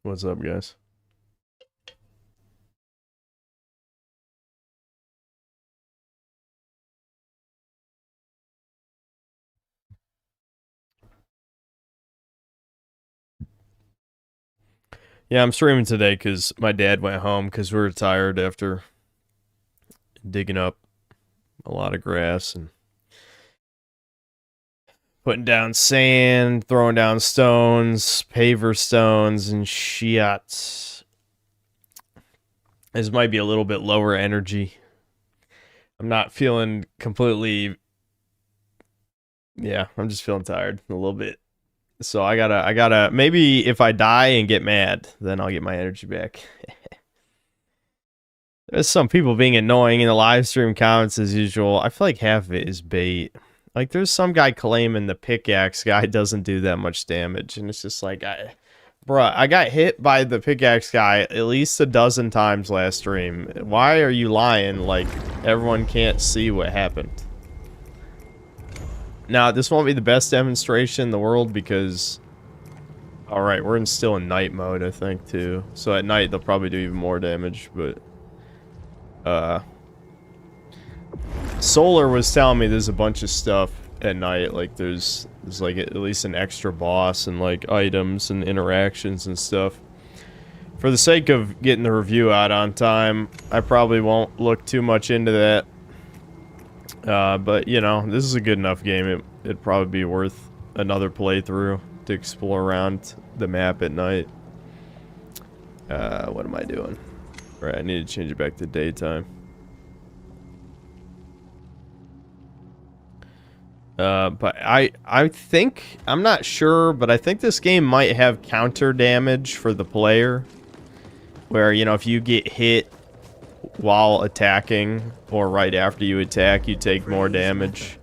What's up, guys? Yeah, I'm streaming today because my dad went home because we were tired after digging up a lot of grass and putting down sand, throwing down stones, paver stones, and shit. This might be a little bit lower energy. I'm not feeling completely. Yeah, I'm just feeling tired a little bit. So I gotta. Maybe if I die and get mad, then I'll get my energy back. There's some people being annoying in the live stream comments as usual. I feel like half of it is bait. Like, there's some guy claiming the pickaxe guy doesn't do that much damage, and it's just like, bruh, I got hit by the pickaxe guy at least a dozen times last stream. Why are you lying like everyone can't see what happened? Now, this won't be the best demonstration in the world because... Alright, we're still in night mode, I think, too. So at night, they'll probably do even more damage, but... Solar was telling me there's a bunch of stuff at night, like there's like at least an extra boss and like items and interactions and stuff. For the sake of getting the review out on time, I probably won't look too much into that. But you know, this is a good enough game. It'd probably be worth another playthrough to explore around the map at night. What am I doing? Right, I need to change it back to daytime. But I think, I'm not sure, but I think this game might have counter damage for the player. Where, you know, if you get hit while attacking, or right after you attack, you take more damage.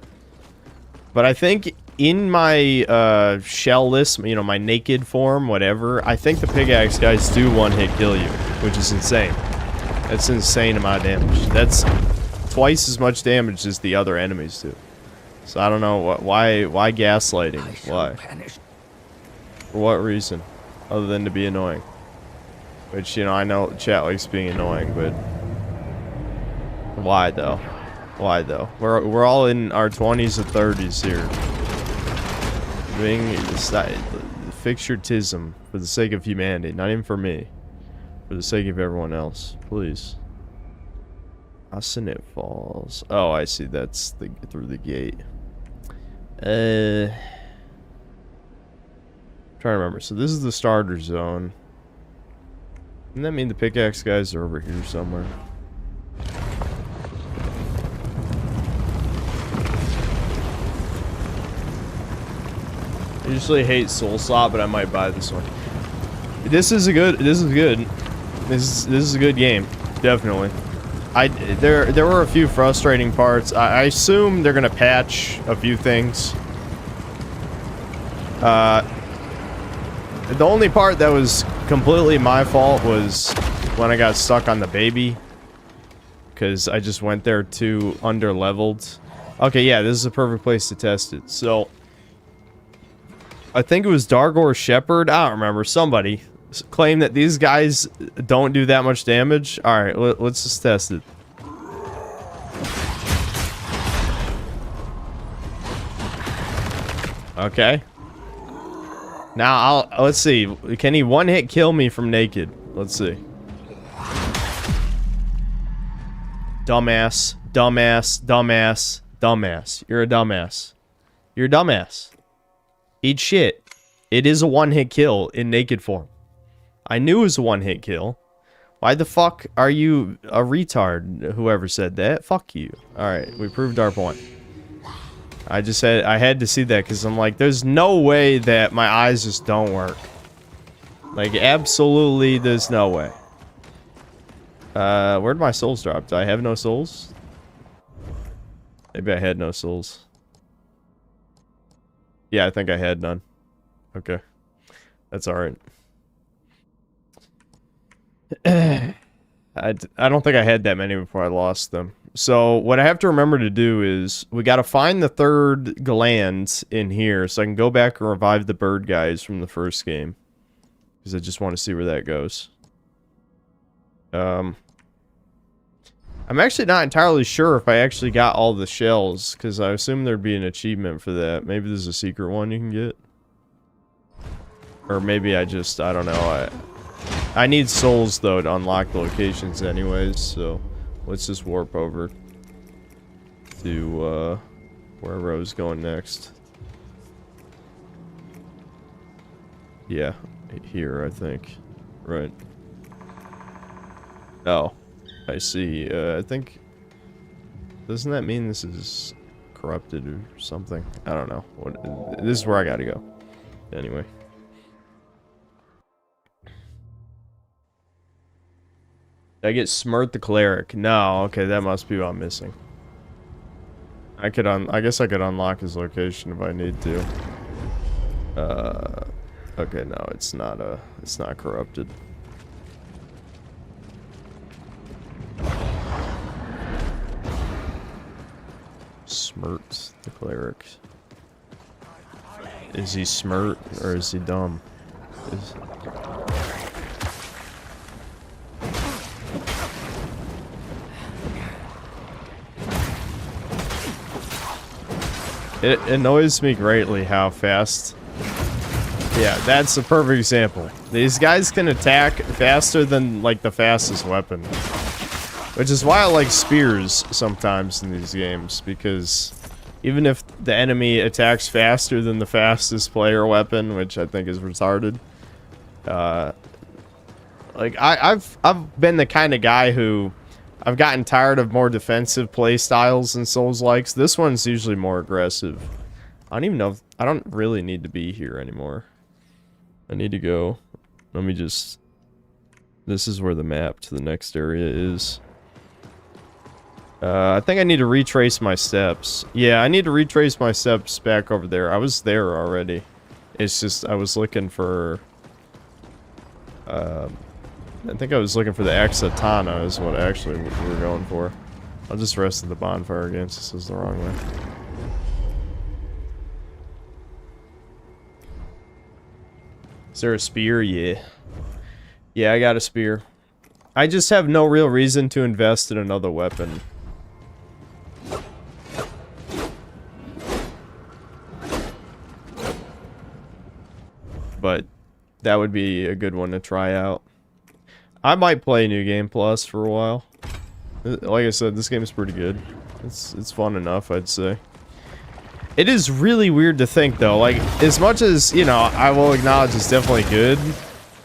But I think in my shell-less, you know, my naked form, whatever, I think the pickaxe guys do one-hit kill you, which is insane. That's an insane amount of damage. That's twice as much damage as the other enemies do. So I don't know why gaslighting? Why? For what reason? Other than to be annoying. Which, you know, I know chat likes being annoying, but why though? Why though? We're all in our 20s and 30s here. Fix your tism for the sake of humanity, not even for me. For the sake of everyone else, please. Ossinate Falls. Oh, I see. That's through the gate. Trying to remember. So this is the starter zone. Doesn't that mean the pickaxe guys are over here somewhere? I usually hate Soul Slot, but I might buy this one. This is good. This is a good game, definitely. There were a few frustrating parts. I assume they're gonna patch a few things. The only part that was completely my fault was when I got stuck on the baby, because I just went there too under-leveled. Okay, yeah, this is a perfect place to test it. So, I think it was Dargor Shepherd. I don't remember. Somebody claim that these guys don't do that much damage. Alright, let's just test it. Okay. Now, let's see. Can he one-hit kill me from naked? Let's see. Dumbass. Dumbass. Dumbass. Dumbass. You're a dumbass. You're a dumbass. Eat shit. It is a one-hit kill in naked form. I knew it was a one-hit kill. Why the fuck are you a retard? Whoever said that. Fuck you. Alright, we proved our point. I just said I had to see that because I'm like, there's no way that my eyes just don't work. Like, absolutely, there's no way. Where'd my souls drop? Do I have no souls? Maybe I had no souls. Yeah, I think I had none. Okay. That's alright. I don't think I had that many before I lost them. So, what I have to remember to do is, we gotta find the third gland in here, so I can go back and revive the bird guys from the first game. because I just want to see where that goes. I'm actually not entirely sure if I actually got all the shells, because I assume there'd be an achievement for that. Maybe there's a secret one you can get. Or maybe I don't know. I need souls, though, to unlock the locations anyways, so let's just warp over to wherever I was going next. Yeah, here, I think. Right. Oh. I see. I think... Doesn't that mean this is corrupted or something? I don't know. This is where I gotta go. Anyway. Did I get Smirt the Cleric? No. Okay, that must be what I'm missing. I guess I could unlock his location if I need to. Okay, no, it's not corrupted. Smirt the Cleric. Is he smirt or is he dumb? It annoys me greatly how fast. Yeah, that's a perfect example. These guys can attack faster than, like, the fastest weapon. Which is why I like spears sometimes in these games, because even if the enemy attacks faster than the fastest player weapon, which I think is retarded, like, I've been the kind of guy who I've gotten tired of more defensive play styles in Souls-likes. This one's usually more aggressive. I don't even know if, I don't really need to be here anymore. I need to go. Let me just... This is where the map to the next area is. I think I need to retrace my steps. Yeah, I need to retrace my steps back over there. I was there already. It's just, I was looking for... I think I was looking for the Axatana is what actually we were going for. I'll just rest at the bonfire again, since this is the wrong way. Is there a spear? Yeah. Yeah, I got a spear. I just have no real reason to invest in another weapon. But that would be a good one to try out. I might play New Game Plus for a while. Like I said, this game is pretty good. It's fun enough, I'd say. It is really weird to think, though. Like, as much as, you know, I will acknowledge it's definitely good,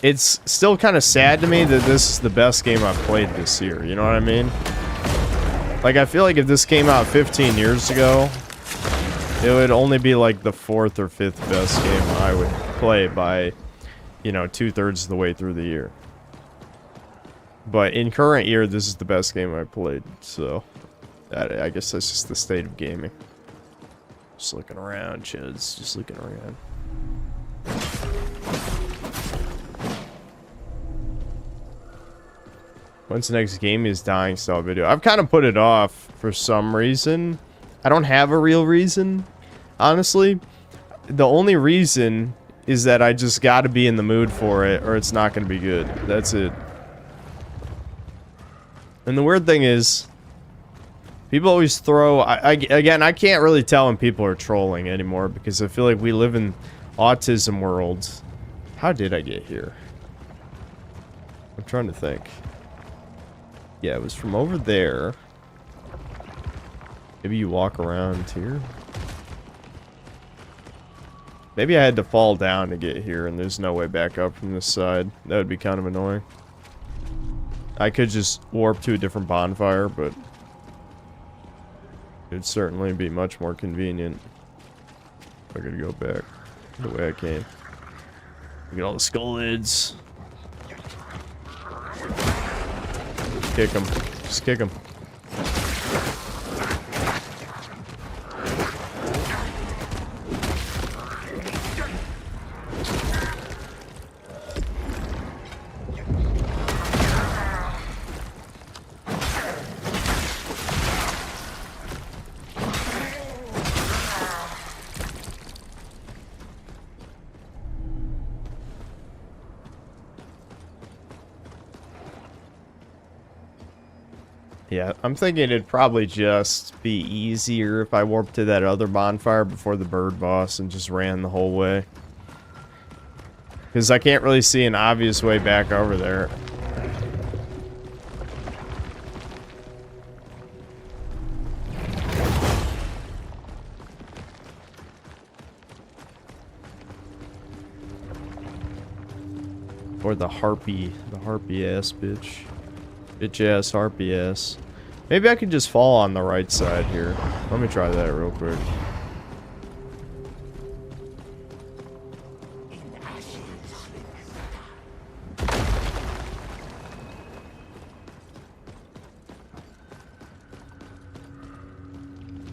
it's still kind of sad to me that this is the best game I've played this year. You know what I mean? Like, I feel like if this came out 15 years ago, it would only be like the 4th or 5th best game I would play by, you know, 2/3 of the way through the year. But in current year, this is the best game I've played, so I guess that's just the state of gaming. Just looking around, Chuds. Just looking around. When's the next game is dying style video? I've kind of put it off for some reason. I don't have a real reason, honestly. The only reason is that I just gotta be in the mood for it, or it's not gonna be good. That's it. And the weird thing is, people always throw... again, I can't really tell when people are trolling anymore, because I feel like we live in autism worlds. How did I get here? I'm trying to think. Yeah, it was from over there. Maybe you walk around here? Maybe I had to fall down to get here, and there's no way back up from this side. That would be kind of annoying. I could just warp to a different bonfire, but... it'd certainly be much more convenient if I could go back the way I came. Look at all the skull lids. Kick them. Just kick them. Yeah, I'm thinking it'd probably just be easier if I warped to that other bonfire before the bird boss and just ran the whole way. Because I can't really see an obvious way back over there. Or the harpy ass bitch. Bitch ass, harpy ass. Maybe I could just fall on the right side here. Let me try that real quick.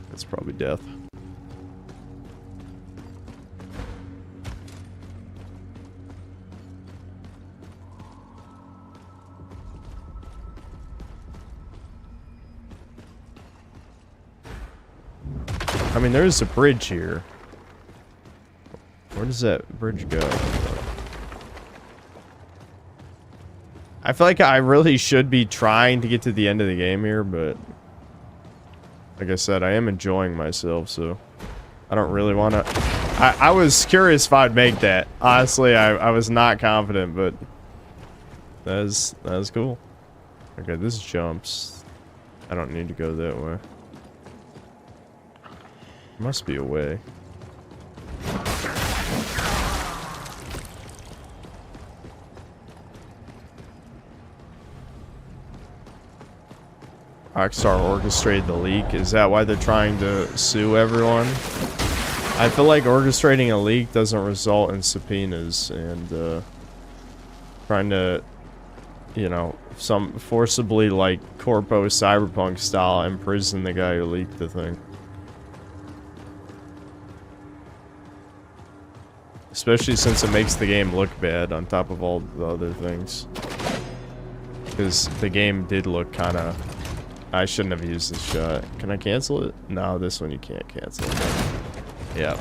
That's probably death. I mean, there's a bridge here. Where does that bridge go? I feel like I really should be trying to get to the end of the game here, but like I said, I am enjoying myself, so I don't really want to. I was curious if I'd make that. Honestly, I was not confident, but that was cool. Okay, this jumps. I don't need to go that way. Must be a way. Rockstar orchestrated the leak. Is that why they're trying to sue everyone? I feel like orchestrating a leak doesn't result in subpoenas and trying to, you know, some forcibly like Corpo Cyberpunk style imprison the guy who leaked the thing. Especially since it makes the game look bad on top of all the other things. Because the game did look kind of... I shouldn't have used this shot. Can I cancel it? No, this one you can't cancel. Yeah.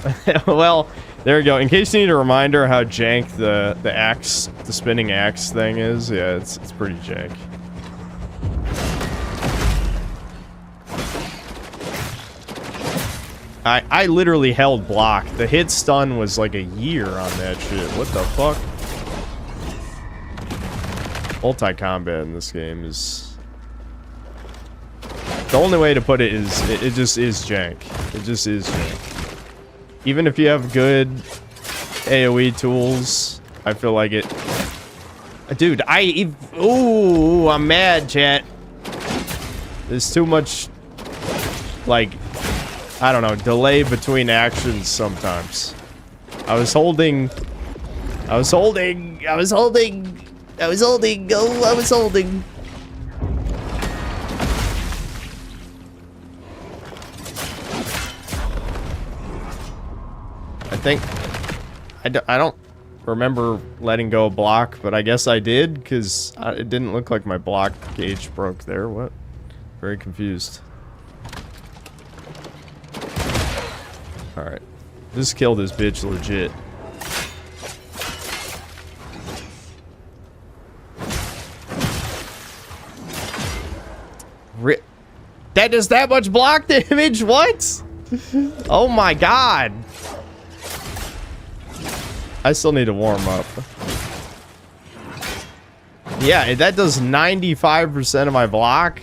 Well, there we go. In case you need a reminder how jank the axe, the spinning axe thing is, yeah, it's pretty jank. I literally held block. The hit stun was like a year on that shit. What the fuck? Multi-combat in this game is... The only way to put it is, it just is jank. It just is jank. Even if you have good AoE tools, I feel like it... Dude, ooh, I'm mad, chat. There's too much, like... I don't know, delay between actions sometimes. I was holding. Oh, I was holding. I think, I don't remember letting go of block, but I guess I did, because it didn't look like my block gauge broke there. What? Very confused. Alright. Just kill this bitch legit. That does that much block damage? What? Oh my god. I still need to warm up. Yeah, that does 95% of my block.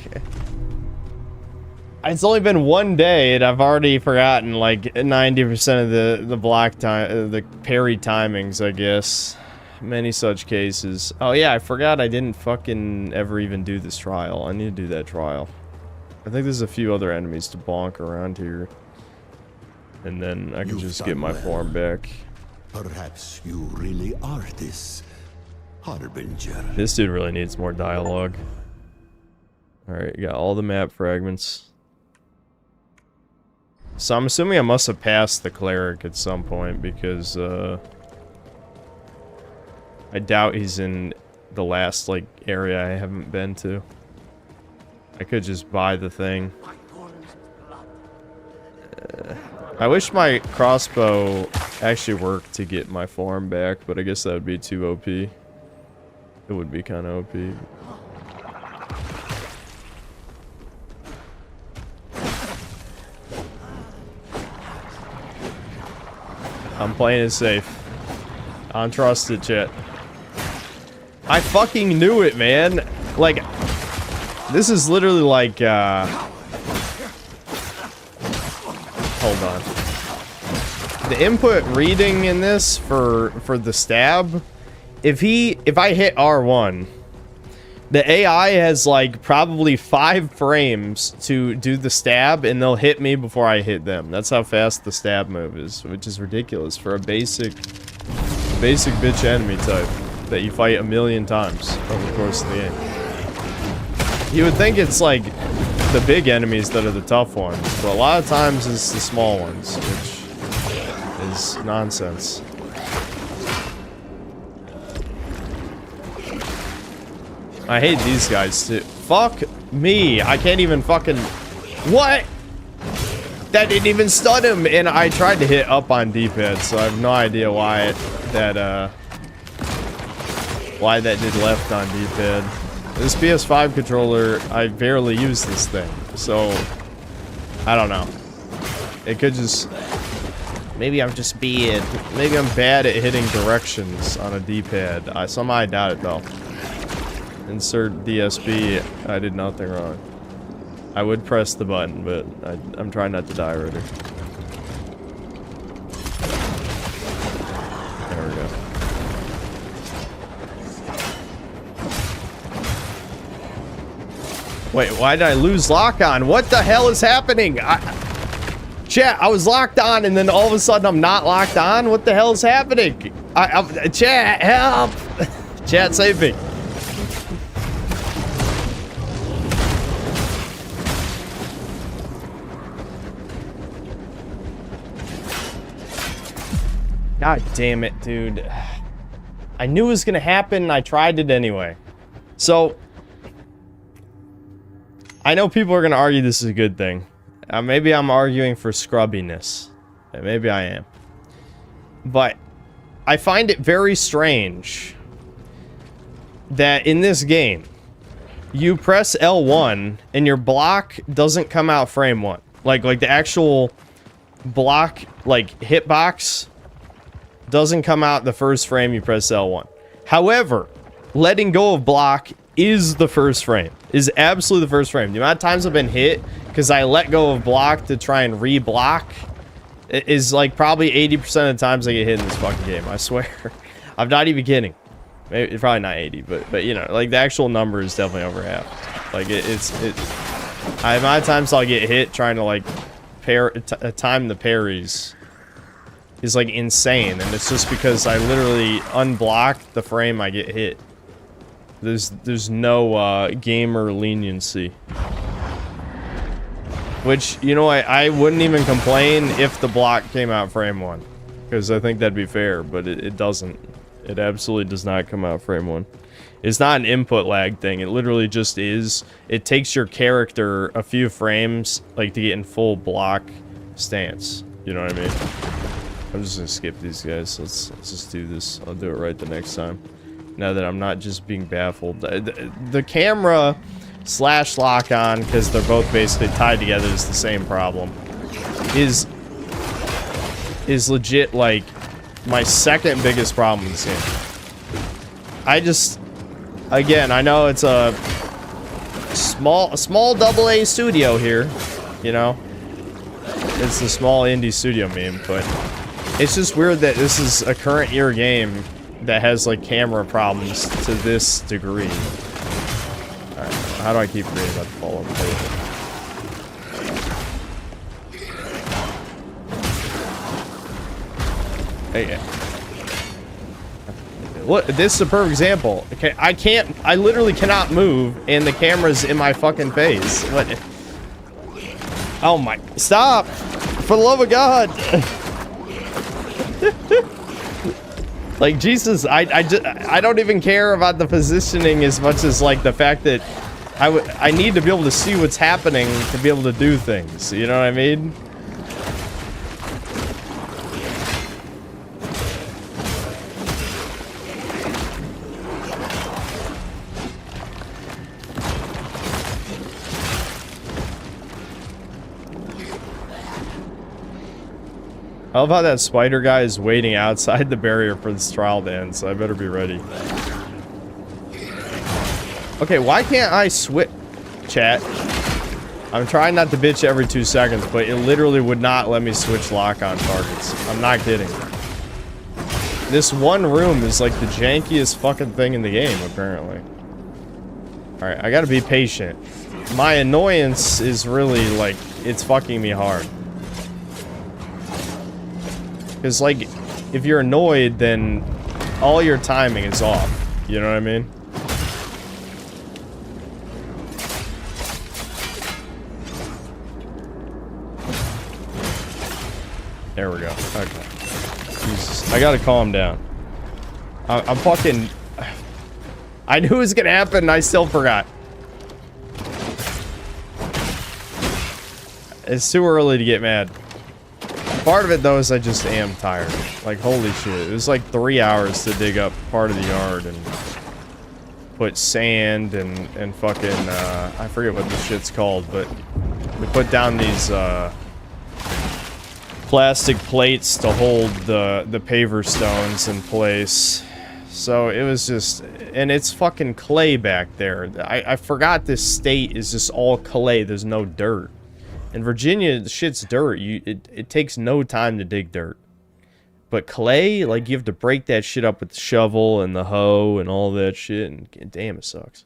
It's only been one day and I've already forgotten like 90% of the block time, the parry timings, I guess. Many such cases. Oh yeah, I forgot I didn't fucking ever even do this trial. I need to do that trial. I think there's a few other enemies to bonk around here. And then I can just get my form back. Perhaps you really are this harbinger. This dude really needs more dialogue. Alright, got all the map fragments. So I'm assuming I must have passed the cleric at some point because I doubt he's in the last like area I haven't been to. I could just buy the thing. I wish my crossbow actually worked to get my form back, but I guess that would be too OP. It would be kind of OP. I'm playing it safe. I don't trust it, chat. I fucking knew it, man. Like, this is literally like, hold on. The input reading in this for the stab, if I hit R1, the AI has like probably 5 frames to do the stab, and they'll hit me before I hit them. That's how fast the stab move is, which is ridiculous for a basic bitch enemy type that you fight a million times over the course of the game. You would think it's like the big enemies that are the tough ones, but a lot of times it's the small ones, which is nonsense. I hate these guys too. Fuck me. I can't even fucking... What? That didn't even stun him, and I tried to hit up on D-pad, so I have no idea why that did left on D-pad. This PS5 controller, I barely use this thing, so I don't know. It could just... Maybe I'm just bad. Maybe I'm bad at hitting directions on a D-pad. Somehow I doubt it, though. Insert DSP. I did nothing wrong. I would press the button, but I'm trying not to die already. There we go. Wait, why did I lose lock on? What the hell is happening? Chat, I was locked on, and then all of a sudden I'm not locked on? What the hell is happening? Chat, help! Chat, save me. God damn it, dude. I knew it was gonna happen, and I tried it anyway. So, I know people are gonna argue this is a good thing. Maybe I'm arguing for scrubbiness. Maybe I am. But, I find it very strange that in this game, you press L1, and your block doesn't come out frame 1. Like the actual block, like, hitbox doesn't come out the first frame you press L1. However, letting go of block is the first frame. Is absolutely the first frame. The amount of times I've been hit because I let go of block to try and re-block is like probably 80% of the times I get hit in this fucking game. I swear. I'm not even kidding. Maybe probably not 80, but you know, like the actual number is definitely over half. Like the amount of times I'll get hit trying to like time the parries is like insane, and it's just because I literally unblock the frame I get hit. There's no gamer leniency. Which, you know, I wouldn't even complain if the block came out frame 1, because I think that'd be fair, but it doesn't. It absolutely does not come out frame 1. It's not an input lag thing. It literally just is. It takes your character a few frames, like, to get in full block stance. You know what I mean? I'm just gonna skip these guys. Let's just do this. I'll do it right the next time. Now that I'm not just being baffled. The camera slash lock on, because they're both basically tied together, is the same problem. Is legit like my second biggest problem in this game. I just, again, I know it's a small AA studio here, you know. It's a small indie studio meme, but it's just weird that this is a current year game that has like camera problems to this degree. Alright, how do I keep reading about the follow-up page? Hey, look, this is a perfect example. Okay, I literally cannot move, and the camera's in my fucking face. What? Oh my, stop! For the love of God! Like, Jesus, I don't even care about the positioning as much as, like, the fact that I need to be able to see what's happening to be able to do things. You know what I mean? I love how that spider guy is waiting outside the barrier for this trial to end, so I better be ready. Okay, why can't I switch? Chat. I'm trying not to bitch every 2 seconds, but it literally would not let me switch lock on targets. I'm not kidding. This one room is like the jankiest fucking thing in the game, apparently. Alright, I gotta be patient. My annoyance is really, like, it's fucking me hard. Because, like, if you're annoyed, then all your timing is off. You know what I mean? There we go. Okay. Jesus. I gotta calm down. I'm fucking... I knew it was gonna happen and I still forgot. It's too early to get mad. Part of it, though, is I just am tired. Like, holy shit. It was like 3 hours to dig up part of the yard and put sand and fucking, I forget what this shit's called, but we put down these, plastic plates to hold the paver stones in place. So it was just, and it's fucking clay back there. I forgot this state is just all clay. There's no dirt. In Virginia, the shit's dirt. It takes no time to dig dirt. But clay, like, you have to break that shit up with the shovel and the hoe and all that shit. And damn, it sucks.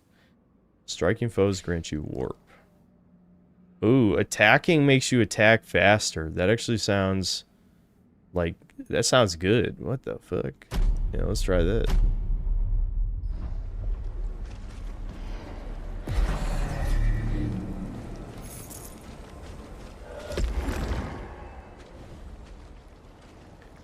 Striking foes grant you warp. Ooh, attacking makes you attack faster. That actually sounds like, that sounds good. What the fuck? Yeah, let's try that.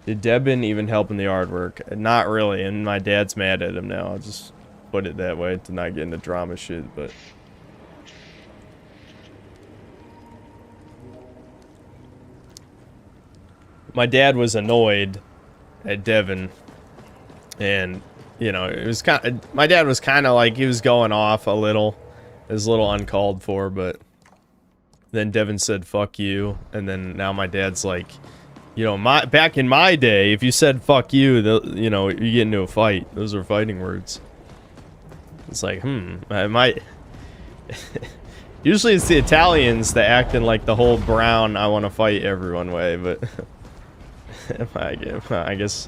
Did Debin even help in the artwork? Not really, and my dad's mad at him now. I'll just put it that way to not get into drama shit, but... My dad was annoyed at Devin, and, you know, it was kind of... My dad was kind of like, he was going off a little. It was a little uncalled for, but... Then Devin said, fuck you, and then now my dad's like... You know, back in my day, if you said fuck you, you know, you get into a fight. Those are fighting words. It's like, I might... Usually it's the Italians that act in like the whole brown, I want to fight everyone way, but... I guess,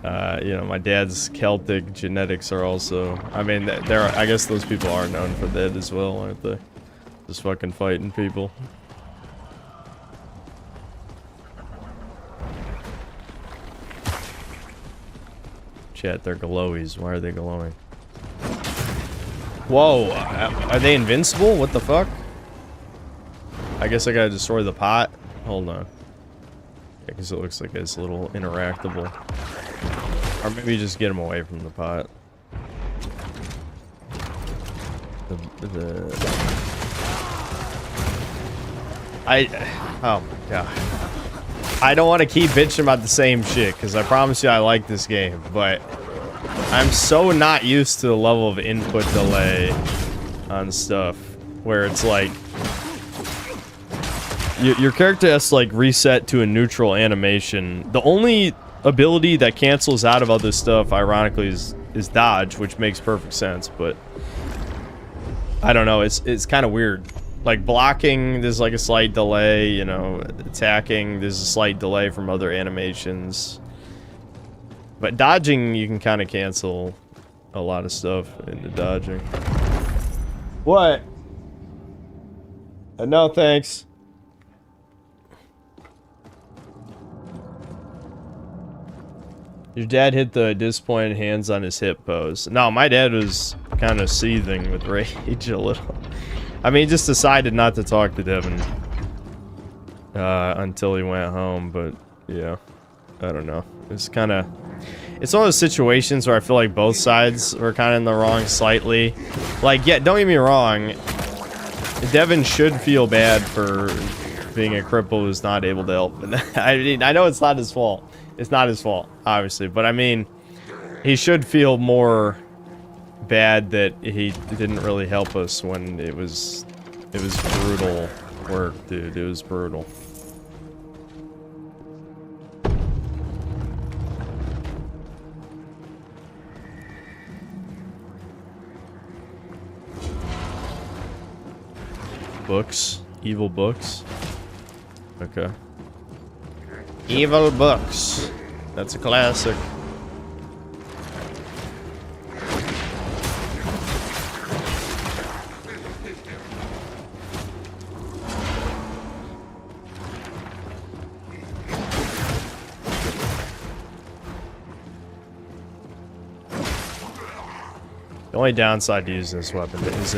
you know, my dad's Celtic genetics are also... I mean, I guess those people are known for that as well, aren't they? Just fucking fighting people. Chat, they're glowies. Why are they glowing? Whoa, are they invincible? What the fuck? I guess I gotta destroy the pot. Hold on. Yeah, because it looks like it's a little interactable. Or maybe just get them away from the pot. Oh my god. I don't want to keep bitching about the same shit, because I promise you I like this game, but I'm so not used to the level of input delay on stuff, where it's like, your character has to like reset to a neutral animation. The only ability that cancels out of other stuff, ironically, is dodge, which makes perfect sense, but I don't know, it's kind of weird. Like, blocking, there's like a slight delay, you know, attacking, there's a slight delay from other animations. But dodging, you can kind of cancel a lot of stuff into dodging. What? No, thanks. Your dad hit the disappointed hands on his hip pose. No, my dad was kind of seething with rage a little. I mean, he just decided not to talk to Devin until he went home, but yeah, I don't know. It's kind of... It's one of those situations where I feel like both sides were kind of in the wrong slightly. Like, yeah, don't get me wrong. Devin should feel bad for being a cripple who's not able to help. I mean, I know it's not his fault. It's not his fault, obviously. But I mean, he should feel more bad that he didn't really help us when it was brutal work, dude. It was brutal. Books. Evil books. Okay. Evil books. That's a classic. The only downside to using this weapon is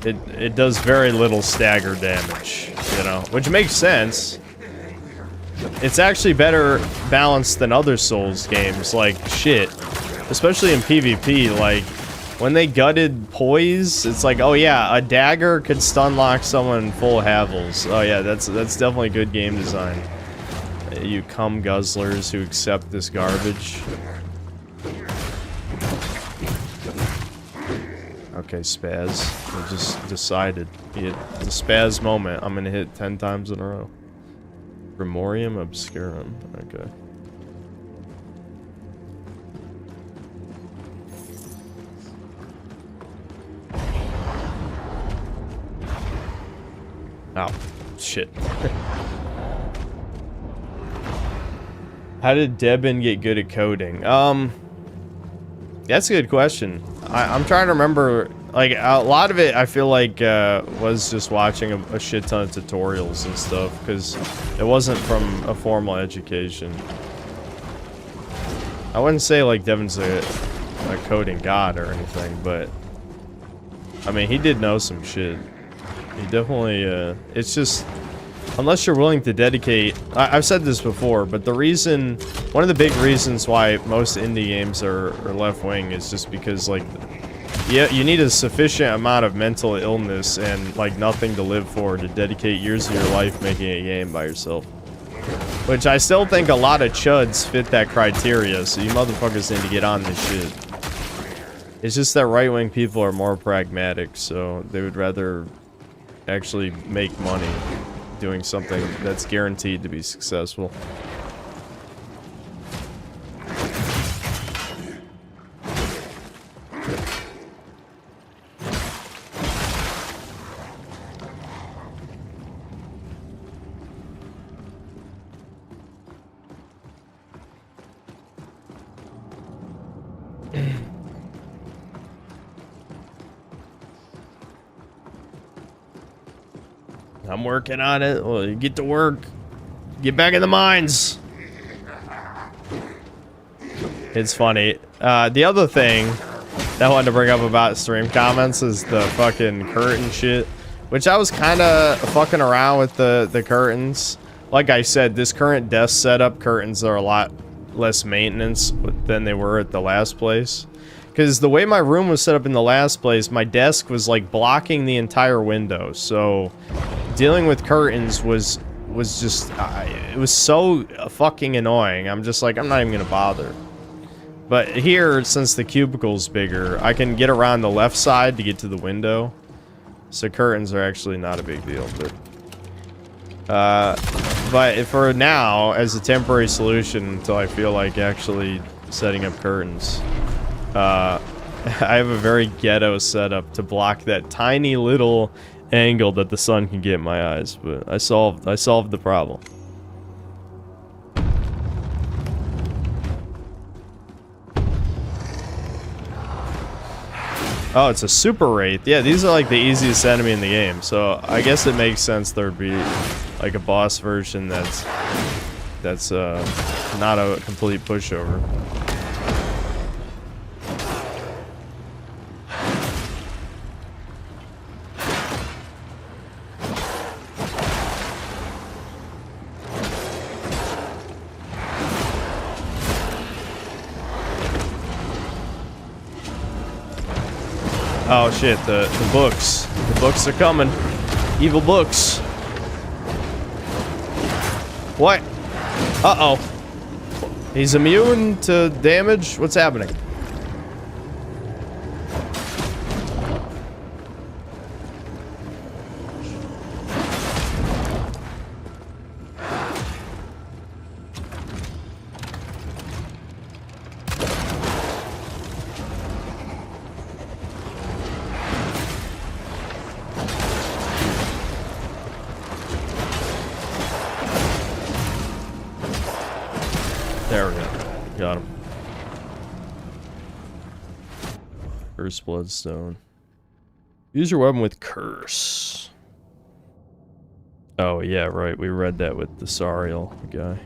it does very little stagger damage, you know, which makes sense. It's actually better balanced than other Souls games, like shit, especially in PvP. Like when they gutted Poise, it's like, oh yeah, a dagger could stun lock someone full Havels. Oh yeah, that's definitely good game design. You cum guzzlers who accept this garbage. Okay, spaz. I just decided. The spaz moment. I'm gonna hit 10 times in a row. Grimorium Obscurum. Okay. Ow. Shit. How did Debin get good at coding? That's a good question. I'm trying to remember, like, a lot of it I feel like was just watching a shit ton of tutorials and stuff, because it wasn't from a formal education. I wouldn't say like Devin's a coding god or anything, but I mean, he did know some shit. He definitely, it's just, unless you're willing to dedicate, I've said this before, but the reason, one of the big reasons why most indie games are left-wing is just because, like, yeah, you need a sufficient amount of mental illness and, like, nothing to live for to dedicate years of your life making a game by yourself. Which I still think a lot of chuds fit that criteria, so you motherfuckers need to get on this shit. It's just that right-wing people are more pragmatic, so they would rather actually make money doing something that's guaranteed to be successful. I'm working on it. Well, you get to work. Get back in the mines. It's funny. The other thing that I wanted to bring up about stream comments is the fucking curtain shit, which I was kind of fucking around with the curtains. Like I said, this current desk setup, curtains are a lot less maintenance than they were at the last place. Because the way my room was set up in the last place, my desk was like blocking the entire window. So dealing with curtains was just, it was so fucking annoying. I'm just like, I'm not even gonna bother. But here, since the cubicle's bigger, I can get around the left side to get to the window. So curtains are actually not a big deal, but for now, as a temporary solution until I feel like actually setting up curtains, I have a very ghetto setup to block that tiny little angle that the sun can get in my eyes, but I solved the problem. Oh, it's a super wraith. Yeah, these are like the easiest enemy in the game, so I guess it makes sense there'd be like a boss version that's not a complete pushover. Oh shit, the books. The books are coming. Evil books. What? Uh-oh. He's immune to damage? What's happening? Curse Bloodstone. Use your weapon with Curse. Oh, yeah, right. We read that with the Sariel guy.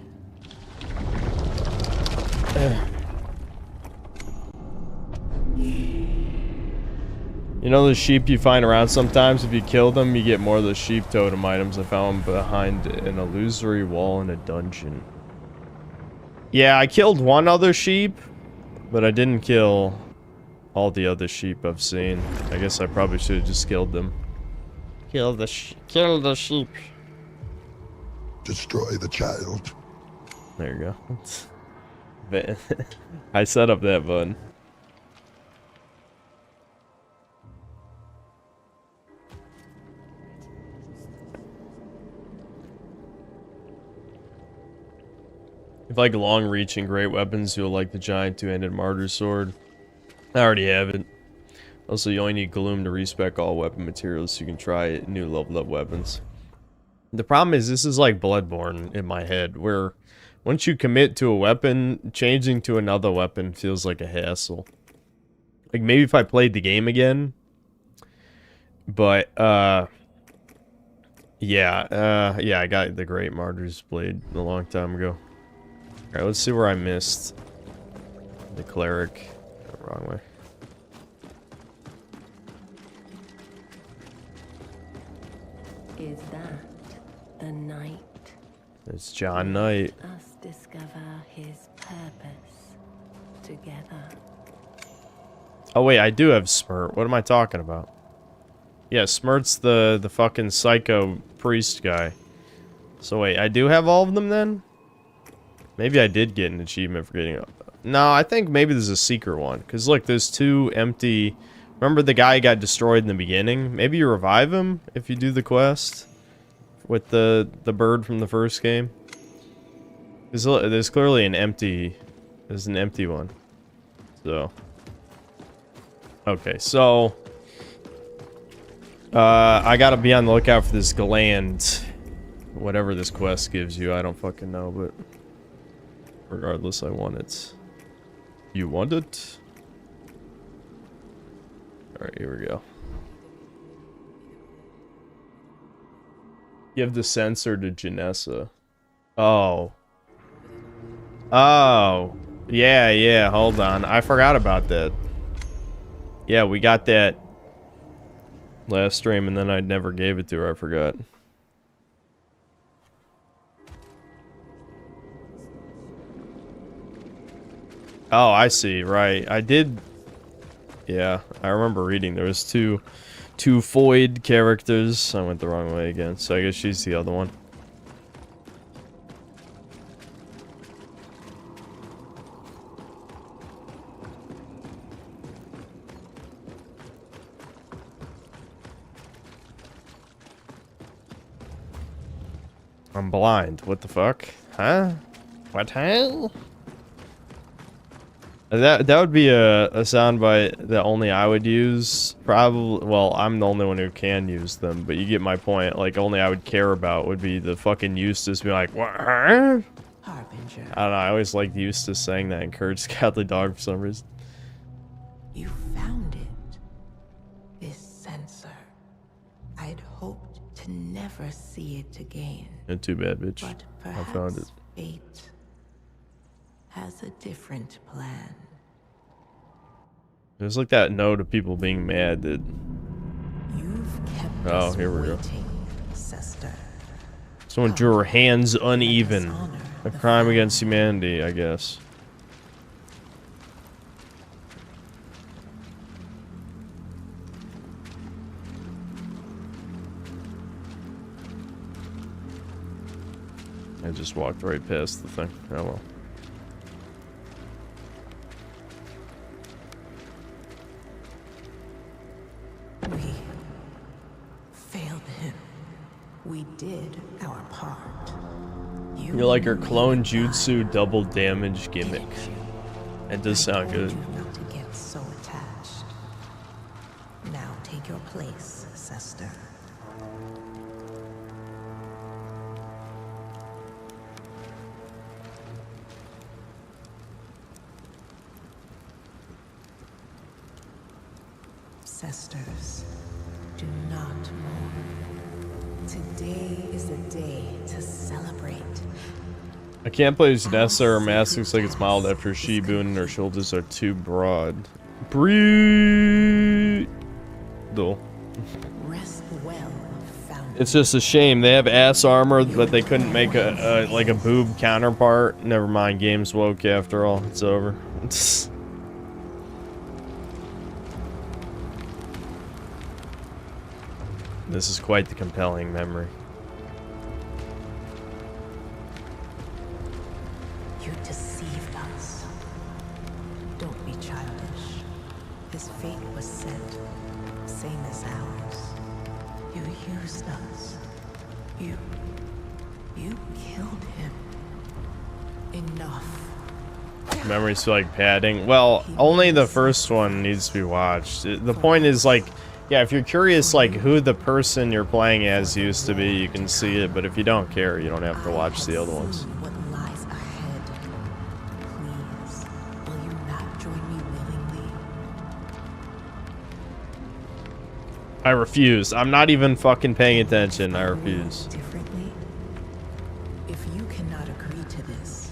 You know the sheep you find around sometimes? If you kill them, you get more of the sheep totem items. I found them behind an illusory wall in a dungeon. Yeah, I killed one other sheep, but I didn't kill all the other sheep I've seen. I guess I probably should have just killed them. Kill the sheep. Destroy the child. There you go. I set up that button. If you like long-reaching great weapons, you'll like the giant two-handed martyr sword. I already have it. Also, you only need gloom to respec all weapon materials, so you can try new leveled up weapons. The problem is, this is like Bloodborne in my head, where once you commit to a weapon, changing to another weapon feels like a hassle. Like, maybe if I played the game again, but, yeah, I got the Great Martyr's Blade a long time ago. Alright, let's see where I missed the cleric. Wrong way. Is that the Knight? It's John Knight. Let us discover his purpose together. Oh wait, I do have Smirt. What am I talking about? Yeah, Smirt's the fucking psycho priest guy. So wait, I do have all of them then? Maybe I did get an achievement for getting up. No, I think maybe there's a secret one. Because look, there's two empty... Remember the guy who got destroyed in the beginning? Maybe you revive him if you do the quest with the bird from the first game. There's clearly an empty... There's an empty one. So... Okay, so... I gotta be on the lookout for this gland. Whatever this quest gives you, I don't fucking know, but... Regardless, I want it. You want it? Alright, here we go. Give the sensor to Janessa. Oh. Oh. Yeah, hold on. I forgot about that. Yeah, we got that last stream and then I never gave it to her. I forgot. Oh, I see. Right. I did... Yeah, I remember reading there was two Foyd characters. I went the wrong way again, so I guess she's the other one. I'm blind. What the fuck? Huh? What hell? That would be a soundbite that only I would use. Probably, well, I'm the only one who can use them, but you get my point. Like, only I would care about would be the fucking Eustace being like, what? Huh? Harbinger. I don't know, I always liked Eustace saying that in Courage the Cowardly Dog for some reason. You found it. This sensor. I'd hoped to never see it again. And too bad, bitch. But I found it. perhaps fate has a different plan. There's like that note of people being mad that... You've kept Oh, us here we go. waiting, sister. Someone drew her hands uneven. A crime against humanity, I guess. I just walked right past the thing. Oh well. We failed him. We did our part. You're like her clone jutsu double damage gimmick. It does sound good. I told you not to get so attached. Now take your place, sister. ancestors, do not mourn. Today is a day to celebrate. I can't play as Nessa. Her mask looks like it's modeled after Shibu and her shoulders are too broad. Breathe. Rest well, Founder. It's just a shame. They have ass armor, but they couldn't make a like a boob counterpart. Never mind. Game's woke after all. It's over. This is quite the compelling memory. You deceived us. Don't be childish. His fate was set, same as ours. You used us. You killed him. Enough. Memories feel like padding. Well, only the first one needs to be watched. The point is, like, yeah, if you're curious, like, who the person you're playing as used to be, you can see it. But if you don't care, you don't have to watch the other ones. What lies ahead? Please, will you not join me willingly? I refuse. I'm not even fucking paying attention. I refuse. Differently? If you cannot agree to this,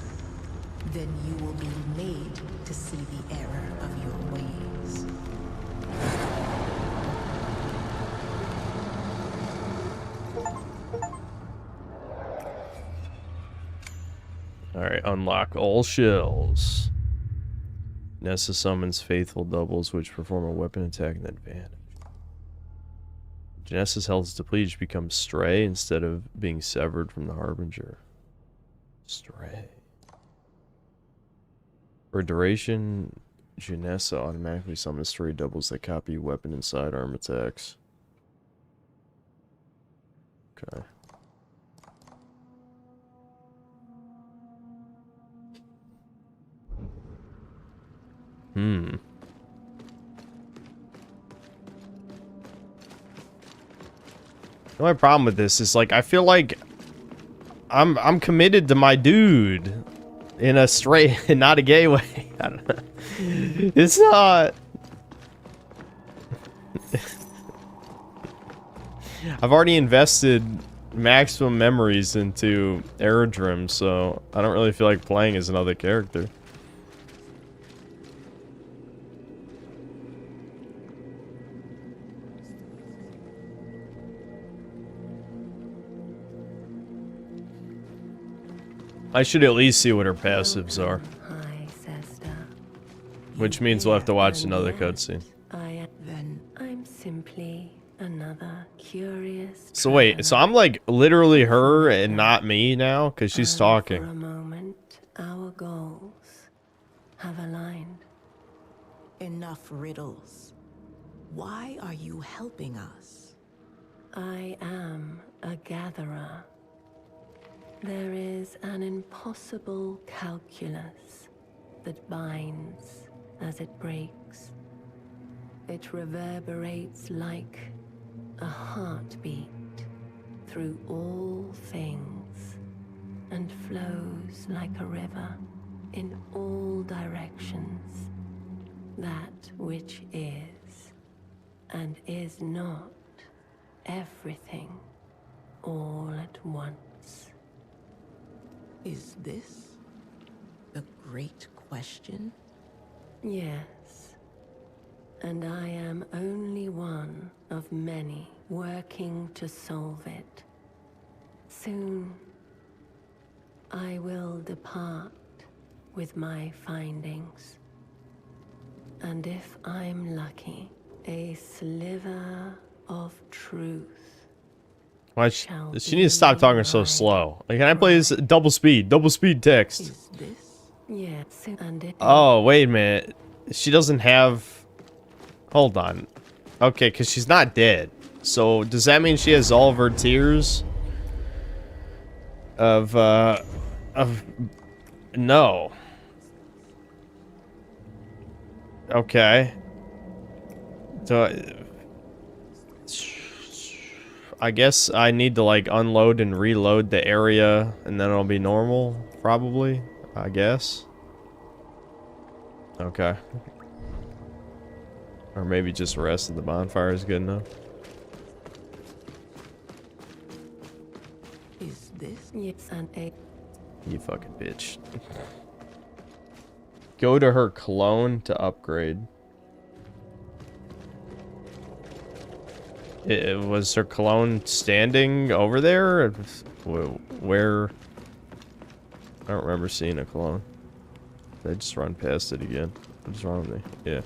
then you will be made to see the error of your ways. Alright, unlock all shells. Nessa summons faithful doubles, which perform a weapon attack and advantage. Nessa's health is depleted, becomes Stray instead of being severed from the Harbinger. Stray. For duration, Janessa automatically summons Stray doubles that copy weapon and sidearm attacks. Okay. The only problem with this is, like, I feel like I'm committed to my dude in a straight and not a gay way. I don't know. It's not. I've already invested maximum memories into Aerodrim, so I don't really feel like playing as another character. I should at least see what her passives are. Which means we'll have to watch another cutscene. Then I'm simply another curious. So wait, so I'm like literally her and not me now? Because she's For talking. a moment, our goals have aligned. Enough riddles. Why are you helping us? I am a gatherer. There is an impossible calculus that binds as it breaks. It reverberates like a heartbeat through all things and flows like a river in all directions. That which is and is not everything all at once. Is this the great question? Yes, and I am only one of many working to solve it. Soon, I will depart with my findings. And if I'm lucky, a sliver of truth. Why she needs to stop talking so slow. Like, can I play this double speed text? Is this? Yes, and it. Oh, wait a minute. She doesn't have... Hold on. Okay, because she's not dead. So, does that mean she has all of her tears? Of... No. Okay. So... I guess I need to, like, unload and reload the area, and then it'll be normal, probably, I guess. Okay. Or maybe just rest at the bonfire is good enough. Is this? Yes, and a You fucking bitch. Go to her clone to upgrade. Was her clone standing over there? Where? I don't remember seeing a clone. Did I just run past it again? What's wrong with me? Yeah.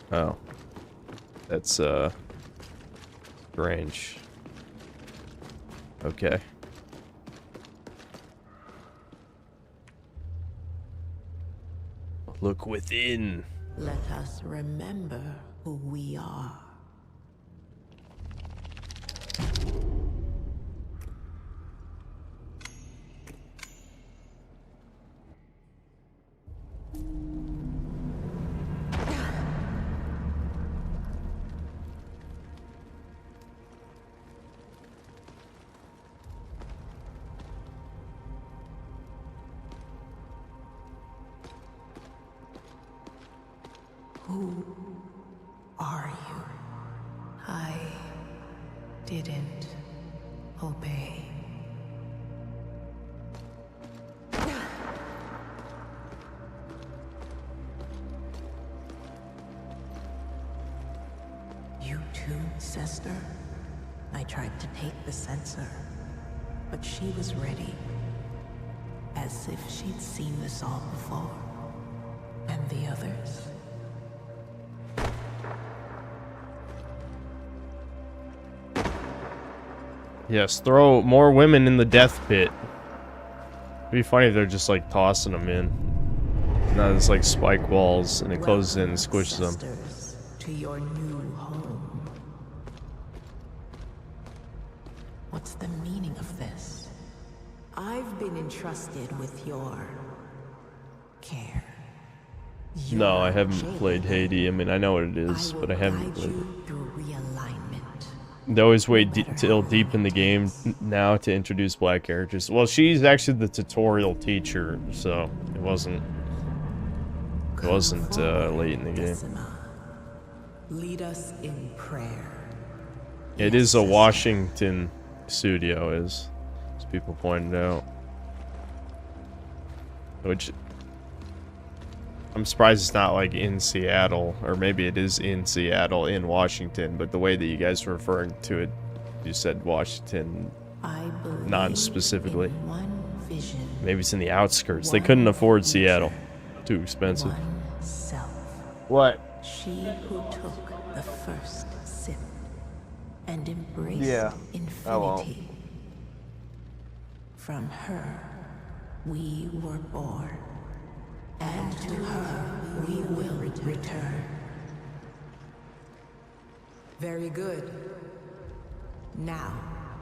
Oh. That's, strange. Okay. Look within. Let us remember who we are. Who are you? I didn't obey. You too, sister? I tried to take the sensor, but she was ready. As if she'd seen this all before. And the others? Yes, throw more women in the death pit. It'd be funny if they're just like tossing them in. No, it's like spike walls and it closes in and squishes them. Sisters, to your new home. What's the meaning of this? I've been entrusted with your care. No, I haven't Your played jail. Haiti. I mean, I know what it is, I will but I haven't guide played it. you through realignment. They always wait till deep in the game now to introduce black characters. Well, she's actually the tutorial teacher, so it wasn't late in the game. Decima. Lead us in prayer. It is a Washington studio, as people pointed out. Which I'm surprised it's not like in Seattle, or maybe it is in Seattle, in Washington, but the way that you guys were referring to it, you said Washington I believe non-specifically. in one vision, Maybe it's in the outskirts. They couldn't afford Seattle. Too expensive. one self. What? She who took the first sip and embraced Yeah. infinity. From her, we were born, and to her we will return. Very good. Now,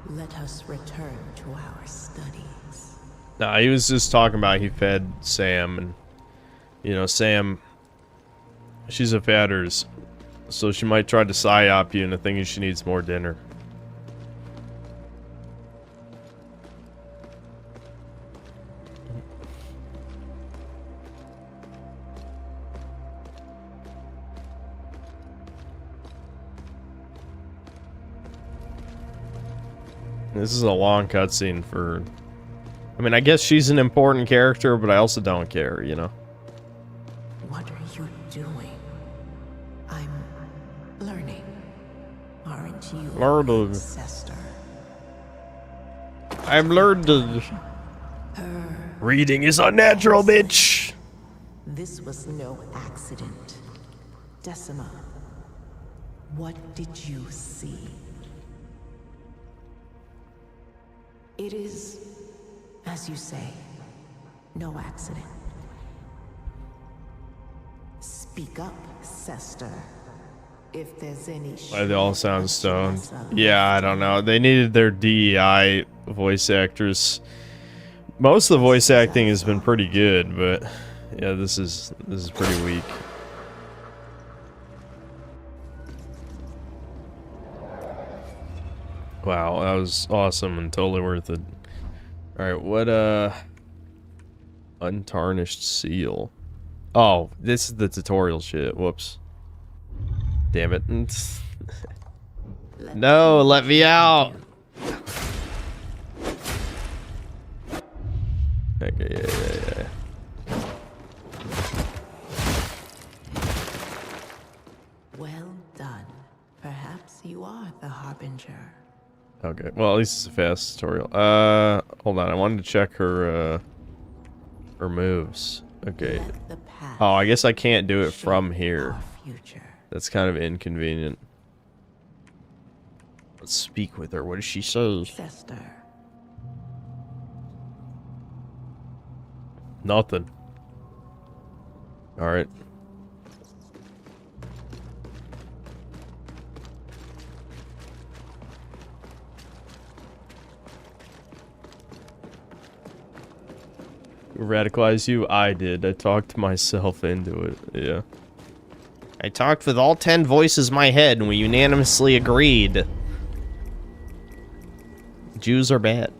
let us return to our studies. Nah, he was just talking about he fed Sam, and you know, Sam, she's a fatters, so she might try to psyop you into thinking she needs more dinner. This is a long cutscene for... I mean, I guess she's an important character, but I also don't care, you know? What are you doing? I'm learning. Aren't you, Learning. ancestor? I'm learned to... Reading is unnatural, bitch! This was no accident. Decima, what did you see? It is, as you say, no accident. Speak up, Sester. If there's any... Why they all sound stoned. Sester. Yeah, I don't know. They needed their DEI voice actors. Most of the voice acting has been pretty good, but yeah, this is pretty weak. Wow, that was awesome and totally worth it. Alright, what untarnished seal. Oh, this is the tutorial shit. Whoops. Damn it. No, let me out. Okay, yeah. Well done. Perhaps you are the Harbinger. Okay, well, at least it's a fast tutorial. Hold on, I wanted to check her moves. Okay. Let the past Oh, I guess I can't do it shape from here. our future. That's kind of inconvenient. Let's speak with her. What does she say? Sister. Nothing. Alright. Who radicalized you? I did. I talked myself into it. Yeah. I talked with all 10 voices in my head and we unanimously agreed. Jews are bad.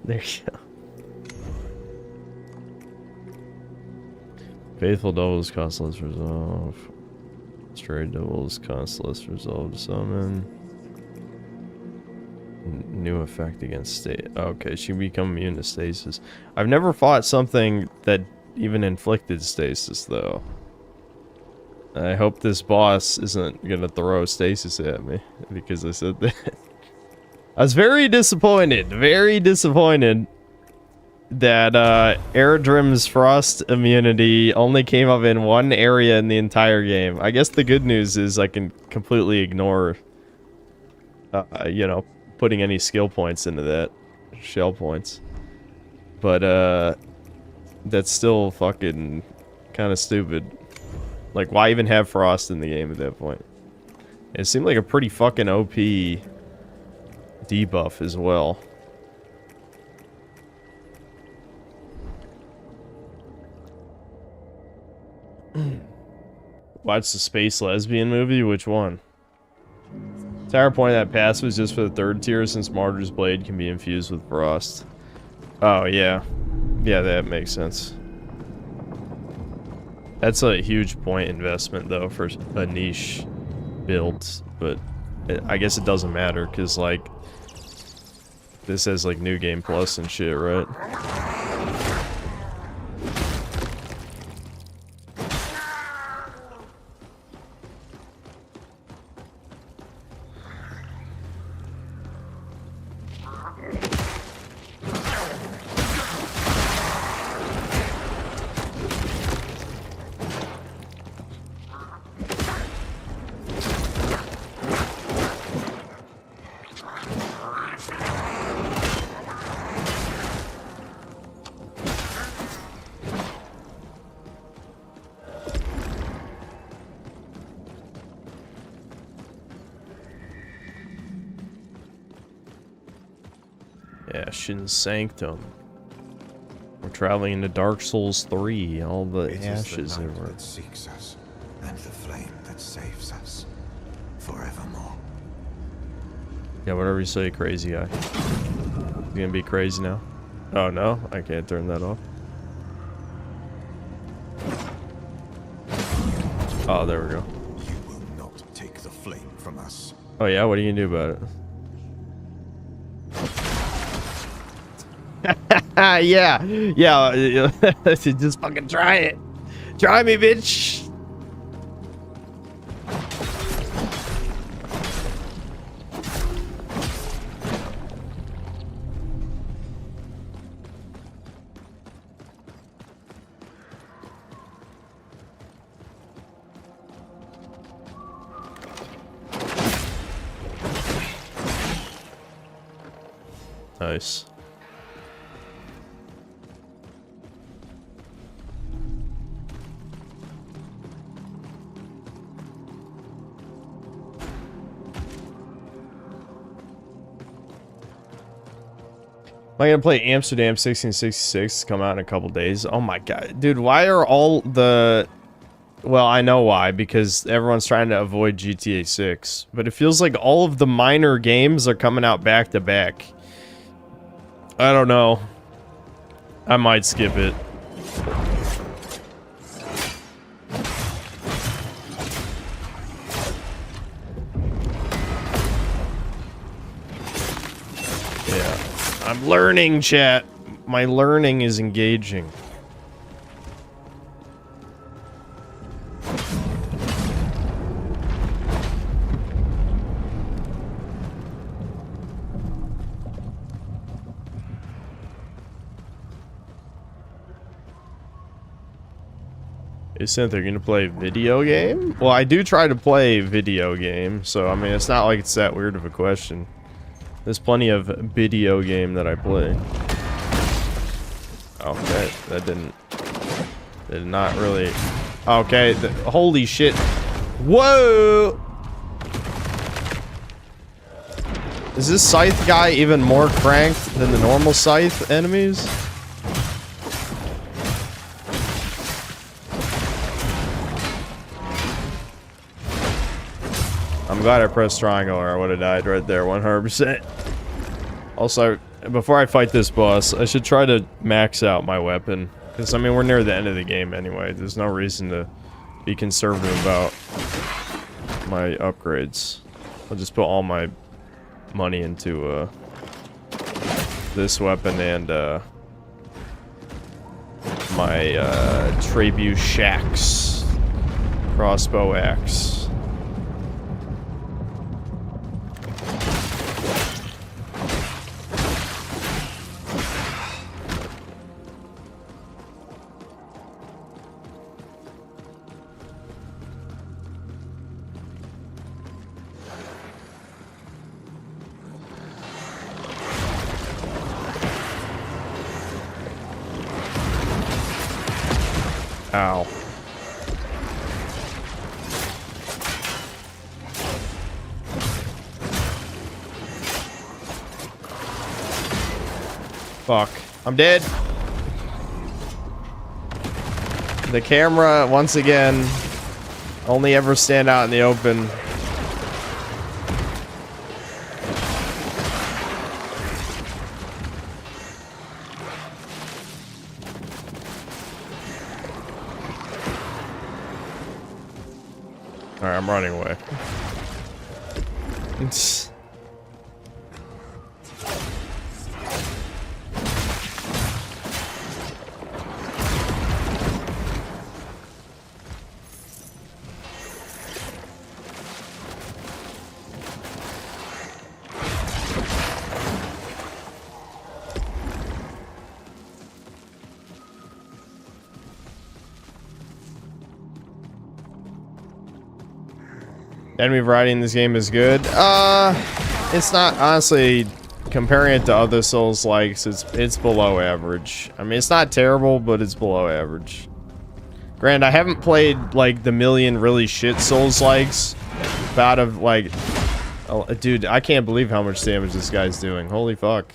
There you go. Faithful doubles cost less resolve. Stray doubles cost less resolve to summon. New effect against state. Okay, she become immune to stasis. I've never fought something that even inflicted stasis though. I hope this boss isn't gonna throw stasis at me because I said that. I was very disappointed that Aerodrim's frost immunity only came up in one area in the entire game. I guess the good news is I can completely ignore, you know, putting any skill points into that, shell points. But that's still fucking kind of stupid. Like, why even have frost in the game at that point? It seemed like a pretty fucking OP debuff as well. Watch the Space Lesbian movie? Which one? Entire point of that pass was just for the third tier since Martyr's Blade can be infused with frost. Oh, yeah. Yeah, that makes sense. That's a huge point investment, though, for a niche build. But I guess it doesn't matter, because, like, this has, like, New Game Plus and shit, right? Ashen's Sanctum. We're traveling into Dark Souls 3. All the ashes it is the everywhere. light that seeks us, and the flame that saves us forevermore. Yeah, whatever you say, crazy guy. You gonna be crazy now? Oh no, I can't turn that off. Oh, there we go. You will not take the flame from us. Oh yeah, what are you gonna do about it? yeah, just fucking try it. Try me, bitch. Nice. Am I gonna play Amsterdam 1666? Come out in a couple days. Oh my god, dude! Why are all the? Well, I know why, because everyone's trying to avoid GTA 6. But it feels like all of the minor games are coming out back to back. I don't know. I might skip it. I'm learning, chat. My learning is engaging. Hey, Synth, are you gonna play video game? Well, I do try to play video game, so I mean, it's not like it's that weird of a question. There's plenty of video game that I play. Okay, that did not really. Okay, holy shit! Whoa! Is this scythe guy even more cranked than the normal scythe enemies? I'm glad I pressed triangle or I would have died right there 100%. Also, before I fight this boss, I should try to max out my weapon. Because, I mean, we're near the end of the game anyway. There's no reason to be conservative about my upgrades. I'll just put all my money into this weapon and my Trebuchet's crossbow axe. Ow. Fuck. I'm dead. The camera, once again, only ever stand out in the open. Alright, I'm running away. Enemy variety in this game is good. It's not, honestly, comparing it to other Souls-likes, it's below average. I mean, it's not terrible, but it's below average. Granted, I haven't played, like, the million really shit Souls-likes. Out of, like... Oh, dude, I can't believe how much damage this guy's doing. Holy fuck.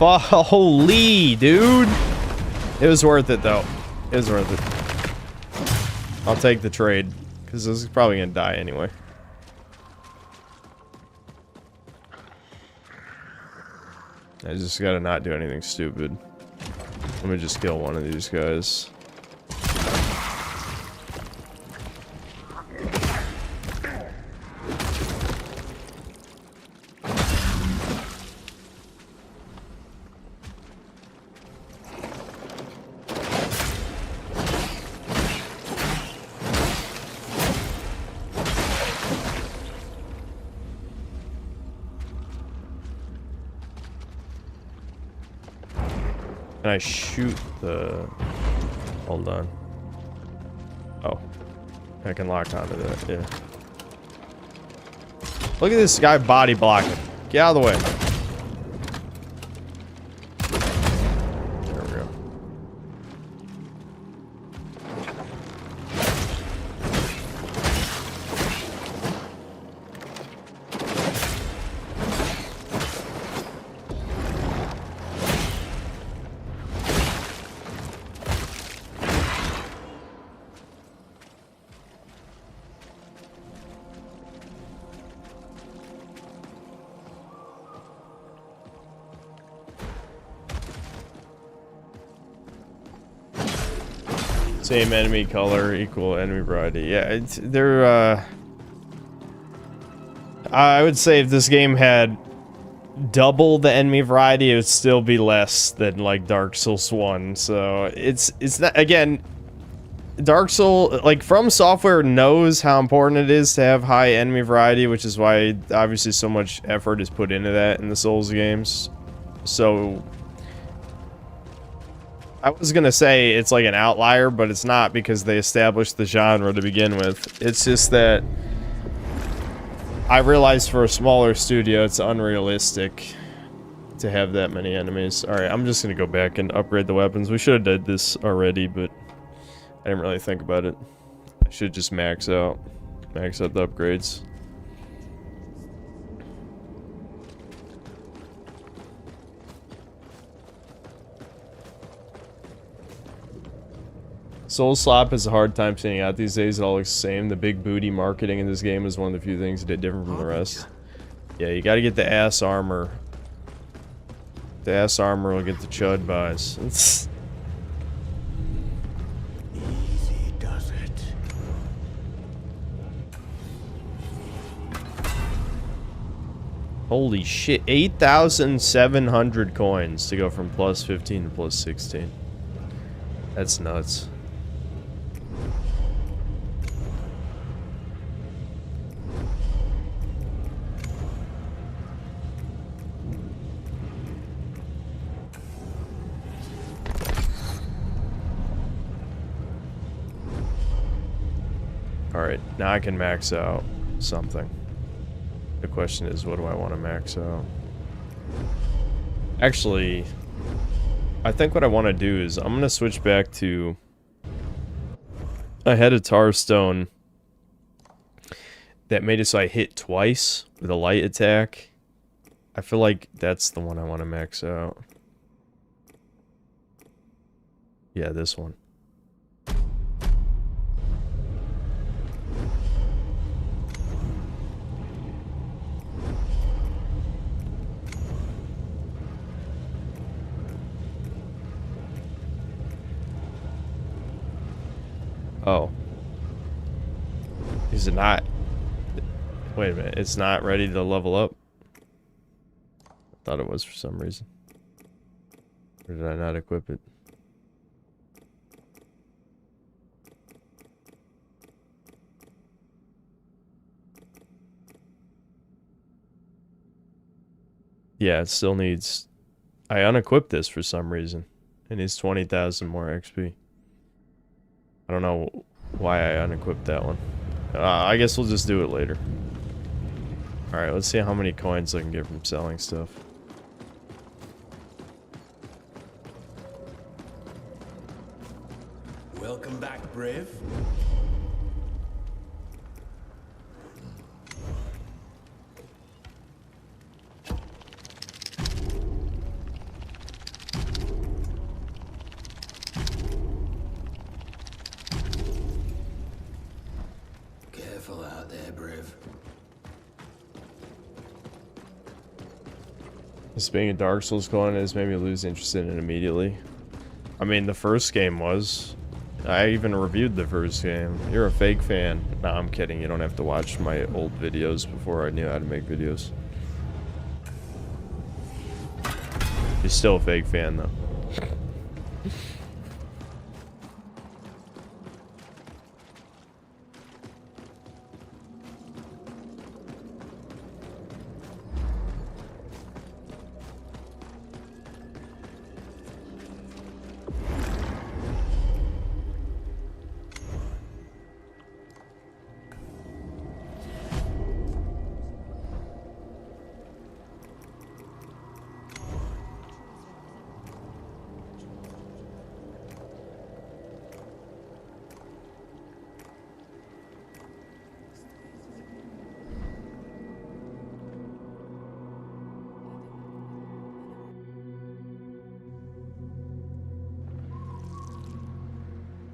Holy, dude. It was worth it, though. It was worth it. I'll take the trade, because this is probably going to die anyway. I just got to not do anything stupid. Let me just kill one of these guys. Can I shoot the... Hold on. Oh. I can lock onto that, yeah. Look at this guy body blocking. Get out of the way. There we go. Same enemy color, equal enemy variety. Yeah, they're, I would say if this game had double the enemy variety, it would still be less than, like, Dark Souls 1. So, it's not, again, Dark Souls, like, From Software knows how important it is to have high enemy variety, which is why, obviously, so much effort is put into that in the Souls games. So, I was gonna say it's like an outlier, but it's not because they established the genre to begin with. It's just that I realized for a smaller studio, it's unrealistic to have that many enemies. Alright, I'm just gonna go back and upgrade the weapons. We should have did this already, but I didn't really think about it. I should just max out the upgrades. Soul Slop has a hard time standing out these days. It all looks the same. The big booty marketing in this game is one of the few things that did different from the rest. Yeah, you gotta get the ass armor. The ass armor will get the chud buys. Easy does it. Holy shit, 8,700 coins to go from plus 15 to plus 16. That's nuts. Alright, now I can max out something. The question is, what do I want to max out? Actually, I think what I want to do is I'm going to switch back to... I had a Tar Stone that made it so I hit twice with a light attack. I feel like that's the one I want to max out. Yeah, this one. Oh. Is it not? Wait a minute, it's not ready to level up? I thought it was for some reason. Or did I not equip it? Yeah, it still needs... I unequipped this for some reason. It needs 20,000 more XP. I don't know why I unequipped that one. I guess we'll just do it later. Alright, let's see how many coins I can get from selling stuff. Welcome back, Brave. Careful out there, Brave. This being a Dark Souls coin has made me lose interest in it immediately. I mean, the first game was. I even reviewed the first game. You're a fake fan. Nah, I'm kidding. You don't have to watch my old videos before I knew how to make videos. You're still a fake fan, though.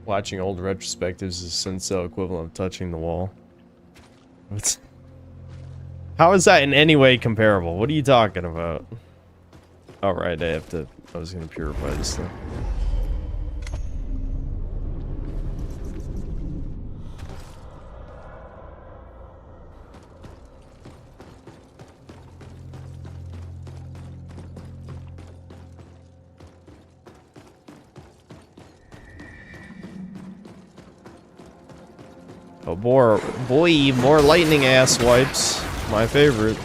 Watching old retrospectives is Sensei equivalent of touching the wall. What's... How is that in any way comparable? What are you talking about? Alright, I was gonna purify this thing. Oh, boy, more lightning ass wipes. My favorite.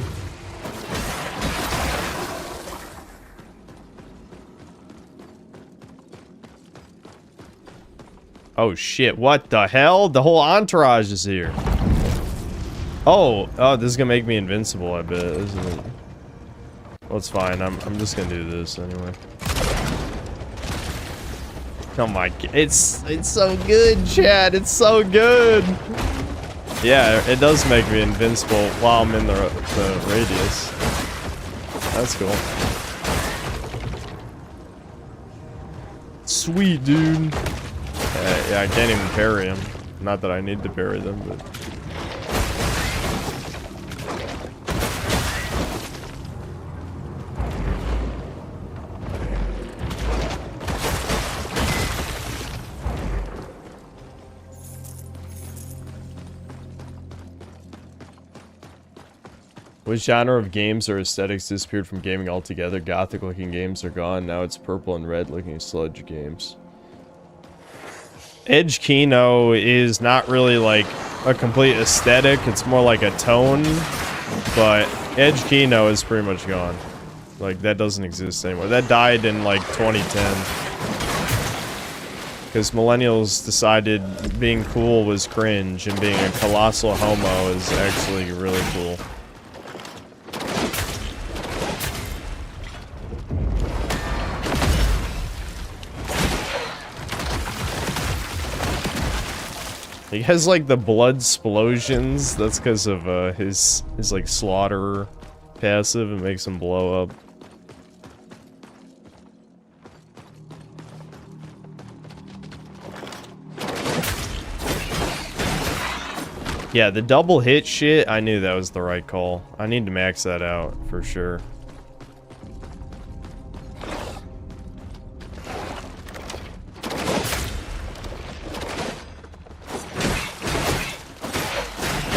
Oh shit, what the hell? The whole entourage is here. Oh, this is gonna make me invincible, I bet, isn't it? Well, it's fine. I'm just gonna do this anyway. Oh my god, it's so good, Chad. It's so good. Yeah, it does make me invincible while I'm in the radius. That's cool. Sweet, dude. Yeah, I can't even parry him. Not that I need to parry them, but... Which genre of games or aesthetics disappeared from gaming altogether? Gothic looking games are gone. Now it's purple and red looking sludge games. Edge Kino is not really like a complete aesthetic. It's more like a tone. But Edge Kino is pretty much gone. Like, that doesn't exist anymore. That died in like 2010. Because millennials decided being cool was cringe and being a colossal homo is actually really cool. He has like the blood explosions. That's because of his like slaughter passive. It makes him blow up. Yeah, the double hit shit, I knew that was the right call. I need to max that out for sure.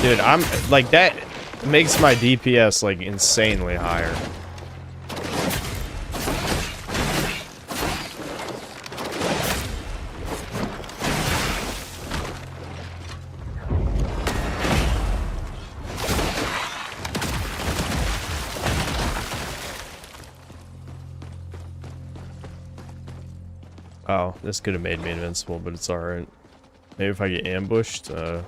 Dude, I'm like, that makes my DPS like insanely higher. Oh, this could have made me invincible, but it's alright. Maybe if I get ambushed, I'm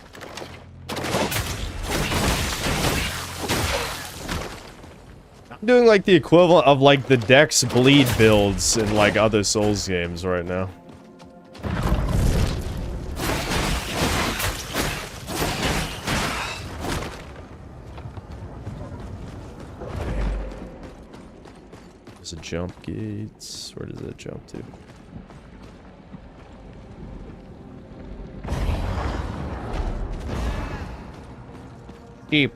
doing like the equivalent of like the Dex bleed builds in like other Souls games right now. There's a jump gates. Where does that jump to? Sheep.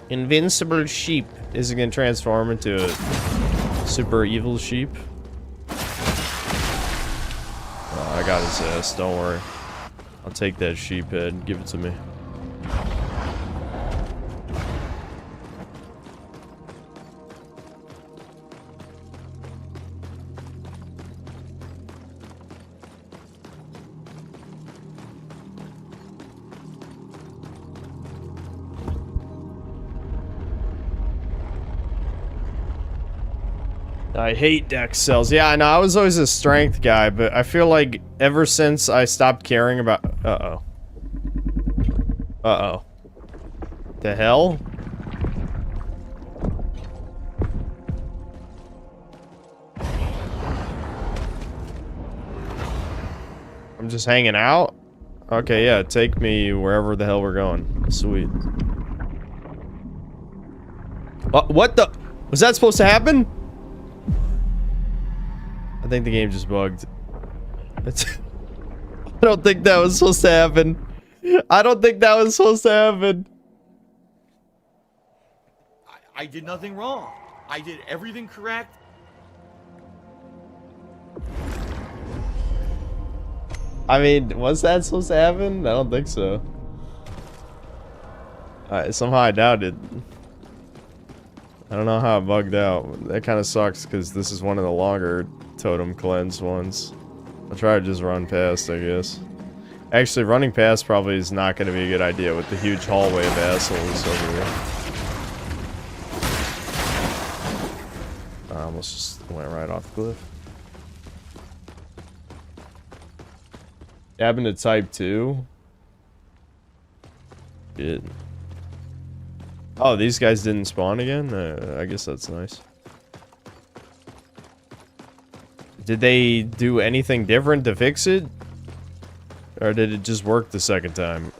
Invincible sheep. Is it gonna transform into a super evil sheep? Oh, I got his ass, don't worry. I'll take that sheep head, give it to me. I hate dex cells. Yeah, I know. I was always a strength guy, but I feel like ever since I stopped caring about... Uh-oh. Uh-oh. The hell? I'm just hanging out? Okay, yeah. Take me wherever the hell we're going. Sweet. What the... Was that supposed to happen? I think the game just bugged. I don't think that was supposed to happen. I don't think that was supposed to happen. I did nothing wrong. I did everything correct. I mean, was that supposed to happen? I don't think so. Somehow I doubt it. I don't know how it bugged out. That kind of sucks because this is one of the longer totem cleanse ones. I'll try to just run past, I guess. Actually, running past probably is not going to be a good idea with the huge hallway of assholes over here. I almost just went right off the cliff. Cabin to type 2. Shit. Oh, these guys didn't spawn again? I guess that's nice. Did they do anything different to fix it? Or did it just work the second time?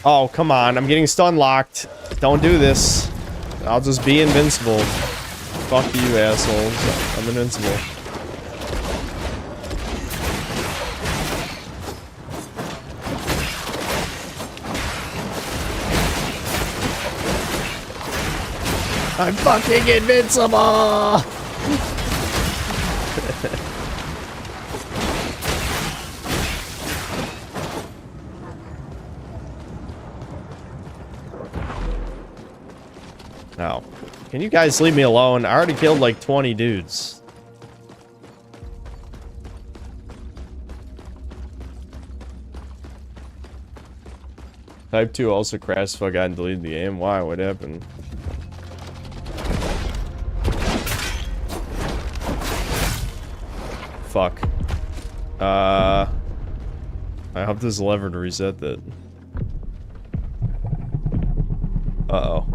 Oh, come on. I'm getting stun locked. Don't do this. I'll just be invincible. Fuck you, assholes. I'm invincible. I'm fucking invincible! Now, can you guys leave me alone? I already killed like 20 dudes. Type 2 also crashed, so I got and deleted the game. Why? What happened? Fuck. I hope there's a lever to reset that. Uh-oh.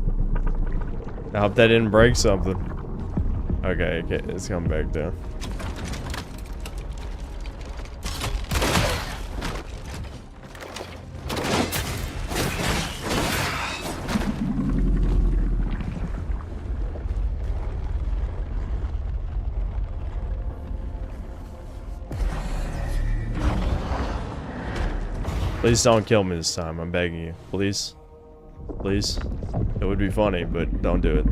I hope that didn't break something. Okay, it's coming back down. Please don't kill me this time, I'm begging you. Please. Please. It would be funny, but don't do it.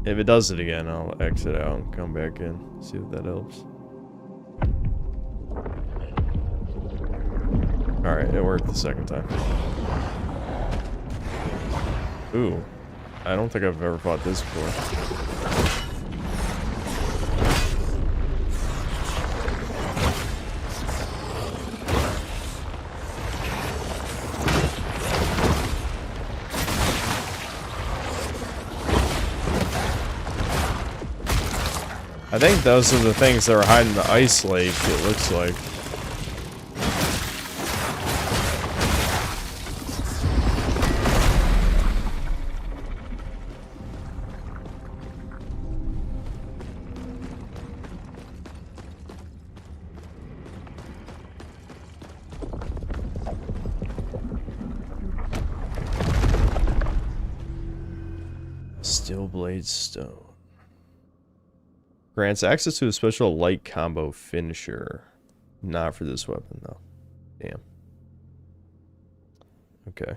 If it does it again, I'll exit out and come back in. See if that helps. Alright, it worked the second time. Ooh. I don't think I've ever fought this before. I think those are the things that are hiding in the ice lake, it looks like. Steel blade stone. Grants access to a special light combo finisher. Not for this weapon, though. Damn. Okay.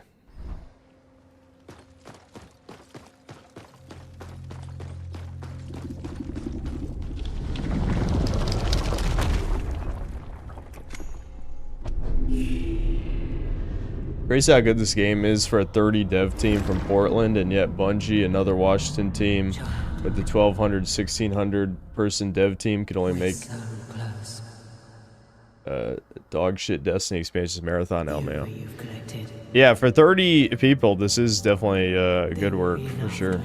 Crazy how good this game is for a 30 dev team from Portland, and yet Bungie, another Washington team, with the 1,200, 1,600 person dev team could only make dog shit Destiny expansions marathon LMAO. Yeah, for 30 people, this is definitely good work for sure.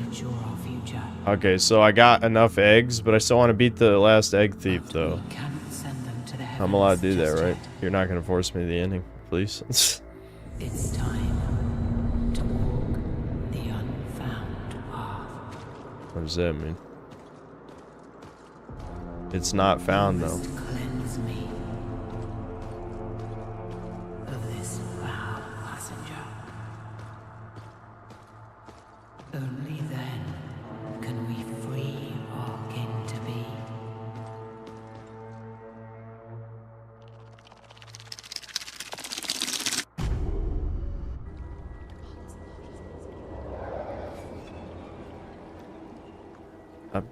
Okay, so I got enough eggs, but I still want to beat the last egg thief though. I'm allowed to do that, right? You're not gonna force me to the ending, please. It's time to walk the unfound path. What does that mean? It's not found though. Cleanse me of this foul passenger. Only then can we free our kin to be.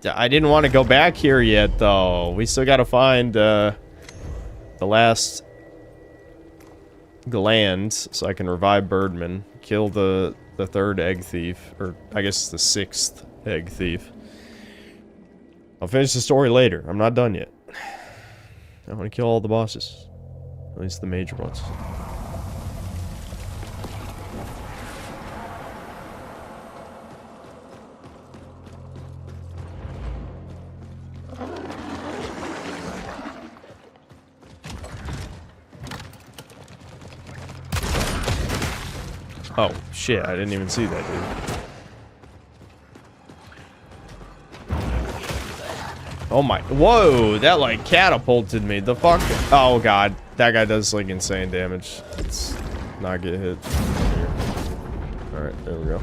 I didn't want to go back here yet, though. We still got to find the last gland so I can revive Birdman, kill the the third egg thief, or I guess the 6th egg thief. I'll finish the story later. I'm not done yet. I want to kill all the bosses. At least the major ones. Oh, shit, I didn't even see that, dude. Oh my, whoa, that like catapulted me, the fuck? Oh god, that guy does like insane damage. Let's not get hit. Alright, there we go.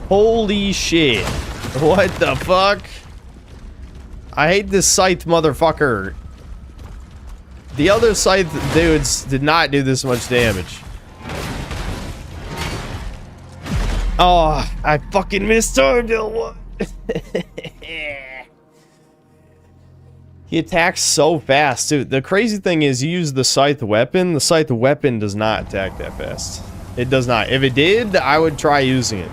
Holy shit. What the fuck? I hate this scythe motherfucker. The other scythe dudes did not do this much damage. Oh, I fucking mistimed it. He attacks so fast, too. The crazy thing is you use the scythe weapon. The scythe weapon does not attack that fast. It does not. If it did, I would try using it.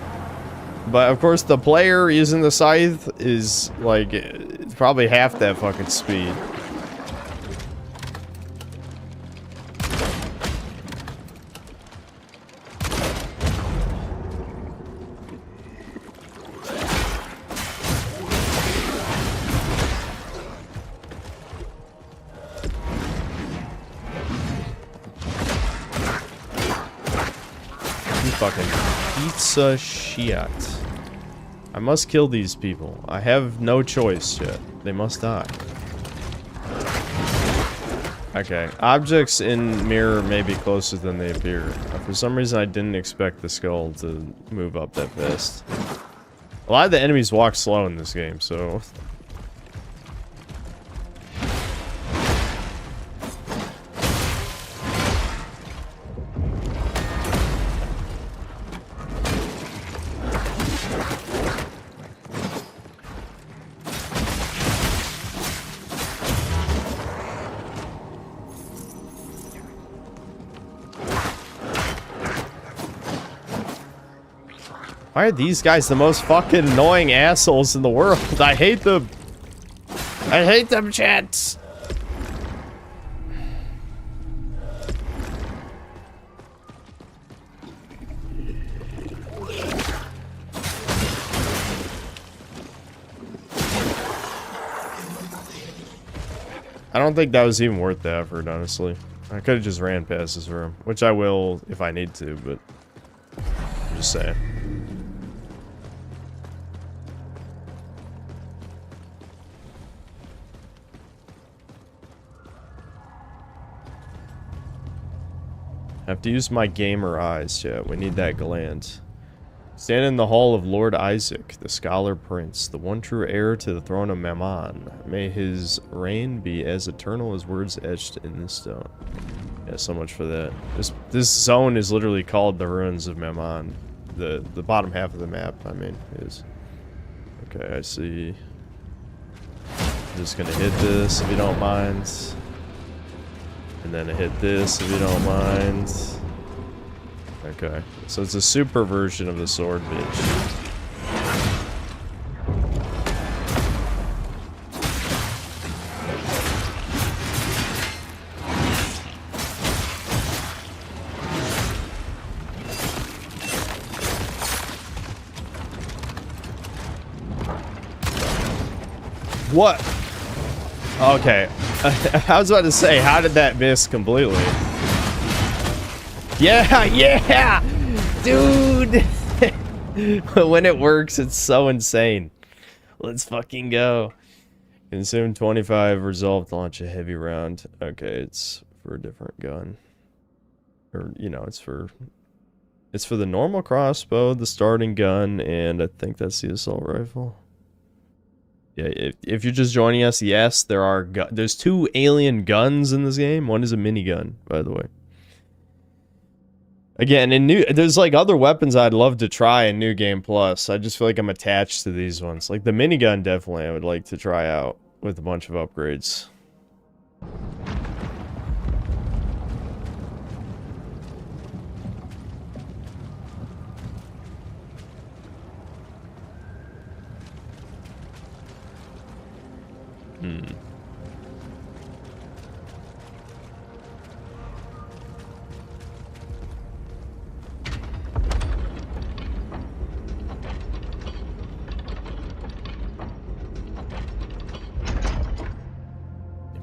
But of course, the player using the scythe is like it's probably half that fucking speed. You fucking pizza shit. I must kill these people. I have no choice yet. They must die. Okay. Objects in mirror may be closer than they appear. For some reason, I didn't expect the skull to move up that fast. A lot of the enemies walk slow in this game, so... Why are these guys the most fucking annoying assholes in the world? I hate them. I hate them, chats. I don't think that was even worth the effort, honestly. I could have just ran past this room, which I will if I need to, but I'm just saying. I have to use my gamer eyes, yeah. We need that gland. Stand in the hall of Lord Isaac, the scholar prince, the one true heir to the throne of Mammon. May his reign be as eternal as words etched in this stone. Yeah, so much for that. This zone is literally called the Ruins of Mammon. The bottom half of the map, I mean, is. Okay, I see. I'm just gonna hit this if you don't mind. And then I hit this if you don't mind. Okay, so it's a super version of the sword bitch. What? Okay. I was about to say, how did that miss completely? Yeah, yeah! Dude! When it works, it's so insane. Let's fucking go. Consume 25, resolve to launch a heavy round. Okay, it's for a different gun. Or, you know, it's for the normal crossbow, the starting gun, and I think that's the assault rifle. Yeah, if you're just joining us, yes, there's 2 alien guns in this game. One is a minigun, by the way. Again, there's like other weapons I'd love to try in New Game Plus. I just feel like I'm attached to these ones. Like the minigun, definitely, I would like to try out with a bunch of upgrades.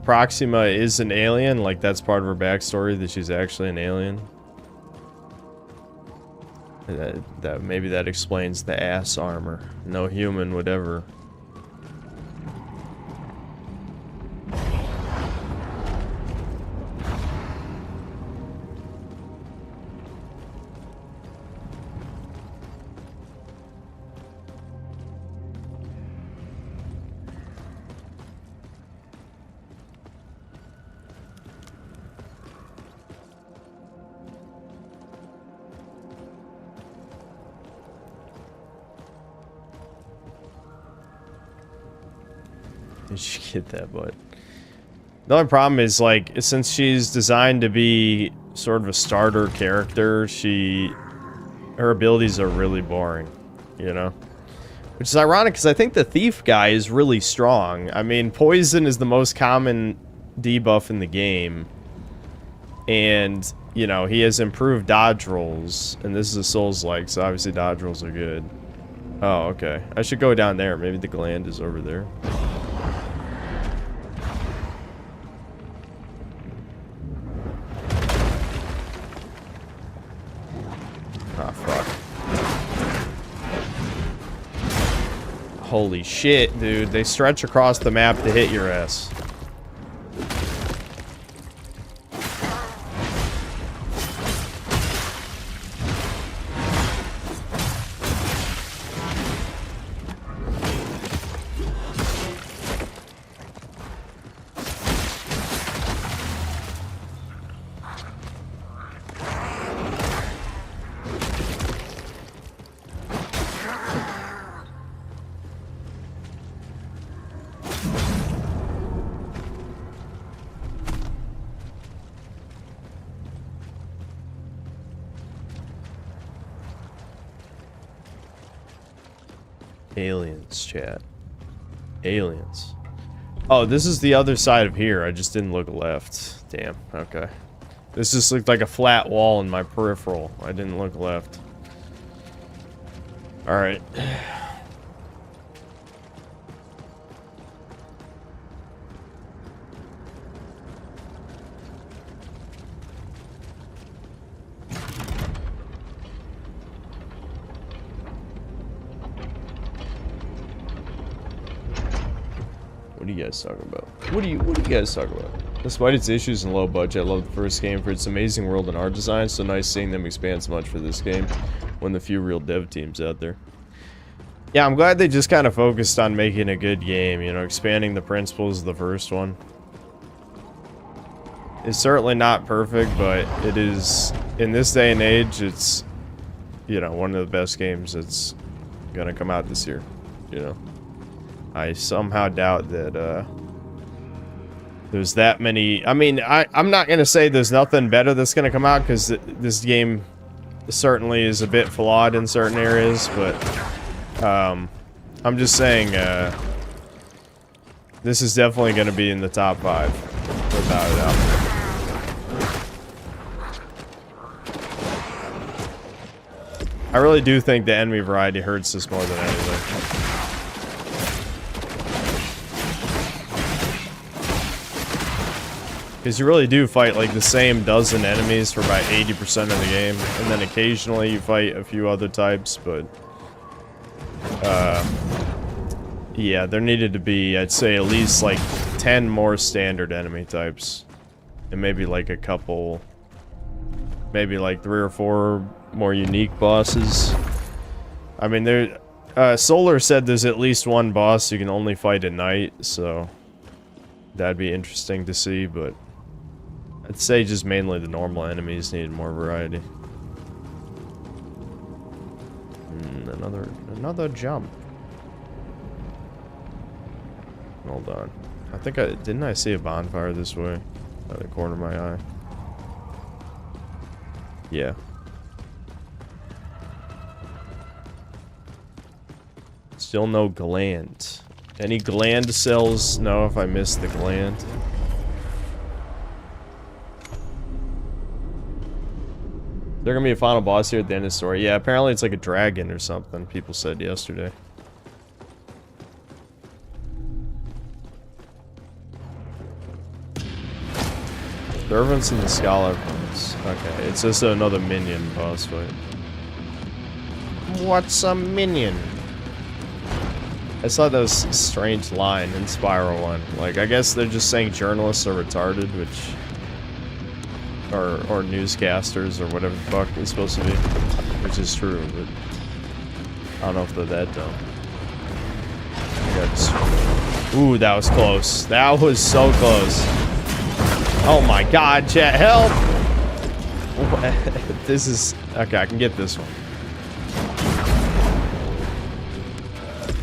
Proxima is an alien, like that's part of her backstory, that she's actually an alien. That maybe that explains the ass armor. No human would ever. Did she get that, but the only problem is, like, since she's designed to be sort of a starter character, her abilities are really boring, you know? Which is ironic, because I think the thief guy is really strong. I mean, poison is the most common debuff in the game. And, you know, he has improved dodge rolls. And this is a Souls-like, so obviously dodge rolls are good. Oh, okay. I should go down there. Maybe the gland is over there. Ah, fuck. Holy shit, dude. They stretch across the map to hit your ass. Aliens, chat. Aliens. Oh, this is the other side of here. I just didn't look left. Damn, okay. This just looked like a flat wall in my peripheral. I didn't look left. Alright. What are you guys talking about? What are you guys talking about? Despite its issues and low budget, I love the first game for its amazing world and art design. So nice seeing them expand so much for this game. One of the few real dev teams out there. Yeah, I'm glad they just kind of focused on making a good game, you know, expanding the principles of the first one. It's certainly not perfect, but it is, in this day and age, it's, you know, one of the best games that's gonna come out this year, you know. I somehow doubt that there's that many. I mean, I'm not going to say there's nothing better that's going to come out, because this game certainly is a bit flawed in certain areas, but I'm just saying this is definitely going to be in the top 5, without a doubt. I really do think the enemy variety hurts this more than anything. Because you really do fight like the same dozen enemies for about 80% of the game, and then occasionally you fight a few other types, but yeah, there needed to be, I'd say, at least like 10 more standard enemy types, and maybe like a couple, maybe like 3 or 4 more unique bosses. I mean, Solar said there's at least one boss you can only fight at night, so that'd be interesting to see, but I'd say just mainly the normal enemies need more variety. Another jump. Hold on. I think didn't I see a bonfire this way? Out of the corner of my eye. Yeah. Still no gland. Any gland cells? No, if I missed the gland. Is there gonna be a final boss here at the end of the story? Yeah, apparently it's like a dragon or something, people said yesterday. Servants and the Scholar Prince. Okay, it's just another minion boss fight. What's a minion? I saw those strange line in Spiral 1. Like, I guess they're just saying journalists are retarded, which... Or newscasters, or whatever the fuck it's supposed to be. Which is true, but... I don't know if they're that dumb. Ooh, that was close. That was so close. Oh my god, chat, help! This is... Okay, I can get this one.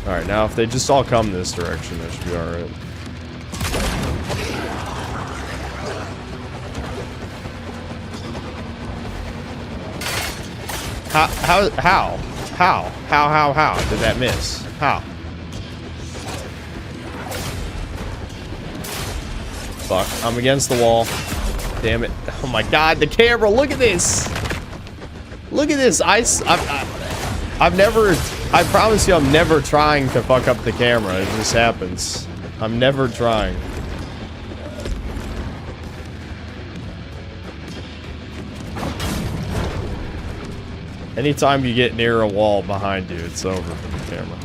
Alright, now if they just all come this direction, that should be alright. How did that miss? How? Fuck, I'm against the wall. Damn it. Oh my god, the camera, look at this! Look at this, I've never... I promise you I'm never trying to fuck up the camera, it just happens. I'm never trying. Anytime you get near a wall behind you, it's over for the camera.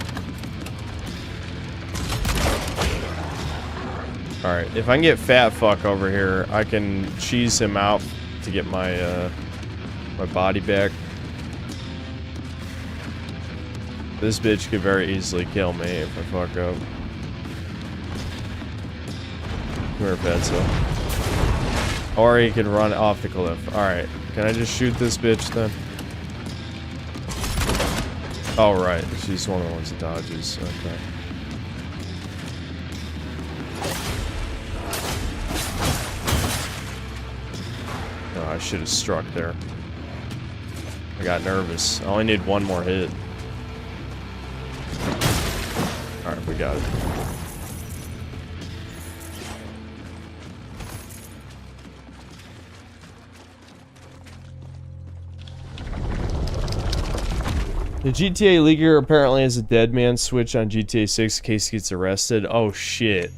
Alright, if I can get Fat Fuck over here, I can cheese him out to get my, my body back. This bitch could very easily kill me if I fuck up. Come here, Fatso. Or he can run off the cliff. Alright, can I just shoot this bitch then? Oh, right. She's one of the ones that dodges. Okay. Oh, I should have struck there. I got nervous. I only need one more hit. Alright, we got it. The GTA leaker apparently has a dead man switch on GTA 6 in case he gets arrested. Oh shit.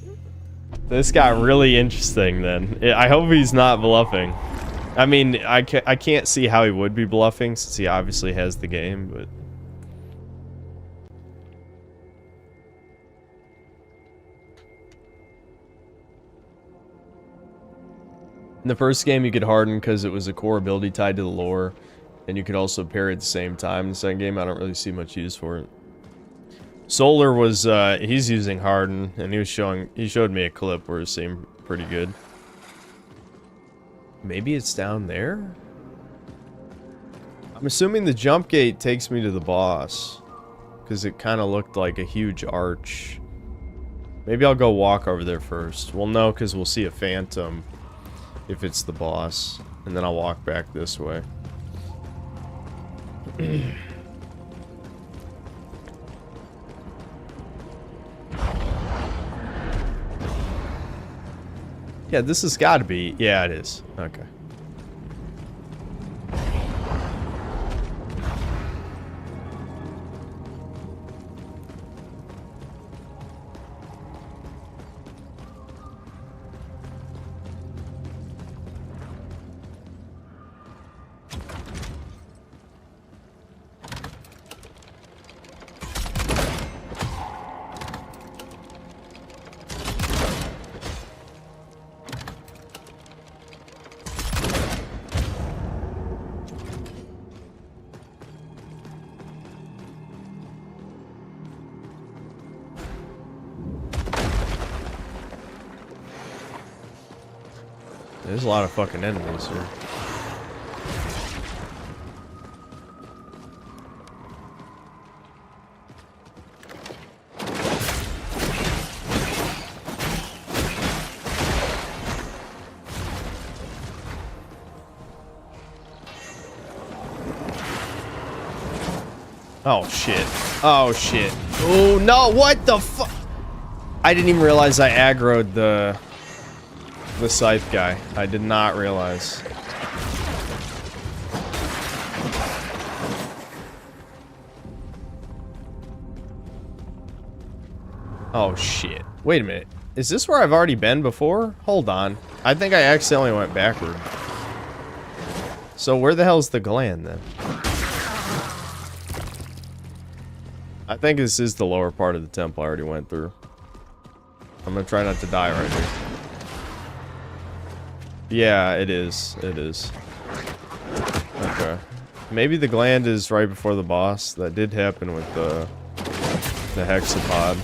This got really interesting then. I hope he's not bluffing. I mean, I can't see how he would be bluffing since he obviously has the game, but... In the first game, you could harden because it was a core ability tied to the lore, and you could also parry at the same time. In the second game, I don't really see much use for it. Solar was, he's using harden, and he showed me a clip where it seemed pretty good. Maybe it's down there? I'm assuming the jump gate takes me to the boss, because it kind of looked like a huge arch. Maybe I'll go walk over there first. Well, no, because we'll see a phantom if it's the boss, and then I'll walk back this way. Yeah, this has got to be... Yeah, it is. Okay. There's a lot of fucking enemies here. Oh shit. Oh shit. Oh no, what the fuck? I didn't even realize I aggroed the scythe guy. I did not realize. Oh shit. Wait a minute. Is this where I've already been before? Hold on. I think I accidentally went backward. So where the hell's the gland then? I think this is the lower part of the temple I already went through. I'm gonna try not to die right here. Yeah, it is. It is. Okay. Maybe the gland is right before the boss. That did happen with the hexapod.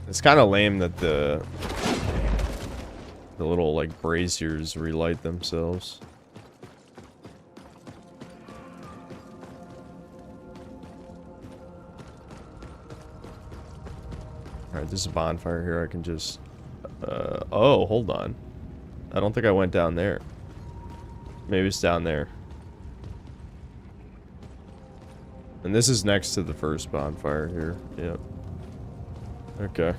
It's kind of lame that the little like braziers relight themselves. Alright, there's a bonfire here. I can just oh, hold on. I don't think I went down there. Maybe it's down there. And this is next to the first bonfire here. Yep. Okay.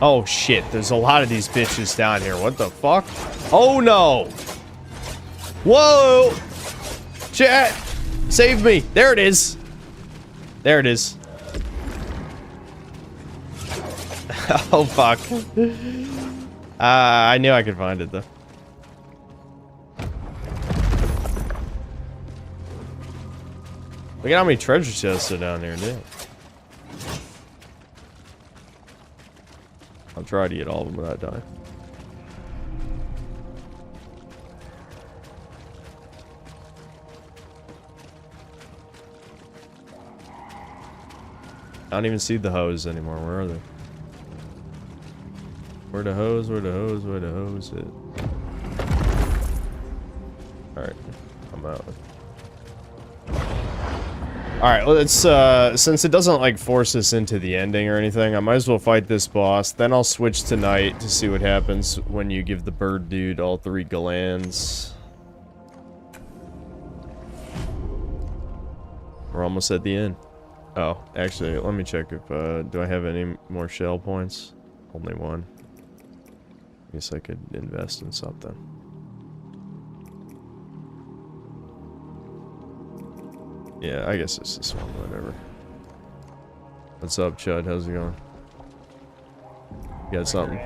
Oh shit, there's a lot of these bitches down here. What the fuck? Oh no! Whoa! Chat! Save me! There it is! There it is. Oh fuck. I knew I could find it though. Look at how many treasure chests are down there, dude. I'll try to get all of them without dying. I don't even see the hose anymore. Where are they? Where the hose? Where the hose? Where the hose is? Alright. I'm out. Alright, let's, since it doesn't, like, force us into the ending or anything, I might as well fight this boss. Then I'll switch to night to see what happens when you give the bird dude all 3 glands. We're almost at the end. Oh, actually, let me check if, do I have any more shell points? Only 1. Guess I could invest in something. Yeah, I guess it's this one, whatever. What's up, Chud? How's it going? You got something?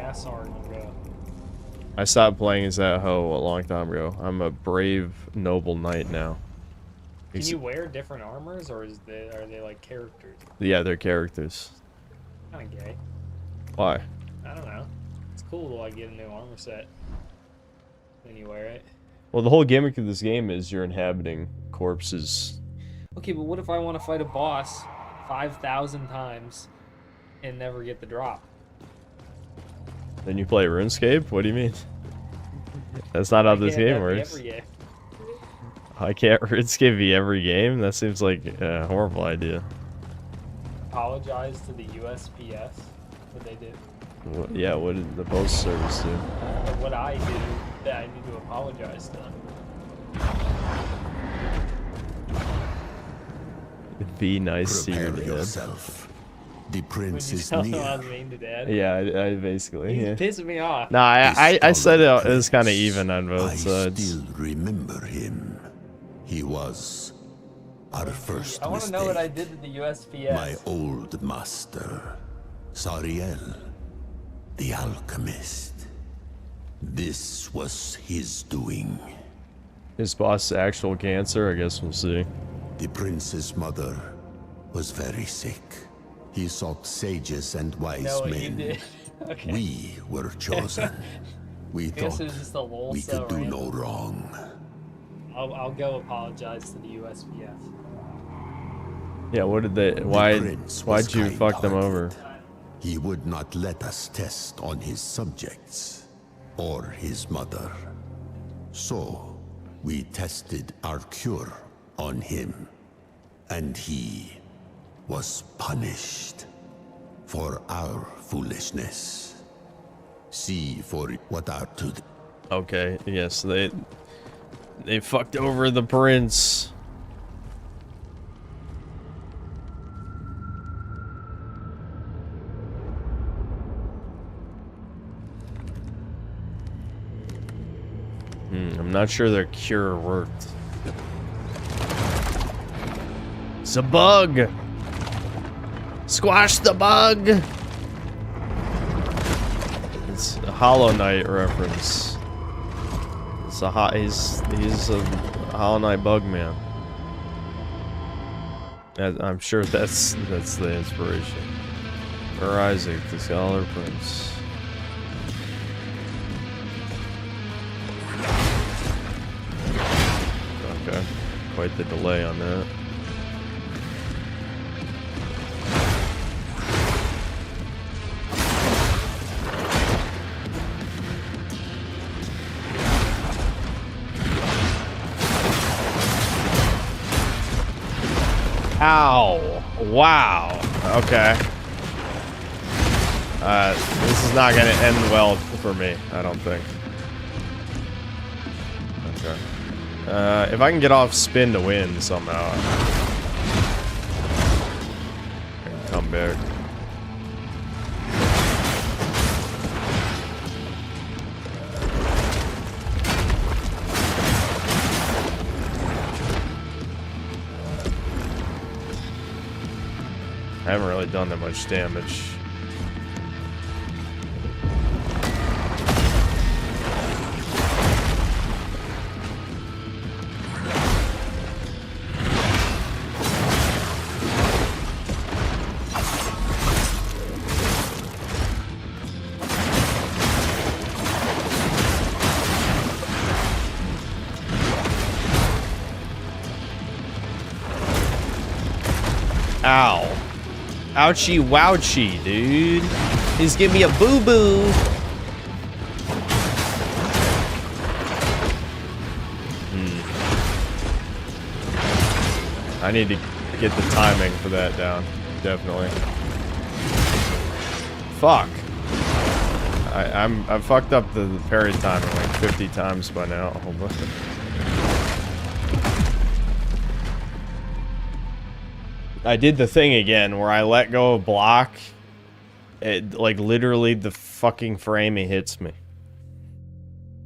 I stopped playing as that hoe a long time ago. I'm a brave, noble knight now. Can you wear different armors, or are they like characters? Yeah, they're characters. Kind of gay. Why? I don't know. It's cool to like get a new armor set when you wear it. Well, the whole gimmick of this game is you're inhabiting corpses. Okay, but what if I want to fight a boss 5,000 times and never get the drop? Then you play RuneScape? What do you mean? That's not how this game works. Every game. I can't RuneScape be every game? That seems like a horrible idea. Apologize to the USPS. What they did. What, yeah, what did the post service do? What I do, that I need to apologize to them. Be nice to your dad. Yourself. The prince is I near. was mean to Dad. Yeah, I basically. He's Yeah. pissing me off. Nah, I said it was kind of even on both I sides. still remember him. He was our first I want to mistake. know what I did to the USPS. My old master, Sariel, the alchemist. This was his doing. His boss actual cancer? I guess we'll see. The prince's mother was very sick. He sought sages and wise No, you men. did. Okay. We were chosen. We guess thought it was just a lull, we so could do random. no wrong. I'll go apologize to the USPS. Yeah, what did they... Why'd was you fuck them kind-hearted. over? He would not let us test on his subjects or his mother. So, we tested our cure on him. And he was punished for our foolishness. See for what our to Okay, yes, they fucked over the prince. I'm not sure their cure worked. It's a bug. Squash the bug. It's a Hollow Knight reference. It's a he's a Hollow Knight bug man. I'm sure that's the inspiration. For Isaac, the Scholar Prince. Okay, quite the delay on that. Ow! Wow. Okay. This is not gonna end well for me, I don't think. Okay. If I can get off spin to win somehow, I can come back. I haven't really done that much damage. Ow. Ouchie wouchie, dude. He's giving me a boo-boo. I need to get the timing for that down. Definitely. Fuck. I've fucked up the parry timing like 50 times by now. Hold on. I did the thing again where I let go of block. It, like, literally the fucking frame he hits me.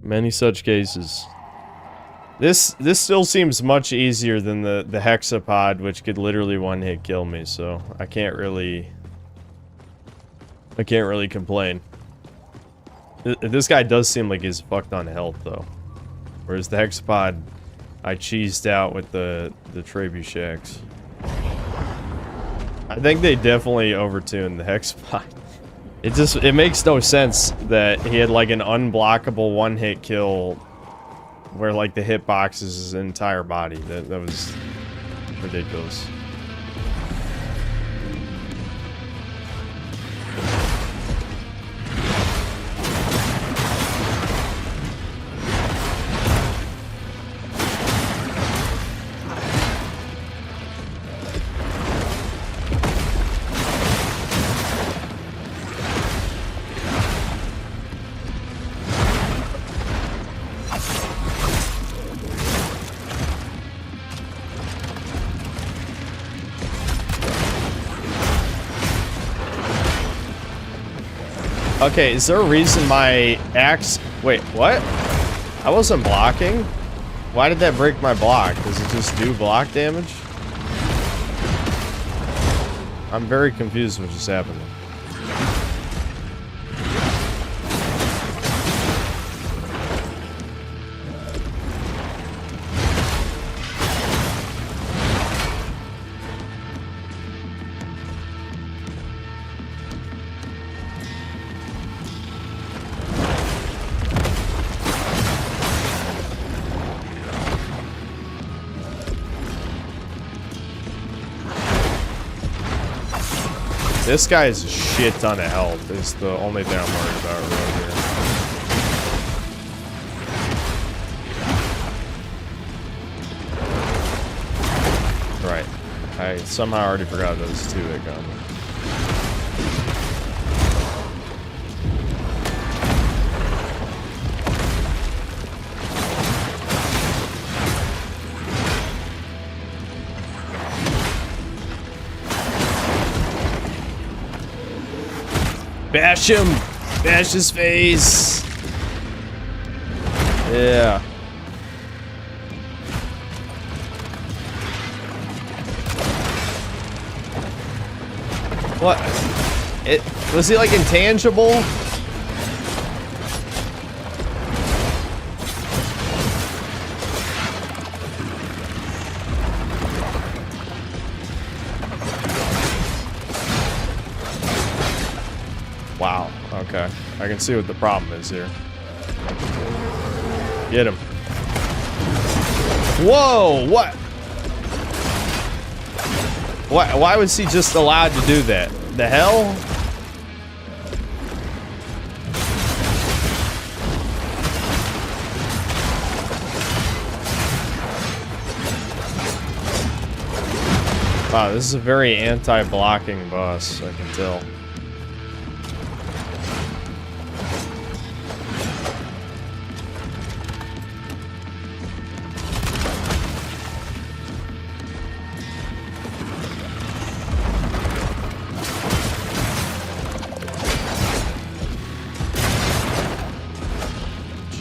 Many such cases. This still seems much easier than the hexapod, which could literally one-hit kill me, so I can't really complain. This guy does seem like he's fucked on health, though. Whereas the hexapod, I cheesed out with the trebuchets. I think they definitely overtuned the hexapod. It makes no sense that he had like an unblockable one-hit kill where like the hitbox is his entire body. That was ridiculous. Okay, is there a reason my axe... Wait, what? I wasn't blocking? Why did that break my block? Does it just do block damage? I'm very confused what just happened. this guy is a shit ton of health. Is the only thing I'm worried about right here. Right. I somehow already forgot those two that come. Bash him! Bash his face! Yeah. What? Was he like intangible? Wow, okay. I can see what the problem is here. Get him. Whoa, what? Why was he just allowed to do that? The hell? Wow, this is a very anti-blocking boss, I can tell.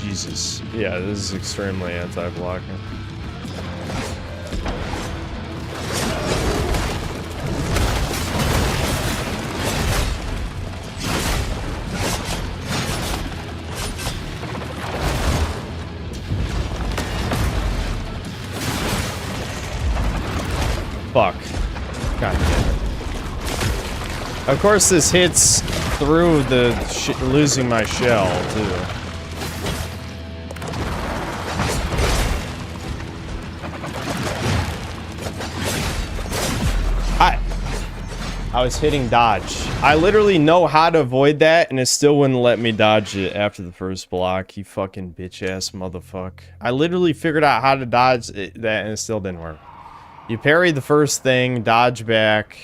Jesus. Yeah, this is extremely anti-blocking. Fuck. God damn it. Of course, this hits through the losing my shell, too. I was hitting dodge. I literally know how to avoid that, and it still wouldn't let me dodge it after the first block. You fucking bitch-ass motherfucker. I literally figured out how to dodge that, and it still didn't work. You parry the first thing, dodge back,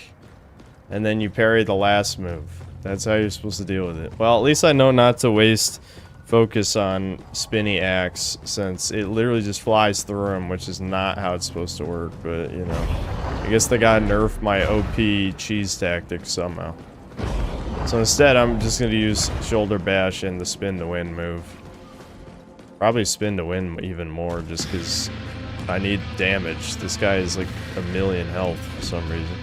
and then you parry the last move. That's how you're supposed to deal with it. Well, at least I know not to waste focus on spinny axe, since it literally just flies through him, which is not how it's supposed to work, but, you know. I guess they gotta nerf my OP cheese tactic somehow. So instead, I'm just gonna use shoulder bash and the spin to win move. Probably spin to win even more, just because I need damage. This guy is like 1,000,000 health for some reason.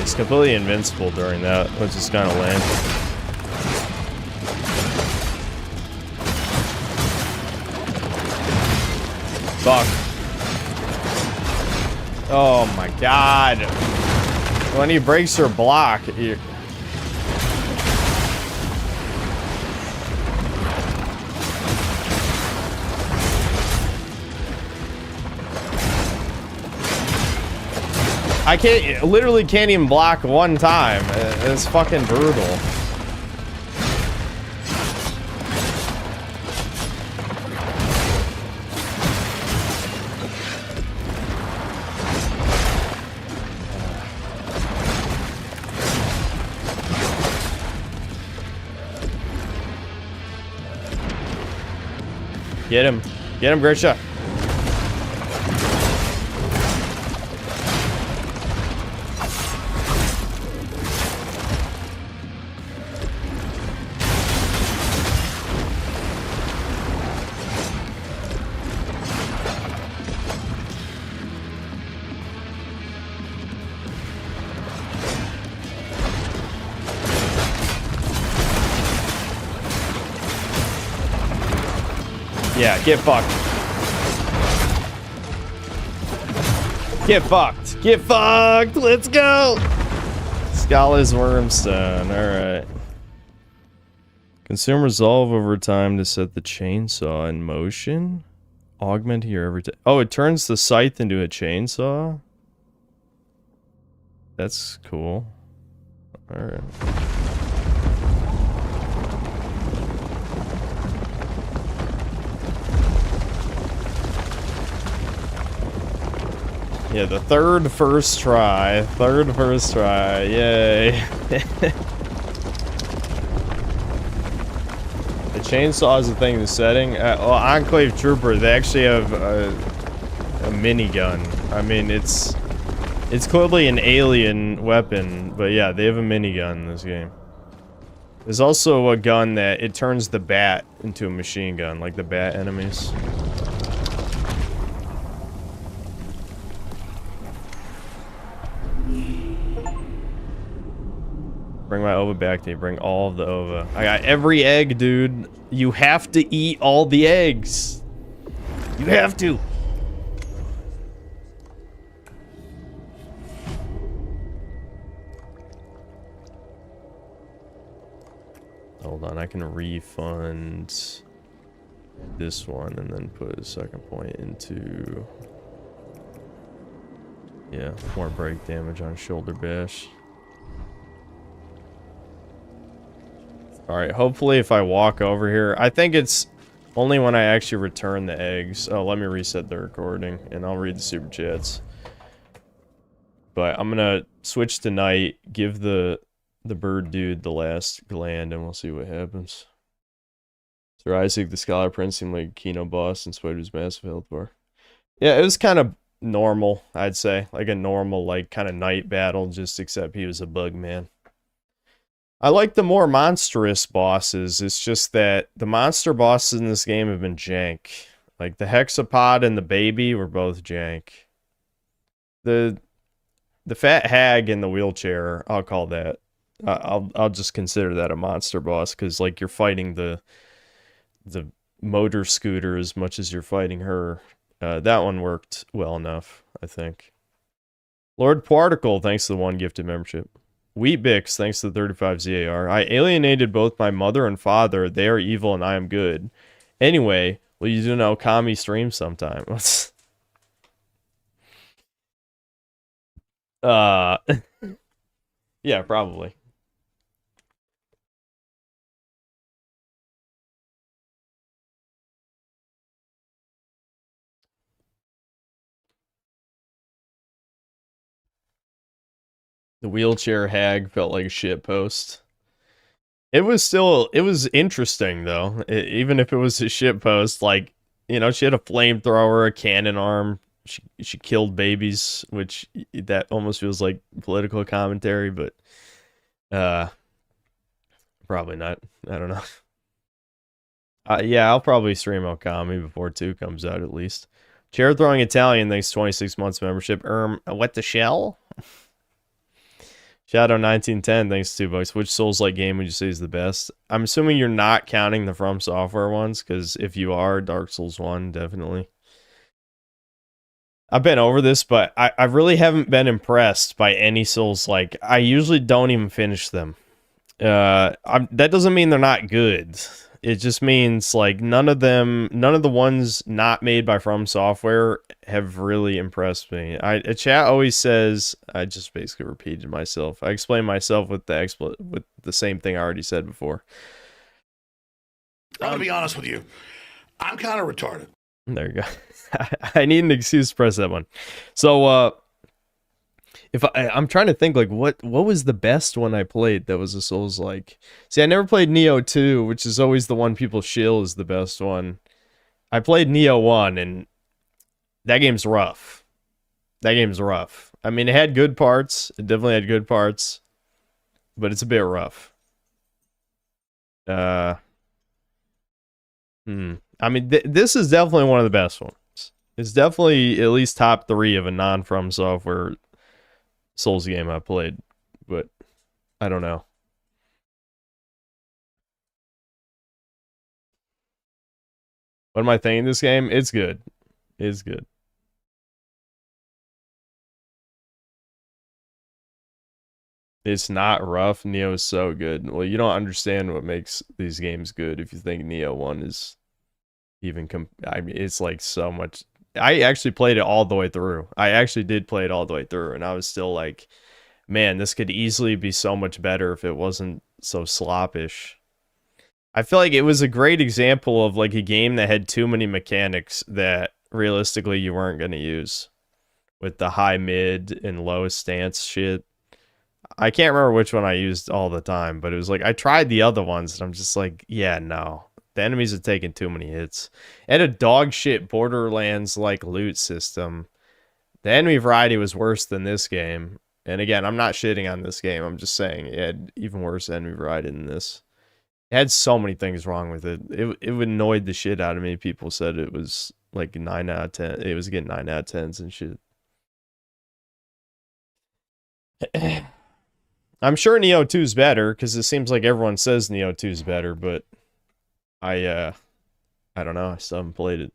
He's completely invincible during that, which is kind of lame. Fuck. Oh my god. When he breaks her block, I literally can't even block one time. It's fucking brutal. Get him. Get him, Grisha. Yeah, get fucked. Get fucked. Get fucked. Let's go. Scala's Wormstone. Alright. Consume resolve over time to set the chainsaw in motion. Augment here every time. Oh, it turns the scythe into a chainsaw? That's cool. Alright. Yeah, the third first try. Third first try. Yay. The chainsaw is the thing in the setting. Well, Enclave Trooper, they actually have a minigun. I mean, it's clearly an alien weapon, but yeah, they have a minigun in this game. There's also a gun that it turns the bat into a machine gun, like the bat enemies. Bring my ova back to you. Bring all of the ova. I got every egg, dude. You have to eat all the eggs. You have to. Hold on, I can refund this one and then put a second point into... Yeah, more break damage on shoulder bash. Alright, hopefully if I walk over here... I think it's only when I actually return the eggs. Oh, let me reset the recording, and I'll read the super chats. But I'm gonna switch to night, give the bird dude the last gland, and we'll see what happens. Sir Isaac, the Scholar Prince, seemed like a Kino boss in spite of his massive health bar. Yeah, it was kind of normal, I'd say. Like a normal, like, kind of night battle, just except he was a bug man. I like the more monstrous bosses. It's just that the monster bosses in this game have been jank. Like the hexapod and the baby were both jank. The fat hag in the wheelchair, I'll call that. I'll just consider that a monster boss because like you're fighting the motor scooter as much as you're fighting her. That one worked well enough, I think. Lord Particle, thanks to the 1 gifted membership. Wheatbix, thanks to the 35 ZAR. I alienated both my mother and father. They are evil and I am good. Anyway, will you do an Okami stream sometime? Yeah, probably. The wheelchair hag felt like a shit post. It was interesting though. Even if it was a shit post, like, you know, she had a flamethrower, a cannon arm. She killed babies, which that almost feels like political commentary, but probably not. I don't know. Yeah, I'll probably stream Okami before 2 comes out at least. Chair throwing Italian, thanks 26 months membership. What the shell? Shadow 1910, thanks to $2. Which Souls-like game would you say is the best? I'm assuming you're not counting the From Software ones, because if you are, Dark Souls 1, definitely. I've been over this, but I really haven't been impressed by any Souls-like. I usually don't even finish them. That doesn't mean they're not good. It just means like none of the ones not made by From Software have really impressed me. Chat always says, I just basically repeated myself. I explained myself with the same thing I already said before. I'm gonna be honest with you. I'm kind of retarded. There you go. I need an excuse to press that one. So, if I'm trying to think, like, what was the best one I played that was a Souls-like? See, I never played Neo 2, which is always the one people shill as the best one. I played Neo 1, and that game's rough. That game's rough. I mean, it had good parts. It definitely had good parts, but it's a bit rough. I mean, this is definitely one of the best ones. It's definitely at least top 3 of a non-From Software Souls game I played, but I don't know. What am I thinking of this game? It's good. It's good. It's not rough. Neo is so good. Well, you don't understand what makes these games good if you think Neo 1 is even... I mean, it's like so much... I actually played it all the way through. I actually did play it all the way through, and I was still like, man, this could easily be so much better if it wasn't so sloppish. I feel like it was a great example of like a game that had too many mechanics that realistically you weren't going to use. With the high, mid, and low stance shit. I can't remember which one I used all the time, but it was like, I tried the other ones, and I'm just like, yeah, no. The enemies are taking too many hits. And a dog shit Borderlands-like loot system. The enemy variety was worse than this game. And again, I'm not shitting on this game. I'm just saying it had even worse enemy variety than this. It had so many things wrong with it. It annoyed the shit out of me. People said it was like 9 out of 10. It was getting 9 out of 10s and shit. I'm sure Neo 2 is better, because it seems like everyone says Neo 2 is better, but I don't know. I still haven't played it.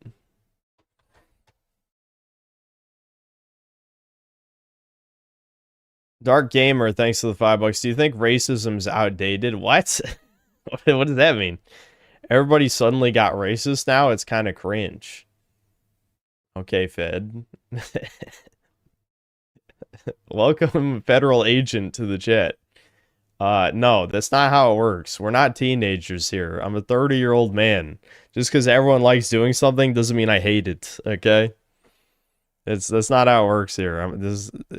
Dark Gamer, thanks to the $5. Do you think racism's outdated? What? What does that mean? Everybody suddenly got racist now? It's kind of cringe. Okay, Fed. Welcome, federal agent, to the chat. No, that's not how it works. We're not teenagers here. I'm a 30-year-old man. Just because everyone likes doing something doesn't mean I hate it, okay? That's not how it works here.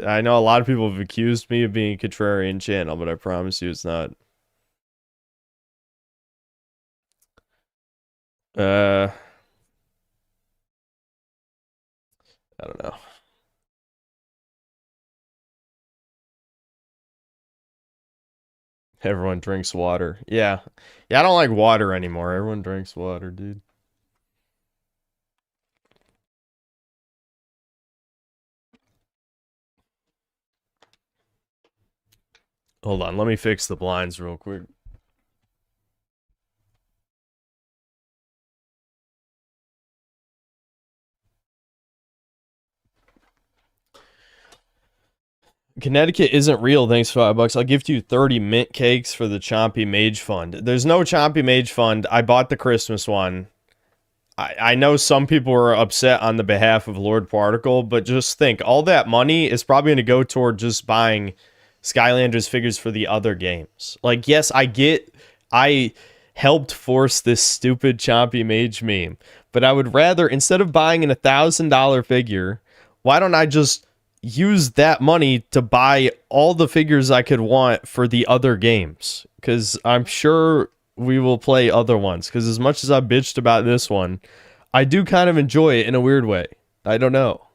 I know a lot of people have accused me of being a contrarian channel, but I promise you it's not. I don't know. Everyone drinks water. Yeah. Yeah, I don't like water anymore. Everyone drinks water, dude. Hold on, let me fix the blinds real quick. Connecticut isn't real, thanks for $5. I'll give you 30 mint cakes for the Chompy Mage Fund. There's no Chompy Mage Fund. I bought the Christmas one. I know some people are upset on the behalf of Lord Particle, but just think, all that money is probably going to go toward just buying Skylanders figures for the other games. Like, yes, I helped force this stupid Chompy Mage meme, but I would rather, instead of buying an $1,000 figure, why don't I just use that money to buy all the figures I could want for the other games? Because I'm sure we will play other ones. Because as much as I bitched about this one, I do kind of enjoy it in a weird way. I don't know.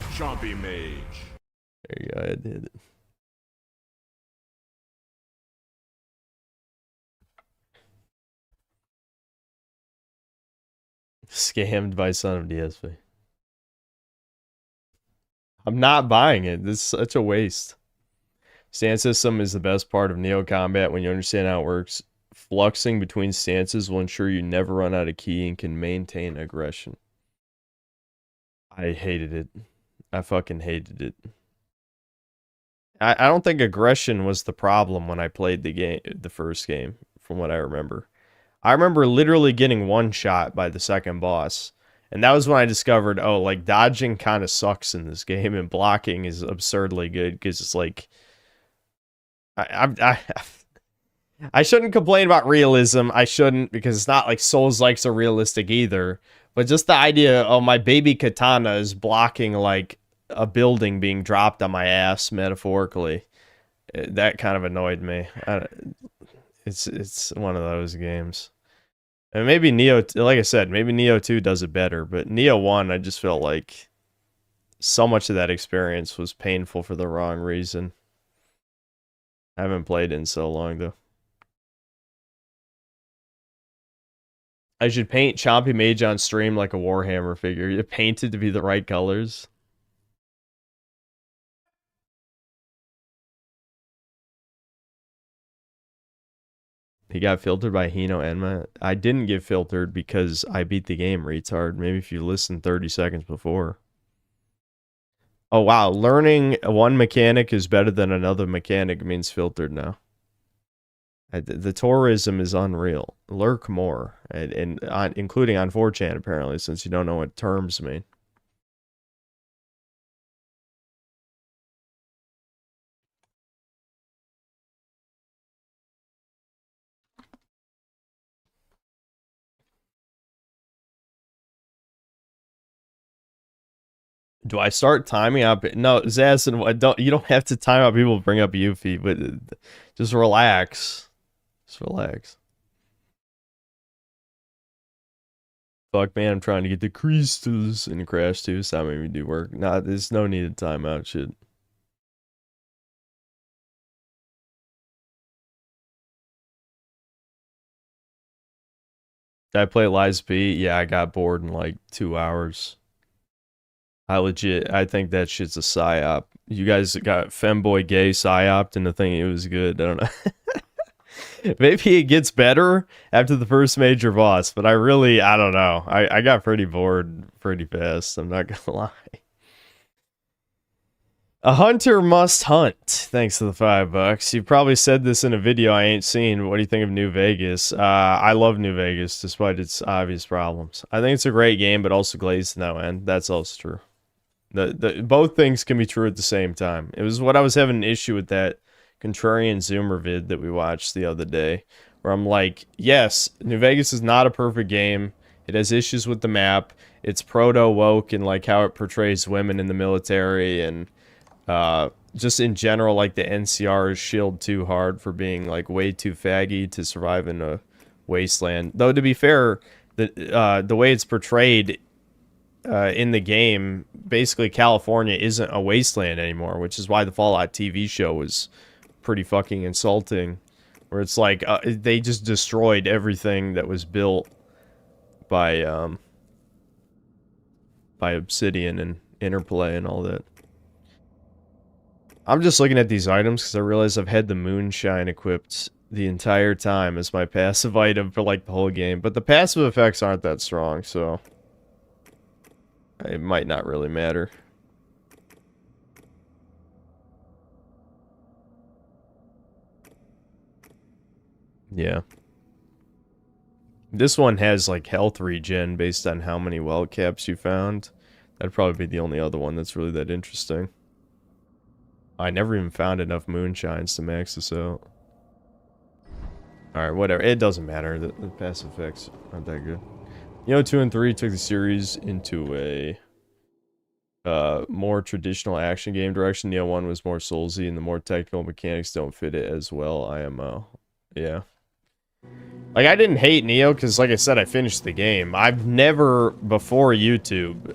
Chompy Mage. There you go, I did it. Scammed by Son of DSP. I'm not buying it. This is such a waste. Stance system is the best part of Neo Combat when you understand how it works. Fluxing between stances will ensure you never run out of ki and can maintain aggression. I hated it. I fucking hated it. I don't think aggression was the problem when I played the first game, from what I remember. I remember literally getting one shot by the second boss. And that was when I discovered, oh, like, dodging kind of sucks in this game, and blocking is absurdly good, because it's like... I shouldn't complain about realism. I shouldn't, because it's not like Souls-likes are realistic either. But just the idea, oh, my baby katana is blocking, like, a building being dropped on my ass, metaphorically. That kind of annoyed me. It's one of those games. And maybe Neo, like I said, maybe Neo 2 does it better, but Neo 1, I just felt like so much of that experience was painful for the wrong reason. I haven't played it in so long, though. I should paint Chompy Mage on stream like a Warhammer figure. You painted to be the right colors. He got filtered by Hino Enma. I didn't get filtered because I beat the game, retard. Maybe if you listened 30 seconds before. Oh, wow. Learning one mechanic is better than another mechanic means filtered now. The tourism is unreal. Lurk more. Including on 4chan, apparently, since you don't know what terms mean. Do I start timing out? No, Zazen, you don't have to time out people bring up Yuffie, but just relax. Just relax. Fuck, man, I'm trying to get the crystals in Crash 2, so that made me do work. Nah, there's no need to timeout shit. Did I play Lies P? Yeah, I got bored in like 2 hours. I think that shit's a psyop. You guys got femboy gay psyoped into thinking it was good. I don't know. Maybe it gets better after the first major boss, but I don't know. I got pretty bored pretty fast, I'm not gonna lie. A hunter must hunt. Thanks to the $5. You probably said this in a video I ain't seen. What do you think of New Vegas? I love New Vegas, despite its obvious problems. I think it's a great game, but also glazed in that end. That's also true. Both things can be true at the same time. It was what I was having an issue with that contrarian Zoomer vid that we watched the other day, where I'm like, yes, New Vegas is not a perfect game. It has issues with the map. It's proto-woke and like how it portrays women in the military, and just in general, like the NCR is shielded too hard for being like way too faggy to survive in a wasteland. Though to be fair, the way it's portrayed in the game, basically California isn't a wasteland anymore, which is why the Fallout TV show was pretty fucking insulting, where it's like they just destroyed everything that was built by Obsidian and Interplay and all that. I'm just looking at these items because I realize I've had the moonshine equipped the entire time as my passive item for like the whole game, but the passive effects aren't that strong, so it might not really matter. Yeah. This one has like health regen based on how many well caps you found. That'd probably be the only other one that's really that interesting. I never even found enough moonshines to max this out. Alright, whatever. It doesn't matter. The passive effects aren't that good. You know, 2 and 3 took the series into a more traditional action game direction. Neo 1 was more soulsy, and the more technical mechanics don't fit it as well. IMO. Yeah. Like, I didn't hate Neo, because, like I said, I finished the game. I've never, before YouTube...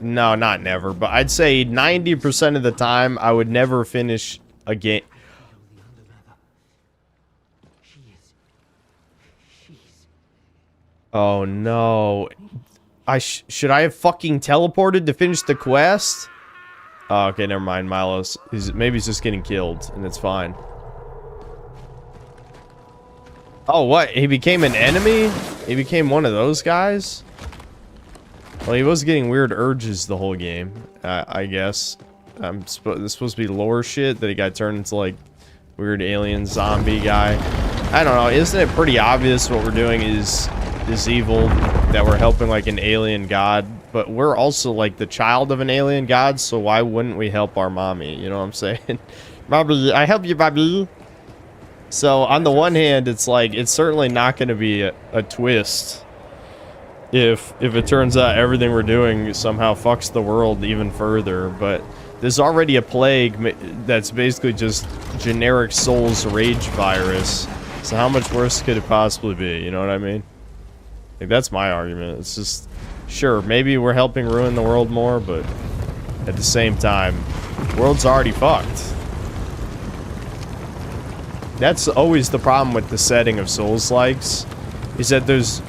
No, not never, but I'd say 90% of the time, I would never finish a game... Oh, no. Should I have fucking teleported to finish the quest? Oh, okay, never mind, Milos. Maybe he's just getting killed, and it's fine. Oh, what? He became an enemy? He became one of those guys? Well, he was getting weird urges the whole game, I guess. This is supposed to be lore shit, that he got turned into, like, weird alien zombie guy. I don't know, isn't it pretty obvious what we're doing is evil, that we're helping like an alien god, but we're also like the child of an alien god, so why wouldn't we help our mommy? You know what I'm saying? Mommy, I help you, Bobby. So on the one hand, it's like, it's certainly not going to be a twist if it turns out everything we're doing somehow fucks the world even further, but there's already a plague that's basically just generic Souls rage virus. So how much worse could it possibly be? You know what I mean? Like, that's my argument. It's just, sure, maybe we're helping ruin the world more, but at the same time, the world's already fucked. That's always the problem with the setting of Souls-likes, is that there's,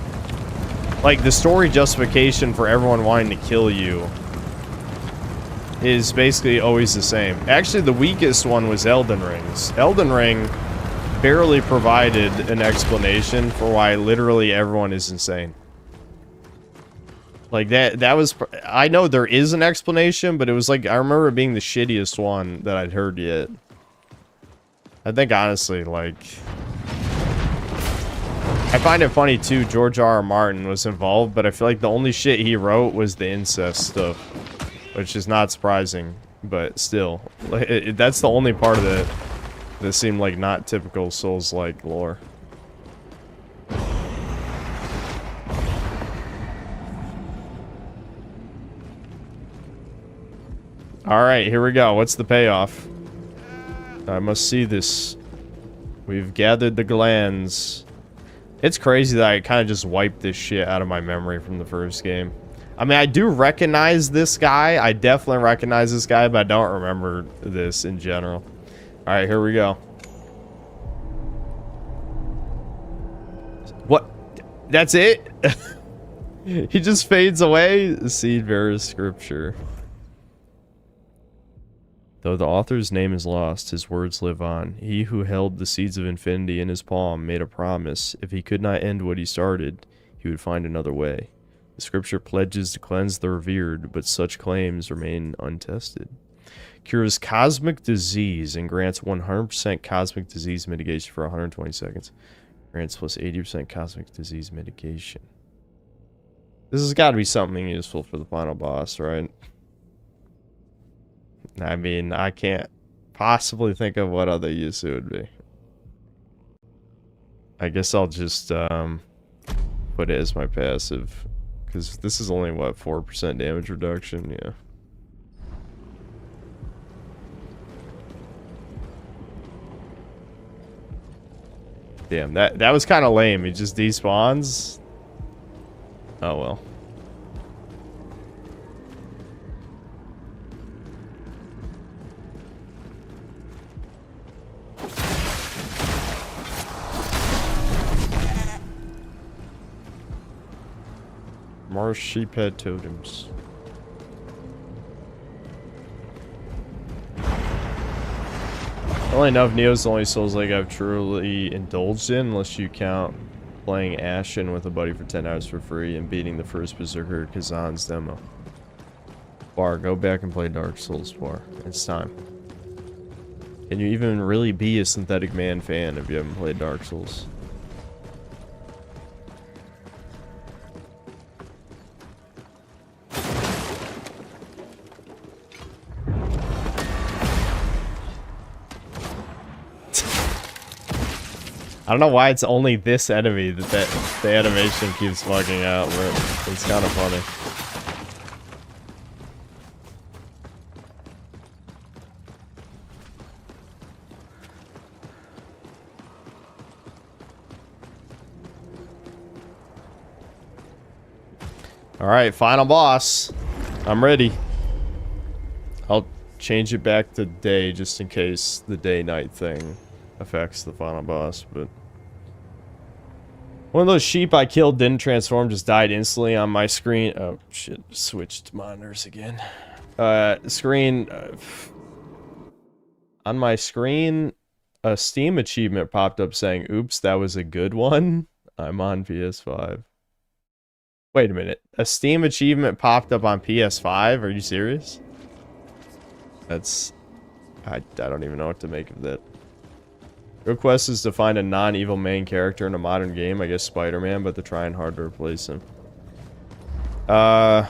like, the story justification for everyone wanting to kill you is basically always the same. Actually, the weakest one was Elden Ring's. Elden Ring barely provided an explanation for why literally everyone is insane. Like, that was... I know there is an explanation, but it was like... I remember it being the shittiest one that I'd heard yet. I think, honestly, like... I find it funny, too, George R.R. Martin was involved, but I feel like the only shit he wrote was the incest stuff. Which is not surprising, but still. Like, that's the only part of it that seemed like not typical Souls-like lore. Alright, here we go. What's the payoff? I must see this. We've gathered the glands. It's crazy that I kind of just wiped this shit out of my memory from the first game. I mean, I do recognize this guy. I definitely recognize this guy, but I don't remember this in general. Alright, here we go. What? That's it? He just fades away? The seed bears scripture. Though the author's name is lost, his words live on. He who held the seeds of infinity in his palm made a promise. If he could not end what he started, he would find another way. The scripture pledges to cleanse the revered, but such claims remain untested. Cures cosmic disease and grants 100% cosmic disease mitigation for 120 seconds. Grants plus 80% cosmic disease mitigation. This has got to be something useful for the final boss, right? I mean, I can't possibly think of what other use it would be. I guess I'll just put it as my passive. Because this is only, what, 4% damage reduction? Yeah. Damn, that was kind of lame. He just despawns. Oh, well. More sheephead totems. Funnily enough, Neo's the only Souls-like I've truly indulged in, unless you count playing Ashen with a buddy for 10 hours for free and beating the first Berserker Kazan's demo. Bar, go back and play Dark Souls 4. It's time. Can you even really be a Synthetic Man fan if you haven't played Dark Souls? I don't know why it's only this enemy that the animation keeps fucking out, but it's kind of funny. Alright, final boss. I'm ready. I'll change it back to day just in case the day-night thing affects the final boss, but one of those sheep I killed didn't transform, just died instantly on my screen. Oh shit, switched monitors again. On my screen, a Steam achievement popped up saying, oops, that was a good one. I'm on PS5. Wait a minute, a Steam achievement popped up on PS5? Are you serious? That's... I don't even know what to make of that. Real quest is to find a non-evil main character in a modern game. I guess Spider-Man, but they're trying hard to replace him. A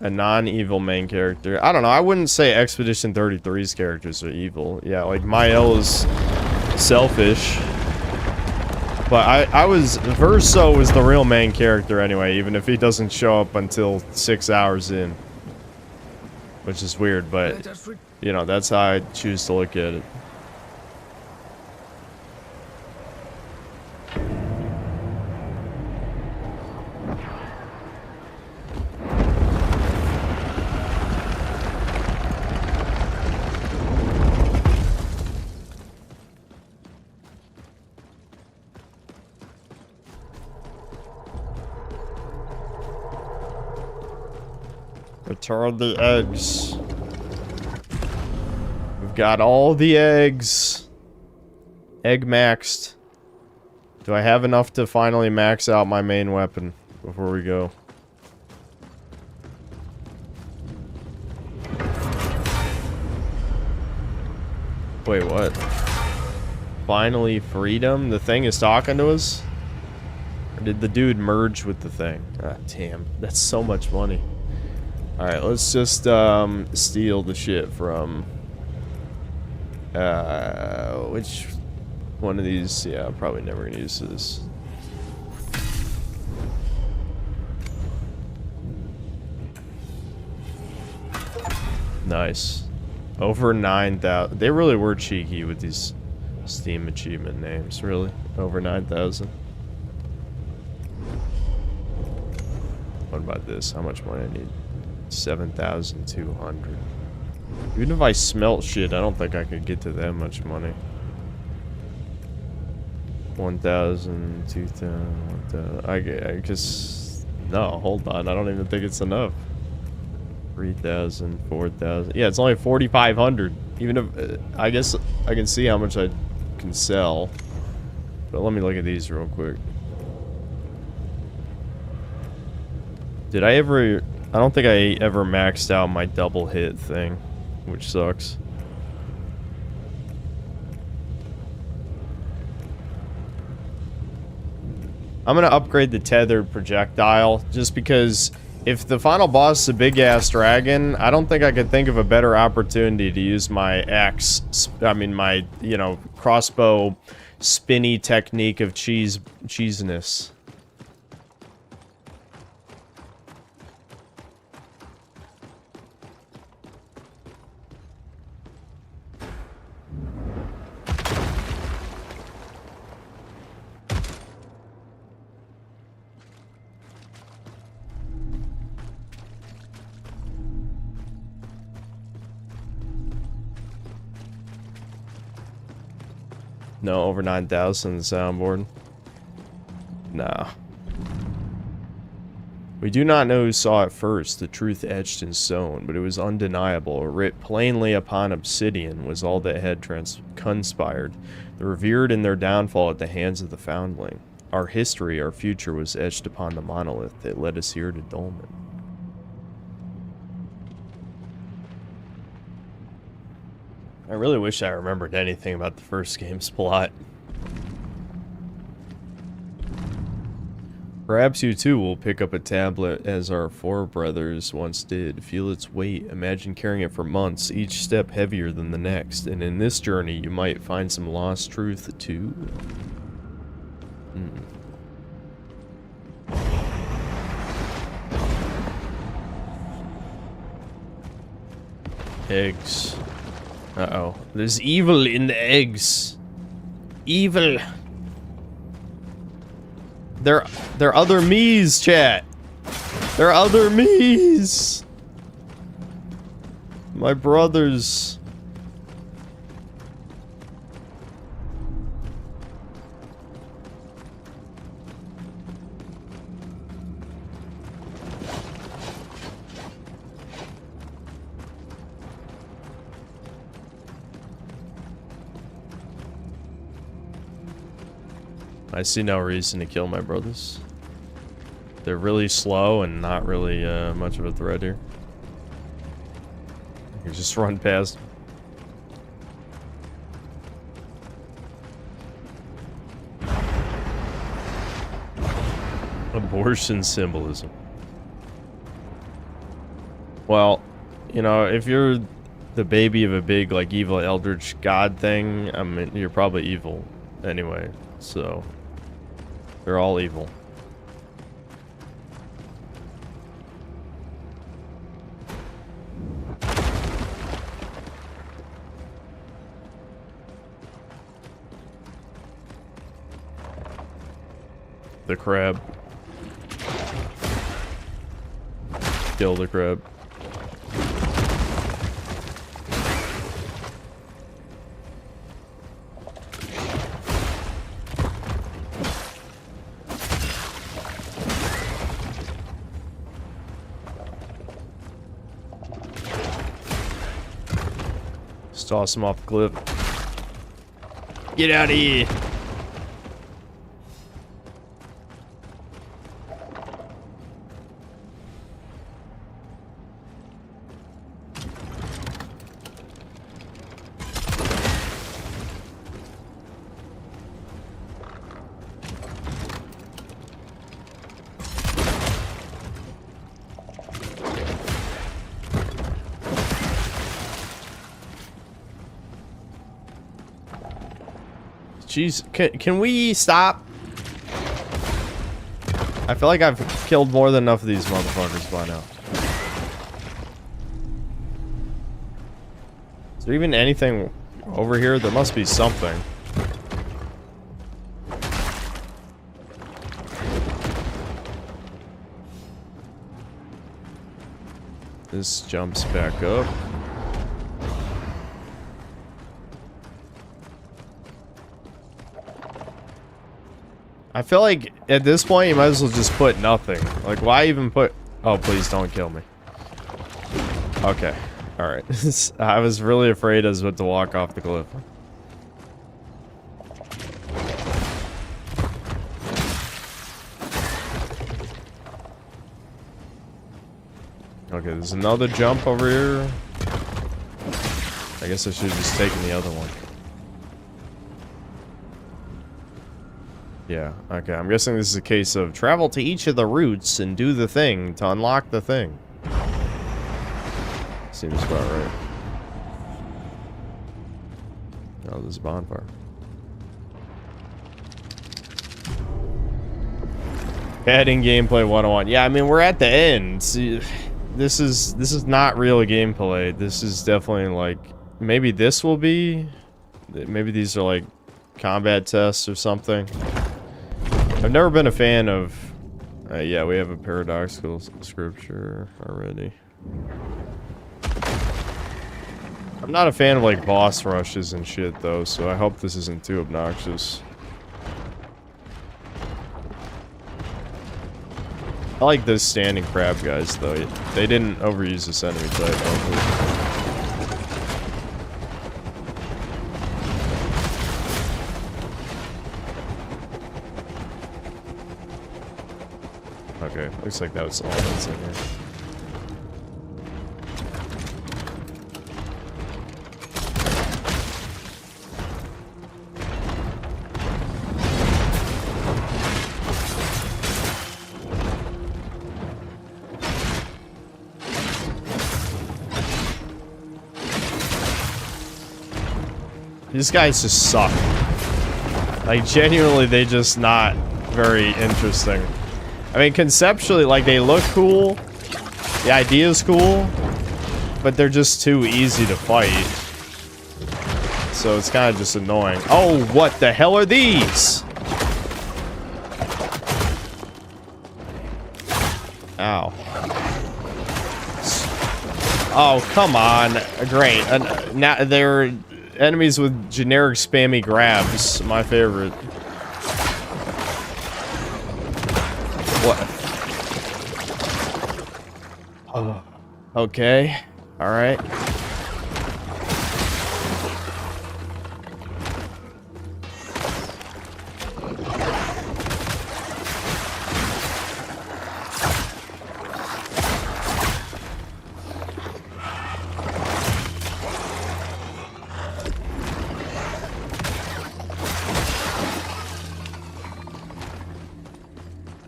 non-evil main character. I don't know. I wouldn't say Expedition 33's characters are evil. Yeah, like Mael is selfish. But I was... Verso was the real main character anyway, even if he doesn't show up until 6 hours in. Which is weird, but... You know, that's how I choose to look at it. Return the eggs. We've got all the eggs. Egg maxed. Do I have enough to finally max out my main weapon before we go? Wait, what? Finally freedom? The thing is talking to us? Or did the dude merge with the thing? Ah, damn. That's so much money. Alright, let's just steal the shit from which one of these? Yeah, I'm probably never gonna use this. Nice. Over 9,000. They really were cheeky with these Steam achievement names, really. Over 9,000. What about this? How much money I need? 7,200. Even if I smelt shit, I don't think I could get to that much money. 1,000, 2,000. I guess. No, hold on. I don't even think it's enough. 3,000, 4,000. Yeah, it's only 4,500. Even if I guess I can see how much I can sell. But let me look at these real quick. Did I ever? I don't think I ever maxed out my double hit thing, which sucks. I'm gonna upgrade the tethered projectile just because if the final boss is a big ass dragon, I don't think I could think of a better opportunity to use my my, you know, crossbow spinny technique of cheesiness. No, over 9,000 soundboard. No. We do not know who saw it first, the truth etched in stone, but it was undeniable. Writ plainly upon obsidian was all that had conspired. The revered in their downfall at the hands of the foundling. Our history, our future was etched upon the monolith that led us here to Dolmen. I really wish I remembered anything about the first game's plot. Perhaps you too will pick up a tablet as our forebrothers once did. Feel its weight. Imagine carrying it for months, each step heavier than the next. And in this journey, you might find some lost truth too. Eggs. Uh-oh. There's evil in the eggs. Evil. They're other me's, chat. They're other me's. My brothers. I see no reason to kill my brothers. They're really slow and not really much of a threat here. I can just run past. Abortion symbolism. Well, you know, if you're the baby of a big, like, evil eldritch god thing, I mean, you're probably evil anyway. So, they're all evil. The crab. Kill the crab. Just toss him off the cliff. Get out of here! Jeez, can we stop? I feel like I've killed more than enough of these motherfuckers by now. Is there even anything over here? There must be something. This jumps back up. I feel like at this point you might as well just put nothing. Like, why even put... Oh, please don't kill me. Okay. Alright. I was really afraid I was about to walk off the cliff. Okay, there's another jump over here. I guess I should have just taken the other one. Yeah, okay, I'm guessing this is a case of travel to each of the routes and do the thing to unlock the thing. Seems about right. Oh, there's a bonfire. Adding gameplay 101. Yeah, I mean, we're at the end. See, this is not real gameplay. This is definitely like, maybe this will be, maybe these are like combat tests or something. I've never been a fan of... yeah, we have a paradoxical scripture already. I'm not a fan of, like, boss rushes and shit, though, so I hope this isn't too obnoxious. I like those standing crab guys, though. They didn't overuse this enemy type, hopefully. Okay, looks like that was all that's in here. These guys just suck. Like, genuinely, they just not very interesting. I mean, conceptually, like, they look cool. The idea's cool. But they're just too easy to fight. So it's kind of just annoying. Oh, what the hell are these? Ow. Oh, come on. Great. Now they're enemies with generic spammy grabs. My favorite. What? Oh. Okay. All right.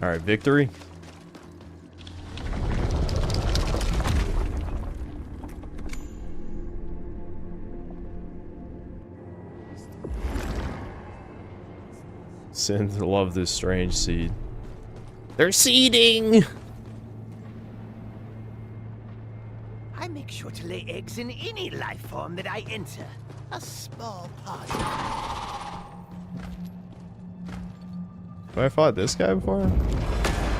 Alright, victory. Synth love this strange seed. They're seeding! I make sure to lay eggs in any life form that I enter. A small part. Have I fought this guy before?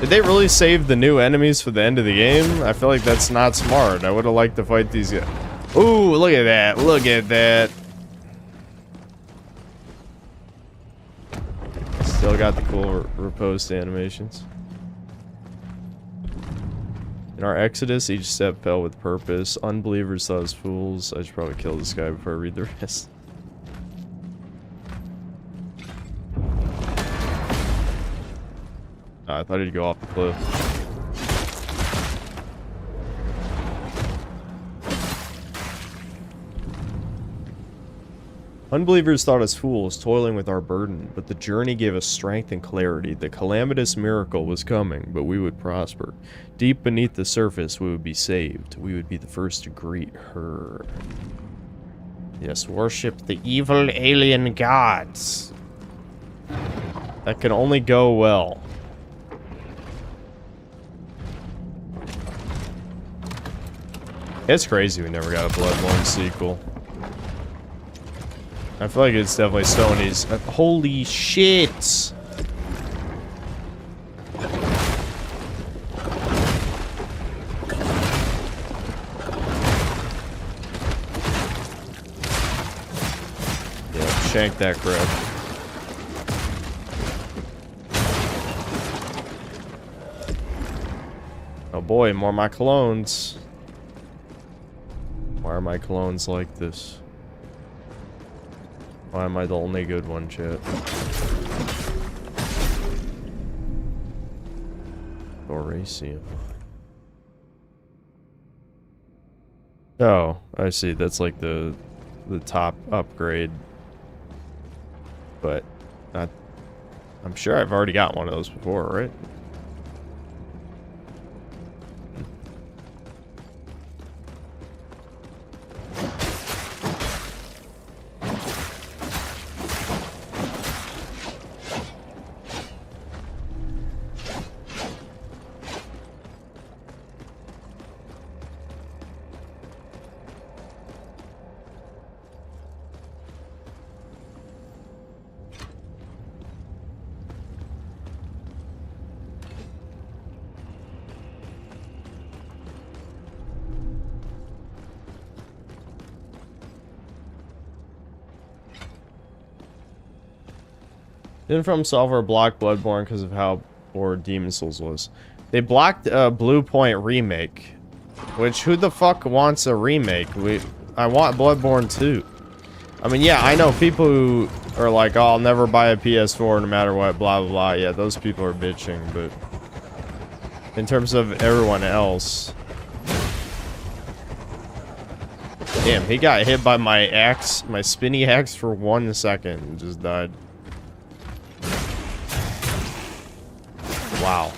Did they really save the new enemies for the end of the game? I feel like that's not smart. I would have liked to fight these guys. Ooh, look at that. Look at that. Still got the cool riposte animations. In our exodus, each step fell with purpose. Unbelievers thought us fools. I should probably kill this guy before I read the rest. I thought he'd go off the cliff. Unbelievers thought us fools, toiling with our burden, but the journey gave us strength and clarity. The calamitous miracle was coming, but we would prosper. Deep beneath the surface, we would be saved. We would be the first to greet her. Yes, worship the evil alien gods. That can only go well. It's crazy we never got a Bloodborne sequel. I feel like it's definitely Sony's. Holy shit! Yeah, shank that crap. Oh boy, more of my clones. Why are my clones like this? Why am I the only good one, chat? Horacium. Oh, I see. That's like the top upgrade. But I'm sure I've already got one of those before, right? Didn't From Software block Bloodborne because of how bored Demon Souls was? They blocked Blue Point remake, which who the fuck wants a remake? I want Bloodborne 2. I mean, yeah, I know people who are like, oh, I'll never buy a PS4 no matter what, blah blah blah. Yeah, those people are bitching, but in terms of everyone else, damn, he got hit by my axe, my spinny axe for 1 second and just died. Wow.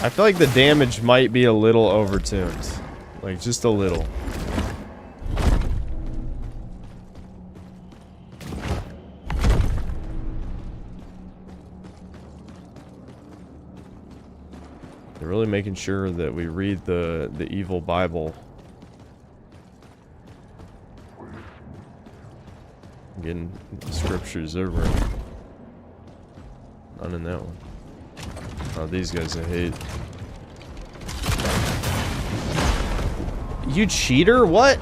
I feel like the damage might be a little overtuned. Like, just a little. They're really making sure that we read the evil Bible. I'm getting the scriptures everywhere. None in that one. Oh, these guys I hate. You cheater? What?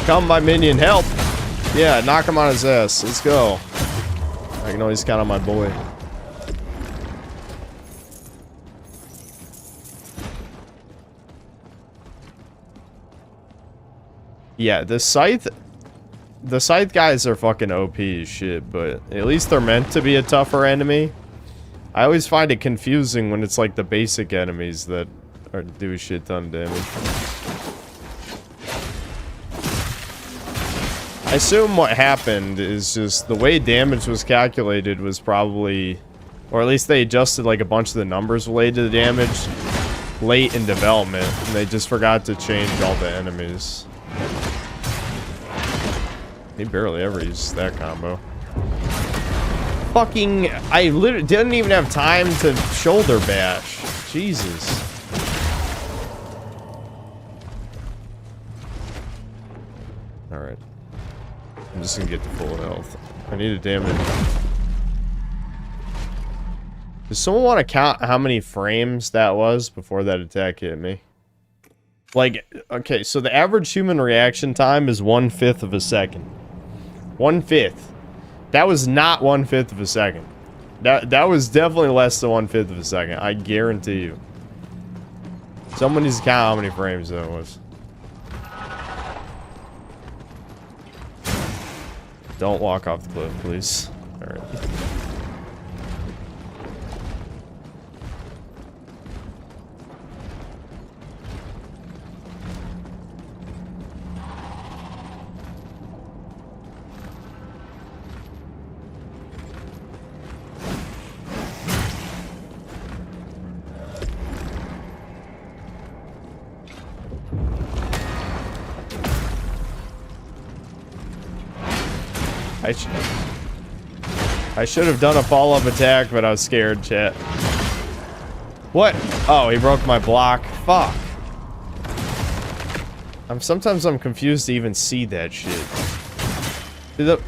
Come, my minion, help! Yeah, knock him on his ass. Let's go. I can always count on my boy. Yeah, the scythe guys are fucking OP as shit, but at least they're meant to be a tougher enemy. I always find it confusing when it's like the basic enemies that do a shit ton of damage. I assume what happened is just the way damage was calculated was probably, or at least they adjusted like a bunch of the numbers related to the damage late in development, and they just forgot to change all the enemies. He barely ever uses that combo. Fucking, I literally didn't even have time to shoulder bash. Jesus. Alright. I'm just gonna get to full health. I need a damage. Does someone want to count how many frames that was before that attack hit me? Like, okay, so the average human reaction time is 1/5 of a second. 1/5. That was not 1/5 of a second. That was definitely less than 1/5 of a second. I guarantee you. Someone needs to count how many frames that was. Don't walk off the cliff, please. Alright. I should have done a follow-up attack, but I was scared, chat. What? Oh, he broke my block. Fuck. Sometimes I'm confused to even see that shit. The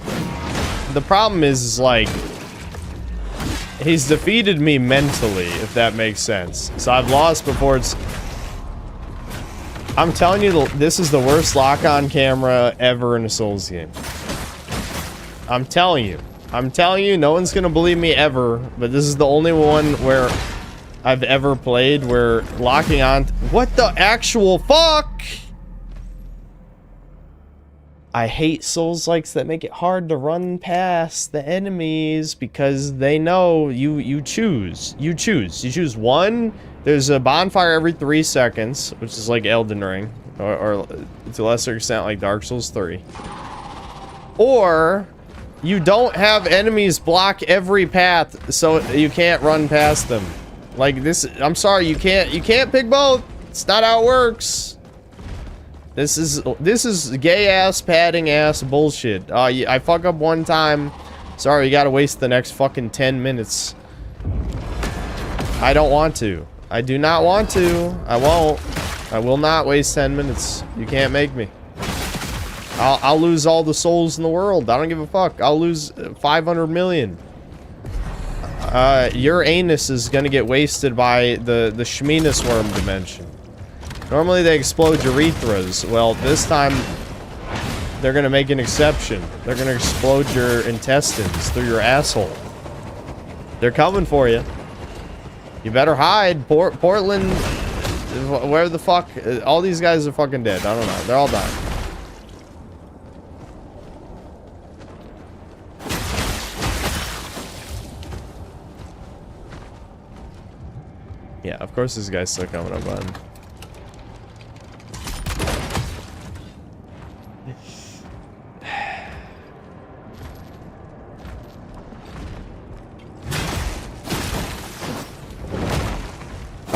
problem is like, he's defeated me mentally, if that makes sense. So I've lost before it's... I'm telling you, this is the worst lock-on camera ever in a Souls game. I'm telling you, no one's gonna believe me ever, but this is the only one where I've ever played where locking on... What the actual fuck? I hate Souls-likes that make it hard to run past the enemies because they know you choose one. There's a bonfire every 3 seconds, which is like Elden Ring, or to a lesser extent like Dark Souls 3. Or... you don't have enemies block every path, so you can't run past them. Like this, I'm sorry, you can't pick both. It's not how it works. This is gay ass, padding ass bullshit. I fuck up one time. Sorry, you gotta waste the next fucking 10 minutes. I don't want to. I do not want to. I won't. I will not waste 10 minutes. You can't make me. I'll lose all the souls in the world. I don't give a fuck. I'll lose 500 million. Your anus is gonna get wasted by the Shminis worm dimension. Normally they explode urethras. Well, this time they're gonna make an exception. They're gonna explode your intestines through your asshole. They're coming for you. You better hide. Portland, where the fuck? All these guys are fucking dead. I don't know. They're all dying. Yeah, of course this guy's still coming up on.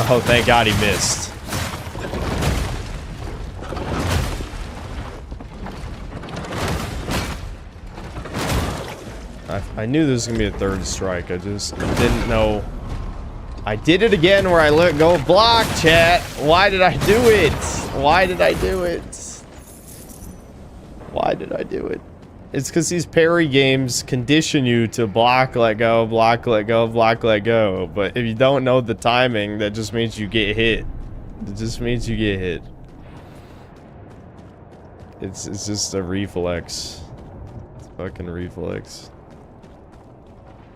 Oh, thank God he missed. I knew there was gonna be a third strike. I just didn't know. I did it again where I let go of block, chat. Why did I do it? Why did I do it? Why did I do it? It's because these parry games condition you to block, let go, block, let go, block, let go. But if you don't know the timing, that just means you get hit. It just means you get hit. It's just a reflex. It's a fucking reflex.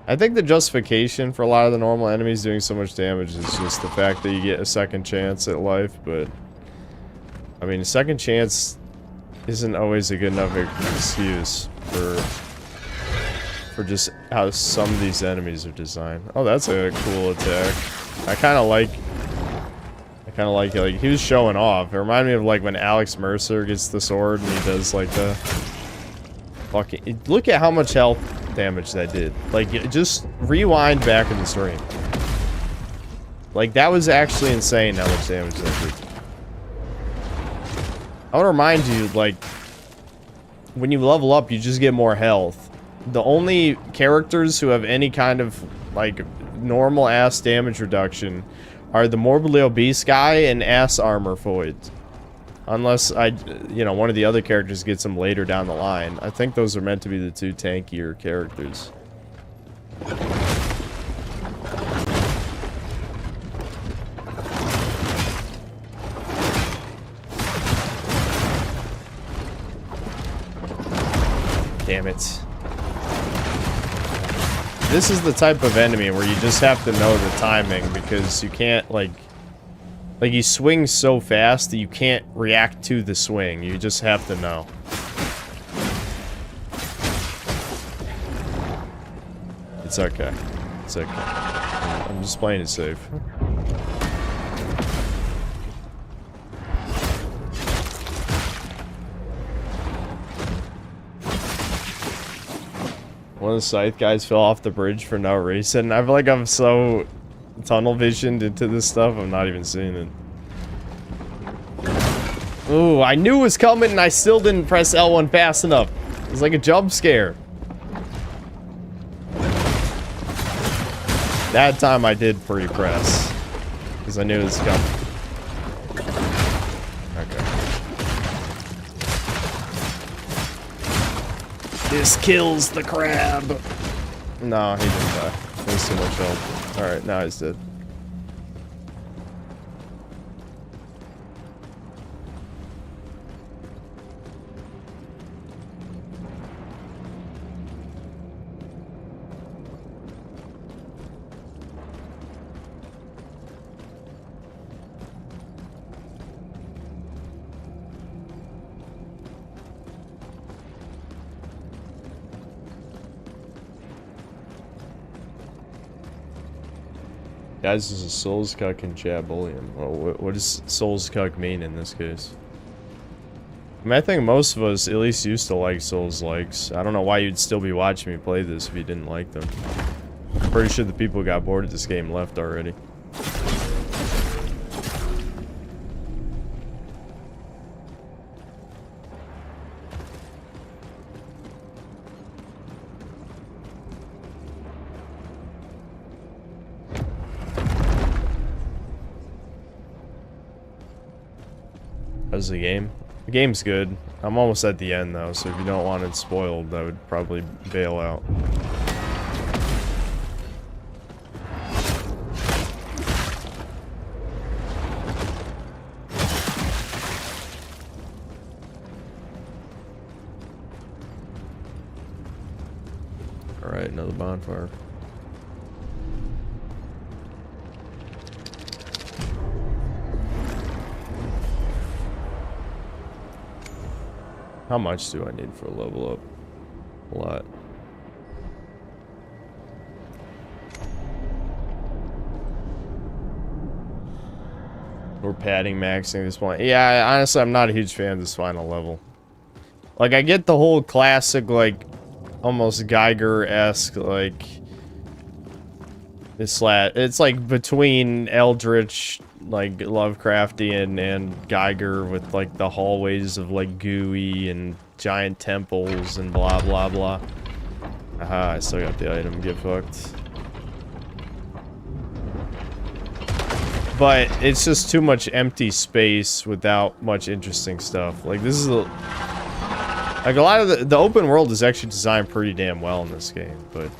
I think the justification for a lot of the normal enemies doing so much damage is just the fact that you get a second chance at life, but... I mean, a second chance isn't always a good enough excuse for just how some of these enemies are designed. Oh, that's a cool attack. I kind of like it. Like, he was showing off. It reminded me of, like, when Alex Mercer gets the sword and he does, like, the... Fucking look at how much health damage that did. Like, just rewind back in the stream. Like, that was actually insane how much damage that did. I want to remind you, like, when you level up, you just get more health. The only characters who have any kind of, like, normal ass damage reduction are the morbidly obese guy and ass armor voids. Unless one of the other characters gets them later down the line. I think those are meant to be the two tankier characters. Damn it. This is the type of enemy where you just have to know the timing, because you can't, like he swings so fast that you can't react to the swing. You just have to know. It's okay. It's okay. I'm just playing it safe. One of the scythe guys fell off the bridge for no reason. I feel like I'm so tunnel visioned into this stuff, I'm not even seeing it. Ooh, I knew it was coming and I still didn't press L1 fast enough. It was like a jump scare. That time I did pre-press, because I knew it was coming. Okay. This kills the crab. No, he didn't die. There's too much health. Alright, now he's dead. Guys, this is Souls Cuck and Chad Bullion. Well, what does Souls Cuck mean in this case? I mean, I think most of us at least used to like Souls likes. I don't know why you'd still be watching me play this if you didn't like them. I'm pretty sure the people who got bored of this game left already. How's the game? The game's good. I'm almost at the end though, so if you don't want it spoiled, I would probably bail out. Alright, another bonfire. How much do I need for a level up? A lot. We're padding maxing this point. Yeah, honestly, I'm not a huge fan of this final level. Like, I get the whole classic, like, almost Geiger-esque, like, it's like between Eldritch, like Lovecraftian and Geiger, with like the hallways of like gooey and giant temples and blah blah blah. Aha, I still got the item. Get fucked. But it's just too much empty space without much interesting stuff. Like, this is like a lot of the open world is actually designed pretty damn well in this game, but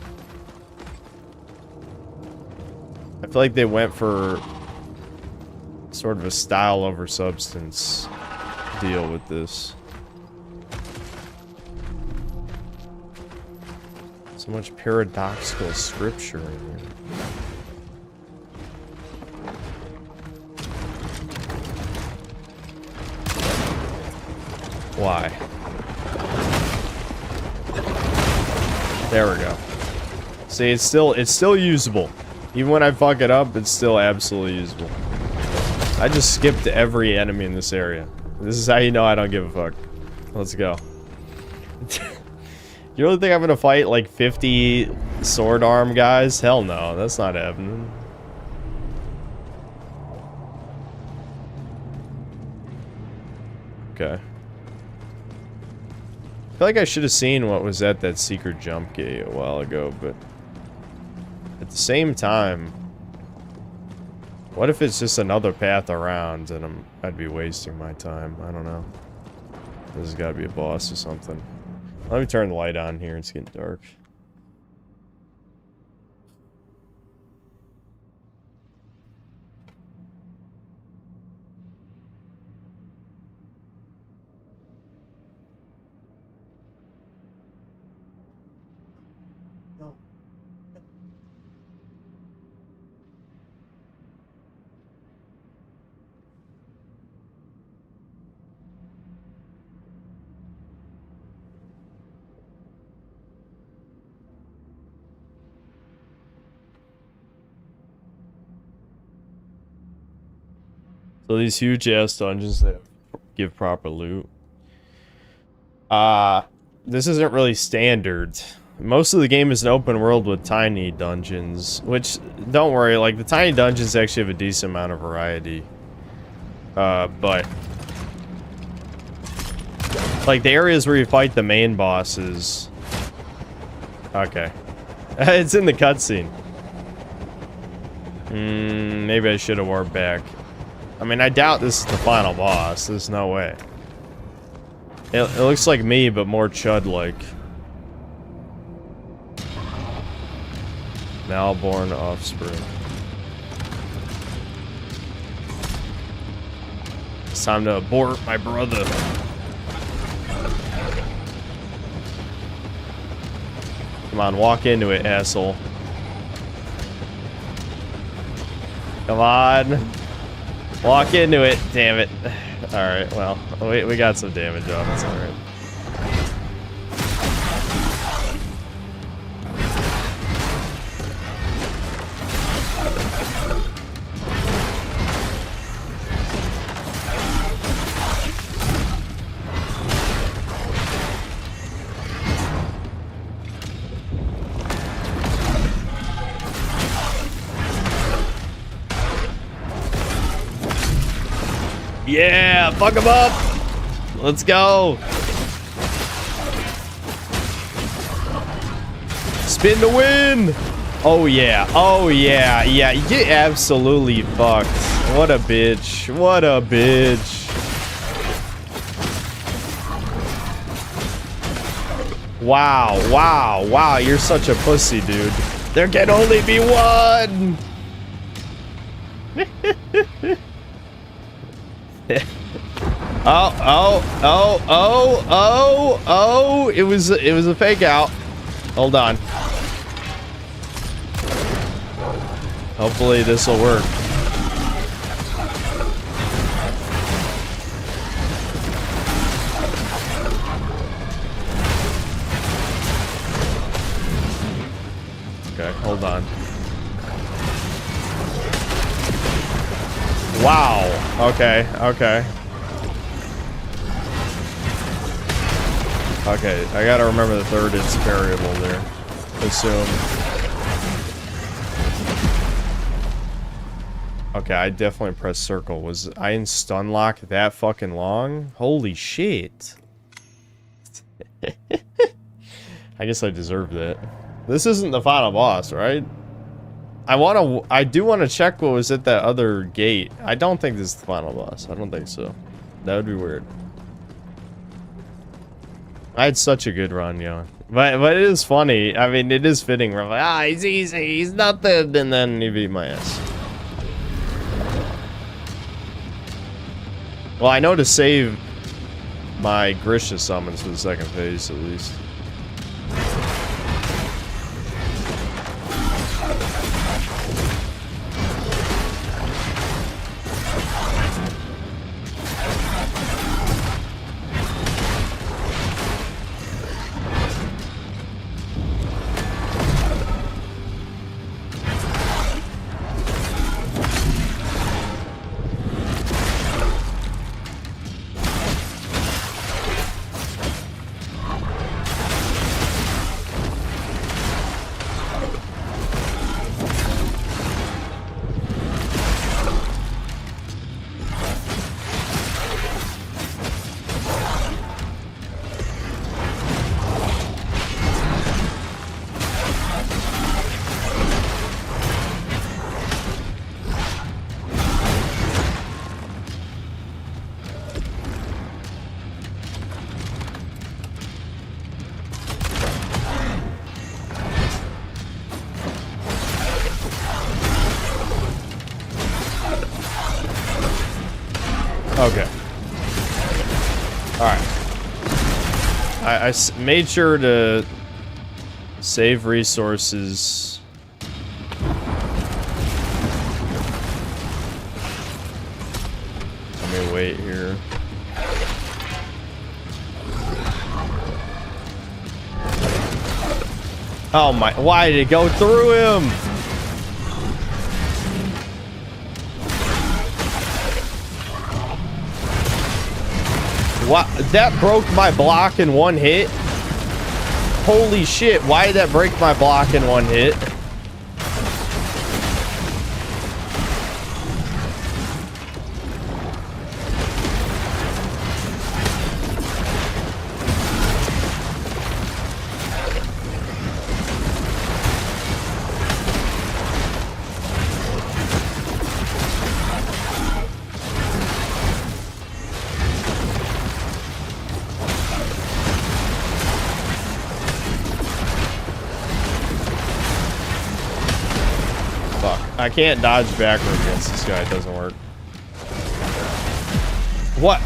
I feel like they went for sort of a style over substance deal with this. So much paradoxical scripture in here. Why? There we go. See, it's still usable. Even when I fuck it up, it's still absolutely usable. I just skipped every enemy in this area. This is how you know I don't give a fuck. Let's go. You really think I'm gonna fight like 50 sword arm guys? Hell no, that's not happening. Okay. I feel like I should have seen what was at that secret jump gate a while ago, but at the same time, what if it's just another path around and I'd be wasting my time? I don't know. This has got to be a boss or something. Let me turn the light on here. It's getting dark. So these huge ass dungeons that give proper loot. This isn't really standard. Most of the game is an open world with tiny dungeons, which, don't worry, like the tiny dungeons actually have a decent amount of variety. But like the areas where you fight the main bosses. Okay. It's in the cutscene. Maybe I should have warped back. I mean, I doubt this is the final boss. There's no way. It looks like me, but more Chud-like. Malborn offspring. It's time to abort my brother. Come on, walk into it, asshole. Come on. Walk into it, damn it. Alright, well, we got some damage off, it's alright. Yeah, fuck him up. Let's go. Spin to win. Oh yeah. Oh yeah. Yeah, you get absolutely fucked. What a bitch. What a bitch. Wow. Wow. Wow. You're such a pussy, dude. There can only be one. Oh, it was a fake out. Hold on. Hopefully this will work. Okay, hold on. Wow. Okay, okay. Okay, I gotta remember the third is variable there. Assume. Okay, I definitely pressed circle. Was I in stun lock that fucking long? Holy shit. I guess I deserved that. This isn't the final boss, right? I do want to check what was at that other gate. I don't think this is the final boss. I don't think so. That would be weird. I had such a good run, yo. But it is funny. I mean, it is fitting. We're like, he's easy. He's nothing. And then he beat my ass. Well, I know to save my Grisha summons for the second phase, at least. Okay. Alright. I made sure to save resources. Let me wait here. Oh my, why did it go through him? What? That broke my block in one hit? Holy shit, why did that break my block in one hit? I can't dodge backward against this guy. It doesn't work. What?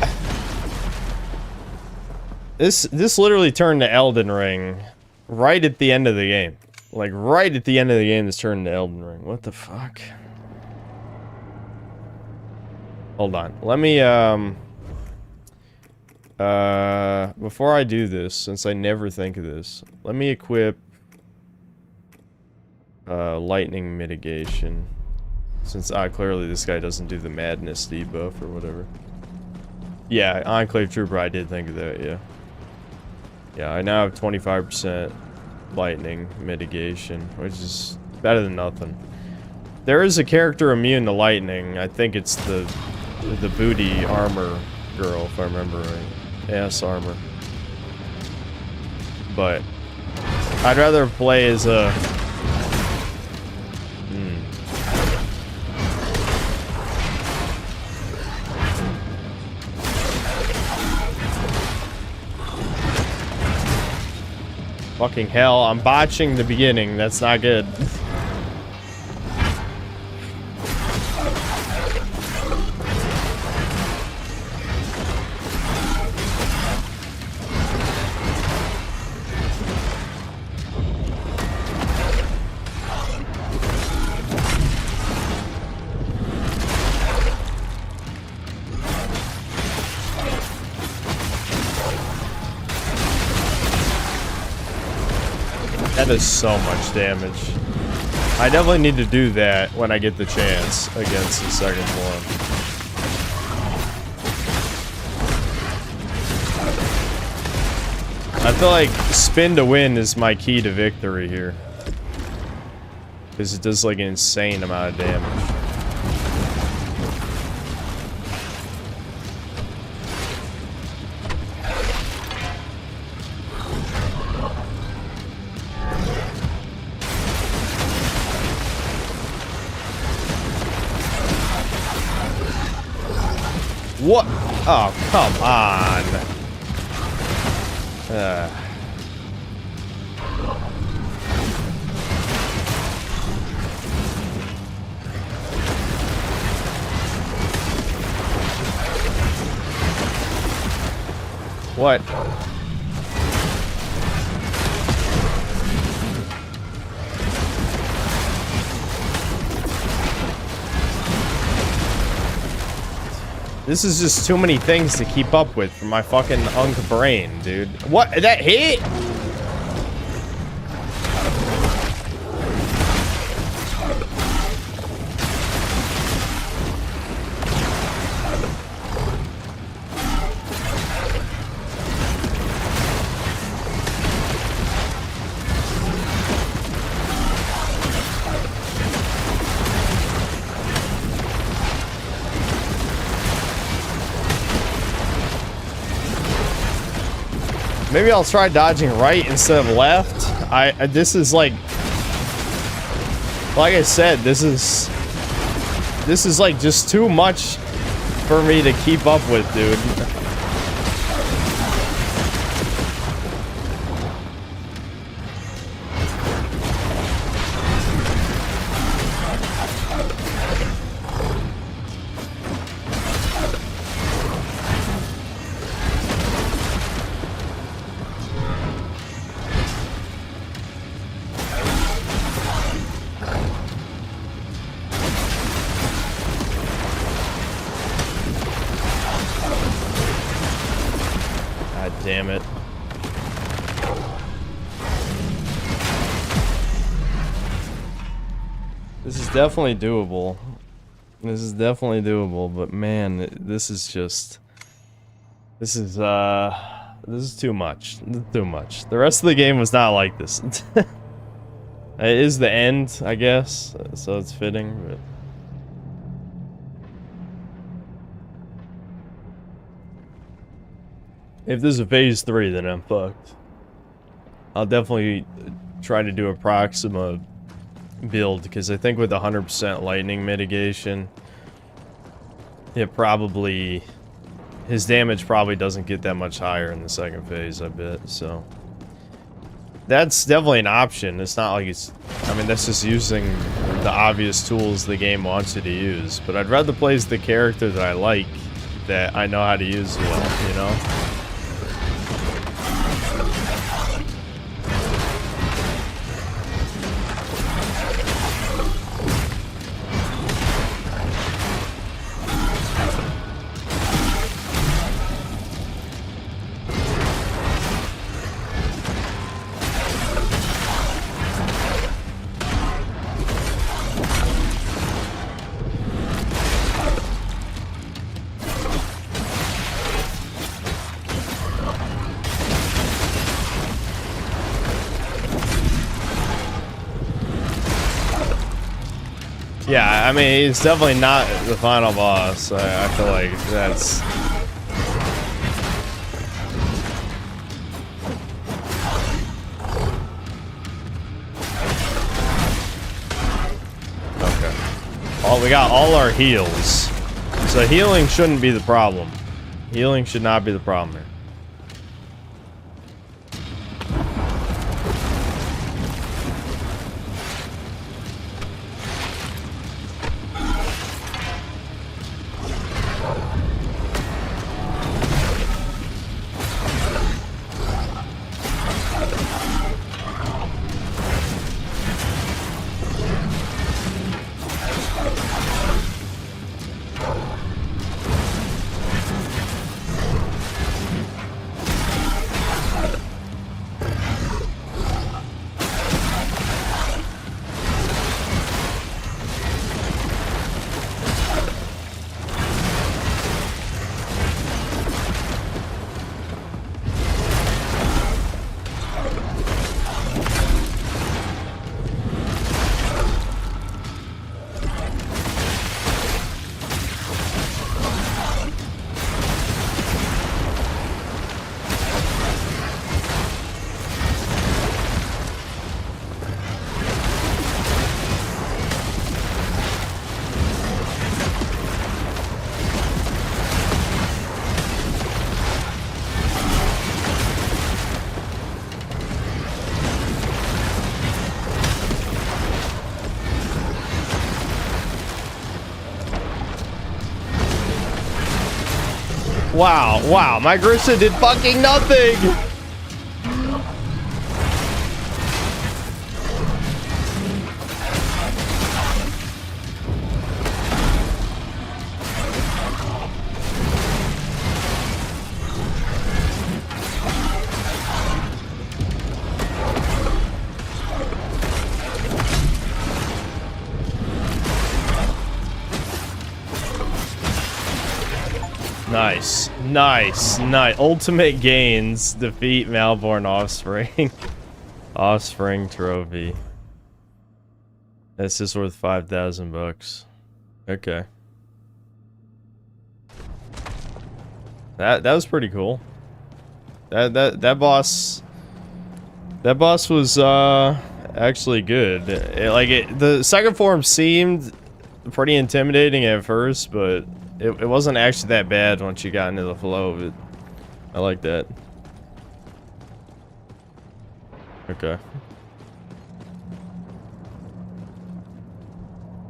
This literally turned to Elden Ring right at the end of the game. Like, right at the end of the game, this turned to Elden Ring. What the fuck? Hold on. Let me, before I do this, since I never think of this, let me equip lightning mitigation, since clearly this guy doesn't do the madness debuff or whatever. Yeah, Enclave Trooper, I did think of that. Yeah, I now have 25% lightning mitigation, which is better than nothing. There is a character immune to lightning. I think it's the booty armor girl, if I remember right. Ass armor. But I'd rather play as a fucking hell, I'm botching the beginning. That's not good. That is so much damage. I definitely need to do that when I get the chance against the second one. I feel like spin to win is my key to victory here. Because it does like an insane amount of damage. What? Oh, come on. What? This is just too many things to keep up with for my fucking unk brain, dude. What? That hit? Maybe I'll try dodging right instead of left. This is like I said, this is like just too much for me to keep up with, dude. damn it. This is definitely doable. This is definitely doable, but man, this is just... This is too much. Too much. The rest of the game was not like this. It is the end, I guess, so it's fitting, but... If this is phase 3, then I'm fucked. I'll definitely try to do a Proxima build, because I think with 100% lightning mitigation, it probably... His damage probably doesn't get that much higher in the second phase, I bet, so... That's definitely an option. It's not like it's... I mean, that's just using the obvious tools the game wants you to use. But I'd rather play as the character that I like, that I know how to use well, you know? Yeah, I mean, it's definitely not the final boss. I feel like that's... Okay. Oh, we got all our heals. So healing shouldn't be the problem. Healing should not be the problem here. Wow, my Grissa did fucking nothing! Nice. Ultimate gains. Defeat Malborn Offspring. Offspring trophy. That's just worth 5,000 bucks. Okay. That was pretty cool. That boss was actually good. The second form seemed pretty intimidating at first, but it wasn't actually that bad once you got into the flow of it. I like that. Okay.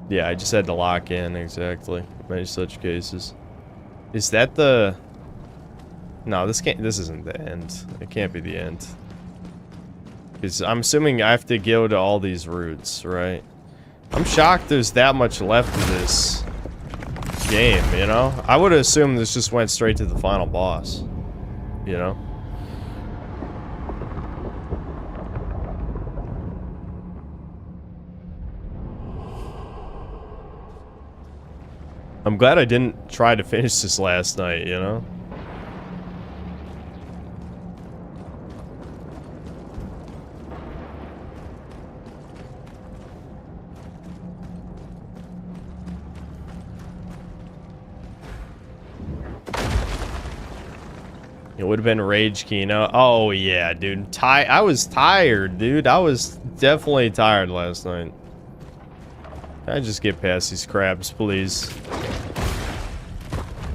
Yeah, I just had to lock in, exactly. Many such cases. Is that the... No, this isn't the end. It can't be the end. Because I'm assuming I have to go to all these routes, right? I'm shocked there's that much left of this game, you know? I would assume this just went straight to the final boss, you know? I'm glad I didn't try to finish this last night, you know? It would have been Rage Kino. Oh, yeah, dude. I was tired, dude. I was definitely tired last night. Can I just get past these crabs, please?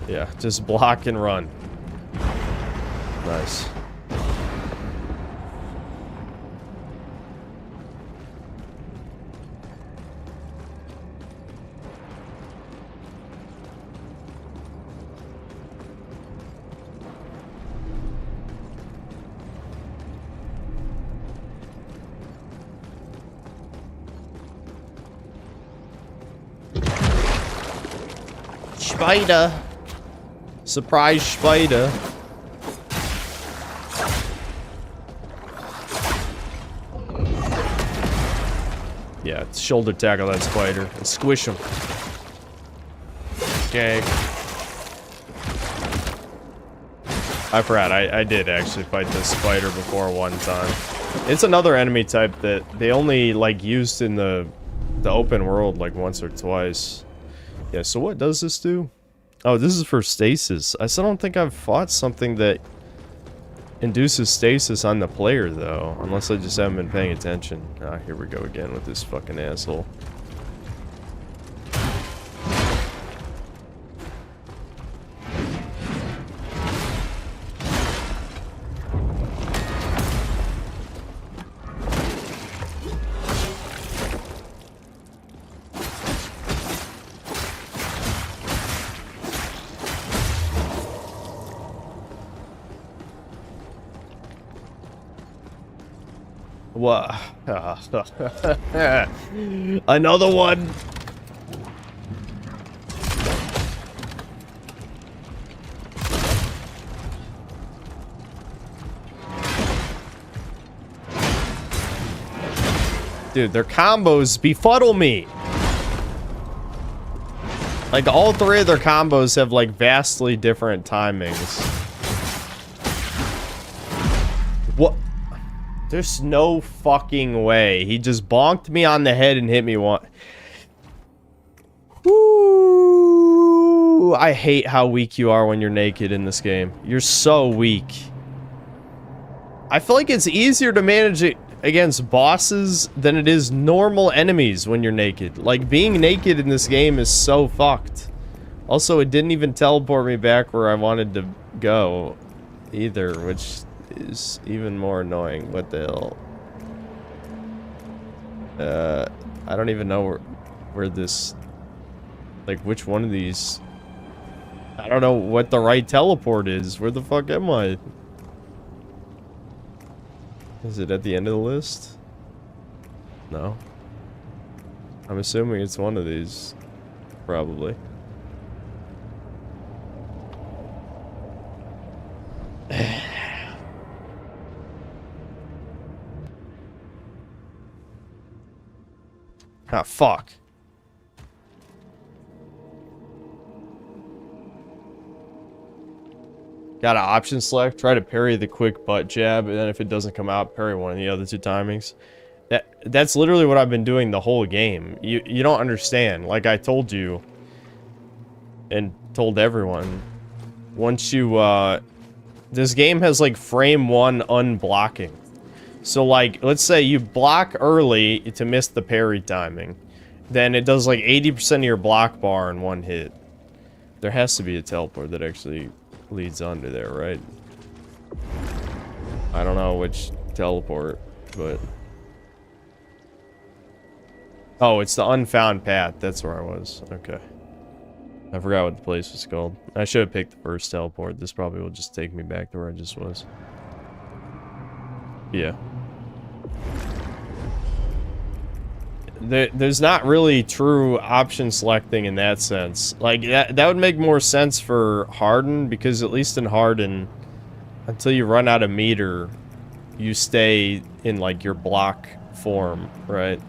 Yeah, just block and run. Nice. Spider. Surprise spider. Yeah, it's shoulder tackle that spider and squish him. Okay. I forgot, I did actually fight this spider before one time. It's another enemy type that they only like used in the open world like once or twice. Yeah, so what does this do? Oh, this is for stasis. I still don't think I've fought something that induces stasis on the player, though. Unless I just haven't been paying attention. Ah, here we go again with this fucking asshole. What? Another one. Dude, their combos befuddle me. Like, all three of their combos have, like, vastly different timings. What? There's no fucking way. He just bonked me on the head and hit me one. Woo! I hate how weak you are when you're naked in this game. You're so weak. I feel like it's easier to manage it against bosses than it is normal enemies when you're naked. Like, being naked in this game is so fucked. Also, it didn't even teleport me back where I wanted to go either, which is even more annoying. What the hell? I don't even know where this, like, which one of these. I don't know what the right teleport is. Where the fuck am I? Is it at the end of the list? No. I'm assuming it's one of these. Probably. Ah, fuck. Got to option select, try to parry the quick butt jab, and then if it doesn't come out, parry one of the other two timings. That's literally what I've been doing the whole game. You don't understand. Like I told you, and told everyone, once you, this game has like frame one unblocking. So like, let's say you block early to miss the parry timing. Then it does like 80% of your block bar in one hit. There has to be a teleport that actually leads onto there, right? I don't know which teleport, but... Oh, it's the unfound path. That's where I was. Okay. I forgot what the place was called. I should have picked the first teleport. This probably will just take me back to where I just was. Yeah. There's not really true option selecting in that sense. Like, that would make more sense for Harden, because at least in Harden, until you run out of meter, you stay in, like, your block form, right?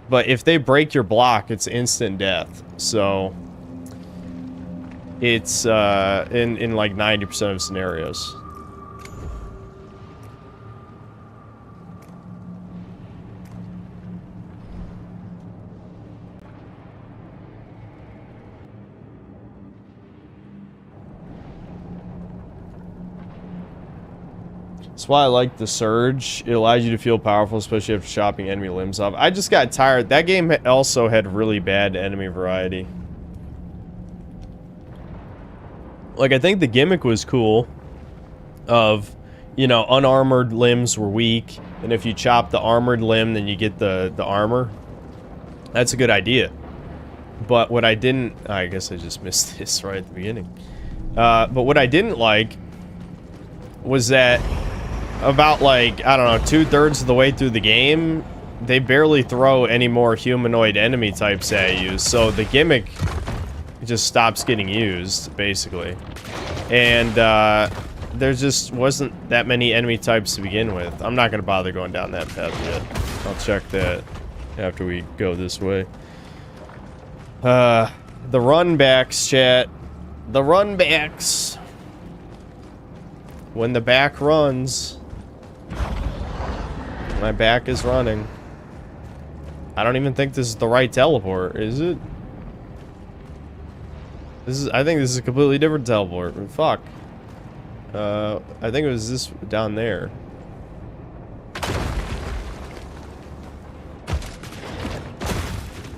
But if they break your block, it's instant death. So it's in like 90% of scenarios. That's why I like the Surge. It allows you to feel powerful, especially after chopping enemy limbs off. I just got tired. That game also had really bad enemy variety. Like, I think the gimmick was cool of, you know, unarmored limbs were weak, and if you chop the armored limb, then you get the armor. That's a good idea. But what I didn't... I guess I just missed this right at the beginning. But what I didn't like was that about, like, I don't know, 2/3 of the way through the game, they barely throw any more humanoid enemy types at you, so the gimmick just stops getting used, basically. And there just wasn't that many enemy types to begin with. I'm not going to bother going down that path yet. I'll check that after we go this way. The runbacks, chat. The runbacks. When the back runs... My back is running. I don't even think this is the right teleport, is it? I think this is a completely different teleport. Fuck. I think it was this down there.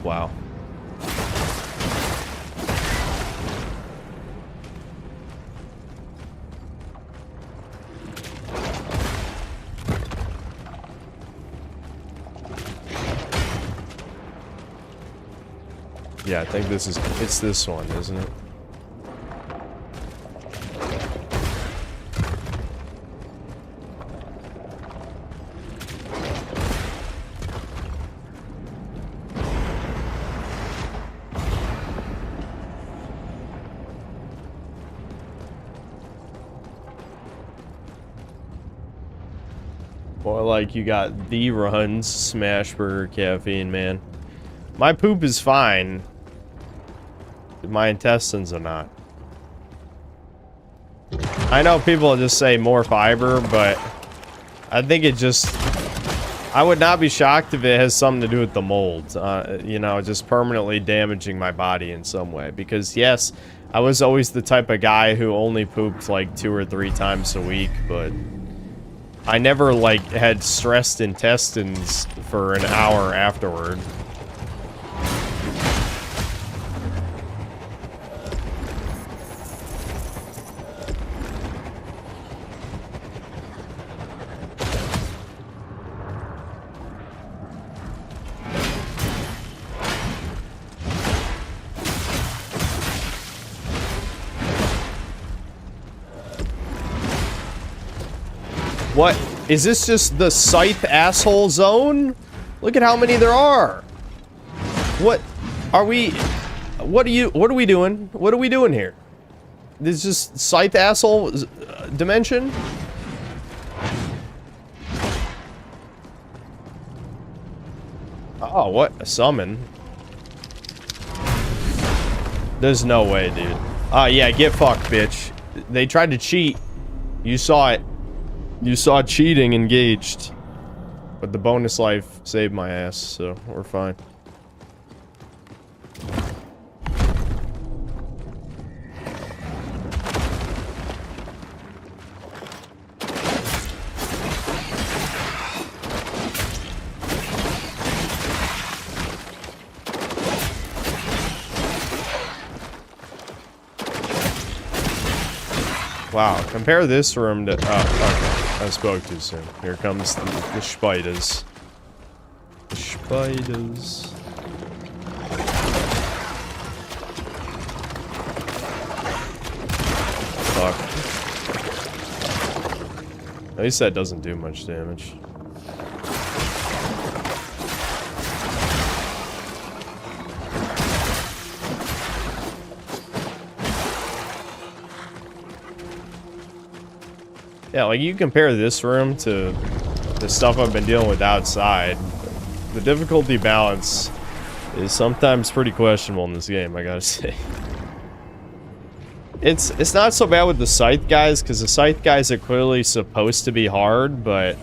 Wow. Yeah, I think it's this one, isn't it? Or like you got the runs, Smash Burger Caffeine, man. My poop is fine. My intestines are not. I know people just say more fiber, but I think it just... I would not be shocked if it has something to do with the mold. You know, just permanently damaging my body in some way. Because, yes, I was always the type of guy who only pooped like 2 or 3 times a week, but... I never, like, had stressed intestines for an hour afterward. What? Is this just the scythe asshole zone? Look at how many there are. What are we... What are we doing? What are we doing here? This is just scythe asshole dimension? Oh, what? A summon? There's no way, dude. Yeah, get fucked, bitch. They tried to cheat. You saw it. You saw cheating engaged. But the bonus life saved my ass, so we're fine. Wow, compare this room to... okay. I spoke too soon. Here comes the spiders. The spiders. Fuck. At least that doesn't do much damage. Yeah, like you compare this room to the stuff I've been dealing with outside. The difficulty balance is sometimes pretty questionable in this game, I gotta say. It's not so bad with the scythe guys, because the scythe guys are clearly supposed to be hard, but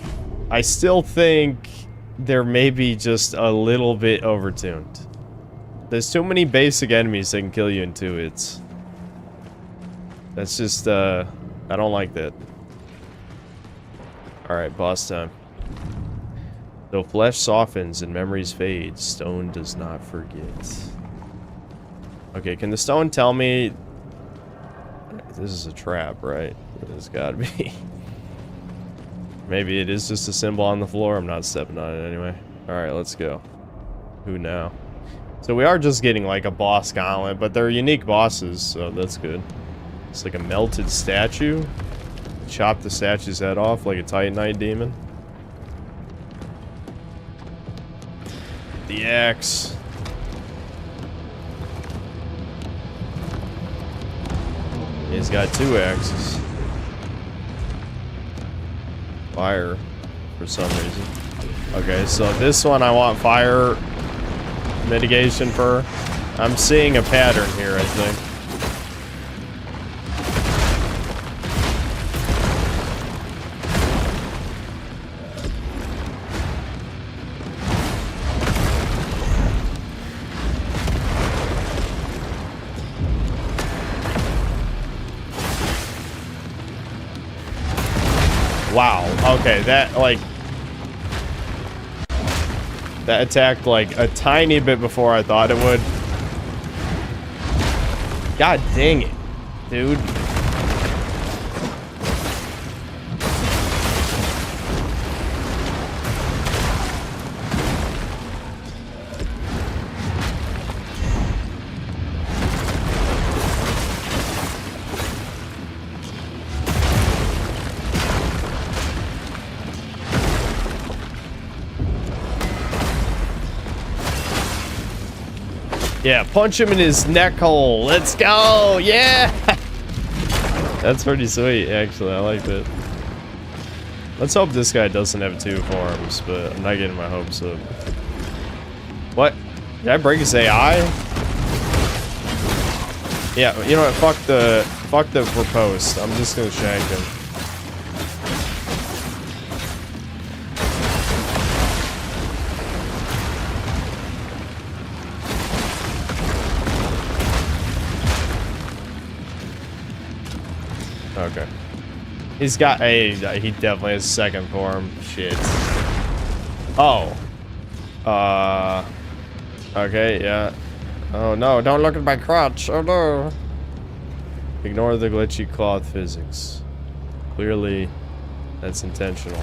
I still think they're maybe just a little bit overtuned. There's too many basic enemies that can kill you in 2 hits. That's just, I don't like that. Alright, boss time. Though flesh softens and memories fade, stone does not forget. Okay, can the stone tell me... This is a trap, right? It's gotta be. Maybe it is just a symbol on the floor. I'm not stepping on it anyway. Alright, let's go. Who now? So we are just getting like a boss gauntlet, but they're unique bosses, so that's good. It's like a melted statue. Chop the statue's head off like a Titanite demon. The axe. He's got 2 axes. Fire, for some reason. Okay, so this one I want fire mitigation for. I'm seeing a pattern here, I think. Wow, okay, that, like... That attacked, like, a tiny bit before I thought it would. God dang it, dude. Yeah, punch him in his neck hole. Let's go. Yeah. That's pretty sweet, actually. I like that. Let's hope this guy doesn't have 2 forms, but I'm not getting my hopes up. What? Did I break his AI? Yeah, you know what? Fuck the riposte. I'm just gonna shank him. Okay. He's got a... He definitely has 2nd form. Shit. Oh. Okay, yeah. Oh no, don't look at my crotch. Oh no. Ignore the glitchy cloth physics. Clearly, that's intentional.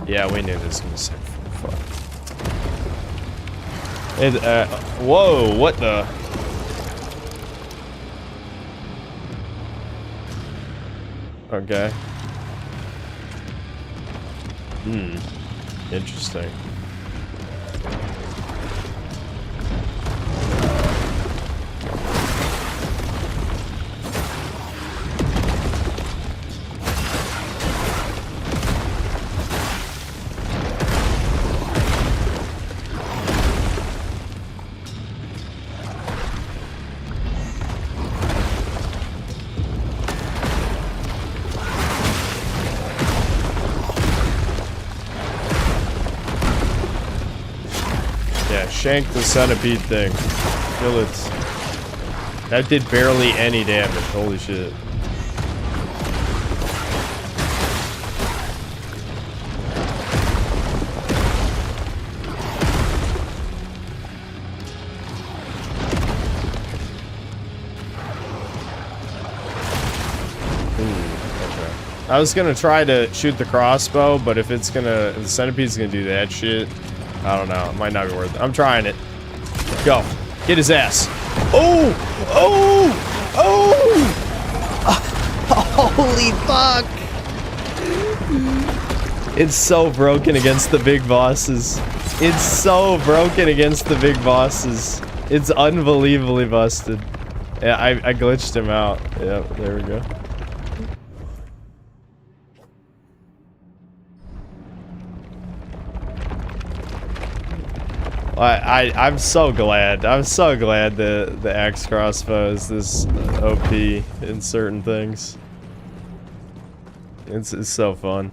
Yeah, we knew this was gonna say fuck. It, whoa, what the... Okay. Interesting. Shank the centipede thing. Kill it. That did barely any damage. Holy shit. I was gonna try to shoot the crossbow, but if the centipede's gonna do that shit, I don't know. It might not be worth it. I'm trying it. Go. Get his ass. Oh! Oh! Oh! Holy fuck! It's so broken against the big bosses. It's so broken against the big bosses. It's unbelievably busted. Yeah, I glitched him out. Yep, there we go. I'm so glad. I'm so glad the axe crossbow is this OP in certain things. It's so fun.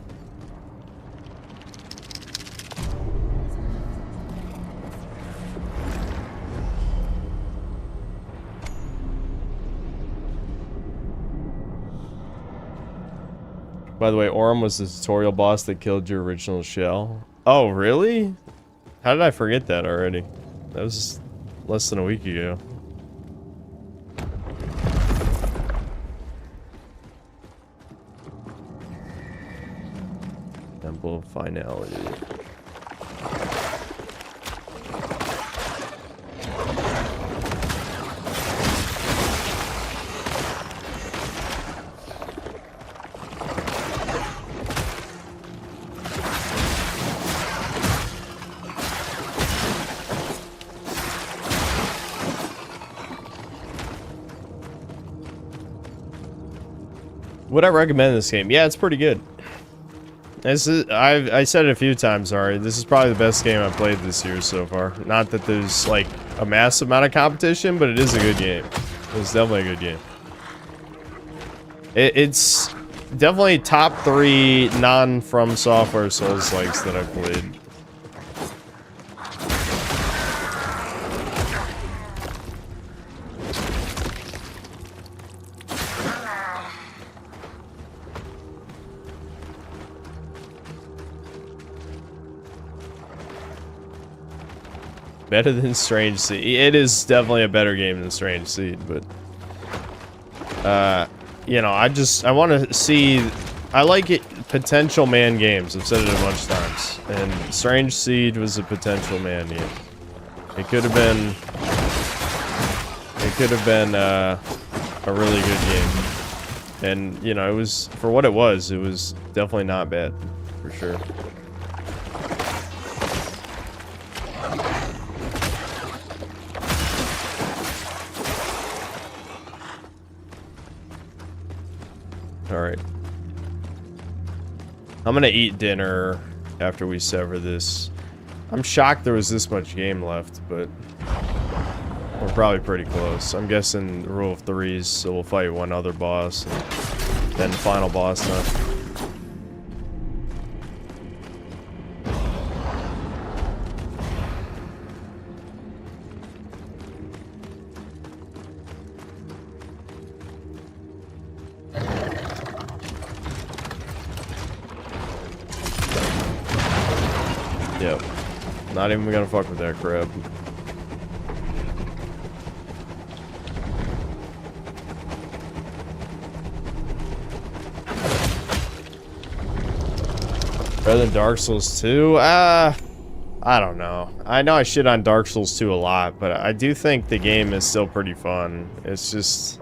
By the way, Orm was the tutorial boss that killed your original shell. Oh, really? How did I forget that already? That was less than a week ago. Temple of Finality. Would I recommend this game? Yeah, it's pretty good. This is, I said it a few times already. This is probably the best game I've played this year so far. Not that there's like a massive amount of competition, but it is a good game. It's definitely a good game. It's definitely top 3 non-From Software Souls-likes that I've played. Better than Strange Seed. It is definitely a better game than Strange Seed, but you know, I want to see. I like it. Potential man games. I've said it a bunch of times, and Strange Seed was a potential man game. It could have been. It could have been a really good game, and you know, it was for what it was. It was definitely not bad, for sure. Alright. I'm gonna eat dinner after we sever this. I'm shocked there was this much game left, but we're probably pretty close. I'm guessing the rule of 3s, so we'll fight one other boss, and then the final boss time. Yep. Not even gonna fuck with that crab. Better than Dark Souls 2? I don't know. I know I shit on Dark Souls 2 a lot, but I do think the game is still pretty fun. It's just...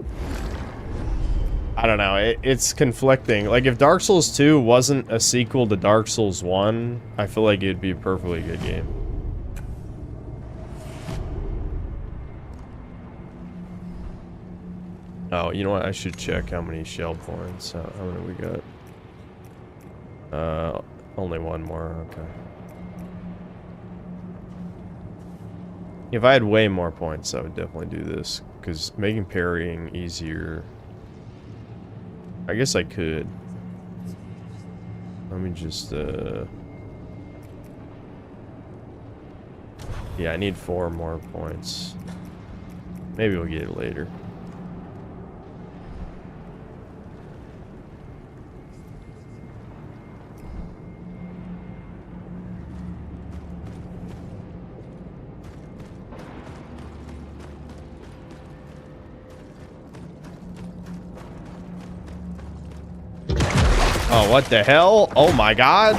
I don't know, it's conflicting. Like, if Dark Souls 2 wasn't a sequel to Dark Souls 1, I feel like it'd be a perfectly good game. Oh, you know what? I should check how many shell points. How many we got? Only one more, okay. If I had way more points, I would definitely do this, because making parrying easier... I guess I could. Let me just, yeah, I need 4 more points. Maybe we'll get it later. Oh, what the hell? Oh my god.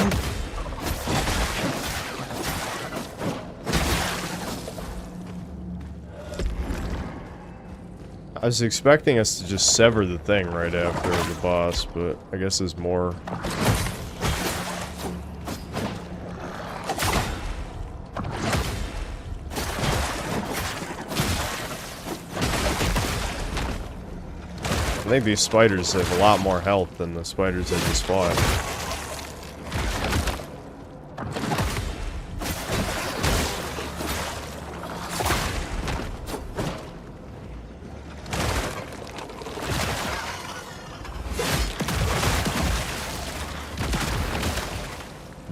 I was expecting us to just sever the thing right after the boss, but I guess there's more. I think these spiders have a lot more health than the spiders I just fought.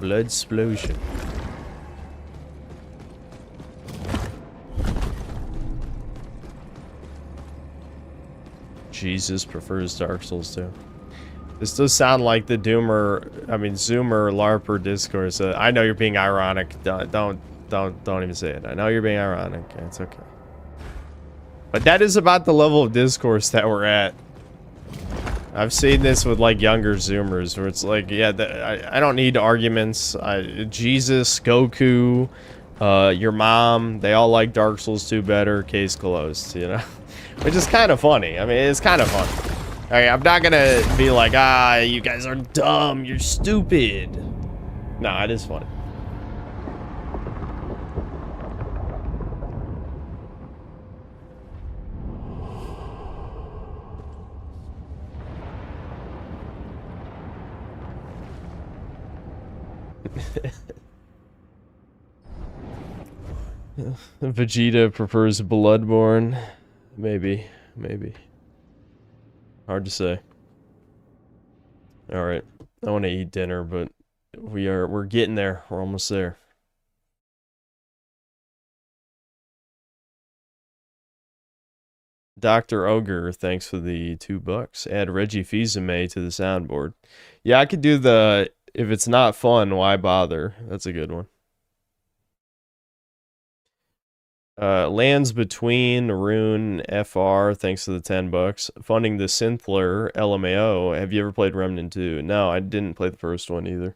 Blood explosion. Jesus prefers Dark Souls 2. This does sound like the Zoomer LARPer discourse. I know you're being ironic. Don't even say it. I know you're being ironic. It's okay. But that is about the level of discourse that we're at. I've seen this with like younger Zoomers where it's like, yeah, I don't need arguments. Jesus, Goku, your mom, they all like Dark Souls 2 better. Case closed, you know? Which is kind of funny. I mean, it's kind of fun. Okay, I'm not gonna be like, you guys are dumb, you're stupid. No, it is funny. Vegeta prefers Bloodborne. Maybe. Hard to say. Alright. I want to eat dinner, but we're getting there. We're almost there. Dr. Ogre, thanks for the $2. Add Reggie Fils-Aimé to the soundboard. Yeah, I could do the if it's not fun, why bother? That's a good one. Lands Between, Rune, FR, thanks to the $10. Funding the Synthler, LMAO. Have you ever played Remnant 2? No, I didn't play the first one either.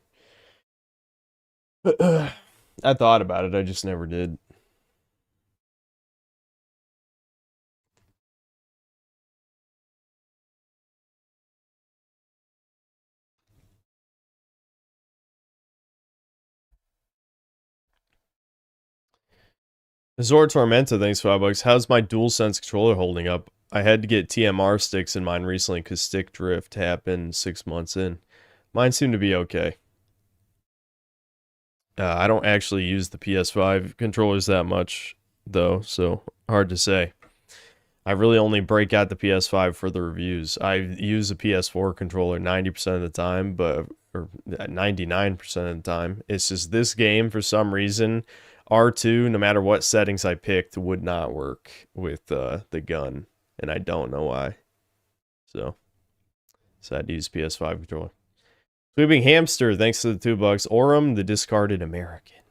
I thought about it, I just never did. Azor Tormenta, thanks for $5. How's my DualSense controller holding up? I had to get TMR sticks in mine recently because stick drift happened 6 months in. Mine seem to be okay. I don't actually use the PS5 controllers that much, though, so hard to say. I really only break out the PS5 for the reviews. I use a PS4 controller 90% of the time, or 99% of the time. It's just this game, for some reason, R2, no matter what settings I picked, would not work with the gun, and I don't know why. So I had to use PS5 controller. Sweeping Hamster, thanks to the $2. Aurum, the discarded American.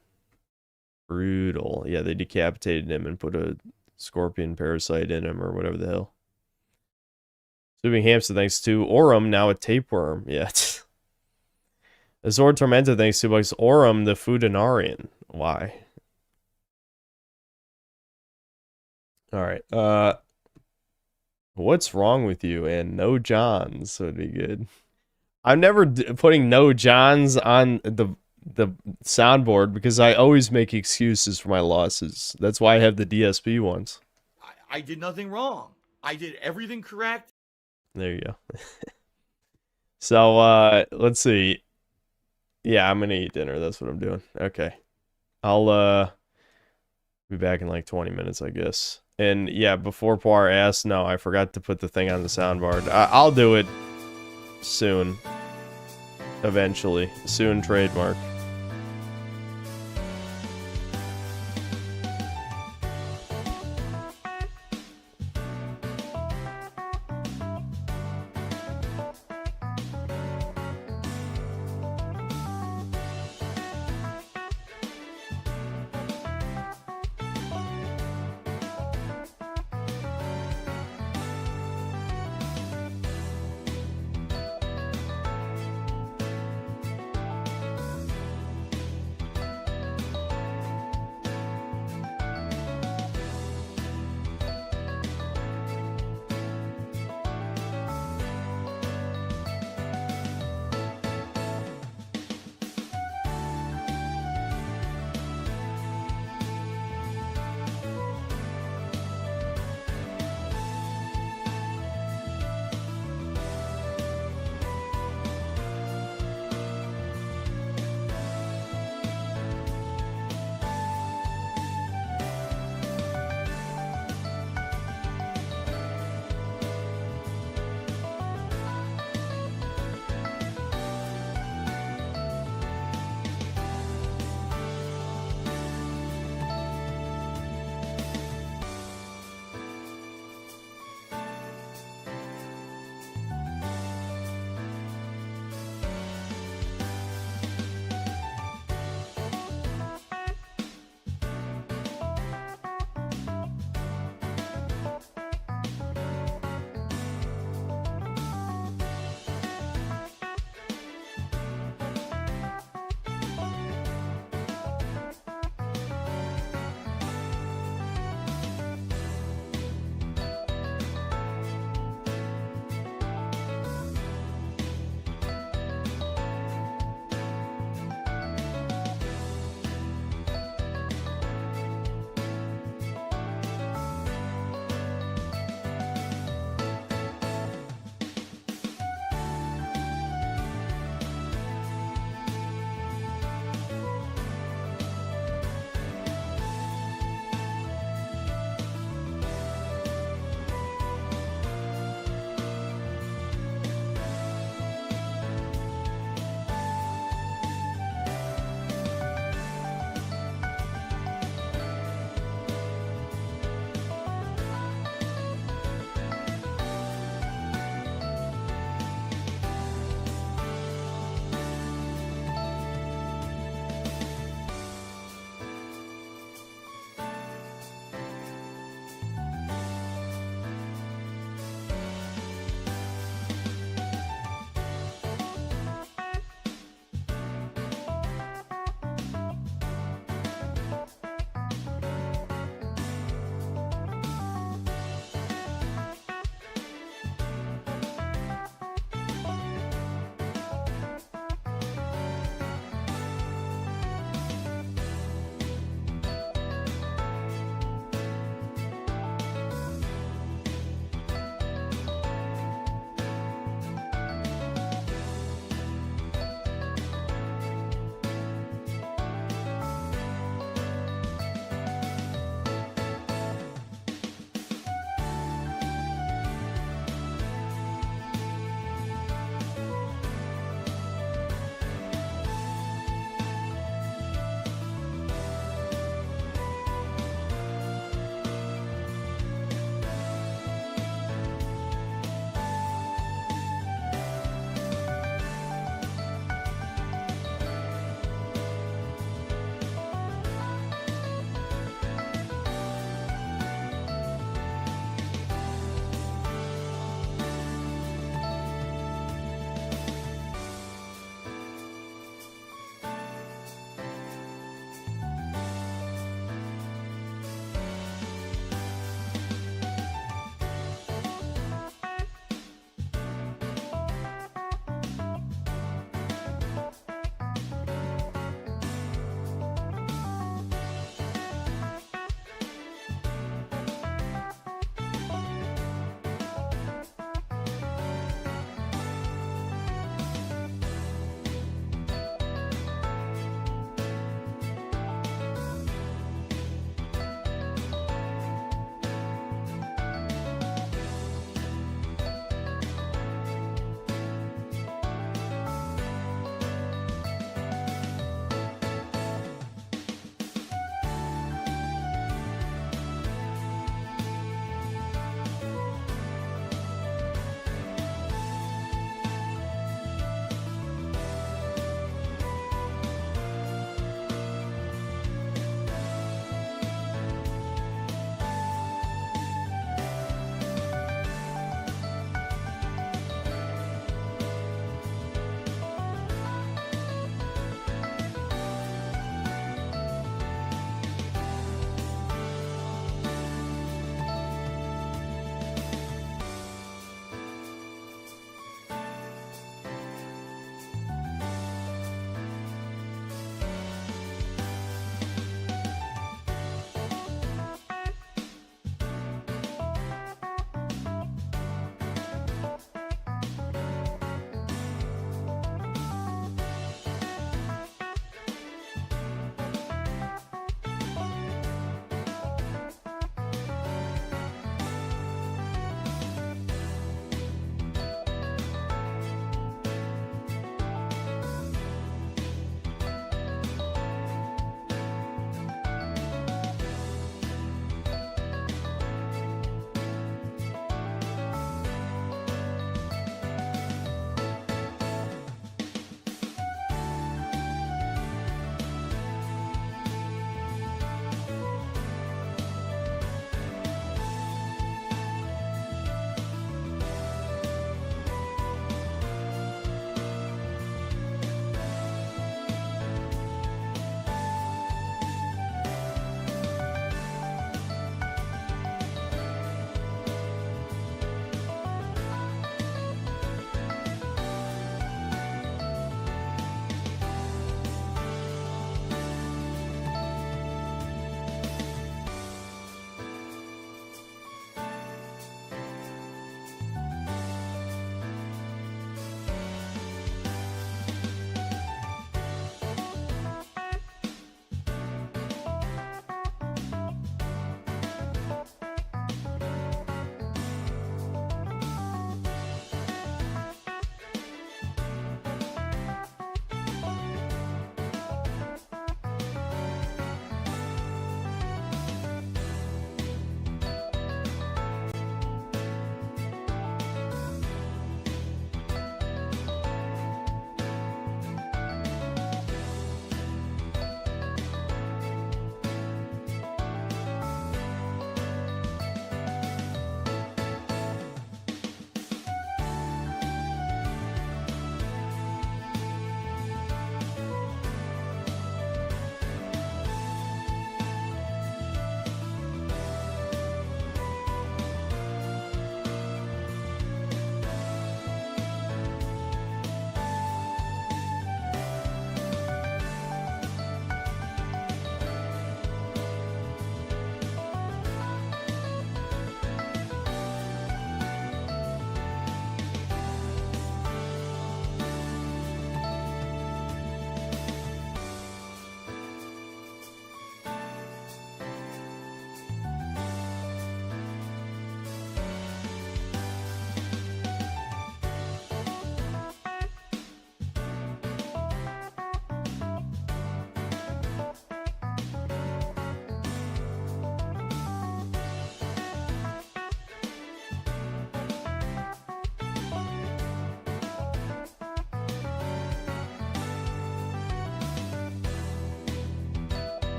Brutal. Yeah, they decapitated him and put a scorpion parasite in him or whatever the hell. Sweeping Hamster, thanks to Aurum, now a tapeworm. Yeah. Azor Tormenta, thanks to $2. Aurum, the Fudanarian. Why? Alright, what's wrong with you? And no Johns would be good. I'm never putting no Johns on the soundboard because I always make excuses for my losses. That's why I have the DSP ones. I did nothing wrong. I did everything correct. There you go. So, let's see. Yeah, I'm gonna eat dinner. That's what I'm doing. Okay. I'll, be back in like 20 minutes, I guess. And yeah, before Poir asked, no, I forgot to put the thing on the soundboard. I'll do it soon. Eventually. Soon trademark.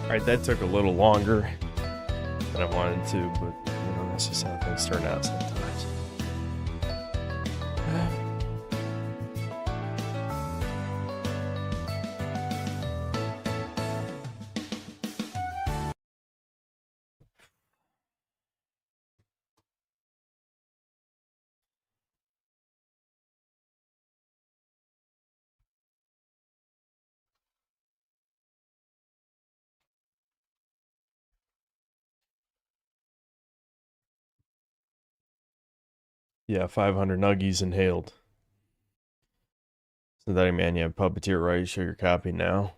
Alright, that took a little longer than I wanted to, but you know, that's just how things turn out sometimes. Yeah, 500 nuggies inhaled. Synthetic Man, yeah, puppeteer right, show your copy now.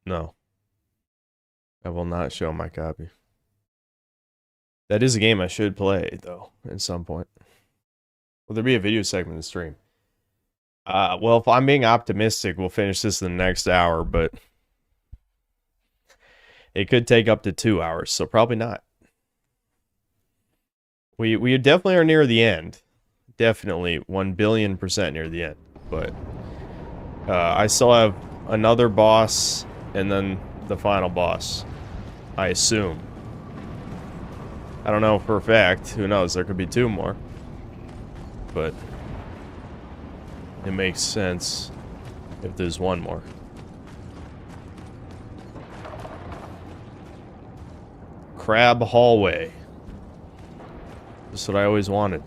No. I will not show my copy. That is a game I should play, though, at some point. Will there be a video segment in the stream? Well, if I'm being optimistic, we'll finish this in the next hour, but it could take up to 2 hours, so probably not. We definitely are near the end. Definitely 1,000,000,000% near the end. But I still have another boss and then the final boss, I assume. I don't know for a fact. Who knows? There could be 2 more. But it makes sense if there's 1 more. Crab hallway. That's what I always wanted.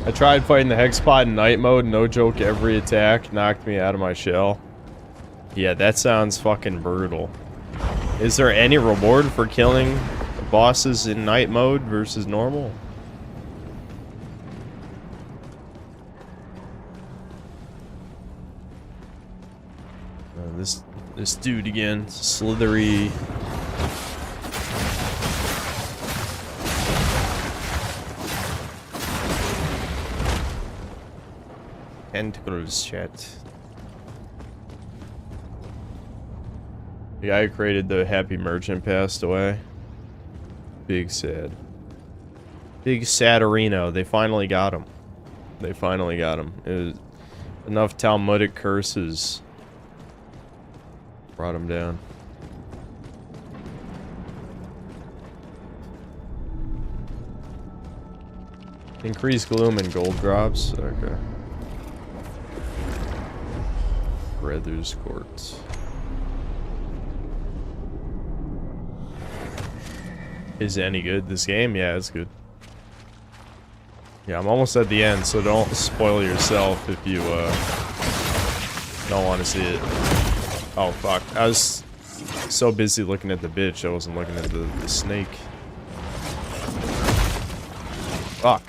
I tried fighting the Hexpot in night mode, no joke, every attack knocked me out of my shell. Yeah, that sounds fucking brutal. Is there any reward for killing bosses in night mode versus normal? This dude again, slithery. Tentacles, chat. The guy who created the Happy Merchant passed away. Big sad. Big Saturino. They finally got him. They finally got him. It was enough Talmudic curses brought him down. Increase gloom and gold drops. Okay. Brother's Court. Is it any good, this game? Yeah, it's good. Yeah, I'm almost at the end, so don't spoil yourself if you don't want to see it. Oh, fuck. I was so busy looking at the bitch, I wasn't looking at the snake. Fuck.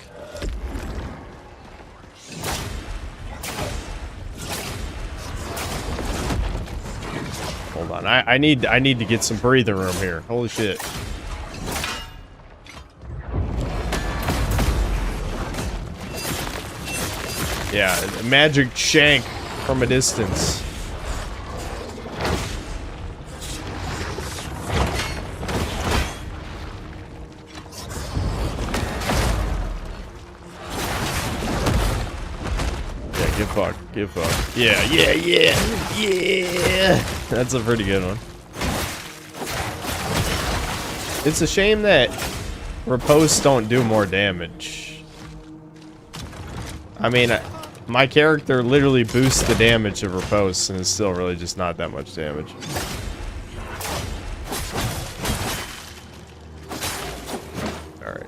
Hold on, I need to get some breathing room here. Holy shit. Yeah, a magic shank from a distance. Yeah, give fuck, give fuck. Yeah, yeah, yeah, yeah. That's a pretty good one. It's a shame that riposts don't do more damage. I mean, my character literally boosts the damage of riposte, and it's still really just not that much damage. Alright.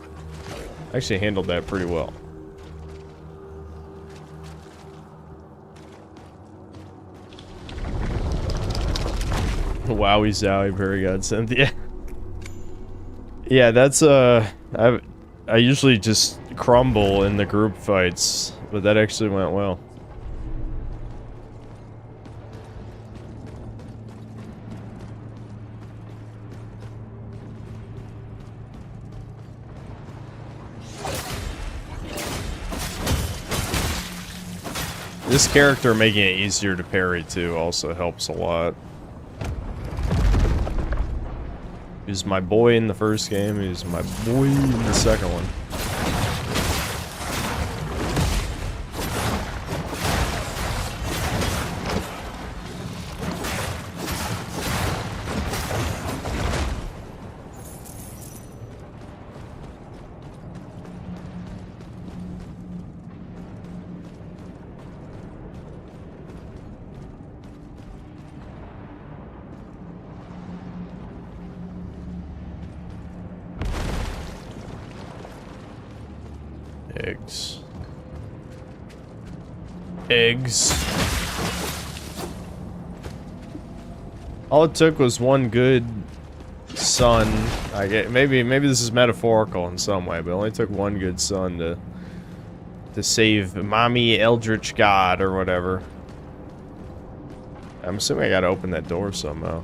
Actually handled that pretty well. Wowie zowie, very god Cynthia. Yeah, that's I usually just crumble in the group fights, but that actually went well. This character making it easier to parry too also helps a lot. He was my boy in the first game, he was my boy in the second one. Eggs. Eggs. All it took was one good son. I get maybe this is metaphorical in some way, but it only took one good son to save Mommy Eldritch God or whatever. I'm assuming I gotta open that door somehow.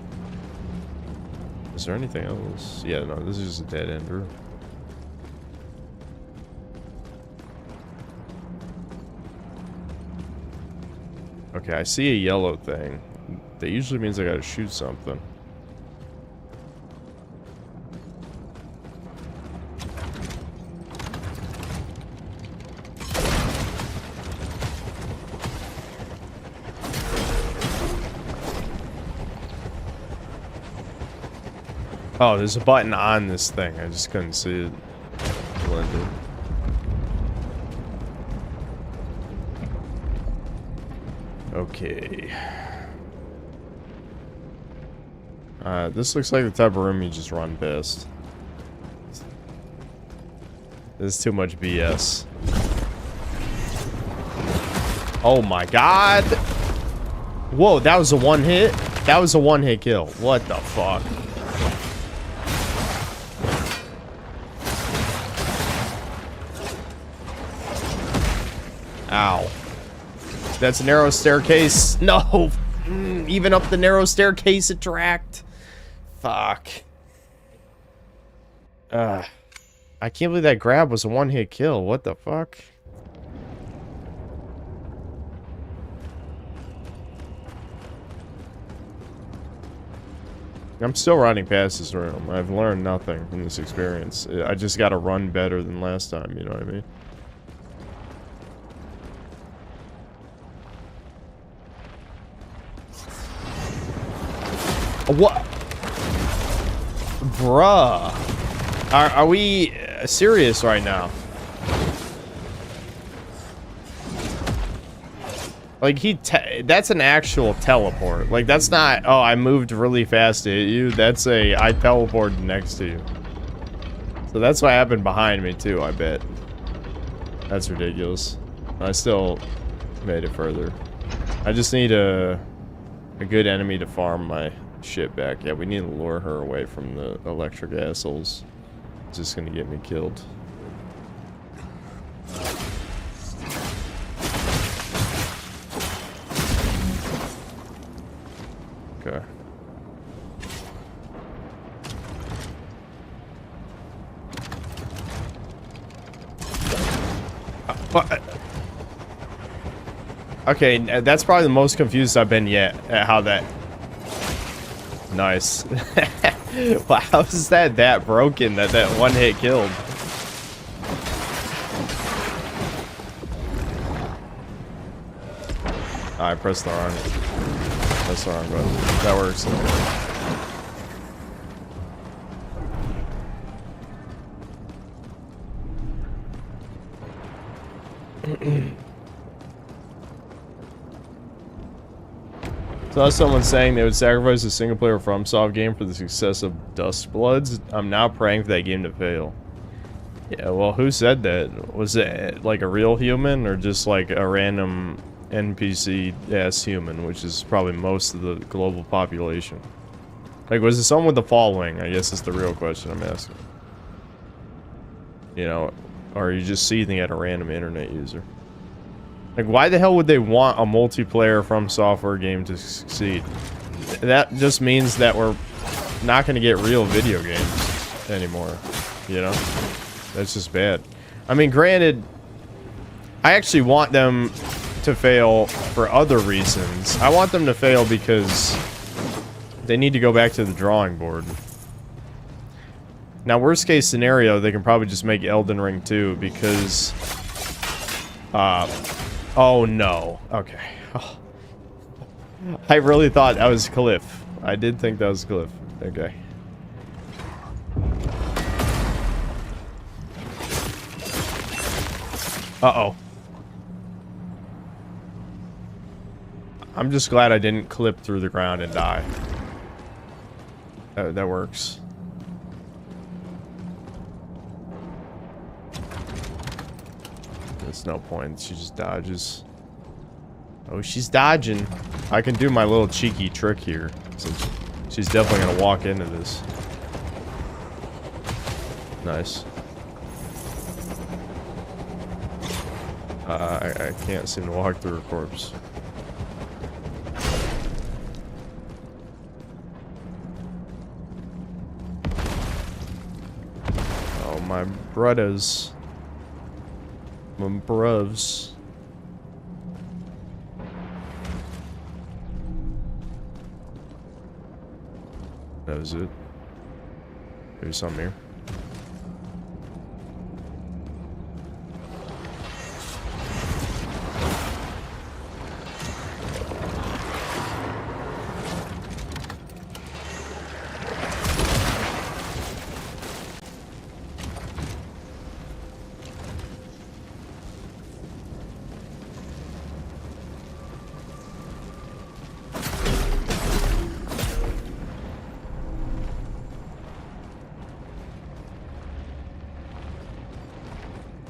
Is there anything else? Yeah, no, this is just a dead end room. Okay, I see a yellow thing. That usually means I gotta shoot something. Oh, there's a button on this thing. I just couldn't see it blended. Okay. This looks like the type of room you just run past. This is too much BS. Oh my god! Whoa, that was a one hit? That was a one hit kill. What the fuck? Ow. That's a narrow staircase. No! Even up the narrow staircase it tracked. Fuck. I can't believe that grab was a one-hit kill. What the fuck? I'm still running past this room. I've learned nothing from this experience. I just gotta run better than last time, you know what I mean? What? Bruh. Are we serious right now? Like, that's an actual teleport. Like, that's not, oh, I moved really fast to hit you. That's I teleported next to you. So that's what happened behind me, too, I bet. That's ridiculous. I still made it further. I just need a good enemy to farm my shit back. Yeah, we need to lure her away from the electric assholes. It's just gonna get me killed. Okay. Okay, that's probably the most confused I've been yet at how that... Nice. Wow, how is that broken that one hit killed? I pressed the wrong button. That works. Saw someone saying they would sacrifice a single-player FromSoft game for the success of Dustbloods. I'm now praying for that game to fail. Yeah, well, who said that? Was it like a real human or just like a random NPC-ass human, which is probably most of the global population? Like, was it someone with the following? I guess is the real question I'm asking. You know, or are you just seething at a random internet user? Like, why the hell would they want a multiplayer From Software game to succeed? That just means that we're not going to get real video games anymore, you know? That's just bad. I mean, granted, I actually want them to fail for other reasons. I want them to fail because they need to go back to the drawing board. Now, worst case scenario, they can probably just make Elden Ring 2 because... oh no. Okay. Oh. I really thought that was Cliff. I did think that was Cliff. Okay. Uh-oh. I'm just glad I didn't clip through the ground and die. That works. There's no point. She just dodges. Oh, she's dodging. I can do my little cheeky trick here. Since she's definitely going to walk into this. Nice. I can't seem to walk through her corpse. Oh, my brothers. My bruvs. That was it. There's something here.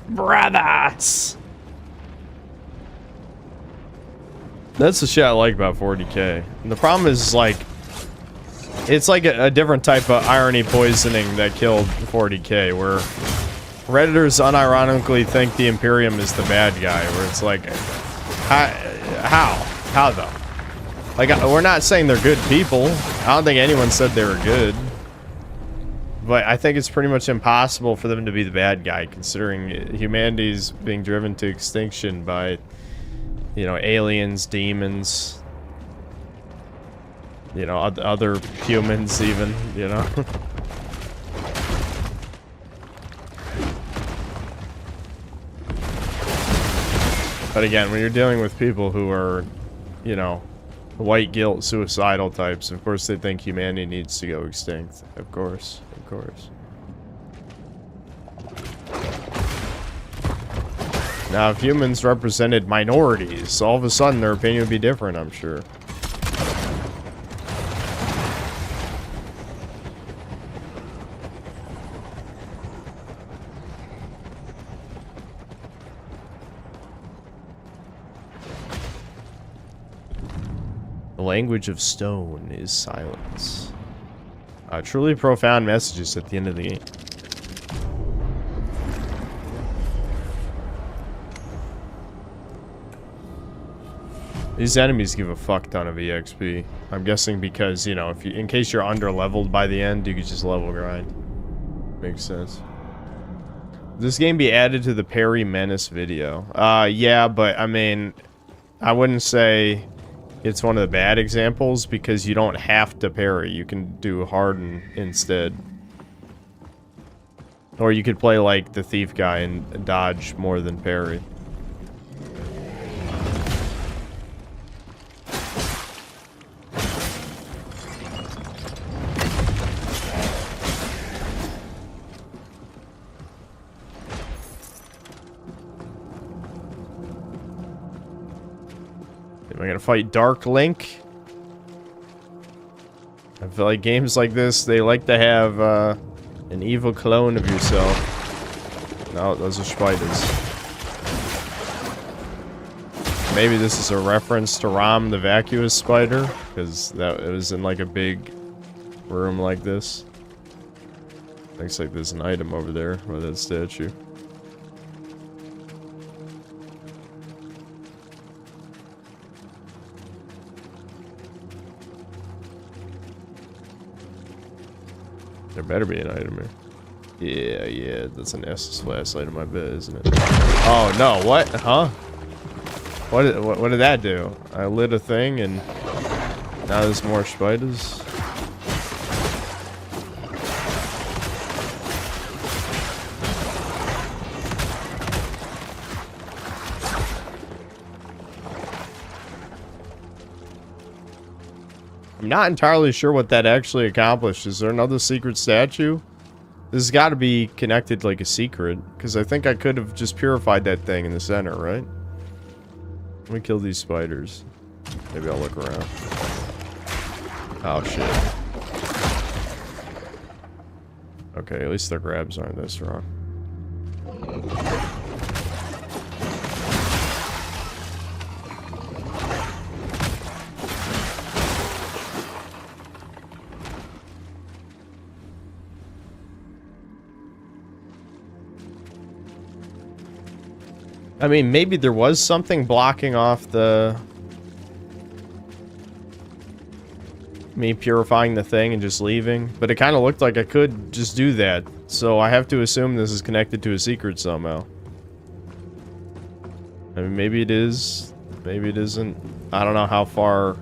Brothers! That's the shit I like about 40K. And the problem is, like, it's like a different type of irony poisoning that killed 40K, where Redditors unironically think the Imperium is the bad guy, where it's like, how though? Like, we're not saying they're good people. I don't think anyone said they were good. But I think it's pretty much impossible for them to be the bad guy, considering humanity's being driven to extinction by, you know, aliens, demons, you know, other humans even, you know. But again, when you're dealing with people who are, you know, white guilt, suicidal types, of course they think humanity needs to go extinct. Of course. Of course. Now, if humans represented minorities, all of a sudden their opinion would be different, I'm sure. The language of stone is silence. Truly profound messages at the end of the game. These enemies give a fuck ton of EXP. I'm guessing because, you know, if you, in case you're under-leveled by the end, you could just level grind. Makes sense. Will this game be added to the Parry Menace video? Yeah, but I mean, I wouldn't say it's one of the bad examples because you don't have to parry. You can do harden instead. Or you could play like the thief guy and dodge more than parry. Am I gonna fight Dark Link? I feel like games like this, they like to have an evil clone of yourself. No, those are spiders. Maybe this is a reference to Rom the vacuous spider, because that it was in like a big room like this. Looks like there's an item over there by that statue. There better be an item here. Yeah, that's an Estus Flask item, I bet, isn't it? Oh, no, what? Huh? What did that do? I lit a thing and now there's more spiders. I'm not entirely sure what that actually accomplished. Is there another secret statue? This has got to be connected like a secret, because I think I could have just purified that thing in the center, right? Let me kill these spiders. Maybe I'll look around. Oh, shit. Okay, at least their grabs aren't this wrong. I mean, maybe there was something blocking off the... me purifying the thing and just leaving. But it kind of looked like I could just do that. So I have to assume this is connected to a secret somehow. I mean, maybe it is. Maybe it isn't. I don't know how far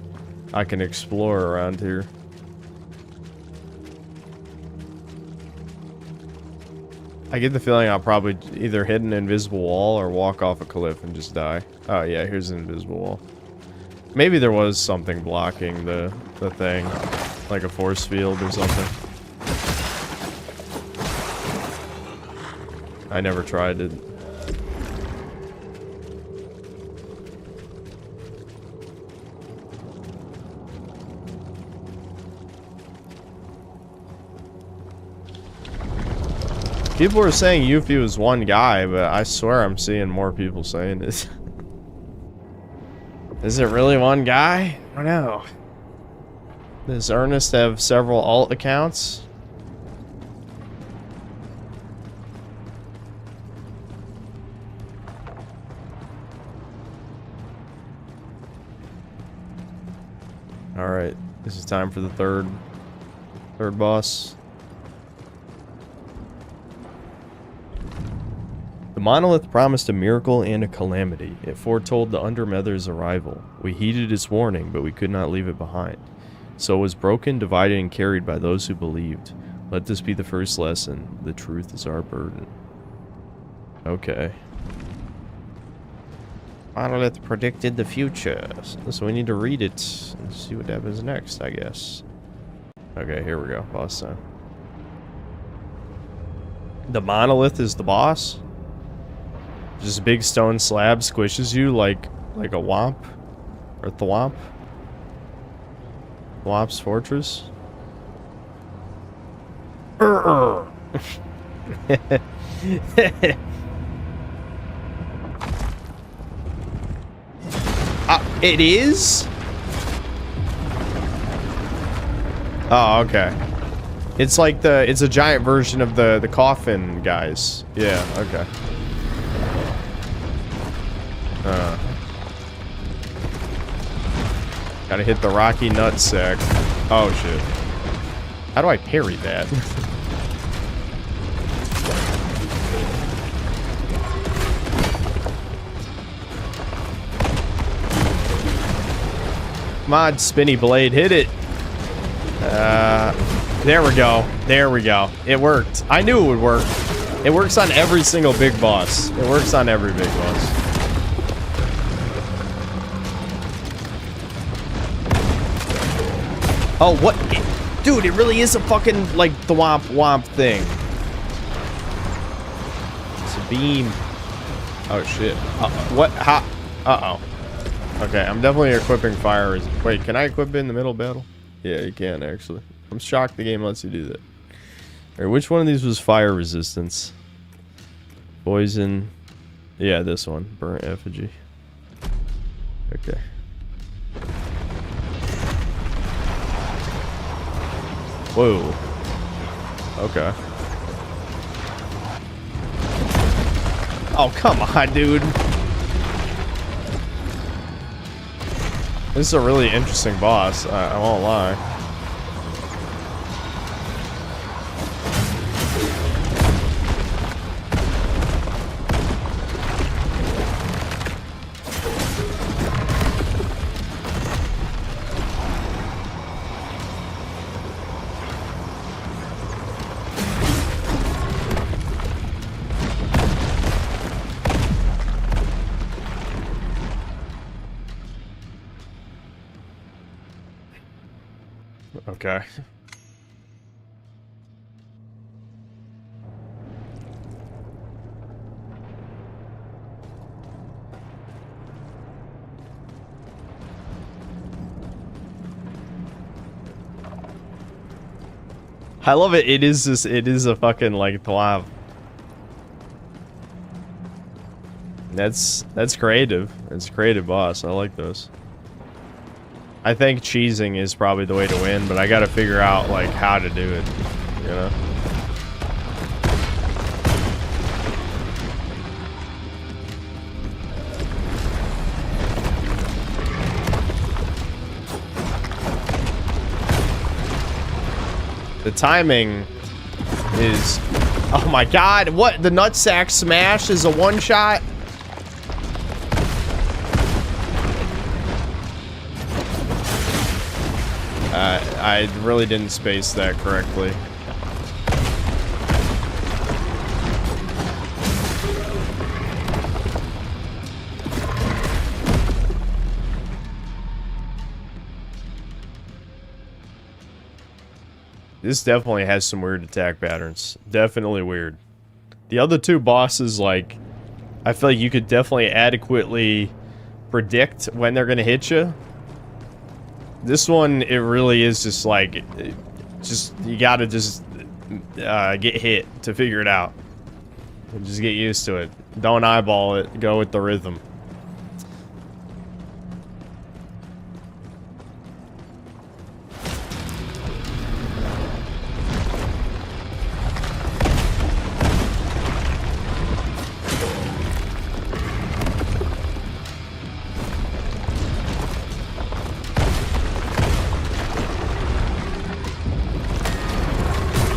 I can explore around here. I get the feeling I'll probably either hit an invisible wall or walk off a cliff and just die. Oh yeah, here's an invisible wall. Maybe there was something blocking the thing, like a force field or something. I never tried it. People are saying Yuffie was one guy, but I swear I'm seeing more people saying this. Is it really one guy? I don't know. Does Ernest have several alt accounts? Alright, this is time for the third boss. The monolith promised a miracle and a calamity. It foretold the Undermother's arrival. We heeded its warning, but we could not leave it behind. So it was broken, divided, and carried by those who believed. Let this be the first lesson. The truth is our burden. Okay. Monolith predicted the future. So we need to read it and see what happens next, I guess. Okay, here we go. Boss time. The monolith is the boss? Just a big stone slab squishes you like a womp? Or thwomp? Thwomp's fortress? It is? Oh, okay. It's like it's a giant version of the coffin guys. Yeah, okay. Gotta hit the rocky nutsack. Oh shit. How do I parry that? Come on, spinny blade, hit it. There we go. There we go. It worked. I knew it would work. It works on every single big boss. It works on every big boss. Oh, what? Dude, it really is a fucking, like, thwomp womp thing. It's a beam. Oh, shit. What? How? Uh-oh. Okay, I'm definitely equipping fire. Wait, can I equip it in the middle battle? Yeah, you can, actually. I'm shocked the game lets you do that. Alright, which one of these was fire resistance? Poison. Yeah, this one. Burnt effigy. Okay. Whoa. Okay. Oh, come on, dude. This is a really interesting boss. I won't lie. Okay. I love it. It is a fucking like thwap. That's creative. It's a creative boss. I like those. I think cheesing is probably the way to win, but I gotta figure out like how to do it, you know? The timing is... Oh my god, what? The nutsack smash is a one-shot? I really didn't space that correctly. This definitely has some weird attack patterns. Definitely weird. The other two bosses, like, I feel like you could definitely adequately predict when they're gonna hit you. This one, it really is just like, you gotta just get hit to figure it out. Just get used to it. Don't eyeball it. Go with the rhythm.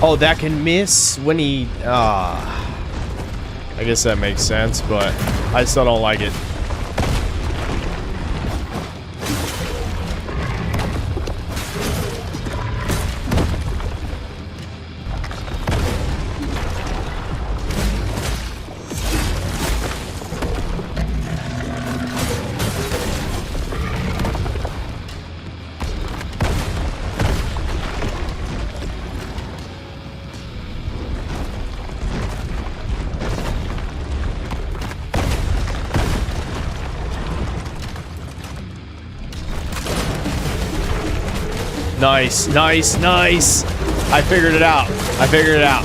Oh, that can miss when he... I guess that makes sense, but I still don't like it. Nice, nice, nice. I figured it out. I figured it out.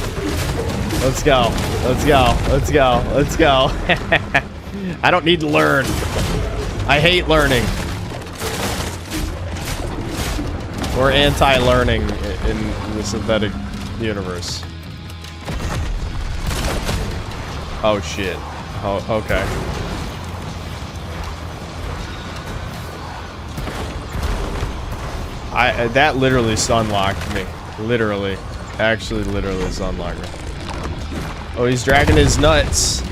Let's go. Let's go. Let's go. Let's go. I don't need to learn. I hate learning. We're anti-learning in the synthetic universe. Oh, shit. Oh, okay. That literally stun-locked me. Literally. Actually, literally stun-locked me. Oh, he's dragging his nuts.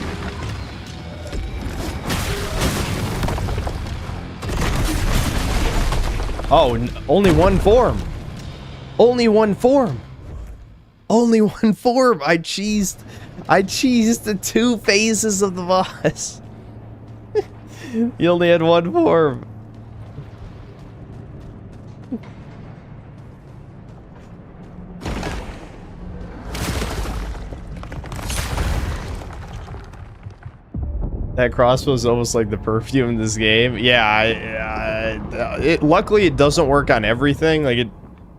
Oh, only one form. Only one form. Only one form. I cheesed the two phases of the boss. You only had one form. That crossbow is almost like the perfume in this game. Yeah, luckily it doesn't work on everything. Like, it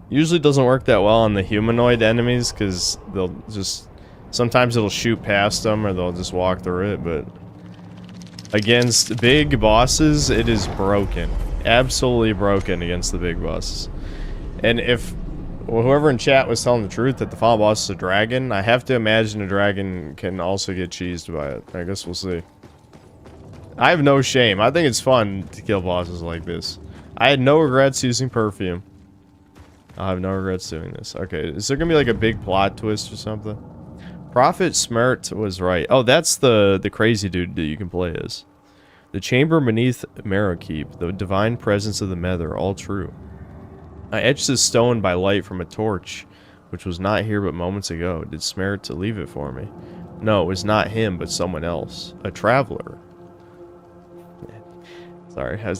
usually doesn't work that well on the humanoid enemies, because they'll just... Sometimes it'll shoot past them, or they'll just walk through it, but... Against big bosses, it is broken. Absolutely broken against the big bosses. And if Well, whoever in chat was telling the truth that the final boss is a dragon, I have to imagine a dragon can also get cheesed by it. I guess we'll see. I have no shame. I think it's fun to kill bosses like this. I had no regrets using perfume. I have no regrets doing this. Okay, is there gonna be like a big plot twist or something? Prophet Smert was right. Oh, that's the crazy dude that you can play as. The chamber beneath Marrowkeep, the divine presence of the Nether, all true. I etched this stone by light from a torch, which was not here but moments ago. Did Smert to leave it for me? No, it was not him, but someone else. A traveler. Sorry, I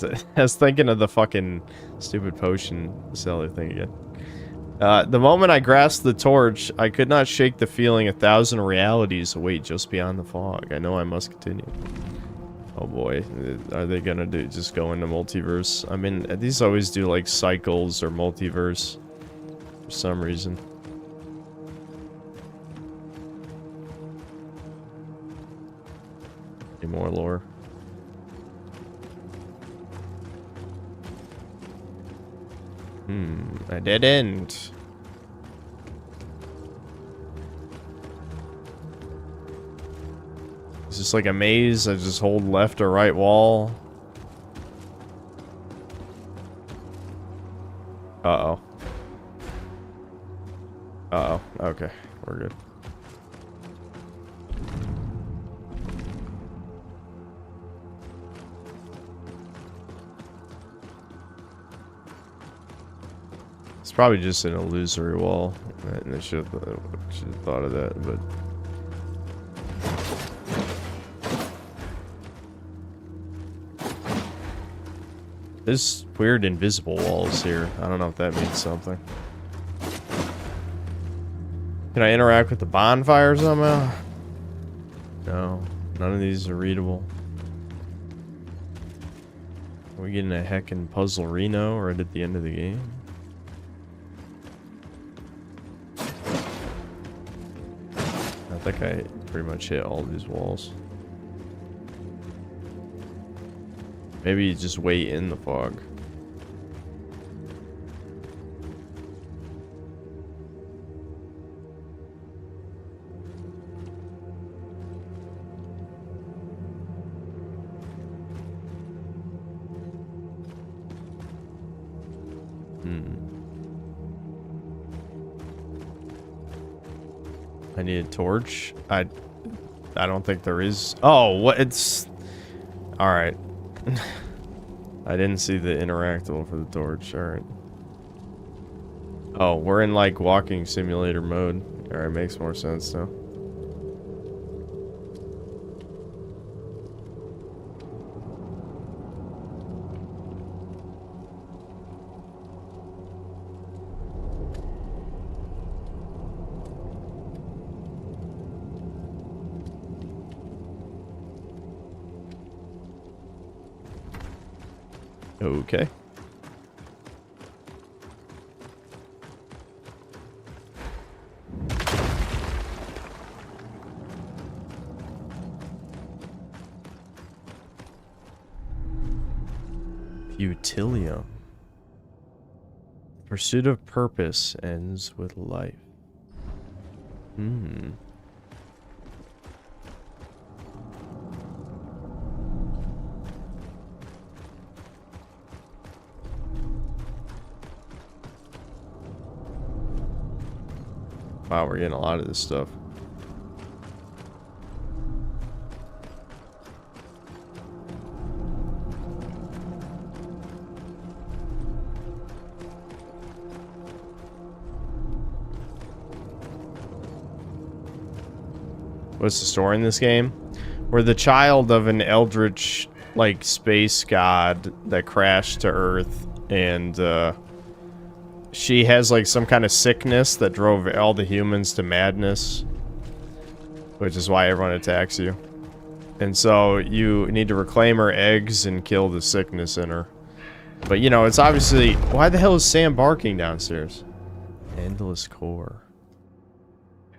was thinking of the fucking stupid potion seller thing again. The moment I grasped the torch, I could not shake the feeling 1,000 realities await just beyond the fog. I know I must continue. Oh boy, are they gonna just go into multiverse? I mean, these always do like cycles or multiverse for some reason. Any more lore? A dead end. Is this like a maze? I just hold left or right wall. Uh-oh. Uh-oh. Okay, we're good. It's probably just an illusory wall. And I should have thought of that, but... There's weird invisible walls here. I don't know if that means something. Can I interact with the bonfire somehow? No. None of these are readable. Are we getting a heckin' puzzle Reno right at the end of the game? I think I pretty much hit all these walls. Maybe you just wait in the fog. I need a torch. I don't think there is. Oh, what? It's all right. I didn't see the interactable for the torch. All right. Oh, we're in like walking simulator mode. All right, makes more sense now. Okay. Utilium. Pursuit of purpose ends with life. Wow, we're getting a lot of this stuff. What's the story in this game? We're the child of an eldritch, like, space god that crashed to Earth, and, she has like some kind of sickness that drove all the humans to madness, which is why everyone attacks you. And so you need to reclaim her eggs and kill the sickness in her. But you know, it's obviously... Why the hell is Sam barking downstairs? Endless core.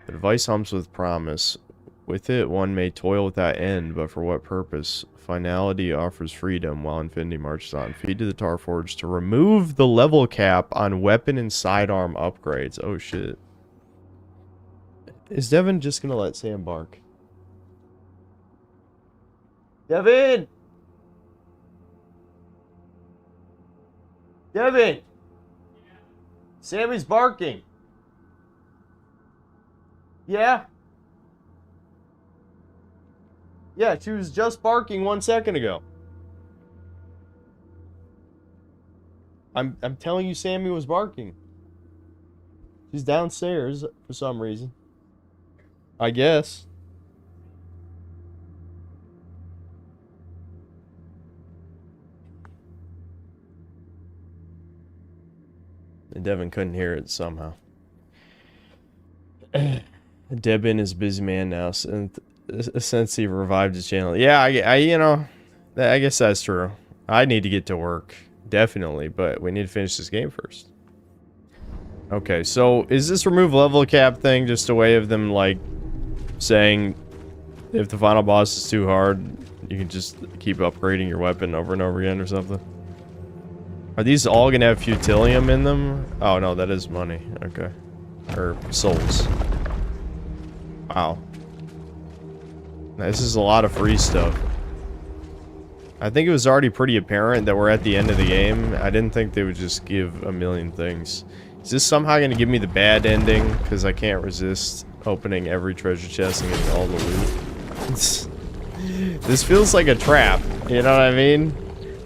The device hums with promise. With it, one may toil without end, but for what purpose? Finality offers freedom while infinity marches on. Feed to the Tarforge to remove the level cap on weapon and sidearm upgrades. Oh shit. Is Devin just gonna let Sam bark? Devin! Devin! Sammy's barking. Yeah? Yeah, she was just barking 1 second ago. I'm telling you Sammy was barking. She's downstairs for some reason. I guess. And Devin couldn't hear it somehow. Devin is a busy man now, since he revived his channel. Yeah, I you know, I guess that's true. I need to get to work, definitely, but we need to finish this game first. Okay, so is this remove level cap thing just a way of them, like, saying if the final boss is too hard, you can just keep upgrading your weapon over and over again or something? Are these all gonna have futilium in them? Oh no, that is money. Okay. Or souls. Wow. This is a lot of free stuff. I think it was already pretty apparent that we're at the end of the game. I didn't think they would just give a million things. Is this somehow going to give me the bad ending? Because I can't resist opening every treasure chest and getting all the loot. This feels like a trap. You know what I mean?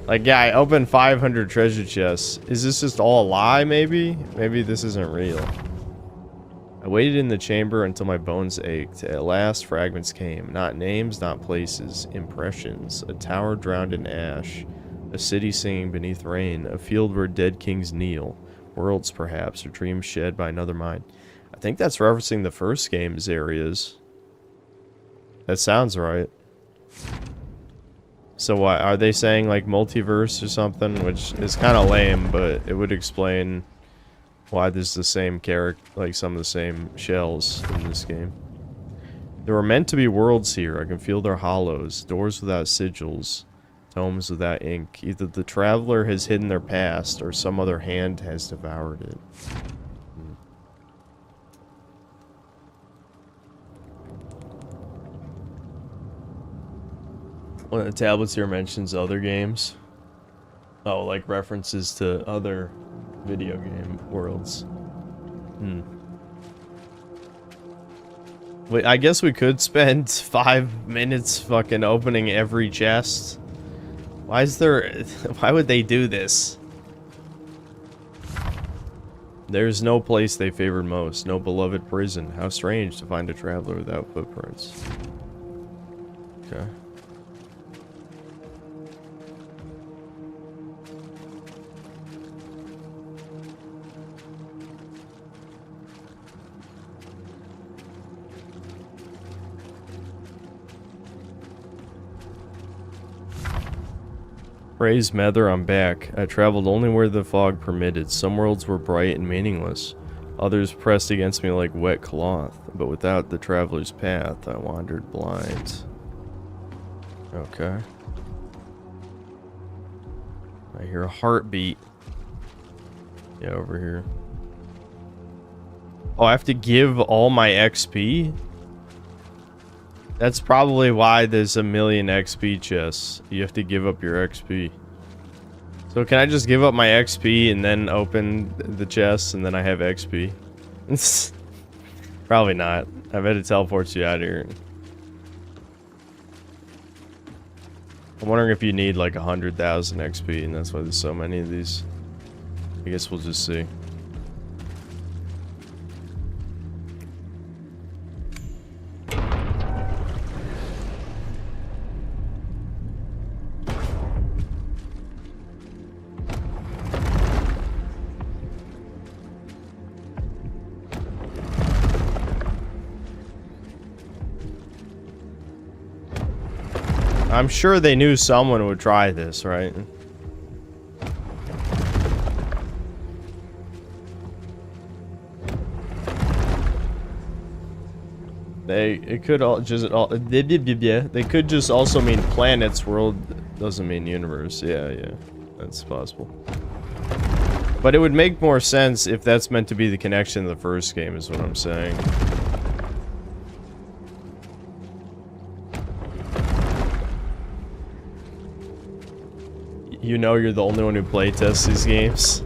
Like, yeah, I opened 500 treasure chests. Is this just all a lie, maybe? Maybe this isn't real. I waited in the chamber until my bones ached. At last, fragments came. Not names, not places. Impressions. A tower drowned in ash. A city singing beneath rain. A field where dead kings kneel. Worlds, perhaps, or dreams shed by another mind. I think that's referencing the first game's areas. That sounds right. So what, are they saying like multiverse or something? Which is kind of lame, but it would explain why there's the same character, like some of the same shells in this game. There were meant to be worlds here. I can feel their hollows. Doors without sigils. Tomes without ink. Either the traveler has hidden their past, or some other hand has devoured it. One of the tablets here mentions other games. Oh, like references to other video game worlds. Wait, I guess we could spend 5 minutes fucking opening every chest. Why is there... Why would they do this? There's no place they favored most. No beloved prison. How strange to find a traveler without footprints. Okay. Praise Mather, I'm back. I traveled only where the fog permitted. Some worlds were bright and meaningless. Others pressed against me like wet cloth. But without the traveler's path, I wandered blind. Okay. I hear a heartbeat. Yeah, over here. Oh, I have to give all my XP? That's probably why there's a million XP chests. You have to give up your XP. So can I just give up my XP and then open the chests and then I have XP? Probably not. I bet it teleports you out of here. I'm wondering if you need like 100,000 XP and that's why there's so many of these. I guess we'll just see. I'm sure they knew someone would try this, right? It could all just they could just also mean planets. World doesn't mean universe. Yeah, that's possible. But it would make more sense if that's meant to be the connection to the first game, is what I'm saying. You know you're the only one who playtests these games.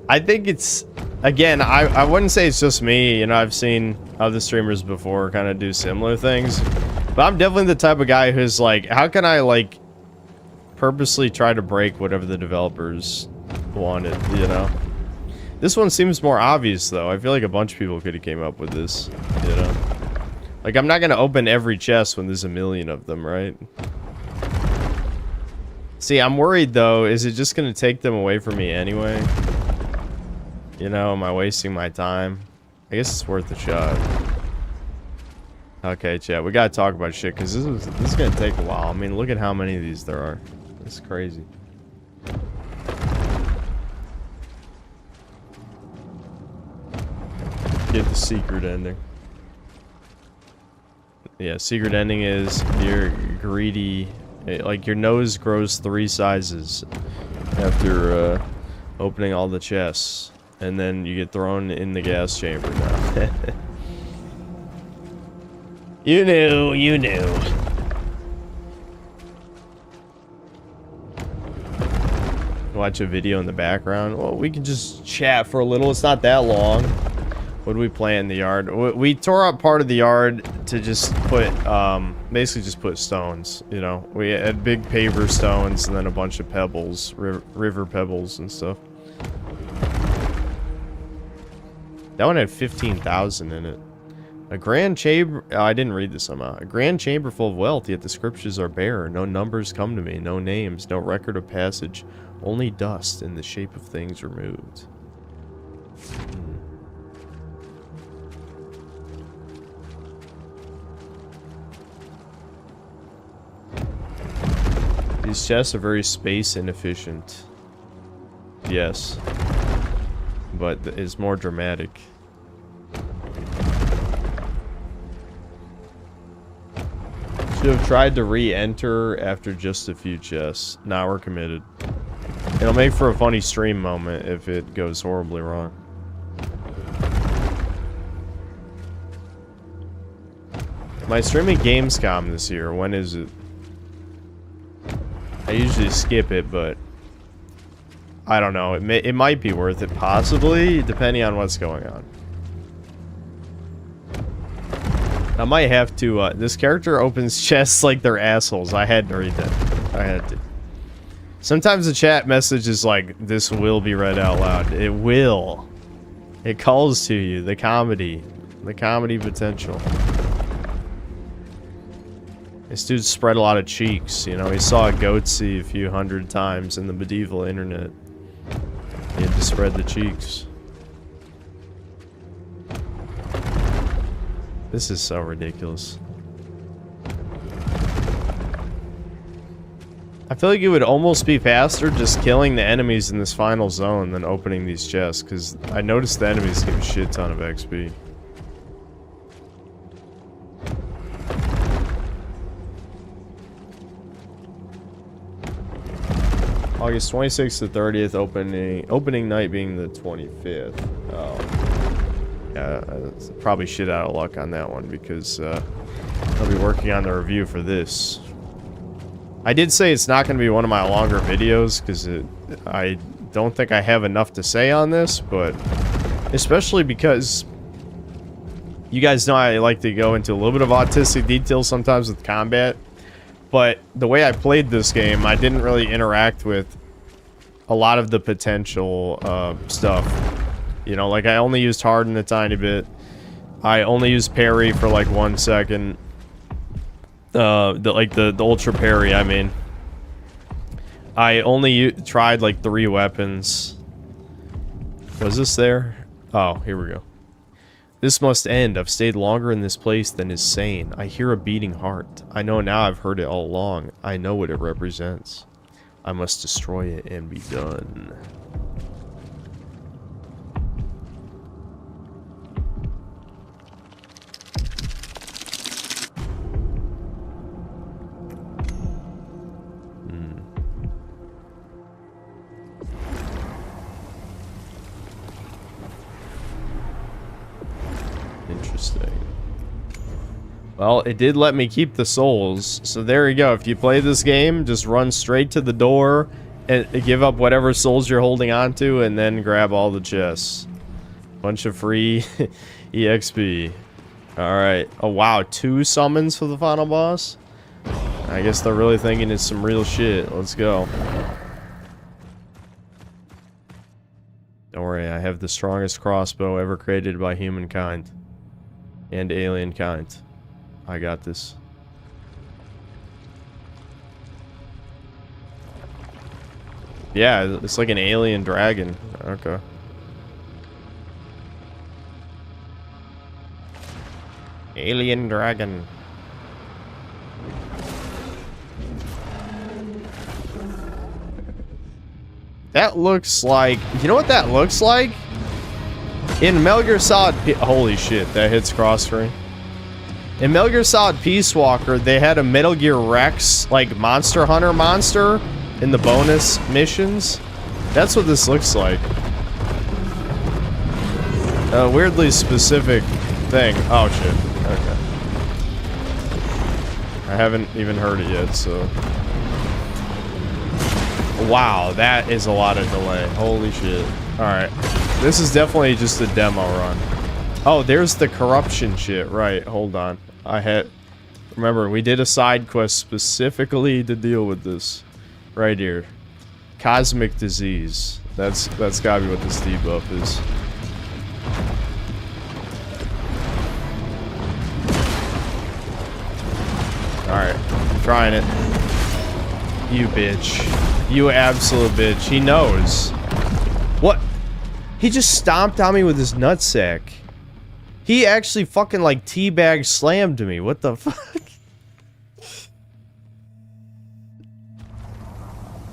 I think it's, again, I wouldn't say it's just me. You know, I've seen other streamers before kind of do similar things. But I'm definitely the type of guy who's like, how can I, like, purposely try to break whatever the developers wanted, you know? This one seems more obvious, though. I feel like a bunch of people could have came up with this, you know? Like, I'm not going to open every chest when there's a million of them, right? See, I'm worried, though. Is it just going to take them away from me anyway? You know, am I wasting my time? I guess it's worth a shot. Okay, chat, we gotta talk about shit, because this is gonna take a while. I mean, look at how many of these there are. It's crazy. Get the secret ending. Yeah, secret ending is you're greedy. Like, your nose grows 3 sizes after opening all the chests. And then you get thrown in the gas chamber now. You knew, you knew. Watch a video in the background. Well, we can just chat for a little. It's not that long. What do we plant in the yard? We tore up part of the yard to just put, basically just put stones, you know. We had big paver stones and then a bunch of pebbles, river pebbles and stuff. That one had 15,000 in it. A grand chamber... Oh, I didn't read this somehow. A grand chamber full of wealth, yet the scriptures are bare. No numbers come to me, no names, no record of passage. Only dust in the shape of things removed. These chests are very space inefficient. Yes. But it's more dramatic. Should have tried to re-enter after just a few chests. Now we're committed. It'll make for a funny stream moment if it goes horribly wrong. Am I streaming Gamescom this year? When is it? I usually skip it, but I don't know. It might be worth it, possibly, depending on what's going on. I might have to, this character opens chests like they're assholes. I had to read that. I had to. Sometimes the chat message is like, this will be read out loud. It will. It calls to you. The comedy potential. This dude spread a lot of cheeks, you know. He saw a goatse a few hundred times in the medieval internet. He had to spread the cheeks. This is so ridiculous. I feel like it would almost be faster just killing the enemies in this final zone than opening these chests, because I noticed the enemies give a shit ton of XP. August 26th to 30th, opening night being the 25th. Oh. Yeah, probably shit out of luck on that one, because I'll be working on the review for this. I did say it's not going to be one of my longer videos, because I don't think I have enough to say on this, but especially because you guys know I like to go into a little bit of autistic details sometimes with combat. But the way I played this game, I didn't really interact with a lot of the potential stuff. You know, like I only used Harden a tiny bit. I only used parry for like 1 second. The ultra parry, I mean. I only tried like 3 weapons. Was this there? Oh, here we go. This must end. I've stayed longer in this place than is sane. I hear a beating heart. I know now I've heard it all along. I know what it represents. I must destroy it and be done. Interesting. Well, it did let me keep the souls, so there you go. If you play this game, just run straight to the door and give up whatever souls you're holding on to, and then grab all the chests. Bunch of free EXP. Alright. Oh, wow. 2 summons for the final boss? I guess they're really thinking it's some real shit. Let's go. Don't worry, I have the strongest crossbow ever created by humankind. And alien kind. I got this. Yeah, it's like an alien dragon. Okay. Alien dragon. That looks like... You know what that looks like? In Metal Gear Solid... Holy shit, that hits cross screen. In Metal Gear Solid Peace Walker, they had a Metal Gear Rex, like, Monster Hunter monster in the bonus missions. That's what this looks like. A weirdly specific thing. Oh, shit. Okay. I haven't even heard it yet, so... Wow, that is a lot of delay. Holy shit. Alright. This is definitely just a demo run. Oh, there's the corruption shit. Right, hold on. Remember, we did a side quest specifically to deal with this. Right here. Cosmic disease. That's gotta be what this debuff is. Alright, I'm trying it. You bitch. You absolute bitch. He knows. What? He just stomped on me with his nutsack. He actually fucking like teabag slammed me. What the fuck?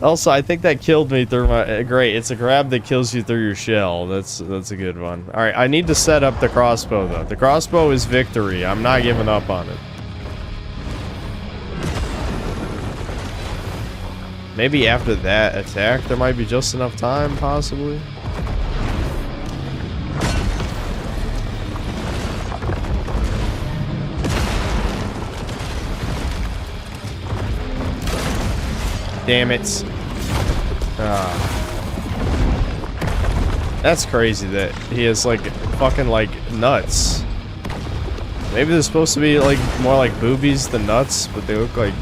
Also, I think that killed me through my... great, it's a grab that kills you through your shell. That's a good one. Alright, I need to set up the crossbow, though. The crossbow is victory. I'm not giving up on it. Maybe after that attack, there might be just enough time, possibly. Damn it. That's crazy that he has, like, fucking, like, nuts. Maybe they're supposed to be, like, more like boobies than nuts, but they look like...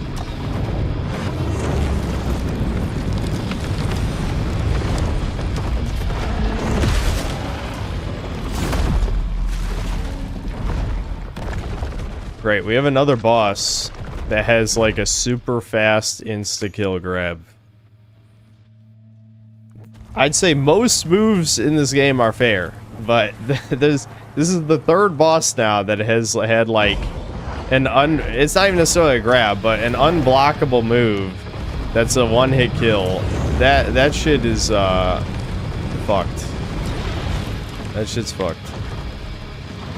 Great, we have another boss that has like a super fast insta-kill grab. I'd say most moves in this game are fair, but this is the third boss now that has had like an it's not even necessarily a grab, but an unblockable move that's a one-hit kill. That shit is fucked. That shit's fucked.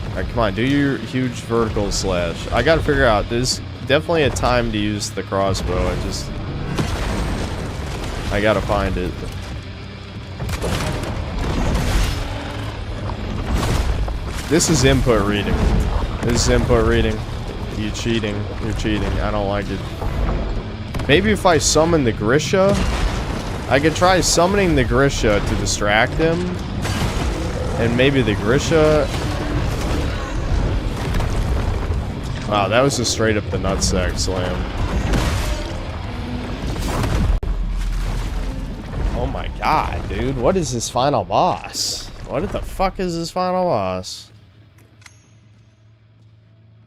Alright, come on, do your huge vertical slash. I gotta figure out, there's definitely a time to use the crossbow. I gotta find it. This is input reading. This is input reading. You cheating. You're cheating. I don't like it. Maybe if I summon the Grisha, I could try summoning the Grisha to distract him. And maybe the Grisha... Wow, that was just straight up the nutsack slam. Oh my god, dude. What is this final boss? What the fuck is this final boss?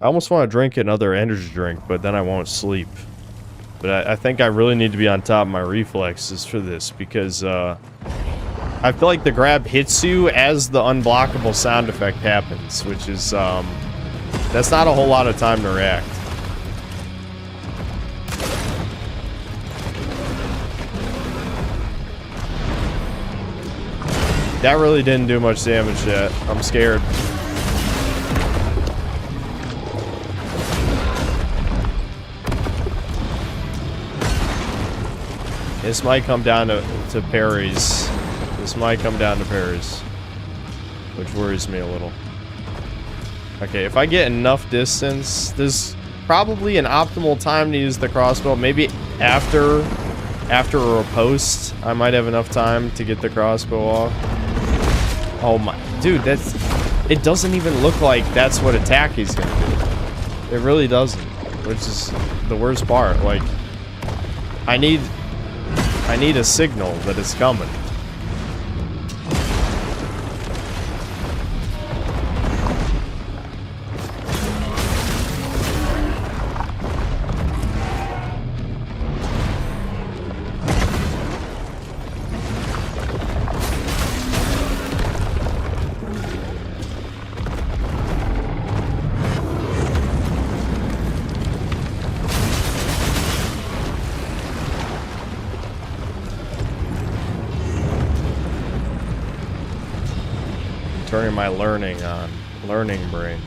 I almost want to drink another energy drink, but then I won't sleep. But I think I really need to be on top of my reflexes for this, because I feel like the grab hits you as the unblockable sound effect happens, which is... that's not a whole lot of time to react. That really didn't do much damage yet. I'm scared. This might come down to parries. This might come down to parries. Which worries me a little. Okay, if I get enough distance, there's probably an optimal time to use the crossbow. Maybe after a post, I might have enough time to get the crossbow off. Oh my, dude, it doesn't even look like that's what attack he's gonna do. It really doesn't, which is the worst part. Like, I need a signal that it's coming. Turning my learning on. Learning brain.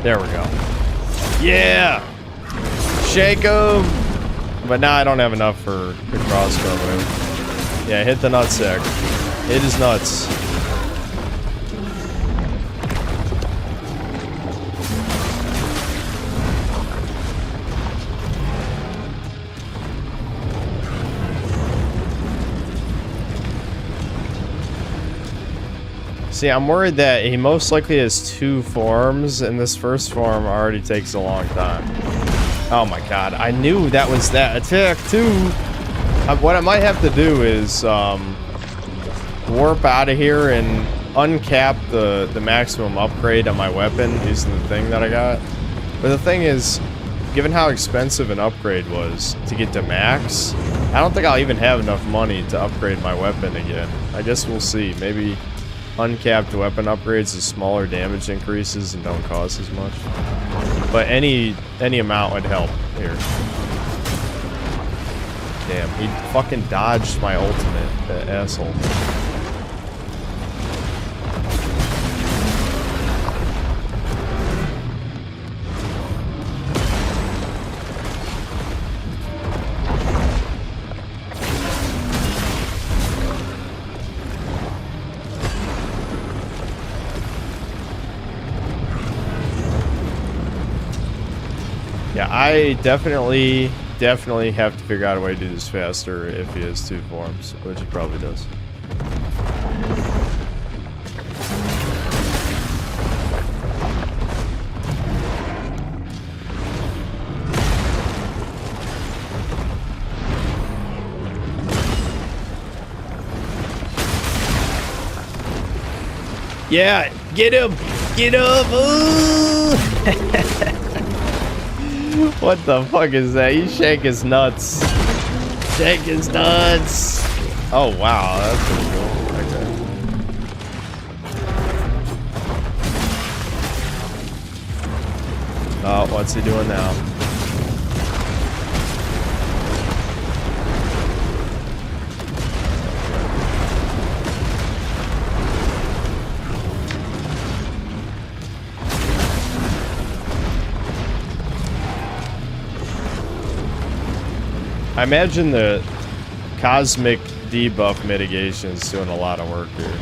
There we go. Yeah! Shake 'em! But now I don't have enough for the crossbow move. Yeah, hit the nutsack. Hit his nuts. See, I'm worried that he most likely has 2 forms, and this first form already takes a long time. Oh my god, I knew that was that attack too! What I might have to do is warp out of here and uncap the maximum upgrade on my weapon using the thing that I got. But the thing is, given how expensive an upgrade was to get to max, I don't think I'll even have enough money to upgrade my weapon again. I guess we'll see. Maybe uncapped weapon upgrades with smaller damage increases and don't cost as much. But any amount would help here. Damn, he fucking dodged my ultimate, that asshole. Yeah, I definitely have to figure out a way to do this faster if he has 2 forms, which he probably does. Yeah, get him! Get him! Ooh! What the fuck is that? You shake his nuts. Shake his nuts. Oh wow, that's pretty cool. Okay. Oh, what's he doing now? I imagine the cosmic debuff mitigation is doing a lot of work here.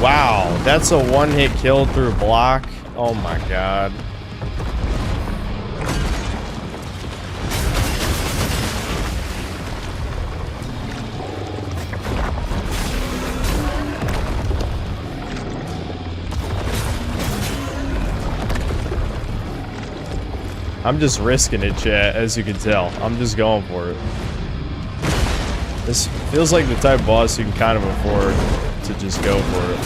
Wow, that's a one-hit kill through block. Oh my god. I'm just risking it, chat, as you can tell. I'm just going for it. This feels like the type of boss you can kind of afford to just go for it.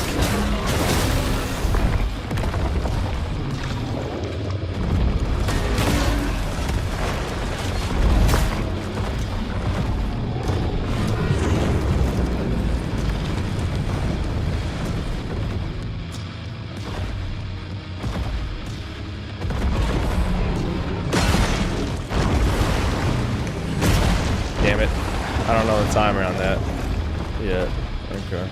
Damn it. I don't know the timer on that yet. Okay.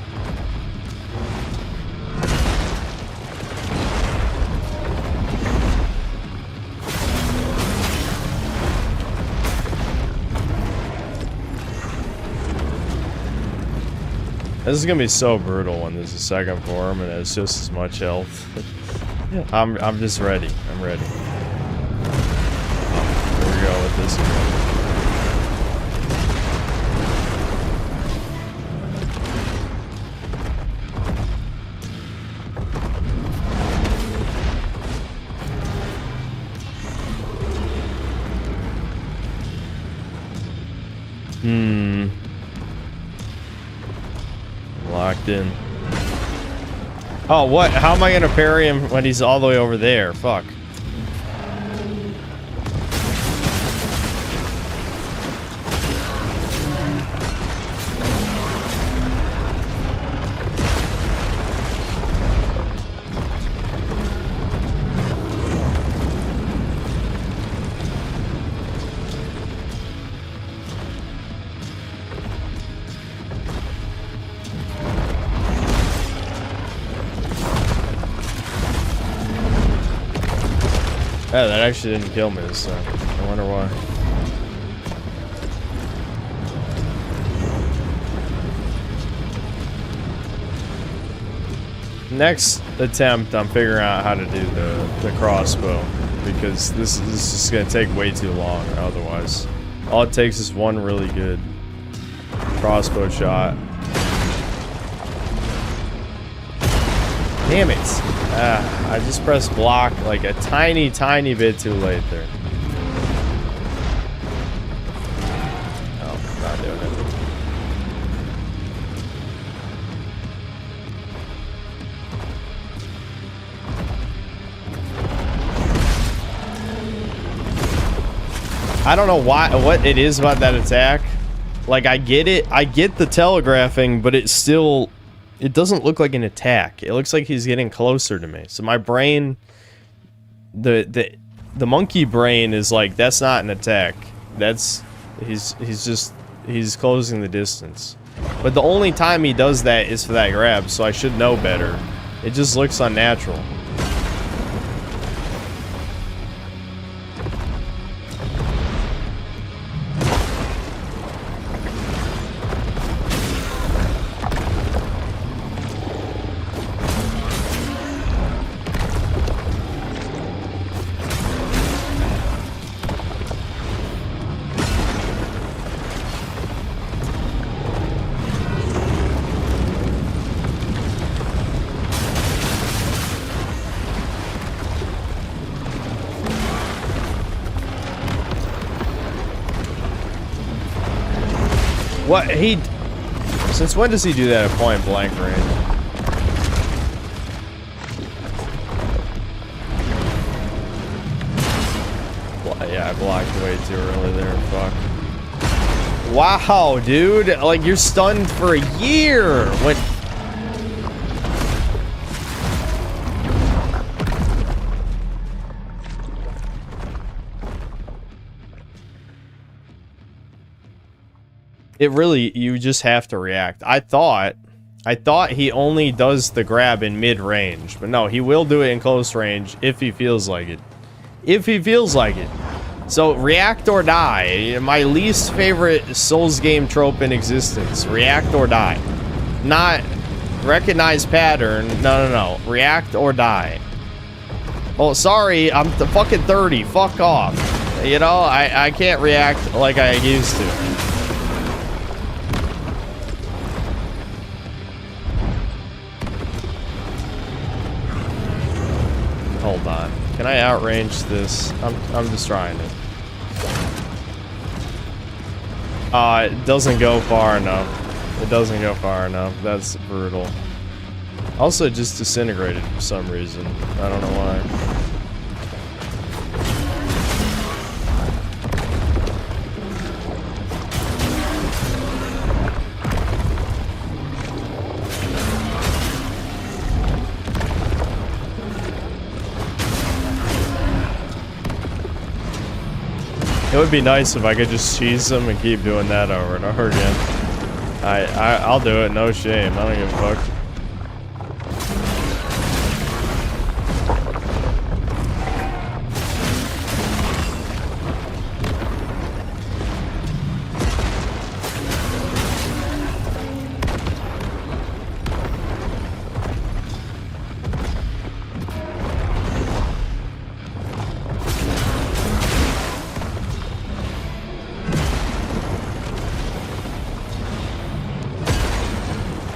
This is gonna be so brutal when there's a second form and it's just as much health. I'm just ready. I'm ready. Here we go with this again. Locked in. Oh, what? How am I gonna parry him when he's all the way over there? Fuck. Yeah, that actually didn't kill me this time. I wonder why. Next attempt, I'm figuring out how to do the crossbow, because this is just gonna take way too long otherwise. All it takes is one really good crossbow shot. Damn it. I just pressed block like a tiny bit too late there. Oh, not doing it. I don't know what it is about that attack. Like, I get it. I get the telegraphing, but it's still... It doesn't look like an attack. It looks like he's getting closer to me. So my brain, the monkey brain is like, that's not an attack. That's he's closing the distance. But the only time he does that is for that grab, so I should know better. It just looks unnatural. What since when does he do that at point blank range? Well, yeah, I blocked way too early there. Fuck. Wow, dude! Like, you're stunned for a year. What? It really, you just have to react. I thought he only does the grab in mid-range, but no, he will do it in close range if he feels like it. If he feels like it. So, react or die. My least favorite Souls game trope in existence. React or die. Not recognize pattern. No. React or die. Oh, sorry, I'm fucking 30. Fuck off. You know, I can't react like I used to. Hold on. Can I outrange this? I'm just trying it. It doesn't go far enough. It doesn't go far enough. That's brutal. Also, it just disintegrated for some reason. I don't know why. It would be nice if I could just cheese them and keep doing that over and over again. I'll do it, no shame. I don't give a fuck.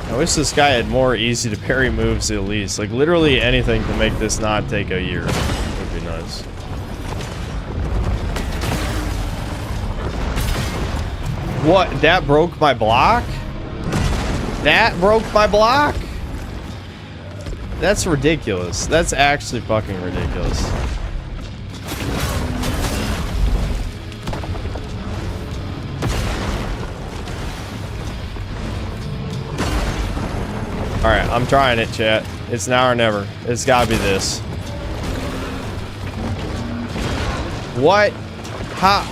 I wish this guy had more easy to parry moves at least. Like literally anything to make this not take a year would be nice. What? That broke my block? That broke my block? That's ridiculous. That's actually fucking ridiculous. Alright, I'm trying it, chat. It's now or never. It's gotta be this. What? How?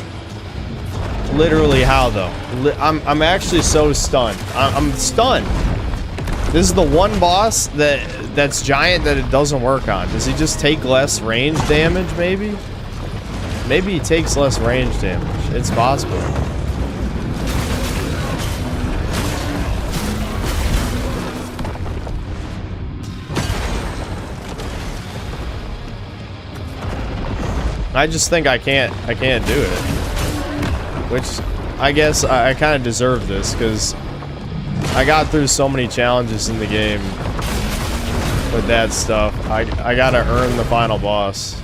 Literally how, though? I'm actually so stunned. I'm stunned. This is the one boss that's giant that it doesn't work on. Does he just take less range damage, maybe? Maybe he takes less range damage. It's possible. I just think I can't do it. Which, I guess I kind of deserve this, because I got through so many challenges in the game with that stuff. I gotta earn the final boss.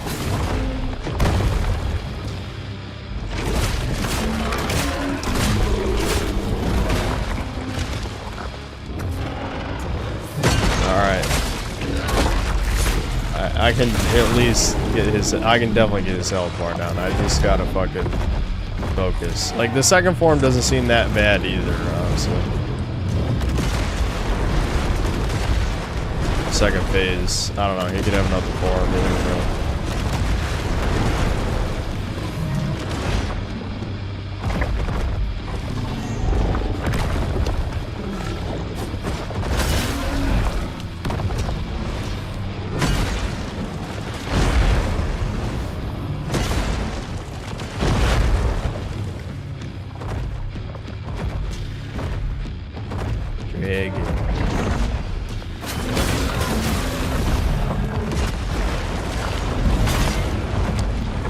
I can at least get his. I can definitely get his health bar down. I just gotta fucking focus. Like the second form doesn't seem that bad either, honestly. Second phase. I don't know. He could have another form.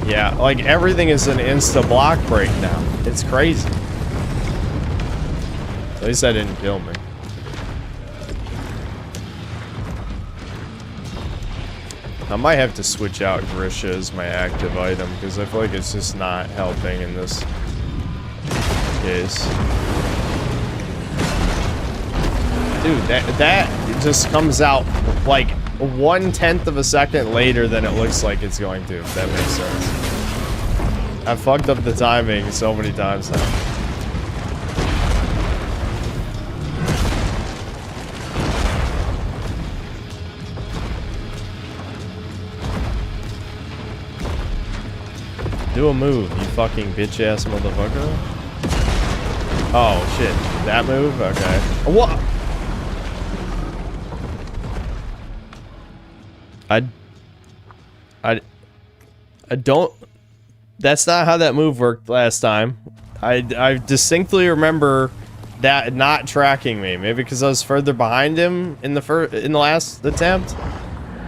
Yeah, like everything is an insta block break now. It's crazy. At least that didn't kill me. I might have to switch out Grisha as my active item because I feel like it's just not helping in this case. Dude, that just comes out like 1/10 of a second later than it looks like it's going to, if that makes sense. I fucked up the timing so many times now. Do a move, you fucking bitch ass motherfucker. Oh shit, that move? Okay. What? I don't. That's not how that move worked last time. I distinctly remember that not tracking me. Maybe because I was further behind him in the last attempt.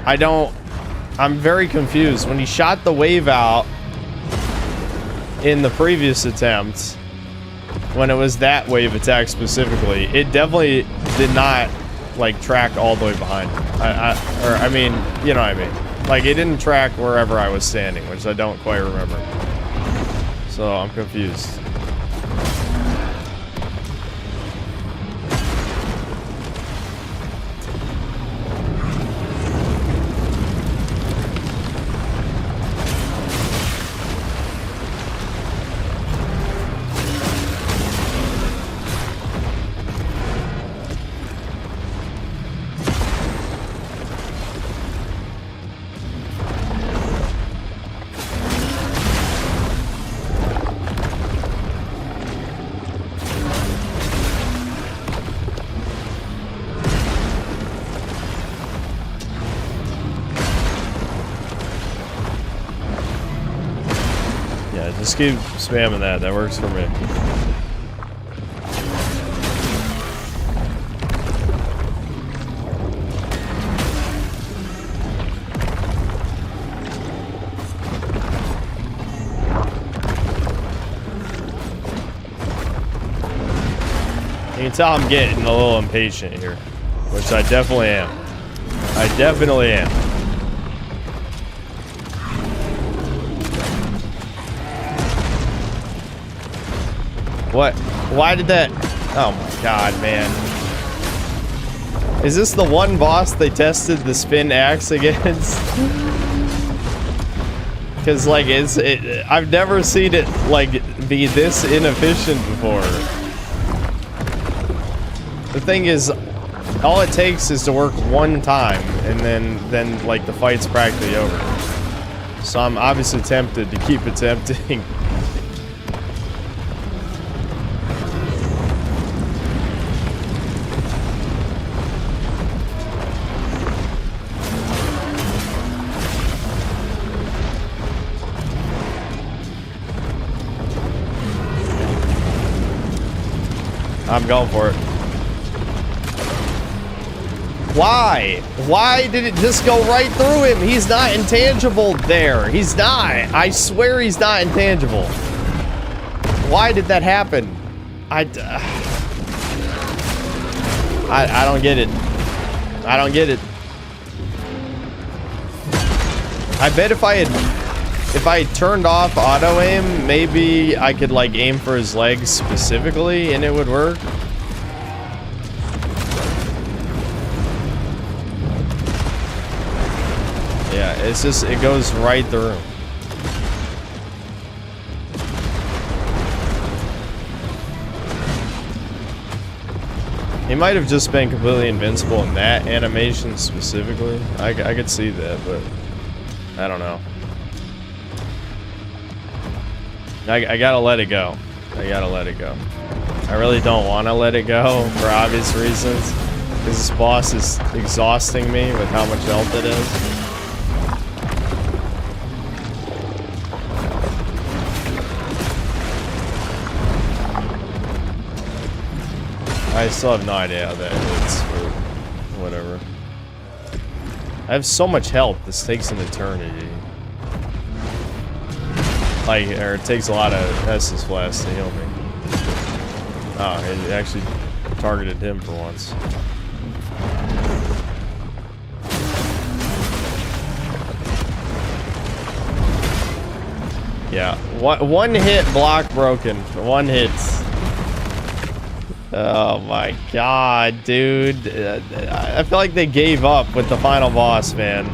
I'm very confused. When he shot the wave out in the previous attempt, when it was that wave attack specifically, it definitely did not like track all the way behind him. I mean, you know what I mean. Like, it didn't track wherever I was standing, which I don't quite remember. So, I'm confused. Just keep spamming that. That works for me. You can tell I'm getting a little impatient here, which I definitely am. I definitely am. What? Why did that? Oh my god, man. Is this the one boss they tested the spin axe against? Because, like, I've never seen it, like, be this inefficient before. The thing is, all it takes is to work one time, and then like, the fight's practically over. So I'm obviously tempted to keep attempting. I'm going for it. Why? Why did it just go right through him? He's not intangible there. He's not. I swear he's not intangible. Why did that happen? I don't get it. I don't get it. I bet if I had turned off auto aim, maybe I could like aim for his legs specifically and it would work. Yeah, it's just, it goes right through. He might have just been completely invincible in that animation specifically. I could see that, but I don't know. I gotta let it go. I gotta let it go. I really don't want to let it go for obvious reasons. Because this boss is exhausting me with how much health it is. I still have no idea how that hits, or whatever. I have so much health, this takes an eternity. Like, or it takes a lot of Estus Flask to heal me. Oh, it actually targeted him for once. Yeah, one hit block broken. One hit. Oh my god, dude. I feel like they gave up with the final boss, man.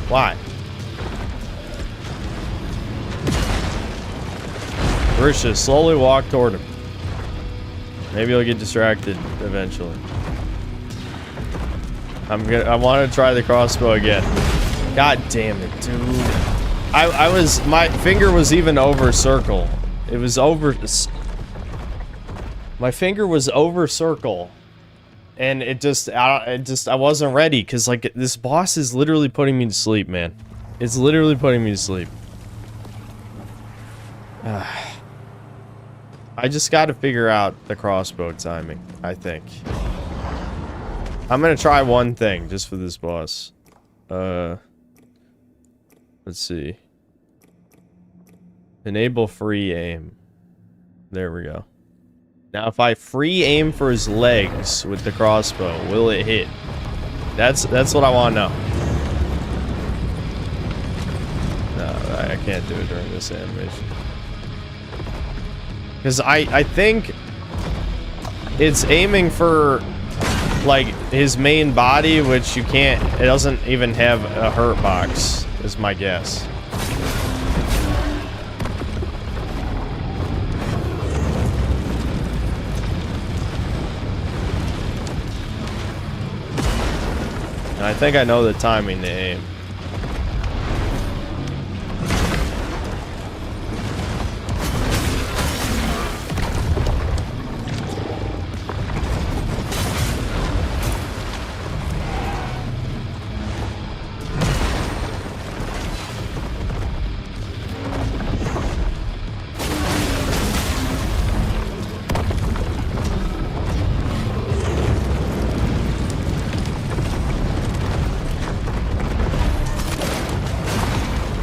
Why? Risha, slowly walk toward him. Maybe he'll get distracted eventually. I want to try the crossbow again. God damn it, dude. My finger was even over circle. It was over. My finger was over circle. And I wasn't ready because like this boss is literally putting me to sleep, man. It's literally putting me to sleep. I just got to figure out the crossbow timing, I think. I'm gonna try one thing just for this boss. Let's see. Enable free aim. There we go. Now if I free aim for his legs with the crossbow, will it hit? That's what I want to know. No, I can't do it during this animation. Because I think it's aiming for like his main body, which you can't, it doesn't even have a hurt box, is my guess. And I think I know the timing to aim.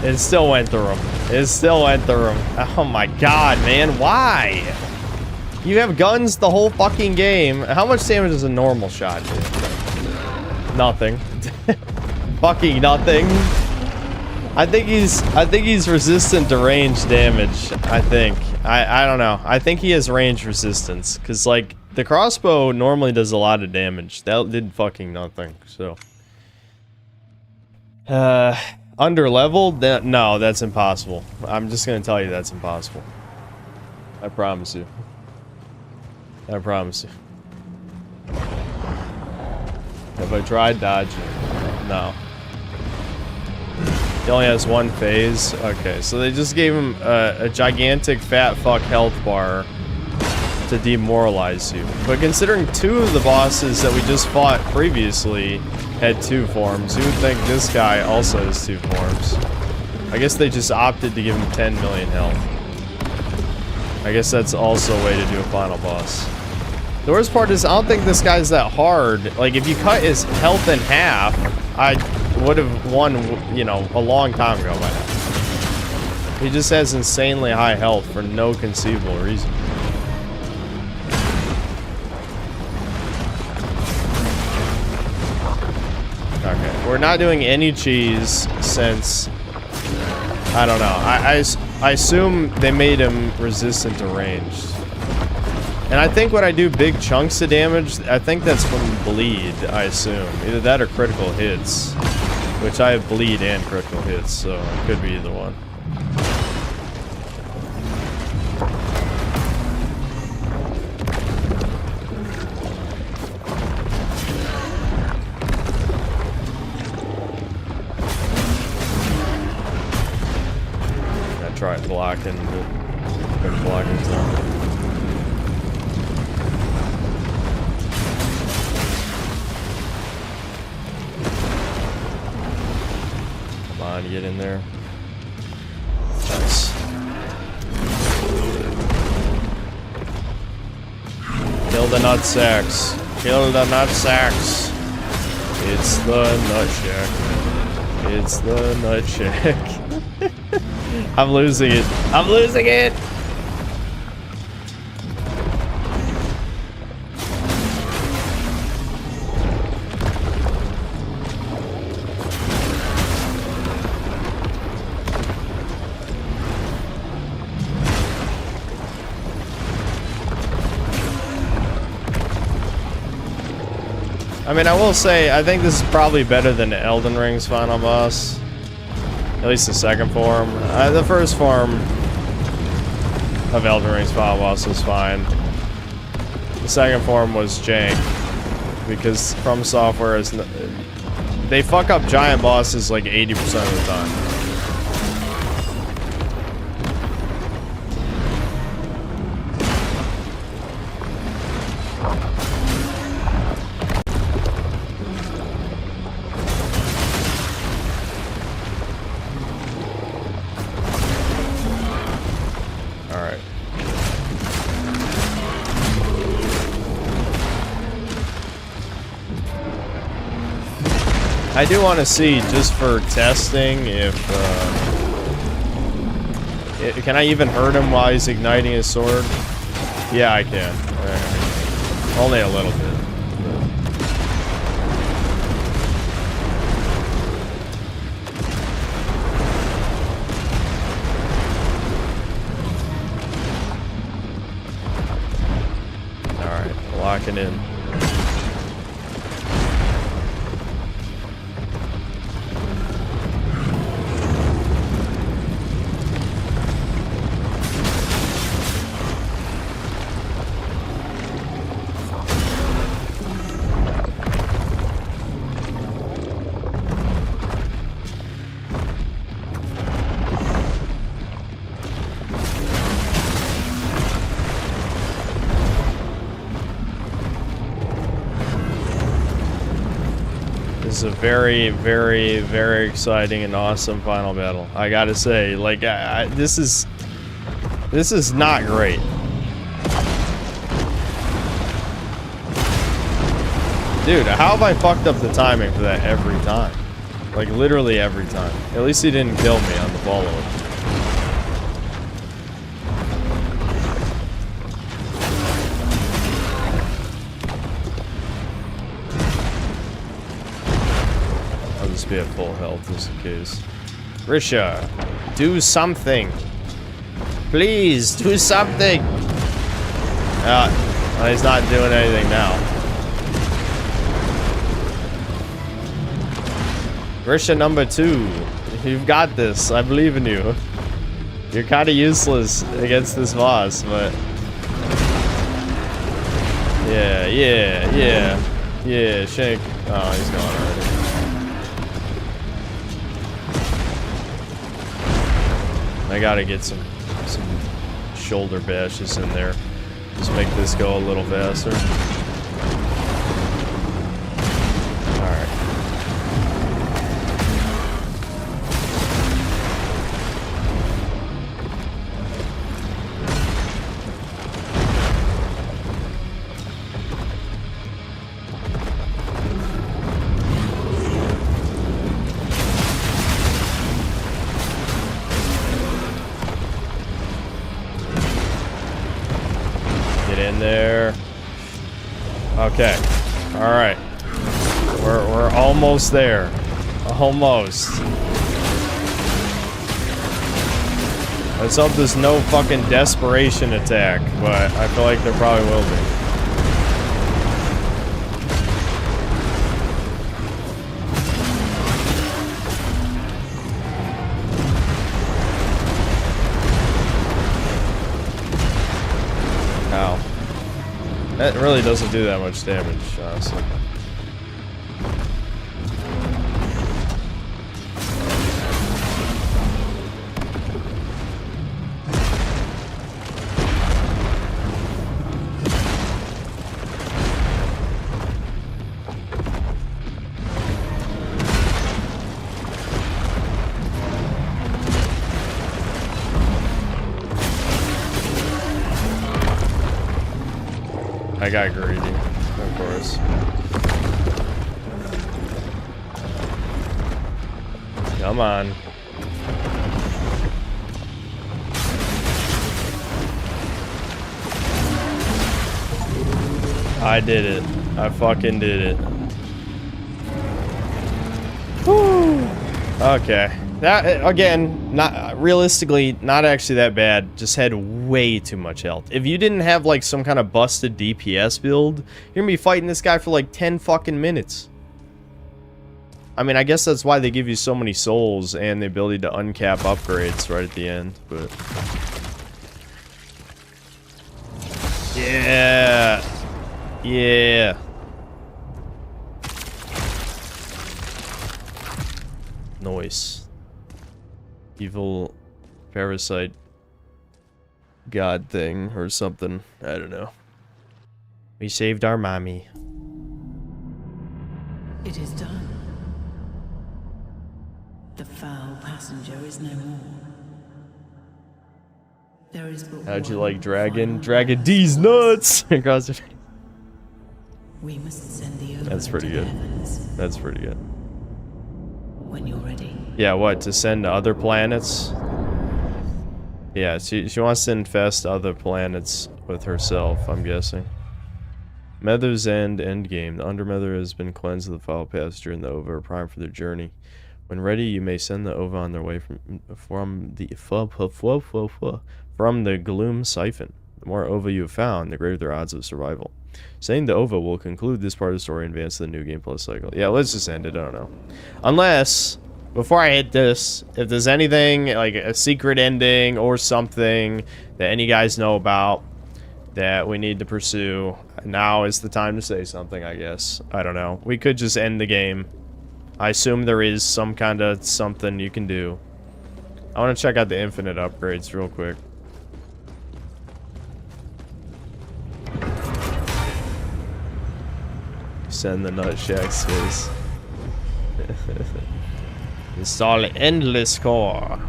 It still went through him. It still went through him. Oh my god, man. Why? You have guns the whole fucking game. How much damage does a normal shot do? Nothing. Fucking nothing. I think he's resistant to range damage. I think. I don't know. I think he has range resistance. Cause like the crossbow normally does a lot of damage. That did fucking nothing. So under leveled? No, that's impossible. I'm just gonna tell you that's impossible. I promise you. I promise you. Have I tried dodging? No. He only has one phase. Okay, so they just gave him a gigantic fat fuck health bar to demoralize you. But considering two of the bosses that we just fought previously had 2 forms, you would think this guy also has 2 forms. I guess they just opted to give him 10 million health. I guess that's also a way to do a final boss. The worst part is I don't think this guy's that hard. Like, if you cut his health in half, I would have won, you know, a long time ago by now. He just has insanely high health for no conceivable reason. Okay, we're not doing any cheese since, I don't know, I assume they made him resistant to ranged. And I think when I do big chunks of damage, I think that's from bleed, I assume. Either that or critical hits, which I have bleed and critical hits, so it could be either one. Try blocking, but couldn't block it. Come on, get in there. Nice. Kill the nutsacks. Kill the nutsacks. It's the nutshack. It's the nutshack. I'm losing it. I'm losing it! I mean, I will say, I think this is probably better than Elden Ring's final boss. At least the second form. The first form of Elden Ring's final boss was fine. The second form was jank. Because From Software is... They fuck up giant bosses like 80% of the time. I do want to see, just for testing, if, can I even hurt him while he's igniting his sword? Yeah, I can. Only a little bit. Alright, locking in. This is a very, very, very exciting and awesome final battle. I gotta say, like, this is not great. Dude, how have I fucked up the timing for that every time? Like, literally every time. At least he didn't kill me on the follow-up. Be at full health just in case. Risha, do something. Please, do something. He's not doing anything now. Risha number 2. You've got this. I believe in you. You're kind of useless against this boss, but... Yeah, Shank. Oh, he's gone already. I gotta get some shoulder bashes in there. Just make this go a little faster. Alright. There. Okay. All right. We're almost there. Almost. Let's hope there's no fucking desperation attack, but I feel like there probably will be. Ow. That really doesn't do that much damage, honestly. I got greedy, of course. Come on. I did it. I fucking did it. Woo! Okay. That, again, not realistically, not actually that bad. Just had way too much health. If you didn't have like some kind of busted DPS build, you're gonna be fighting this guy for like 10 fucking minutes. I mean, I guess that's why they give you so many souls and the ability to uncap upgrades right at the end, but... Yeah! Yeah. Noise. Evil parasite god thing or something. I don't know. We saved our mommy. It is done. The foul passenger is no more. There is but How'd you one like Dragon? final Dragon last D's nuts! Across the- We must send the Over That's pretty to good. the heavens. That's pretty good. When you're ready. Yeah, what? To send to other planets? Yeah, she wants to infest other planets with herself, I'm guessing. Mether's Endgame. The Undermether has been cleansed of the foul past during the Ova are primed for their journey. When ready, you may send the Ova on their way from the Gloom Siphon. The more Ova you have found, the greater their odds of survival. Sending the Ova will conclude this part of the story and advance to the new Game Plus cycle. Yeah, let's just end it. I don't know. Unless, before I hit this, if there's anything, like a secret ending or something that any guys know about that we need to pursue, now is the time to say something, I guess. I don't know. We could just end the game. I assume there is some kind of something you can do. I want to check out the infinite upgrades real quick. Send the Nutshack space. Install endless core.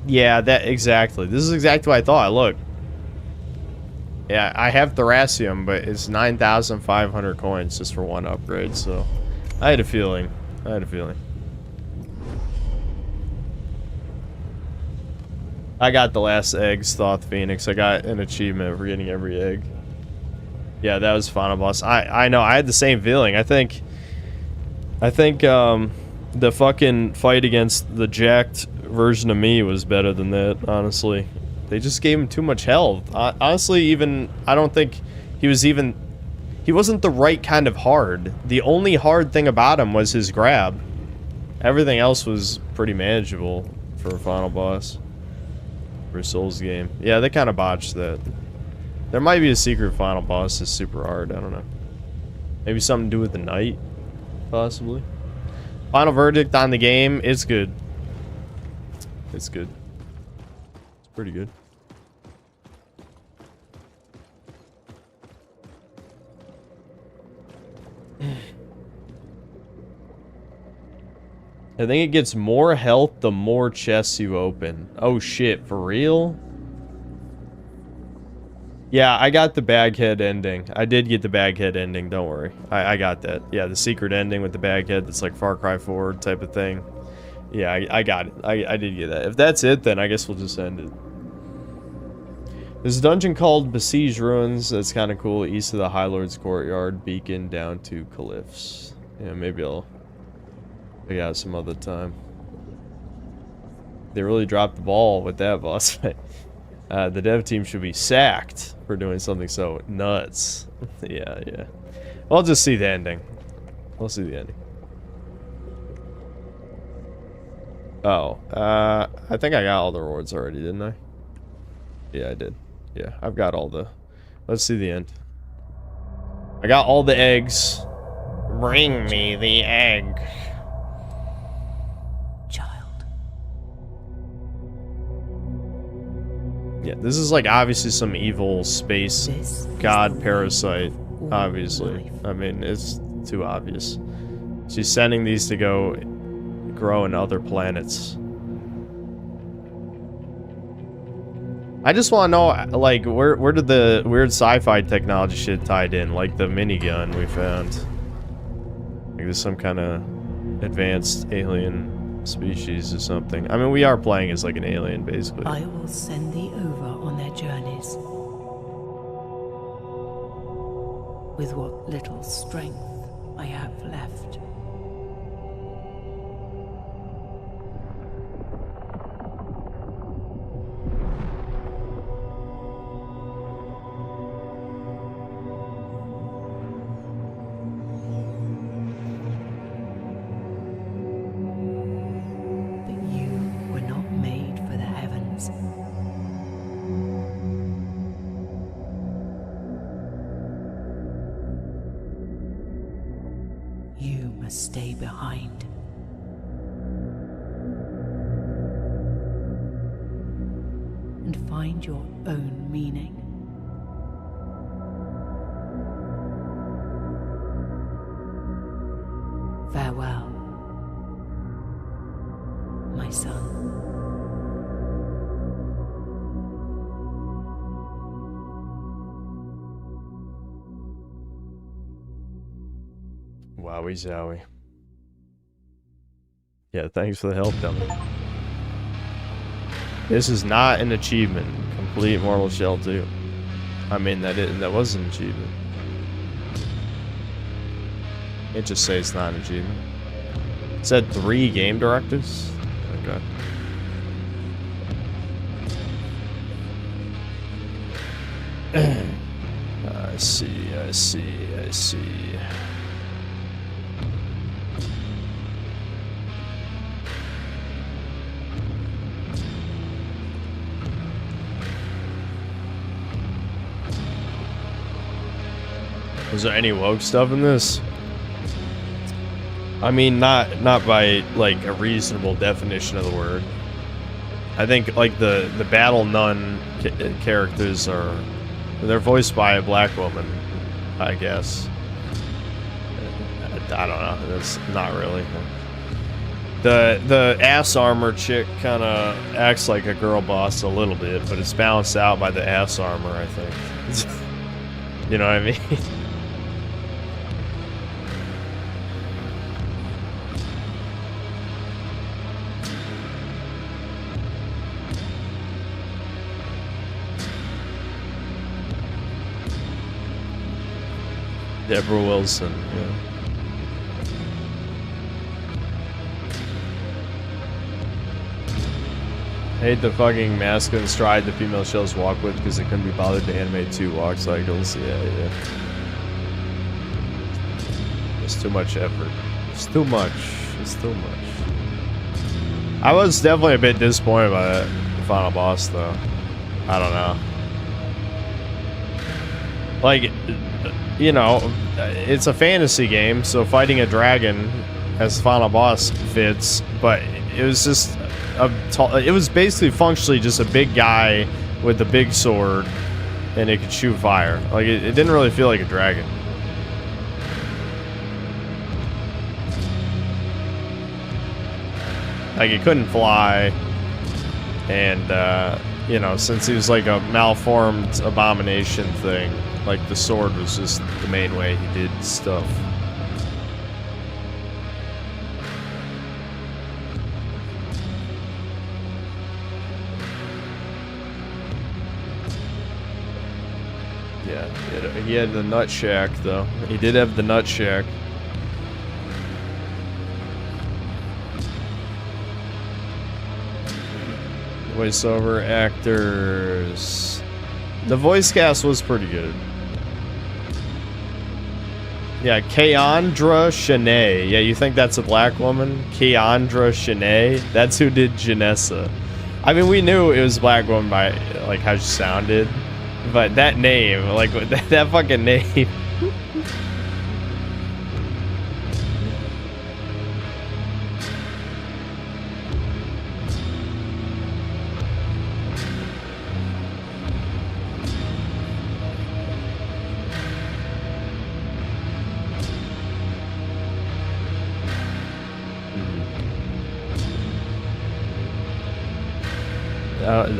Yeah, that exactly. This is exactly what I thought. Look. Yeah, I have Thracium, but it's 9,500 coins just for one upgrade, so I had a feeling. I got the last eggs, Thoth Phoenix. I got an achievement for getting every egg. Yeah, that was final boss. I know, I had the same feeling. I think the fucking fight against the jacked version of me was better than that, honestly. They just gave him too much health. Honestly, even I don't think he wasn't the right kind of hard. The only hard thing about him was his grab. Everything else was pretty manageable for a final boss. For a Souls game. Yeah, they kind of botched that. There might be a secret final boss that's super hard. I don't know. Maybe something to do with the night, possibly. Final verdict on the game. It's good. It's good. It's pretty good. I think it gets more health the more chests you open. Oh shit, for real? Yeah, I got the baghead ending. I did get the baghead ending, don't worry. I got that. Yeah, the secret ending with the baghead that's like Far Cry 4 type of thing. Yeah, I got it. I did get that. If that's it, then I guess we'll just end it. There's a dungeon called Besiege Ruins that's kind of cool. East of the High Lord's Courtyard, beacon down to Calyphs. Yeah, maybe I'll check out some other time. They really dropped the ball with that boss fight. The dev team should be sacked for doing something so nuts. Yeah. I'll just see the ending. We'll see the ending. Oh, I think I got all the rewards already, didn't I? Yeah, I did. Yeah, I've got all the... Let's see the end. I got all the eggs. Bring me the egg. Child. Yeah, this is like obviously some evil space This god parasite. Obviously. I mean, it's too obvious. She's sending these to go grow in other planets. I just want to know, like, where did the weird sci-fi technology shit tied in? Like the minigun we found. Like there's some kind of advanced alien species or something. I mean, we are playing as like an alien, basically. I will send thee over on their journeys. With what little strength I have left. But you were not made for the heavens. must stay behind. And find your own meaning. Farewell, my son. Wowie zowie. Yeah, thanks for the help, dummy. This is not an achievement. Complete Mortal Shell 2. I mean, that was an achievement. It just say it's not an achievement. It said 3 game directives. Okay. I see. Was there any woke stuff in this? I mean, not by like a reasonable definition of the word. I think like the battle nun characters they're voiced by a black woman, I guess. I don't know. That's not really. The ass armor chick kind of acts like a girl boss a little bit, but it's balanced out by the ass armor, I think. You know what I mean? Deborah Wilson, yeah. Hate the fucking masculine stride the female shells walk with because they couldn't be bothered to animate 2 walk cycles. Yeah. It's too much effort. It's too much. I was definitely a bit disappointed by that final boss, though. I don't know. Like, you know, it's a fantasy game, so fighting a dragon as the final boss fits, but it was just it was basically functionally just a big guy with a big sword, and it could shoot fire. Like, it didn't really feel like a dragon. Like, it couldn't fly, and, you know, since he was like a malformed abomination thing, like, the sword was just the main way he did stuff. Yeah, he had the nut shack, though. He did have the nut shack. Voiceover actors. The voice cast was pretty good. Yeah, Keandra Shanae. Yeah, you think that's a black woman? Keandra Shanae? That's who did Janessa. I mean, we knew it was a black woman by, like, how she sounded. But that name, like, that fucking name.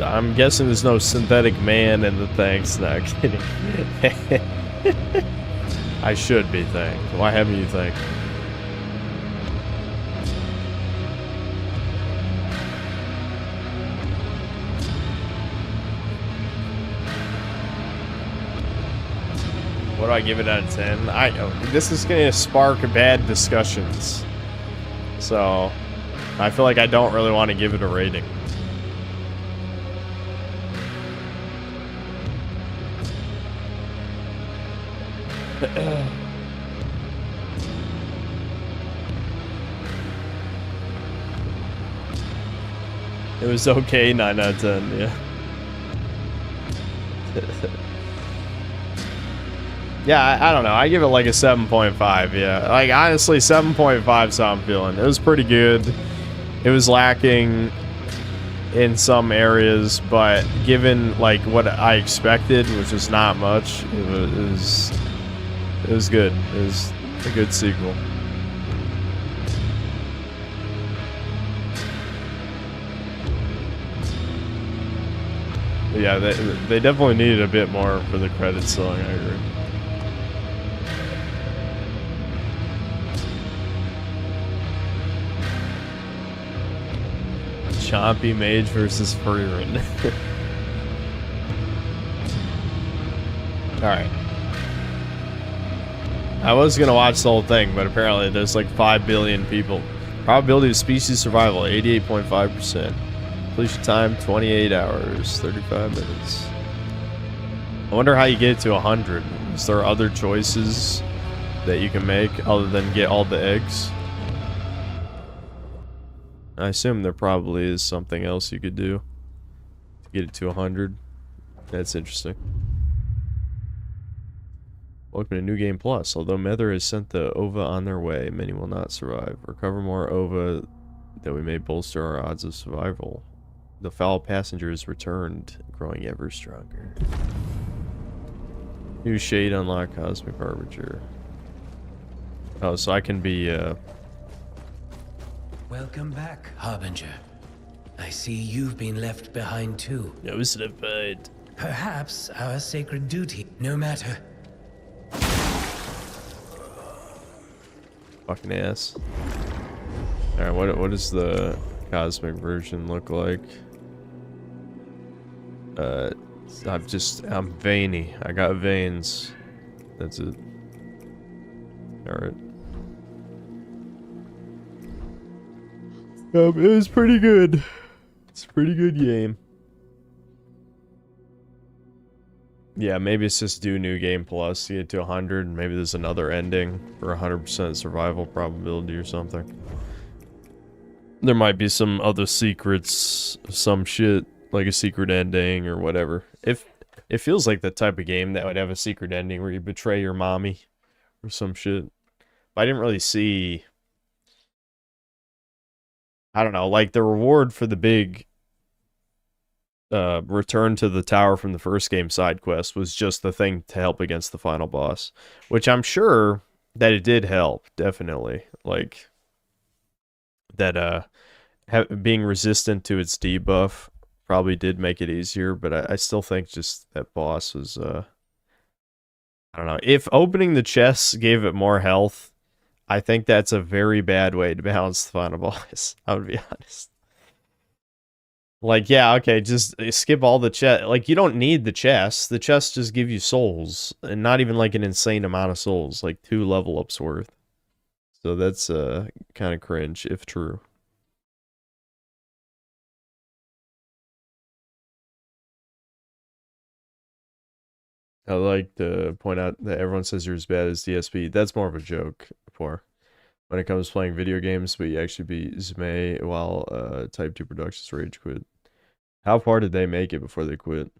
I'm guessing there's no synthetic man in the thanks. No, kidding. I should be thanked. Why haven't you thanked? What do I give it out of 10? This is going to spark bad discussions. So, I feel like I don't really want to give it a rating. It was okay, 9 out of 10, yeah. Yeah, I don't know. I give it like a 7.5. Yeah, like honestly, 7.5. So I'm feeling it was pretty good. It was lacking in some areas, but given like what I expected, which was not much, it was good. It was a good sequel. But yeah, they definitely needed a bit more for the credits song. I agree. Chompy Mage versus Freerin. Alright. I was gonna watch the whole thing, but apparently there's like 5 billion people. Probability of species survival, 88.5%. Completion time, 28 hours, 35 minutes. I wonder how you get it to 100. Is there other choices that you can make other than get all the eggs? I assume there probably is something else you could do to get it to 100. That's interesting. Welcome to New Game Plus. Although Mother has sent the ova on their way, many will not survive. Recover more ova that we may bolster our odds of survival. The foul passenger has returned, growing ever stronger. New shade unlock Cosmic Harbinger. Oh, so I can be, Welcome back, Harbinger. I see you've been left behind too. No slipped. Perhaps our sacred duty, no matter. Fucking ass. Alright, what does the cosmic version look like? I'm veiny. I got veins. That's it. Alright. It was pretty good. It's a pretty good game. Yeah, maybe it's just do New Game Plus to get to 100. Maybe there's another ending for 100% survival probability or something. There might be some other secrets, some shit, like a secret ending or whatever. If it feels like the type of game that would have a secret ending where you betray your mommy or some shit. But I didn't really see... I don't know, like the reward for the big return to the tower from the first game side quest was just the thing to help against the final boss, which I'm sure that it did help, definitely. Like that being resistant to its debuff probably did make it easier, but I still think just that boss was I don't know. If opening the chests gave it more health, I think that's a very bad way to balance the final boss. I would be honest. Like, yeah, okay, just skip all the chest. Like, you don't need the chests. The chests just give you souls. And not even, like, an insane amount of souls. Like, 2 level ups worth. So that's kind of cringe, if true. I like to point out that everyone says you're as bad as DSP. That's more of a joke for when it comes to playing video games, but you actually beat Zmei while Type 2 Productions rage quit. How far did they make it before they quit?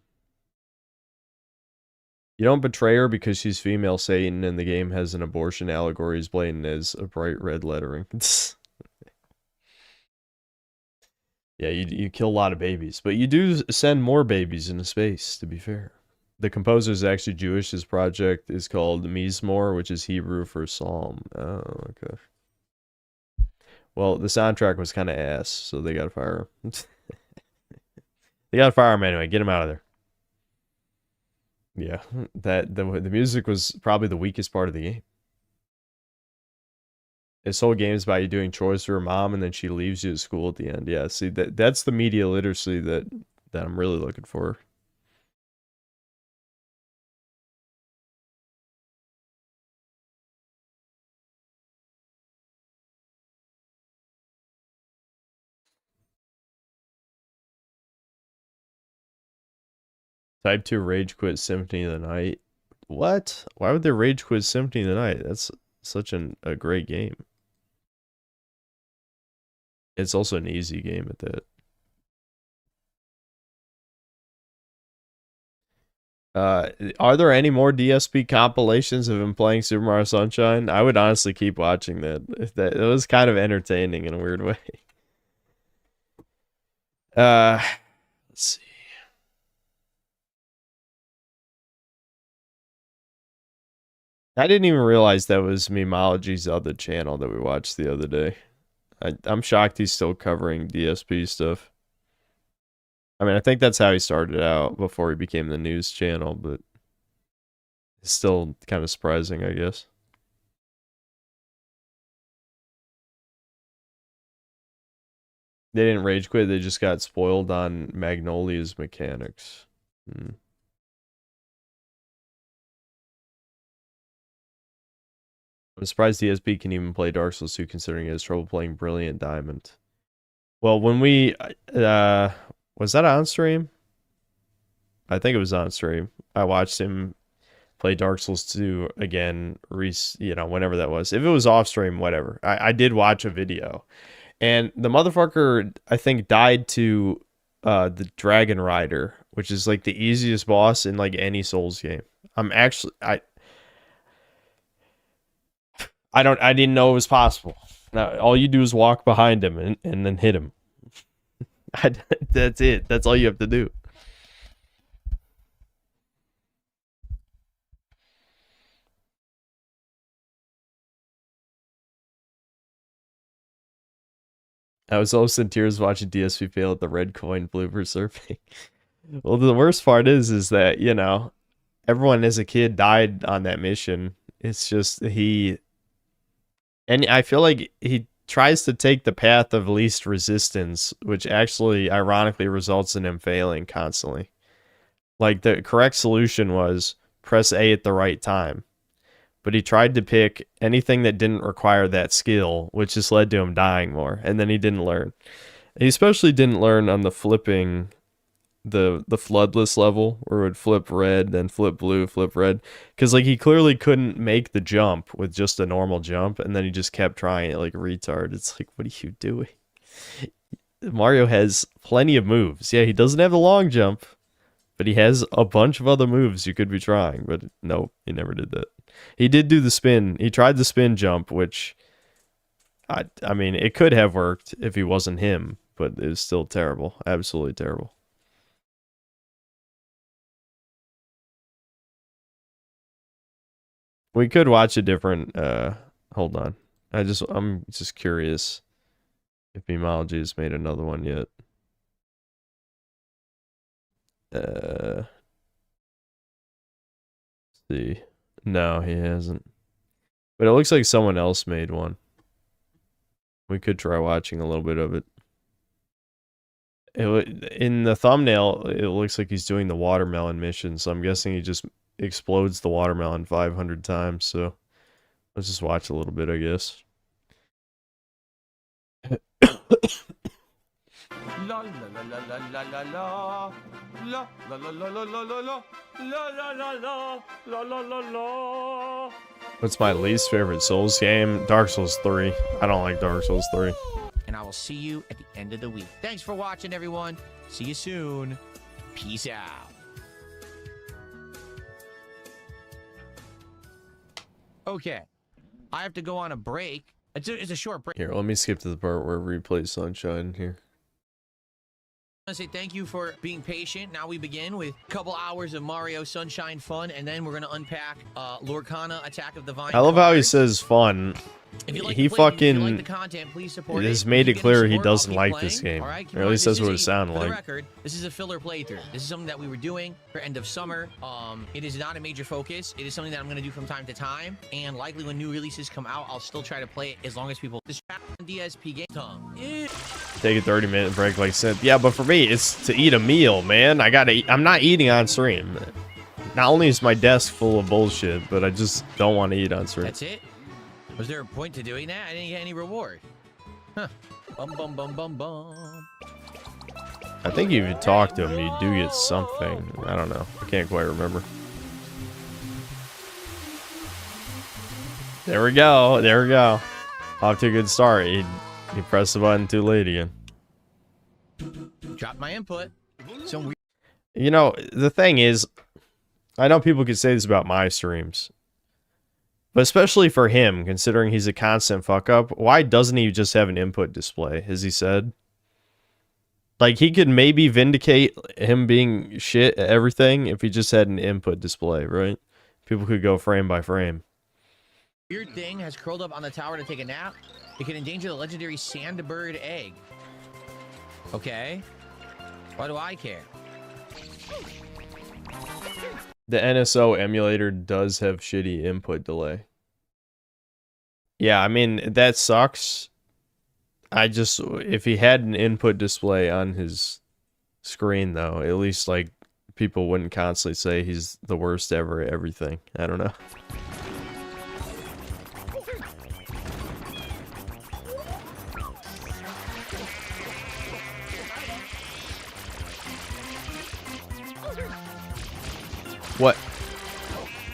You don't betray her because she's female Satan and the game has an abortion allegory as blatant as a bright red lettering. Yeah, you kill a lot of babies, but you do send more babies into space, to be fair. The composer is actually Jewish. His project is called Mizmor, which is Hebrew for psalm. Oh, okay. Well, the soundtrack was kind of ass, so they gotta fire him. They gotta fire him anyway. Get him out of there. Yeah, the music was probably the weakest part of the game. This whole game is about you doing chores for her mom, and then she leaves you at school at the end. Yeah, see, that's the media literacy that I'm really looking for. Type 2 rage quit Symphony of the Night. What? Why would they rage quit Symphony of the Night? That's such a great game. It's also an easy game at that. Are there any more DSP compilations of him playing Super Mario Sunshine? I would honestly keep watching that. It was kind of entertaining in a weird way. Let's see. I didn't even realize that was Memology's other channel that we watched the other day. I'm shocked he's still covering DSP stuff. I mean, I think that's how he started out before he became the news channel, but it's still kind of surprising, I guess. They didn't rage quit, they just got spoiled on Magnolia's mechanics. I'm surprised DSP can even play Dark Souls 2 considering he has trouble playing Brilliant Diamond. Well, when we... was that on stream? I think it was on stream. I watched him play Dark Souls 2 again, whenever that was. If it was off stream, whatever. I did watch a video. And the motherfucker, I think, died to the Dragon Rider, which is like the easiest boss in like any Souls game. I didn't know it was possible. Now, all you do is walk behind him and then hit him. That's it. That's all you have to do. I was almost in tears watching DSP fail at the red coin blooper surfing. Well, the worst part is that, everyone as a kid died on that mission. It's just and I feel like he tries to take the path of least resistance, which actually ironically results in him failing constantly. Like the correct solution was press A at the right time. But he tried to pick anything that didn't require that skill, which just led to him dying more. And then he didn't learn. He especially didn't learn on the flipping, the floodless level, where it would flip red, then flip blue, flip red. Because like he clearly couldn't make the jump with just a normal jump, and then he just kept trying it like a retard. It's like, what are you doing? Mario has plenty of moves. Yeah, he doesn't have the long jump, but he has a bunch of other moves you could be trying. But no, he never did that. He did do the spin. He tried the spin jump, which, I mean, it could have worked if he wasn't him, but it was still terrible. Absolutely terrible. We could watch a different, hold on. I'm just curious if Memology has made another one yet. Let's see. No, he hasn't. But it looks like someone else made one. We could try watching a little bit of it. In the thumbnail, it looks like he's doing the watermelon mission, so I'm guessing he just explodes the watermelon 500 times, so let's just watch a little bit, I guess. La la la la la la la la la la la la la la la la la la la la. What's my least favorite Souls game? Dark Souls 3. I don't like Dark Souls 3. And I will see you at the end of the week. Thanks for watching, everyone. See you soon. Peace out. Okay, I have to go on a break. It's a short break. Here, let me skip to the part where we play Sunshine here. I want to say thank you for being patient. Now we begin with a couple hours of Mario Sunshine fun, and then we're going to unpack Lorcana Attack of the Vine. I love how he says fun. He fucking has made it clear he doesn't like this game. Or at least that's what it sounded like. For the record, this is a filler playthrough. This is something that we were doing for end of summer. It is not a major focus. It is something that I'm going to do from time to time. And likely when new releases come out, I'll still try to play it as long as people... This DSP game time. Take a 30-minute break like I said. Yeah, but for me, it's to eat a meal, man. I'm not eating on stream. Not only is my desk full of bullshit, but I just don't want to eat on stream. That's it? Was there a point to doing that? I didn't get any reward. Huh. Bum bum bum bum bum. I think if you talk to him, you do get something. I don't know. I can't quite remember. There we go. There we go. Off to a good start. He pressed the button too late again. Dropped my input. Some weird. You know, the thing is, I know people could say this about my streams, but especially for him, considering he's a constant fuck up, why doesn't he just have an input display, as he said? Like, he could maybe vindicate him being shit at everything if he just had an input display, right? People could go frame by frame. Weird thing has curled up on the tower to take a nap. It can endanger the legendary sandbird egg. Okay. Why do I care? The NSO emulator does have shitty input delay. Yeah, I mean, that sucks. If he had an input display on his screen, though, at least, like, people wouldn't constantly say he's the worst ever at everything. I don't know. What?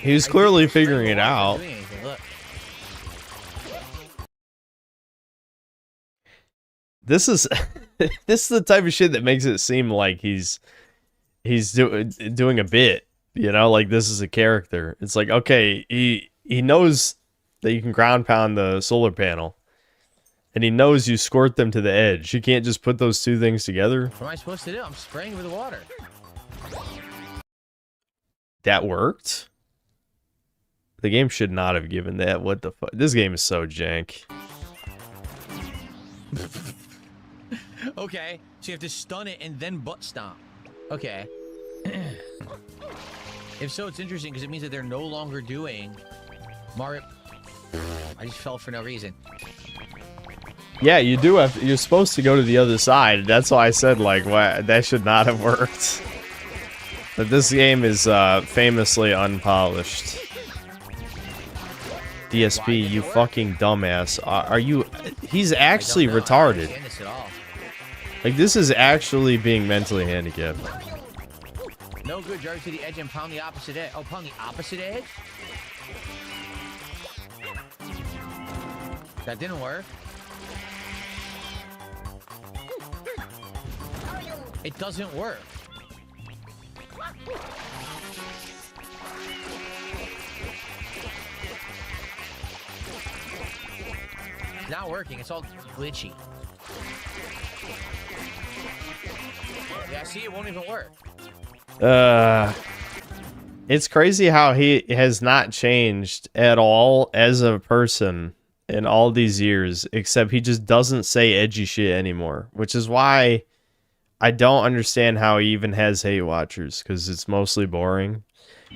He was clearly figuring it out. This is this is the type of shit that makes it seem like he's doing a bit, you know, like this is a character. It's like, okay, he knows that you can ground pound the solar panel, and he knows you squirt them to the edge. You can't just put those two things together. What am I supposed to do? I'm spraying with water. That worked? The game should not have given that. What the fuck? This game is so jank. Okay, so you have to stun it and then butt stomp. Okay. If so, it's interesting because it means that they're no longer doing Mario. I just fell for no reason. Yeah, you do have. You're supposed to go to the other side. That's why I said, like, what, that should not have worked. But this game is famously unpolished. DSP, you fucking dumbass. Are you? He's actually retarded. Like, this is actually being mentally handicapped. No good, drive to the edge and pound the opposite edge. Oh, pound the opposite edge? That didn't work. It doesn't work. It's not working. It's all glitchy. Yeah, see, it won't even work. It's crazy how he has not changed at all as a person in all these years, except he just doesn't say edgy shit anymore, which is why I don't understand how he even has hate watchers, because it's mostly boring.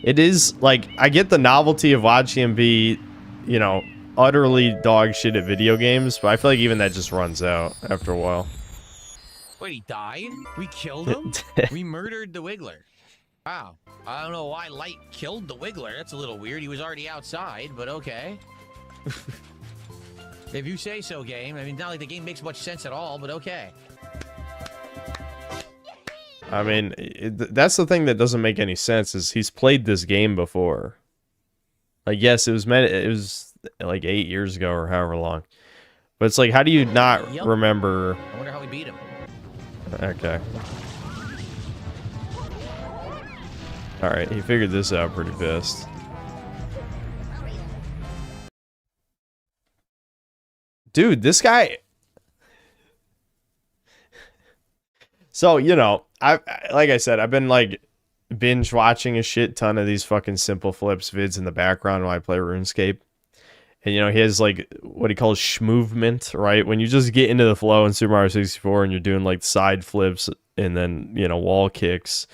It is, like, I get the novelty of watching him be, you know, utterly dog shit at video games, but I feel like even that just runs out after a while. Wait, he died? We killed him? We murdered the Wiggler. Wow. I don't know why Light killed the Wiggler. That's a little weird. He was already outside, but okay. If you say so, game. I mean, not like the game makes much sense at all, but okay. I mean, that's the thing that doesn't make any sense, is he's played this game before. Like, yes, it was like 8 years ago or however long. But it's like, how do you not remember? I wonder how we beat him. Okay. Alright, he figured this out pretty fast. Dude, this guy... So, you know, like I said, I've been, like, binge watching a shit ton of these fucking Simple Flips vids in the background while I play RuneScape. And, you know, he has, like, what he calls schmovement, right? When you just get into the flow in Super Mario 64 and you're doing, like, side flips and then, you know, wall kicks,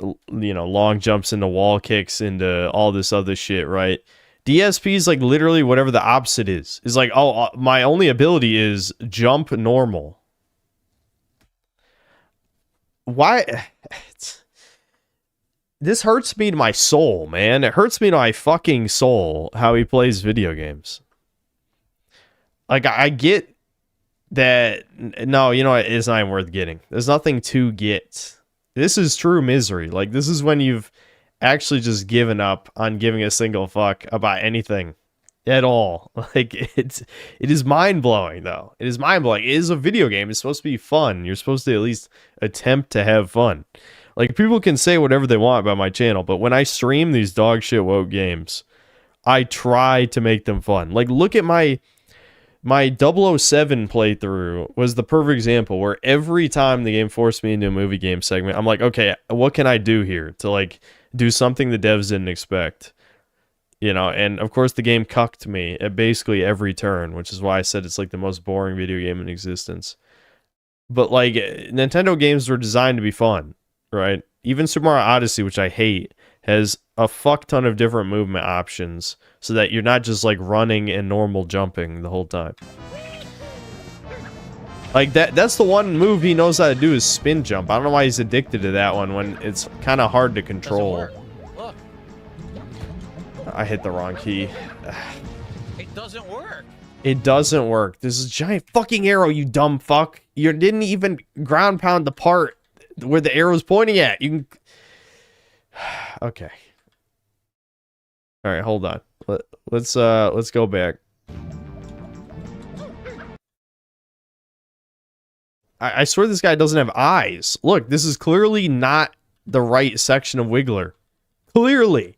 you know, long jumps into wall kicks into all this other shit, right? DSP is, like, literally whatever the opposite is. Is like, oh, my only ability is jump normal. Why? This hurts me to my soul, man. It hurts me to my fucking soul how he plays video games. Like, I get that. No, you know what? It's not even worth getting. There's nothing to get. This is true misery. Like, this is when you've actually just given up on giving a single fuck about anything at all. Like, it is mind-blowing, though. It is mind-blowing. It is a video game. It's supposed to be fun. You're supposed to at least attempt to have fun. Like, people can say whatever they want about my channel, but when I stream these dog shit woke games, I try to make them fun. Like, look at my 007 playthrough was the perfect example where every time the game forced me into a movie game segment, I'm like, okay, what can I do here to, like, do something the devs didn't expect? You know, and of course the game cucked me at basically every turn, which is why I said it's like the most boring video game in existence. But like, Nintendo games were designed to be fun, right? Even Super Mario Odyssey, which I hate, has a fuck ton of different movement options so that you're not just like running and normal jumping the whole time. Like that's the one move he knows how to do is spin jump. I don't know why he's addicted to that one when it's kind of hard to control. I hit the wrong key. It doesn't work. It doesn't work. There's a giant fucking arrow, you dumb fuck. You didn't even ground pound the part where the arrow's pointing at. You can... Okay. All right, hold on. Let's go back. I swear this guy doesn't have eyes. Look, this is clearly not the right section of Wiggler. Clearly.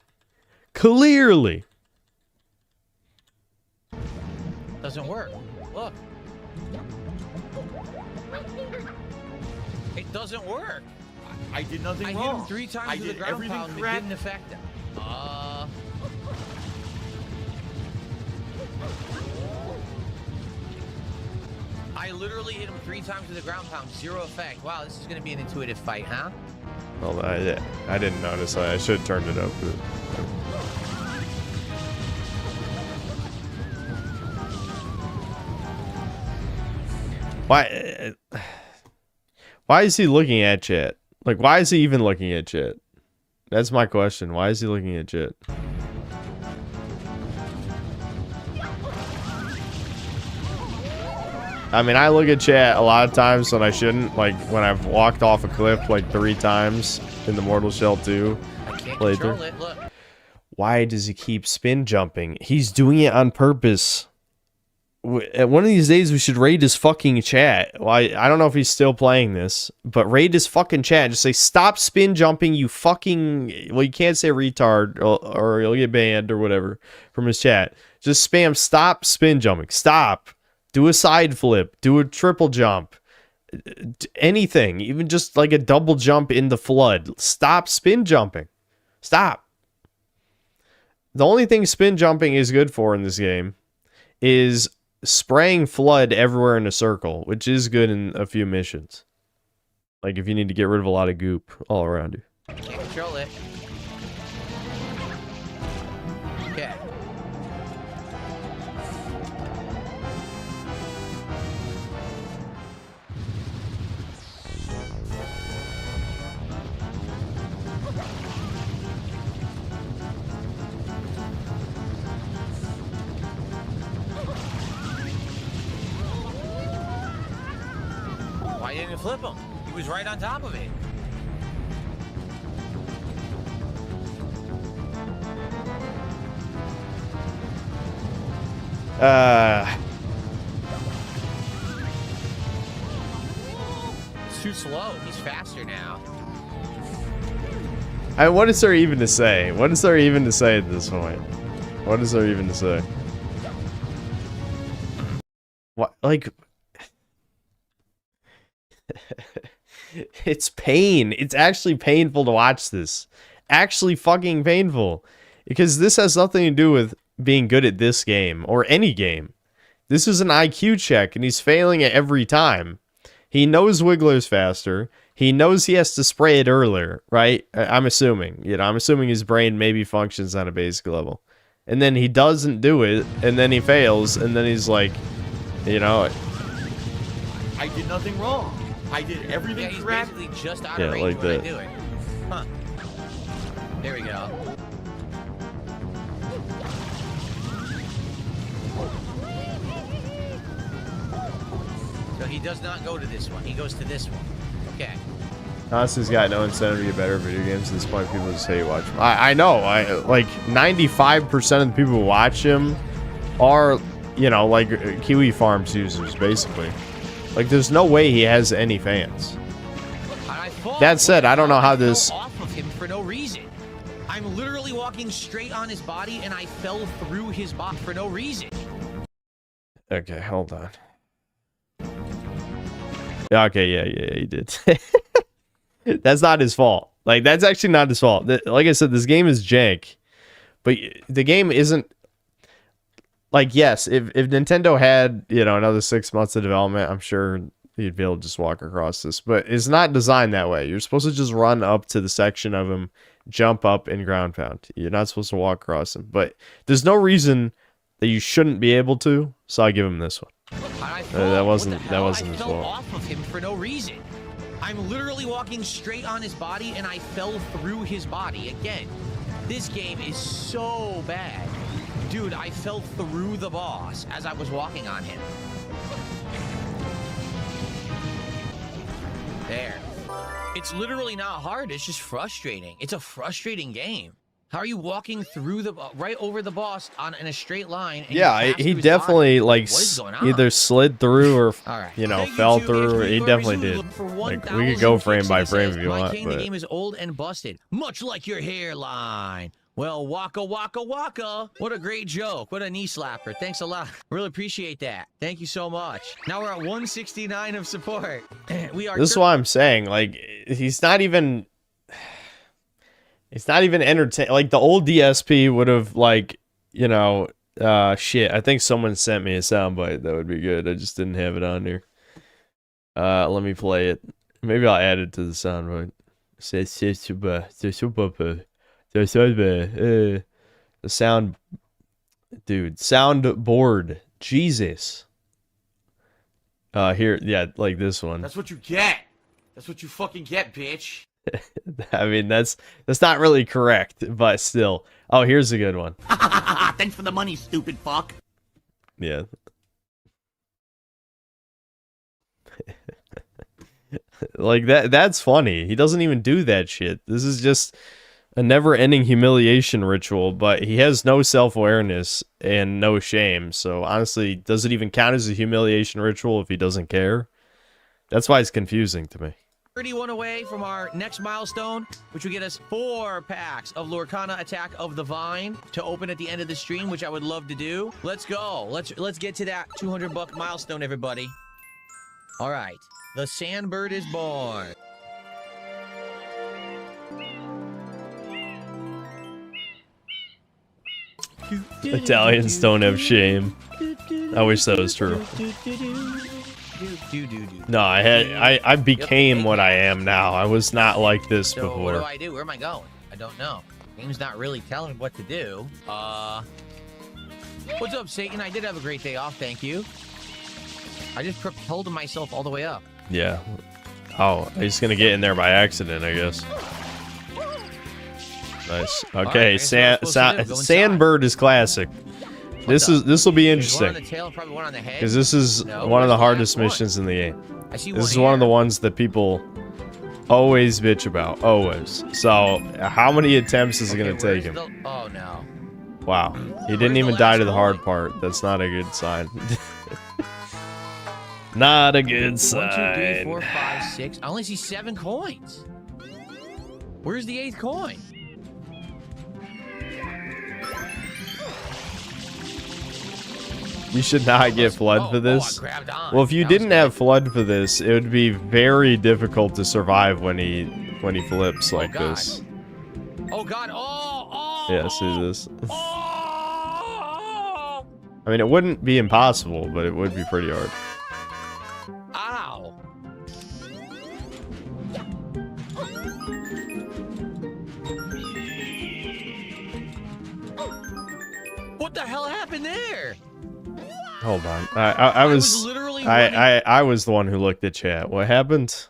Doesn't work. Look. It doesn't work. I did nothing wrong. I hit him 3 times with the ground pound and it didn't affect him. I literally hit him 3 times with the ground pound, 0 effect. Wow, this is gonna be an intuitive fight, huh? Well, I didn't notice. I should have turned it up. But... Why is he looking at chat? Like, why is he even looking at chat? That's my question. Why is he looking at chat? I mean, I look at chat a lot of times when I shouldn't. Like, when I've walked off a cliff like 3 times in the Mortal Shell 2 playthrough. Why does he keep spin jumping? He's doing it on purpose. One of these days, we should raid his fucking chat. Well, I don't know if he's still playing this, but raid his fucking chat. Just say, stop spin jumping, you fucking... Well, you can't say retard, or you'll get banned or whatever from his chat. Just spam, stop spin jumping. Stop. Do a side flip. Do a triple jump. Anything. Even just like a double jump in the flood. Stop spin jumping. Stop. The only thing spin jumping is good for in this game is spraying flood everywhere in a circle, which is good in a few missions. Like if you need to get rid of a lot of goop all around you. Can't control it. Okay. Why didn't it flip him? He was right on top of it. It's too slow. He's faster now. What is there even to say? What is there even to say at this point? What is there even to say? What, like... It's pain. It's actually painful to watch this. Actually fucking painful. Because this has nothing to do with being good at this game or any game. This is an IQ check and he's failing it every time. He knows Wiggler's faster. He knows he has to spray it earlier, right? I'm assuming. You know, I'm assuming his brain maybe functions on a basic level. And then he doesn't do it, and then he fails, and then he's like, you know... I did nothing wrong. I did everything correct. Basically just out of range like when that. I do it. Huh. There we go. So he does not go to this one. He goes to this one. Okay. Honestly, he's got no incentive to get better at video games. At this point, people just hate watching him. I know. Like 95% of the people who watch him are, you know, like Kiwi Farms users, basically. Like, there's no way he has any fans. How do I fault. That said, I don't know how this... off of him for no reason. I'm literally walking straight on his body, and I fell through his body for no reason. Okay, hold on. Okay, yeah, he did. That's not his fault. Like, that's actually not his fault. Like I said, this game is jank. But the game isn't... Like, yes, if Nintendo had, you know, another 6 months of development, I'm sure you'd be able to just walk across this. But it's not designed that way. You're supposed to just run up to the section of him, jump up, and ground pound. You're not supposed to walk across him. But there's no reason that you shouldn't be able to, so I'll give him this one. That wasn't his fault. Off of him for no reason. I'm literally walking straight on his body, and I fell through his body. Again, this game is so bad. Dude, I fell through the boss as I was walking on him. There. It's literally not hard. It's just frustrating. It's a frustrating game. How are you walking through the right over the boss in a straight line? And yeah, he definitely like either slid through or you know fell through. He definitely did. Like we could go frame by frame if you want. The game is old and busted, much like your hairline. Well, waka waka waka. What a great joke. What a knee slapper. Thanks a lot. Really appreciate that. Thank you so much. Now we're at 169 of support. We are. This is why I'm saying, like, he's not even. It's not even entertaining. Like the old DSP would have, like, you know, shit. I think someone sent me a soundbite that would be good. I just didn't have it on here. Let me play it. Maybe I'll add it to the soundbite. The sound, dude, soundboard, Jesus. Here, yeah, like this one. That's what you get. That's what you fucking get, bitch. I mean, that's not really correct, but still. Oh, here's a good one. Thanks for the money, stupid fuck. Yeah. Like that's funny. He doesn't even do that shit. This is just a never-ending humiliation ritual, but he has no self-awareness and no shame. So honestly, does it even count as a humiliation ritual if he doesn't care? That's why it's confusing to me. 31 away from our next milestone, which will get us 4 packs of Lorcana Attack of the Vine to open at the end of the stream, which I would love to do. Let's go. Let's get to that $200 milestone, everybody. All right. The Sandbird is born. Italians don't have shame. I wish that was true. No, I became what I am now. I was not like this before. So what do I do? Where am I going? I don't know. Game's not really telling me what to do. What's up, Satan? I did have a great day off, thank you. I just propelled myself all the way up. Yeah. Oh, he's gonna get in there by accident, I guess. Nice. Okay, right, Sandbird is classic. This will be interesting because this is one of the hardest missions in the game. This is one of the ones that people always bitch about, always. So, how many attempts is it gonna take him? Oh no! Wow, he didn't even die to the hard part. That's not a good sign. Not a good sign. 1, 2, 3, 4, 5, 6. I only see 7 coins. Where's the 8th coin? You should not get Flood for this. Well, if you didn't have Flood for this, it would be very difficult to survive when he flips like this. Oh god! Oh! Yeah, see this. I mean, it wouldn't be impossible, but it would be pretty hard. Ow! What the hell happened there? Hold on. I was the one who looked at chat. What happened?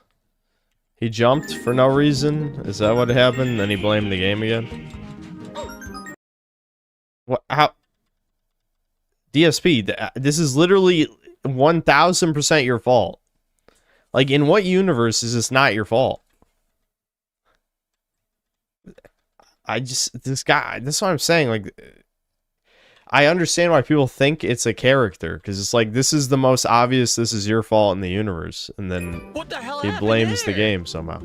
He jumped for no reason? Is that what happened? Then he blamed the game again? What? How? DSP, this is literally 1000% your fault. Like, in what universe is this not your fault? This guy, that's what I'm saying, like, I understand why people think it's a character, because it's like, this is the most obvious, this is your fault in the universe, and then he blames the game somehow.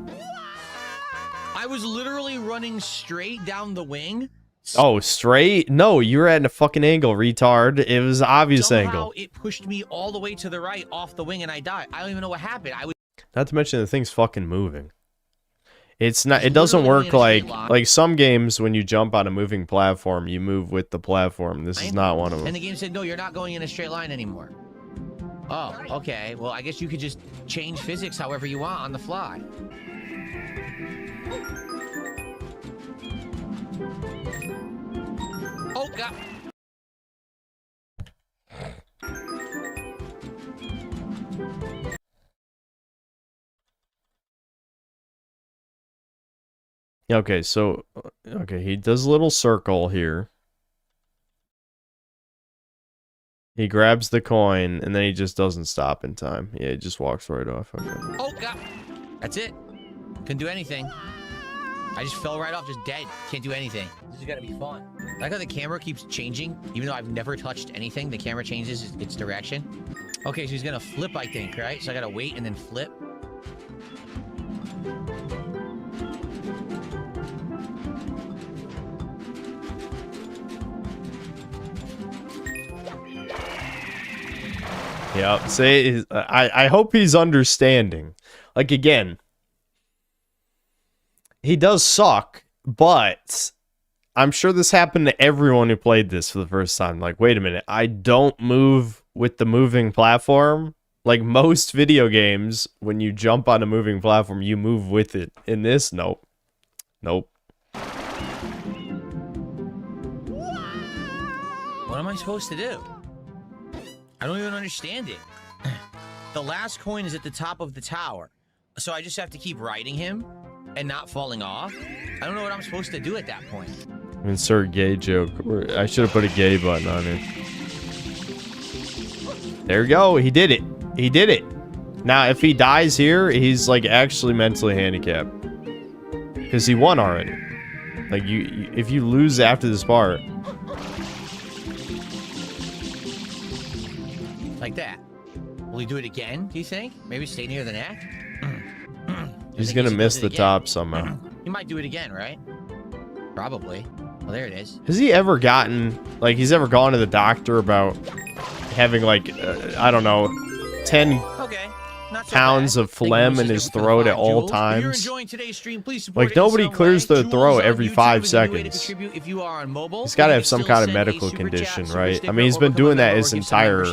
I was literally running straight down the wing. Oh, straight? No, you were at a fucking angle, retard. It was an obvious Somehow angle. It pushed me all the way to the right off the wing and I died. I don't even know what happened. Not to mention the thing's fucking moving. It's not. It doesn't work like some games when you jump on a moving platform, you move with the platform. This is not one of them. And the game said, no, you're not going in a straight line anymore. Oh, okay. Well, I guess you could just change physics however you want on the fly. Oh, God. Okay, so he does a little circle here. He grabs the coin and then he just doesn't stop in time. Yeah, he just walks right off. Okay. Oh, God. That's it. Couldn't do anything. I just fell right off, just dead. Can't do anything. This is gonna be fun. I like how the camera keeps changing. Even though I've never touched anything, the camera changes its direction. Okay, so he's gonna flip, I think, right? So I gotta wait and then flip. Yeah, say I hope he's understanding. Like, again, he does suck, but I'm sure this happened to everyone who played this for the first time. Like, wait a minute, I don't move with the moving platform. Like most video games, when you jump on a moving platform, you move with it. In this, nope. Nope. What am I supposed to do? I don't even understand it. The last coin is at the top of the tower. So I just have to keep riding him and not falling off? I don't know what I'm supposed to do at that point. Insert gay joke. I should have put a gay button on it. There we go. He did it. He did it. Now, if he dies here, he's like actually mentally handicapped. Because he won already. Like, if you lose after this part. Like that. Will he do it again, do you think? Maybe stay near the neck? He's gonna miss the top somehow. He might do it again, right? Probably. Well, there it is. Has he ever gotten, like, he's ever gone to the doctor about having, like, I don't know, 10 pounds of phlegm in his throat at all times? Like, nobody clears their throat every 5 seconds. He's got to have some kind of medical condition, right? I mean, he's been doing that his entire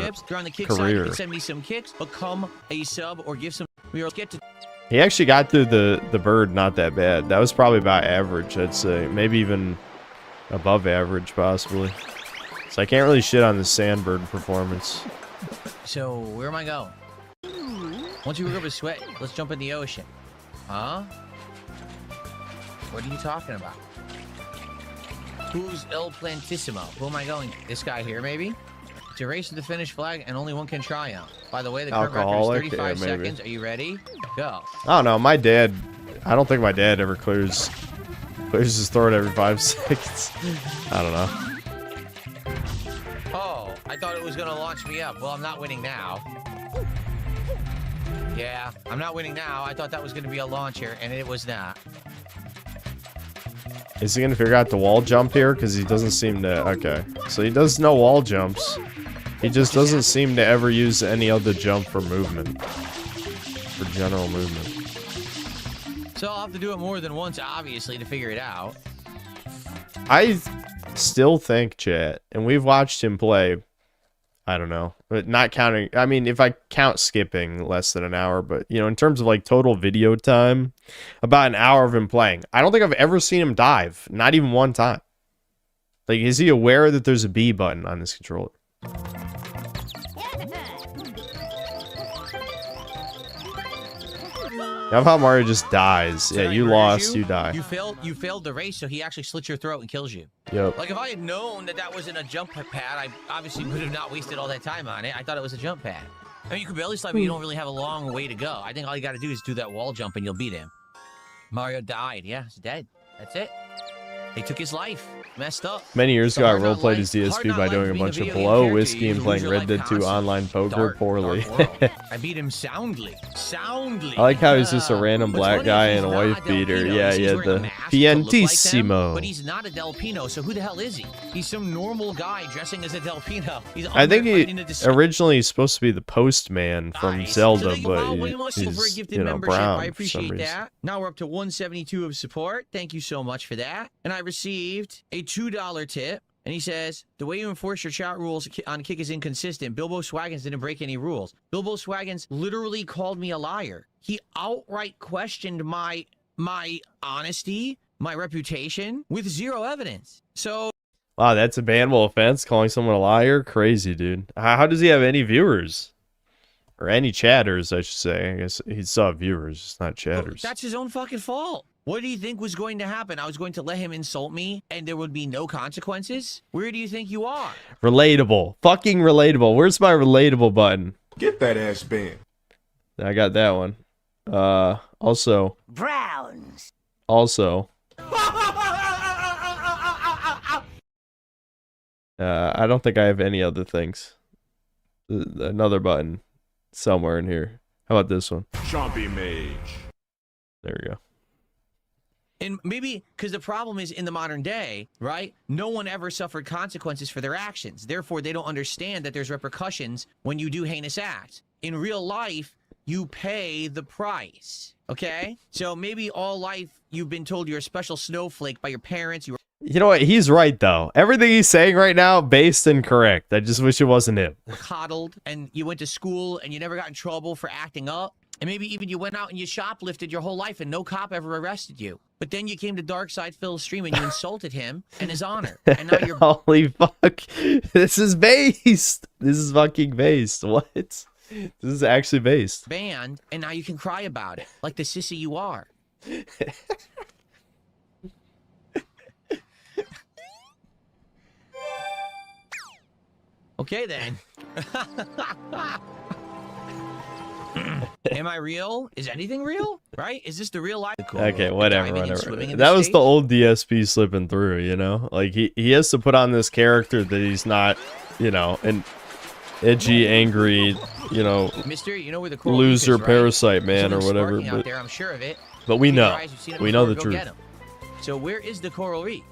career. Send me some kicks, become a sub, or give some... He actually got through the bird not that bad. That was probably about average, I'd say. Maybe even above average, possibly. So I can't really shit on the sandbird performance. So, where am I going? Once you work up a sweat, let's jump in the ocean. Huh? What are you talking about? Who's El Plantissimo? Who am I going to? This guy here, maybe? It's a race to the finish flag, and only one can triumph. By the way, the current record is 35 seconds. Are you ready? Go. I don't know. My dad... I don't think my dad ever clears his throat every 5 seconds. I don't know. Oh, I thought it was going to launch me up. Well, I'm not winning now. Yeah, I'm not winning now. I thought that was going to be a launcher, and it was not. Is he going to figure out the wall jump here? Because he doesn't seem to... Okay. So he does no wall jumps. He just doesn't seem to ever use any other jump for movement. For general movement. So I'll have to do it more than once, obviously, to figure it out. I still think, chat, and we've watched him play... I don't know, but not counting. I mean, if I count skipping, less than an hour, but you know, in terms of like total video time, about an hour of him playing. I don't think I've ever seen him dive, not even one time. Like, is he aware that there's a B button on this controller? I love how Mario just dies. Yeah, you lost, you die. You failed the race, so he actually slits your throat and kills you. Yep. Like, if I had known that that wasn't a jump pad, I obviously would have not wasted all that time on it. I thought it was a jump pad. I mean, you can barely slide, but you don't really have a long way to go. I think all you got to do is do that wall jump and you'll beat him. Mario died. Yeah, he's dead. That's it. They took his life. Messed up. Many years So ago, I Hard Knock roleplayed Life- as DSP Hard Knock by Life doing a being bunch of video game blow, character, whiskey, you and lose playing your Red life Dead 2 constantly. online poker Dark poorly. world. I beat him soundly. Soundly. I like how he's just a random What's black funny guy is in a he's wife not Del beater. Pino. Yeah, He's yeah, wearing a the mask to look like them, Piantissimo. but he's not a Del Pino, so who the hell is he? He's some normal guy dressing as a Del Pino. He's I think he in a disguise. originally is supposed to be the postman from Zelda, So but way more for a he's, gifted you know, membership. brown I for some appreciate reason. that. Now we're up to 172 of support. Thank you so much for that. And I received a $2 tip. And he says, the way you enforce your chat rules on Kick is inconsistent. Bilbo Swaggins didn't break any rules. Bilbo Swaggins literally called me a liar. He outright questioned my honesty, my reputation, with zero evidence. So... Wow, that's a bannable offense, calling someone a liar? Crazy, dude. How does he have any viewers? Or any chatters, I should say. I guess he saw viewers, just not chatters. That's his own fucking fault. What do you think was going to happen? I was going to let him insult me and there would be no consequences? Where do you think you are? Relatable. Fucking relatable. Where's my relatable button? Get that ass banned. I got that one. Also. Browns. Also. I don't think I have any other things. Another button somewhere in here. How about this one? Chompy Mage. There we go. And maybe because the problem is in the modern day, right? No one ever suffered consequences for their actions. Therefore, they don't understand that there's repercussions when you do heinous acts. In real life, you pay the price. Okay? So maybe all life you've been told you're a special snowflake by your parents. You know what? He's right, though. Everything he's saying right now, based and correct. I just wish it wasn't him. were coddled and you went to school and you never got in trouble for acting up. And maybe even you went out and you shoplifted your whole life and no cop ever arrested you. But then you came to Darkside Phil's stream and you insulted him and his honor. And now you're... Holy fuck. This is based. This is fucking based. What? This is actually based. banned, and now you can cry about it, like the sissy you are. Okay, then. Am I real? Is anything real? Right? Is this the real life? Okay, whatever. That was the old DSP slipping through, you know? Like, he has to put on this character that he's not, you know, an edgy, angry, you know, Mister, you know where the coral loser reef is, right? parasite man or Something's whatever. sparking out But, there, I'm sure of it. but we Keep your know. eyes, you've seen it We know before, the go truth. get 'em. So where is the coral reef?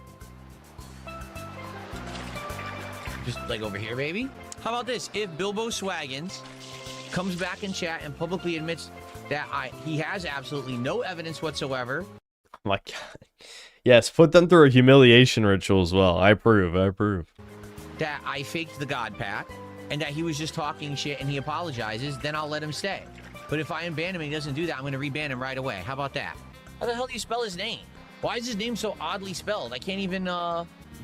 Just like over here, baby. How about this? If Bilbo Swaggins comes back in chat and publicly admits that he has absolutely no evidence whatsoever. Oh my God. Yes, put them through a humiliation ritual as well. I approve. I approve. That I faked the God Pack and that he was just talking shit and he apologizes, then I'll let him stay. But if I unban him and he doesn't do that, I'm going to reban him right away. How about that? How the hell do you spell his name? Why is his name so oddly spelled? I can't even,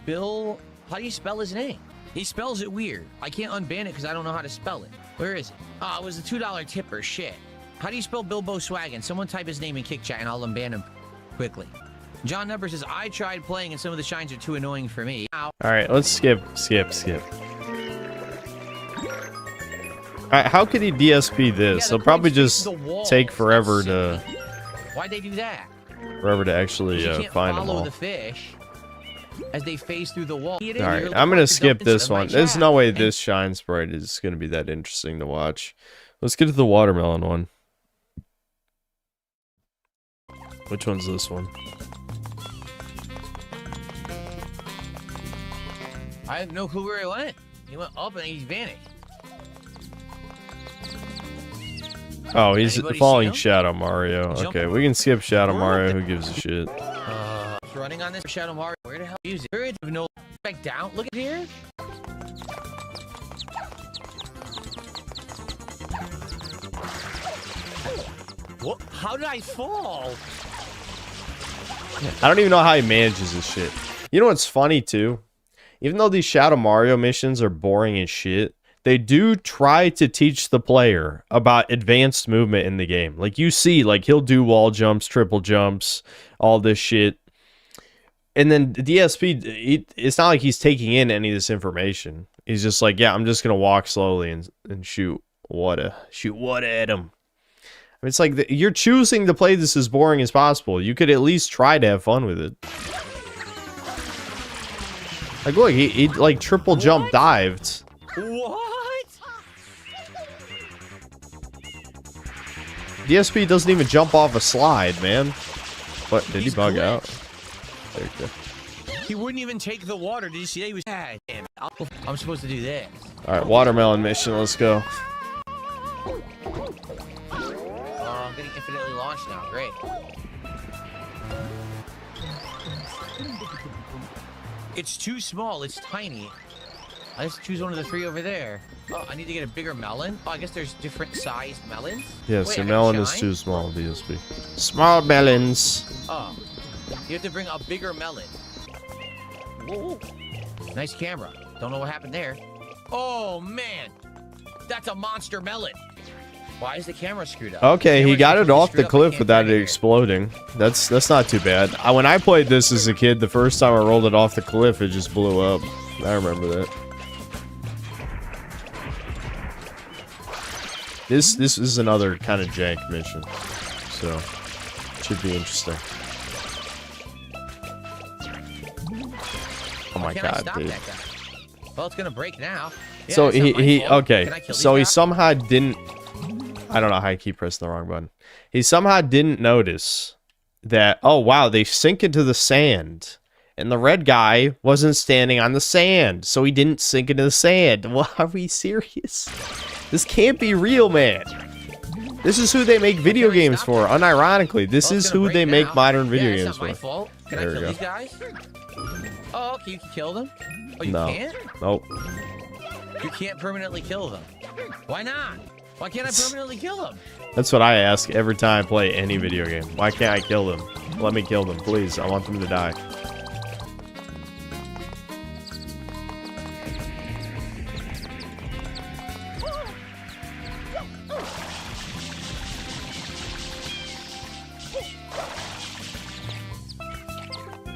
Bill, how do you spell his name? He spells it weird. I can't unban it because I don't know how to spell it. Where is it? Oh, it was a $2 tipper. Shit. How do you spell Bilbo Swaggin? Someone type his name in Kick Chat and I'll unban him quickly. John Number says, I tried playing and some of the shines are too annoying for me. Ow. All right, let's skip. All right, how could he DSP this? He'll probably just take forever to... Why'd they do that? Forever to actually You can't find them follow all. the fish as they phase through the wall. All right, I'm going to skip this one. There's no way this shine sprite is going to be that interesting to watch. Let's get to the watermelon one. Which one's this one? I have no clue where he went. He went up and he's vanished. Oh, he's Anybody falling see him? Shadow Mario. Okay, we can skip Shadow Mario. Who gives a shit? Running on this Shadow Mario. Where the hell is it? There is no back down. Look at here. What? How did I fall? I don't even know how he manages this shit. You know what's funny too? Even though these Shadow Mario missions are boring as shit, they do try to teach the player about advanced movement in the game. Like you see, like he'll do wall jumps, triple jumps, all this shit. And then DSP, it's not like he's taking in any of this information. He's just like, yeah, I'm just gonna walk slowly and shoot water at him. It's like you're choosing to play this as boring as possible. You could at least try to have fun with it. Like, look, he like triple jump dived. What? DSP doesn't even jump off a slide, man. What, did he bug out? There you go. He wouldn't even take the water. Did you see that? He was... Ah, damn it. I'm supposed to do this. Alright, watermelon mission, let's go. Oh, I'm getting infinitely launched now. Great. It's too small. It's tiny. I just choose one of the 3 over there. Oh, I need to get a bigger melon. Oh, I guess there's different sized melons. Yes, Wait, your I melon can is shine? too small, DSP. Small melons. Oh, you have to bring a bigger melon. Whoa. Nice camera. Don't know what happened there. Oh, man. That's a monster melon. Why is the camera screwed up? Okay, he got it off the cliff without it exploding. That's not too bad. When I played this as a kid, the first time I rolled it off the cliff, it just blew up. I remember that. This is another kind of jank mission, so it should be interesting. Oh my god, dude. Well, it's gonna break now. Yeah, So it's not my he fault. okay. Can I kill So these he guys? somehow didn't. I don't know how I keep pressing the wrong button. He somehow didn't notice that. Oh wow, they sink into the sand, and the red guy wasn't standing on the sand, so he didn't sink into the sand. Well, are we serious? This can't be real, man. This is who they make video games for. Unironically, this is who they make modern video games for. Not my fault. Can I There we kill go. these guys? Oh, okay, you can kill them. Oh, you No. can't? Nope. You can't permanently kill them. Why not? Why can't I permanently kill them? That's what I ask every time I play any video game. Why can't I kill them? Let me kill them, please. I want them to die.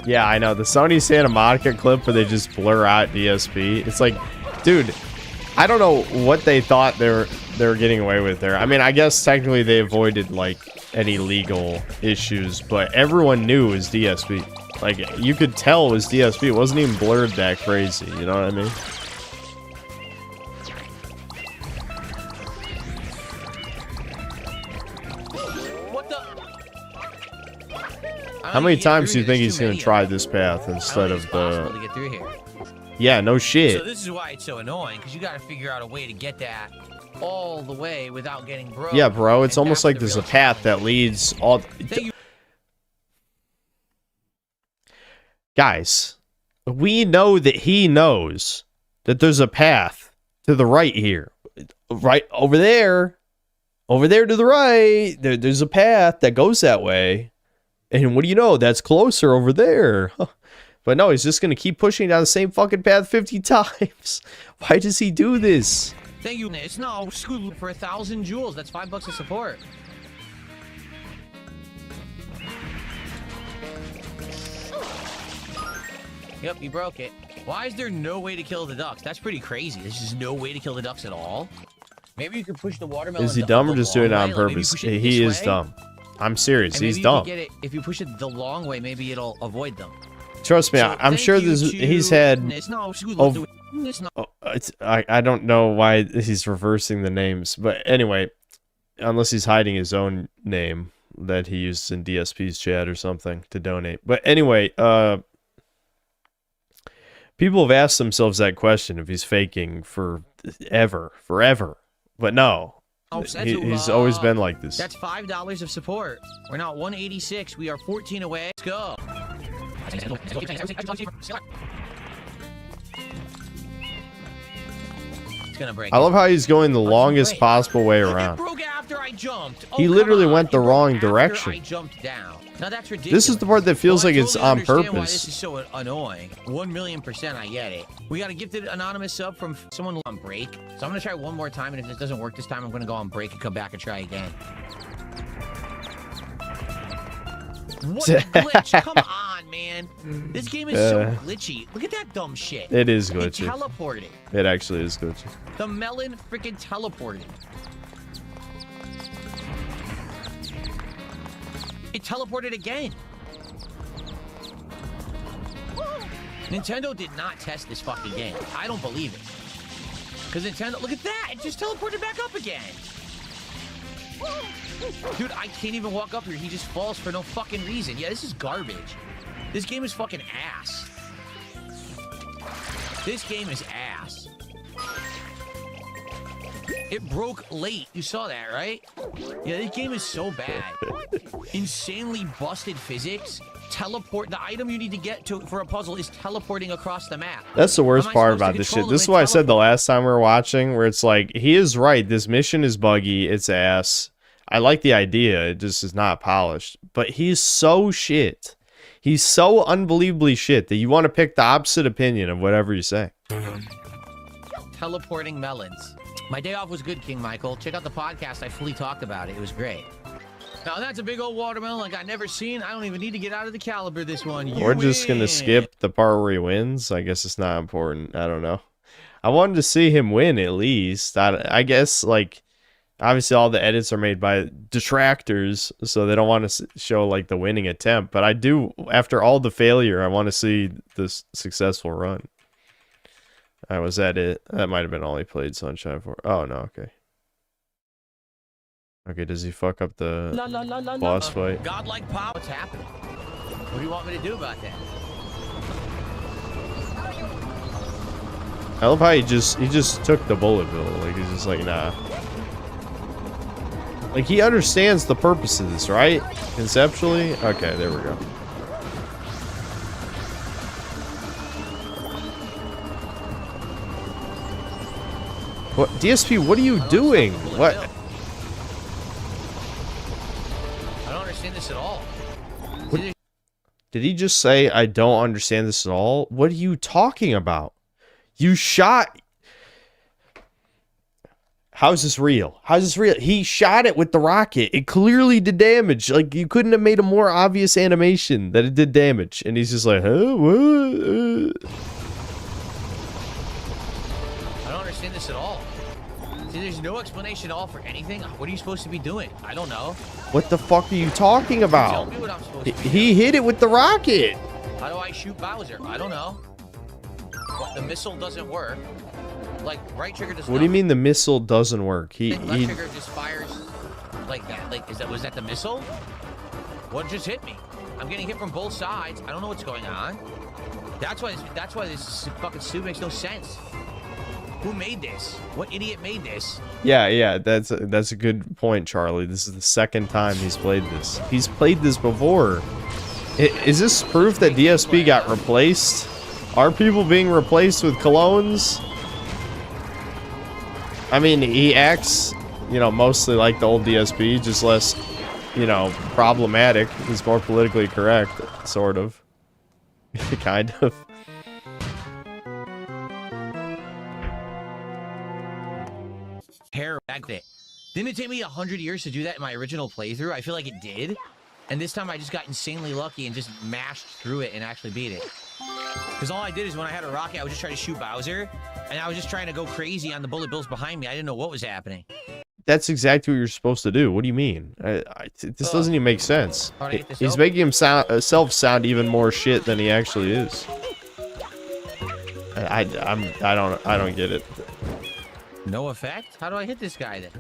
Yeah, I know. The Sony Santa Monica clip where they just blur out DSP. It's like, dude, I don't know what they thought they were getting away with there. I mean, I guess technically they avoided like any legal issues, but everyone knew it was DSP. Like, you could tell it was DSP. It wasn't even blurred that crazy. You know what I mean? What the? How many times do you think he's going to try this path instead of To the... get through here. Yeah, no shit. So this is why it's so annoying, because you got to figure out a way to get that all the way without getting broke. Yeah, bro, it's And almost that's like the there's real a path that leads all... Guys, we know that he knows that there's a path to the right here. Right over there. Over there to the right. There's a path that goes that way. And what do you know? That's closer over there. But no, he's just going to keep pushing down the same fucking path 50 times. Why does he do this? Thank you. It's no school for 1,000 jewels. That's $5 of support. Yep, you broke it. Why is there no way to kill the ducks? That's pretty crazy. There's just no way to kill the ducks at all. Maybe you could push the watermelon. Is he the dumb or just doing it on long way? Like, maybe purpose? push it He this is way? dumb. I'm serious. And He's maybe you could dumb. get it, if you push it the long way, maybe it'll avoid them. Trust me, So I'm thank sure you this. to- He's had. It's no, I don't know why he's reversing the names, but anyway, unless he's hiding his own name that he used in DSP's chat or something to donate. But anyway, people have asked themselves that question if he's faking forever. But no, he's always been like this. That's $5 of support. We're now 186. We are 14 away. Let's go. It's gonna break. I love how he's going the longest possible way around. Broke after I jumped. Oh, He come literally on. went the It broke wrong after direction. I jumped down. Now that's ridiculous. This is the part that feels Well, like I it's totally on understand why purpose. this is so annoying. 1,000,000% I get it. We got a gifted anonymous sub from someone on break. So I'm gonna try one more time, and if this doesn't work this time, I'm gonna go on break and come back and try again. What a glitch! Come on, man. This game is so glitchy. Look at that dumb shit. It is It glitchy. teleported. It actually is glitchy. The melon freaking teleported. It teleported again. Nintendo did not test this fucking game. I don't believe it. Because Nintendo, look at that! It just teleported back up again! Dude, I can't even walk up here. He just falls for no fucking reason. Yeah, this is garbage. This game is fucking ass. This game is ass. It broke late. You saw that, right? Yeah, this game is so bad. Insanely busted physics. Teleport. The item you need to get to for a puzzle is teleporting across the map. That's the worst part about this shit. This is what I said the last time we were watching, where it's like, he is right. This mission is buggy. It's ass. I like the idea. It just is not polished. But he's so shit. He's so unbelievably shit that you want to pick the opposite opinion of whatever you say. Teleporting melons. My day off was good, King Michael. Check out the podcast. I fully talked about it. It was great. Now, that's a big old watermelon like I've never seen. I don't even need to get out of the caliber this one. We're just going to skip the part where he wins. I guess it's not important. I don't know. I wanted to see him win at least. I guess, like, obviously all the edits are made by detractors, so they don't want to show, like, the winning attempt. But I do, after all the failure, I want to see this successful run. Was that it? That might have been all he played Sunshine for. Oh, no, okay. Okay, does he fuck up the boss fight? Godlike power. What's happening? What do you want me to do about that? I love how he just took the bullet bill. Like, he's just like, nah. Like, he understands the purpose of this, right? Conceptually? Okay, there we go. What? DSP, what are you doing? What? This at all. Did he just say, I don't understand this at all? What are you talking about? You shot... How's this real? How's this real? He shot it with the rocket. It clearly did damage. Like, you couldn't have made a more obvious animation that it did damage. And he's just like, huh? What? I don't understand this at all. See, there's no explanation at all for anything. What are you supposed to be doing? I don't know. What the fuck are you talking about? Tell me what I'm supposed to be He hit it with the rocket. How do I shoot Bowser? I don't know. What, the missile doesn't work. Like, right trigger does What do you mean the missile doesn't work? Left trigger just fires like that. Like, was that the missile? What just hit me? I'm getting hit from both sides. I don't know what's going on. That's why this fucking suit makes no sense. Who made this? What idiot made this? Yeah, that's a good point, Charlie. This is the second time he's played this. He's played this before. Is this proof that DSP got replaced? Are people being replaced with clones? I mean, he acts, you know, mostly like the old DSP, just less, you know, problematic. He's more politically correct, sort of. Kind of. Didn't it take me 100 years to do that in my original playthrough? I feel like it did. And this time I just got insanely lucky and just mashed through it and actually beat it. Because all I did is when I had a rocket, I was just trying to shoot Bowser. And I was just trying to go crazy on the bullet bills behind me. I didn't know what was happening. That's exactly what you're supposed to do. What do you mean? This doesn't even make sense. He's making himself sound even more shit than he actually is. I don't get it. No effect? How do I hit this guy then?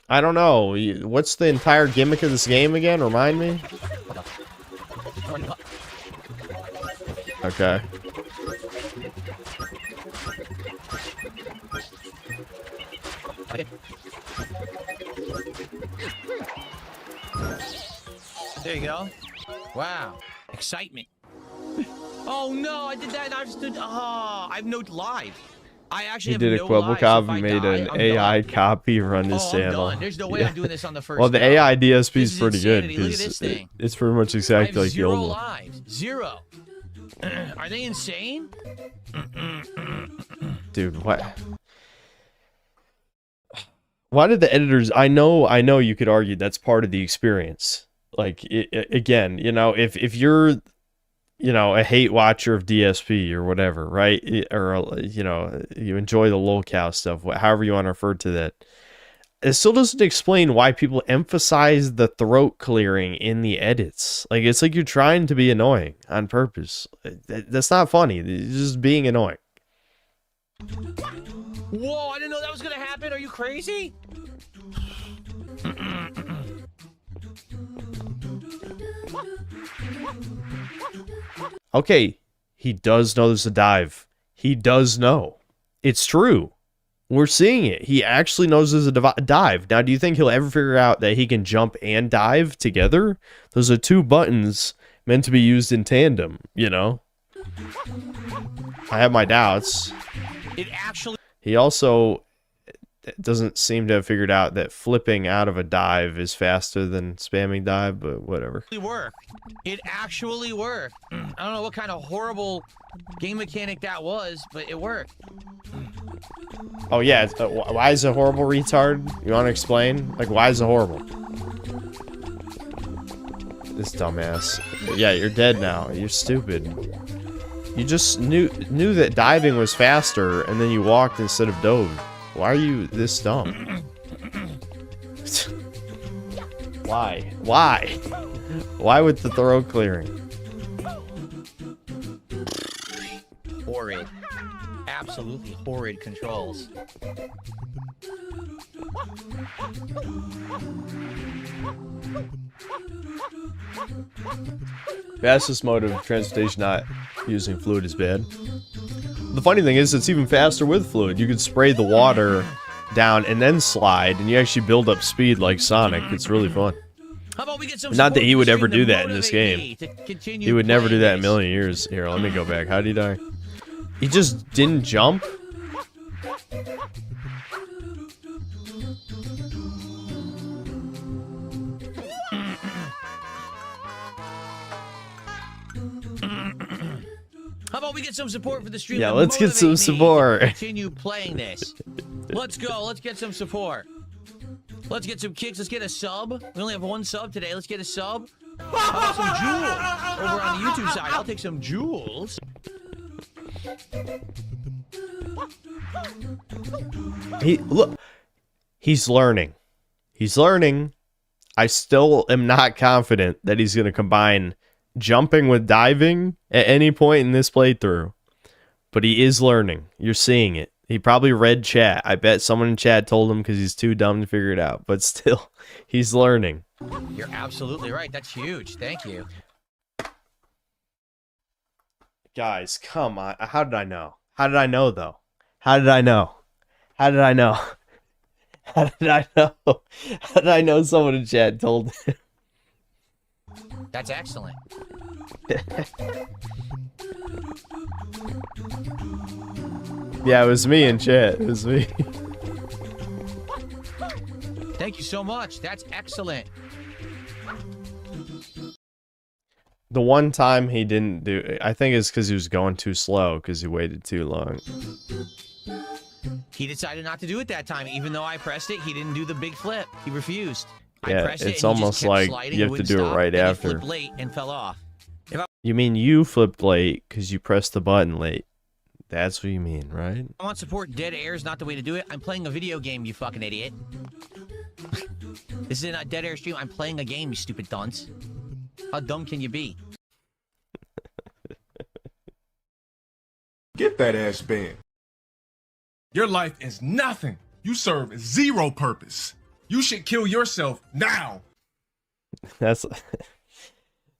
I don't know. What's the entire gimmick of this game again? Remind me. Okay. There you go. Wow. Excitement. Oh no, I did that and I just did. Oh, I have no live. I actually he did a Quibblecop and made an AI copy run his channel. There's no way I'm doing this on the first. Well, the AI DSP is pretty good Look at this thing. it's pretty much exactly like the old one. Lives. Zero. Are they insane? Dude, what? Why did the editors? I know you could argue that's part of the experience. Like, again, you know, if you're, you know, a hate watcher of DSP or whatever, right? Or, you know, you enjoy the lolcow stuff, however you want to refer to that. it still doesn't explain why people emphasize the throat clearing in the edits. Like, it's like you're trying to be annoying on purpose. That's not funny. It's just being annoying. Whoa, I didn't know that was gonna happen. Are you crazy? Okay, he does know there's a dive. He does know. It's true. We're seeing it. He actually knows there's a dive. Now, do you think he'll ever figure out that he can jump and dive together? Those are two buttons meant to be used in tandem, you know? I have my doubts. It actually... He also doesn't seem to have figured out that flipping out of a dive is faster than spamming dive, but whatever. It actually worked. I don't know what kind of horrible game mechanic that was, but it worked. Oh yeah, why is it horrible, retard? You want to explain? Like, why is it horrible? This dumbass. Yeah, you're dead now. You're stupid. You just knew that diving was faster, and then you walked instead of dove. Why are you this dumb? Why? Why? Why with the throat clearing? Horrid. Absolutely horrid controls. Fastest mode of transportation not using fluid is bad. The funny thing is, it's even faster with fluid. You could spray the water down and then slide, and you actually build up speed like Sonic. It's really fun. How about we get some Not that he would ever do to that in this game. He would never do that in a million years. Here, let me go back. How did he die? He just didn't jump? How about we get some support for the stream? Yeah, let's get some support. Continue playing this. Let's go. Let's get some support. Let's get some kicks. Let's get a sub. We only have one sub today. Let's get a sub. How about some jewels over on the YouTube side? I'll take some jewels. Look, he's learning. He's learning. I still am not confident that he's going to combine jumping with diving at any point in this playthrough. But he is learning. You're seeing it. He probably read chat. I bet someone in chat told him because he's too dumb to figure it out. But still, he's learning. You're absolutely right. That's huge. Thank you. Guys, come on. How did I know? How did I know, though? How did I know? How did I know? How did I know? How did I know someone in chat told him? That's excellent. Yeah, it was me in chat. It was me. Thank you so much. That's excellent. The one time he didn't do it, I think it's because he was going too slow because he waited too long. He decided not to do it that time. Even though I pressed it, he didn't do the big flip. He refused. Yeah, I pressed it's it, and almost he just kept like sliding, you have to wouldn't do it stop, right and he after. flipped late and fell off. You mean you flipped late because you pressed the button late. That's what you mean, right? I want support. Dead air is not the way to do it. I'm playing a video game, you fucking idiot. This isn't a dead air stream. I'm playing a game, you stupid dunce. How dumb can you be? Get that ass banned. Your life is nothing. You serve zero purpose. You should kill yourself now. That's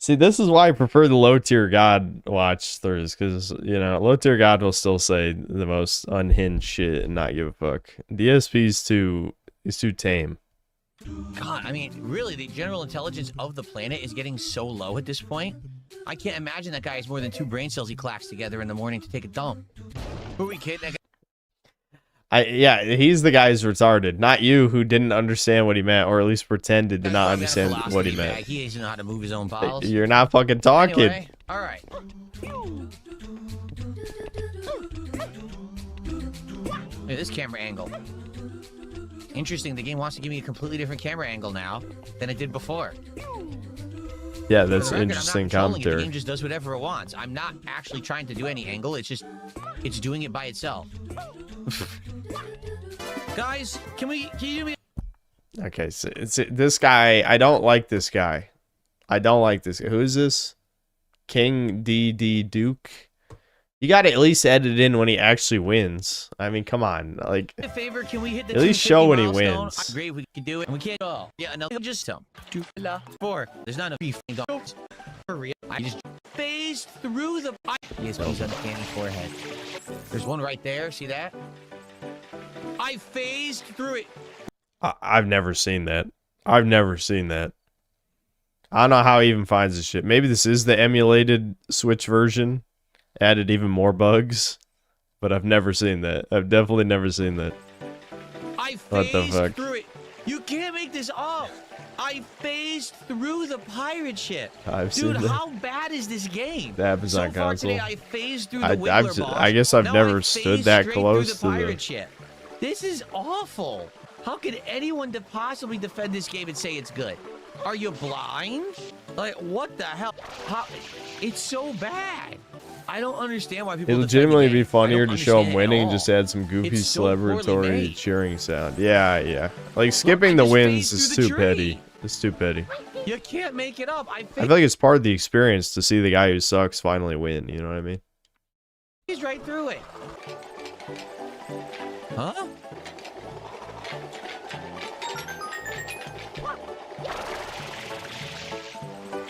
see, this is why I prefer the low tier god watch throughs, because you know, low tier god will still say the most unhinged shit and not give a fuck. DSP is too tame. God, I mean, really, the general intelligence of the planet is getting so low at this point. I can't imagine that guy has more than 2 brain cells he clacks together in the morning to take a dump. Who are we kidding? That guy Yeah, he's the guy who's retarded, not you, who didn't understand what he meant, or at least pretended to not understand what he meant. He doesn't know how to move his own balls. You're not fucking talking. Anyway, all right. Look at this camera angle. Interesting, the game wants to give me a completely different camera angle now than it did before. Yeah, that's For the record, interesting I'm not controlling it. commentary. The game just does whatever it wants. I'm not actually trying to do any angle. It's doing it by itself. Guys, can you do me? Okay, so this guy. I don't like this guy. I don't like this. Who is this? King D Duke. You got to at least edit in when he actually wins. I mean, come on, like A favor, can we hit the at least show when he milestone? wins. I agree, we can do it. And we can't. Oh, yeah, no, just tell. 4. There's not enough beef. For real, I just phased through the. Yes, he's uncanny forehead. There's one right there. See that? I phased through it. I've never seen that. I've never seen that. I don't know how he even finds this shit. Maybe this is the emulated Switch version. Added even more bugs. But I've never seen that. I've definitely never seen that. I What the fuck? phased through it. You can't make this up. I phased through the pirate ship. I've seen Dude, that. how bad is this game? That happens so on far console. today, I phased through the Wiggler boss. I guess I've Now never I stood phased that straight close through to the the. pirate ship. This is awful. How could anyone possibly defend this game and say it's good? Are you blind? Like, what the hell? How? It's so bad. I don't understand why people. It'd defend the legitimately game. be I funnier don't to show him understand it at winning, all. just add some goofy It's so poorly celebratory made. cheering sound. Yeah. Like skipping the just wins phased is through too the petty. tree. It's too petty. You can't make it up. I I feel like it's part of the experience to see the guy who sucks finally win. You know what I mean? phased right through it. Huh?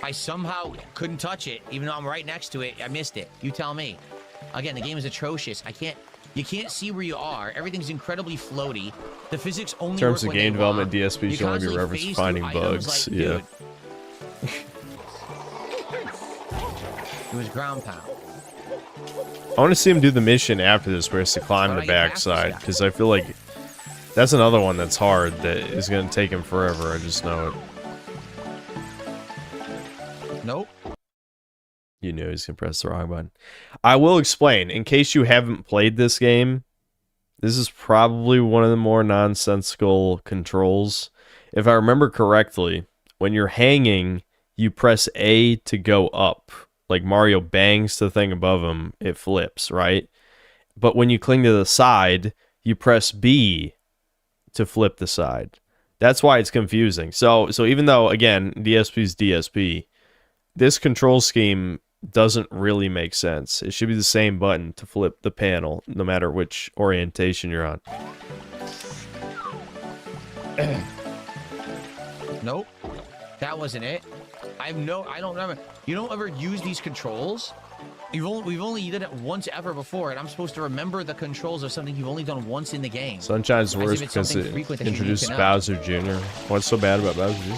I somehow couldn't touch it, even though I'm right next to it. I missed it. You tell me. Again, the game is atrocious. You can't see where you are. Everything's incredibly floaty. The physics only In terms work of when game they development, want. DSP You should only be constantly referenced phase finding through items bugs. like, Yeah. dude, it was ground pound. I want to see him do the mission after this, where he has to climb But the I get past this backside, guy. because I feel like that's another one that's hard that is going to take him forever. I just know it. Nope. You knew he was going to press the wrong button. I will explain, in case you haven't played this game, this is probably one of the more nonsensical controls. If I remember correctly, when you're hanging, you press A to go up. Like Mario bangs the thing above him, it flips, right? But when you cling to the side, you press B to flip the side. That's why it's confusing. So even though, again, DSP is DSP, this control scheme doesn't really make sense. It should be the same button to flip the panel, no matter which orientation you're on. Nope. That wasn't it. I don't remember. You don't ever use these controls? We've only done it once ever before, and I'm supposed to remember the controls of something you've only done once in the game. Sunshine's As if worse it's because something it frequent that you need to introduces know. Bowser Jr. What's so bad about Bowser Jr.?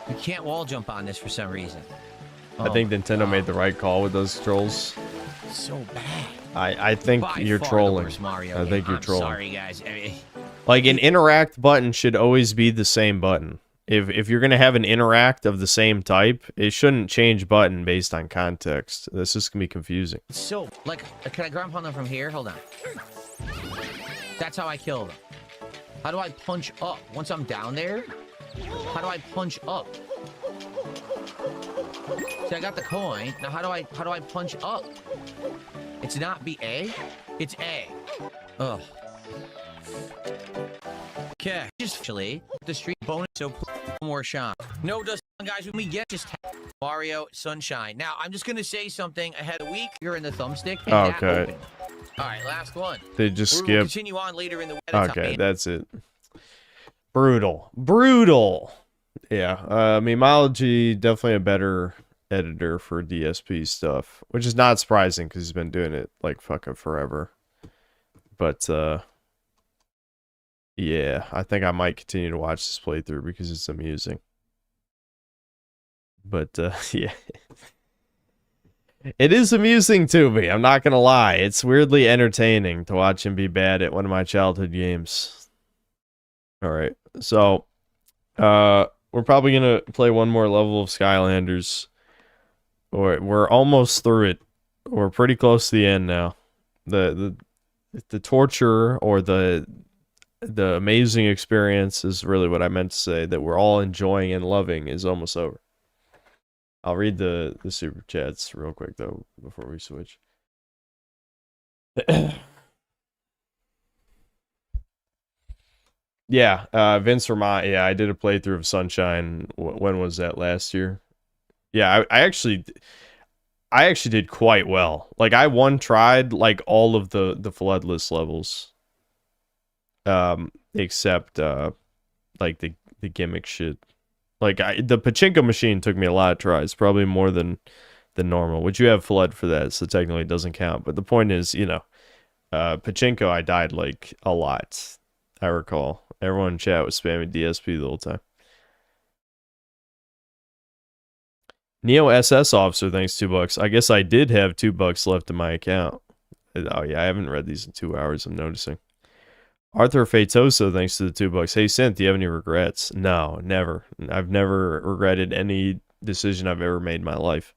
You can't wall jump on this for some reason. I think Nintendo made the right call with those controls. So bad. I think By you're far the trolling. worst Mario I game. think you're I'm trolling. sorry, guys. I mean, Like an interact button should always be the same button. If you're gonna have an interact of the same type, it shouldn't change button based on context. This is gonna be confusing. so, like, can I ground pound them from here? Hold on. That's how I kill them. How do I punch up? Once I'm down there, how do I punch up? See, I got the coin. Now, how do I punch up? It's not A. It's A. Ugh. Okay, just actually the street bonus, so more shine. No, just guys, when we get just Mario Sunshine. Now, I'm just gonna say something ahead of the week. You're in the thumbstick. And that Okay. opened. All right, last one. They just We'll skip. continue on later in the week. Okay, that's it. Brutal. Yeah, Memology definitely a better editor for DSP stuff, which is not surprising because he's been doing it like fucking forever. But yeah, I think I might continue to watch this playthrough because it's amusing. But yeah. It is amusing to me, I'm not gonna lie. It's weirdly entertaining to watch him be bad at one of my childhood games. Alright, so we're probably gonna play one more level of Skylanders. We're almost through it. We're pretty close to the end now. The torture or the amazing experience is really what I meant to say, that we're all enjoying and loving is almost over. I'll read the super chats real quick though before we switch. Yeah, Vince Vermont. Yeah, I did a playthrough of Sunshine. When was that? Last year? Yeah, I actually did quite well. Like I tried like all of the floodless levels, except like the gimmick shit. Like the pachinko machine took me a lot of tries, probably more than normal. Which you have flood for that, so technically it doesn't count. But the point is, pachinko I died like a lot. I recall everyone in chat was spamming DSP the whole time. Neo SS Officer, thanks $2. I guess I did have $2 left in my account. Oh yeah, I haven't read these in 2 hours, I'm noticing. Arthur Fatoso, thanks to the $2. Hey Synth, do you have any regrets? No, never. I've never regretted any decision I've ever made in my life.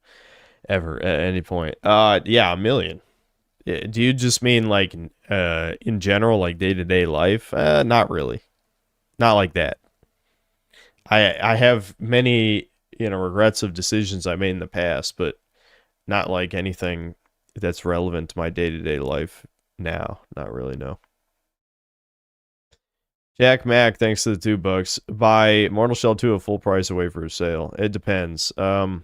Ever, at any point. Yeah, a million. Do you just mean like in general, like day-to-day life? Not really. Not like that. I have many regrets of decisions I made in the past, but not like anything that's relevant to my day-to-day life now. Not really, no. Jack Mack, thanks to the $2. Buy Mortal Shell 2 at full price away for a sale. It depends. It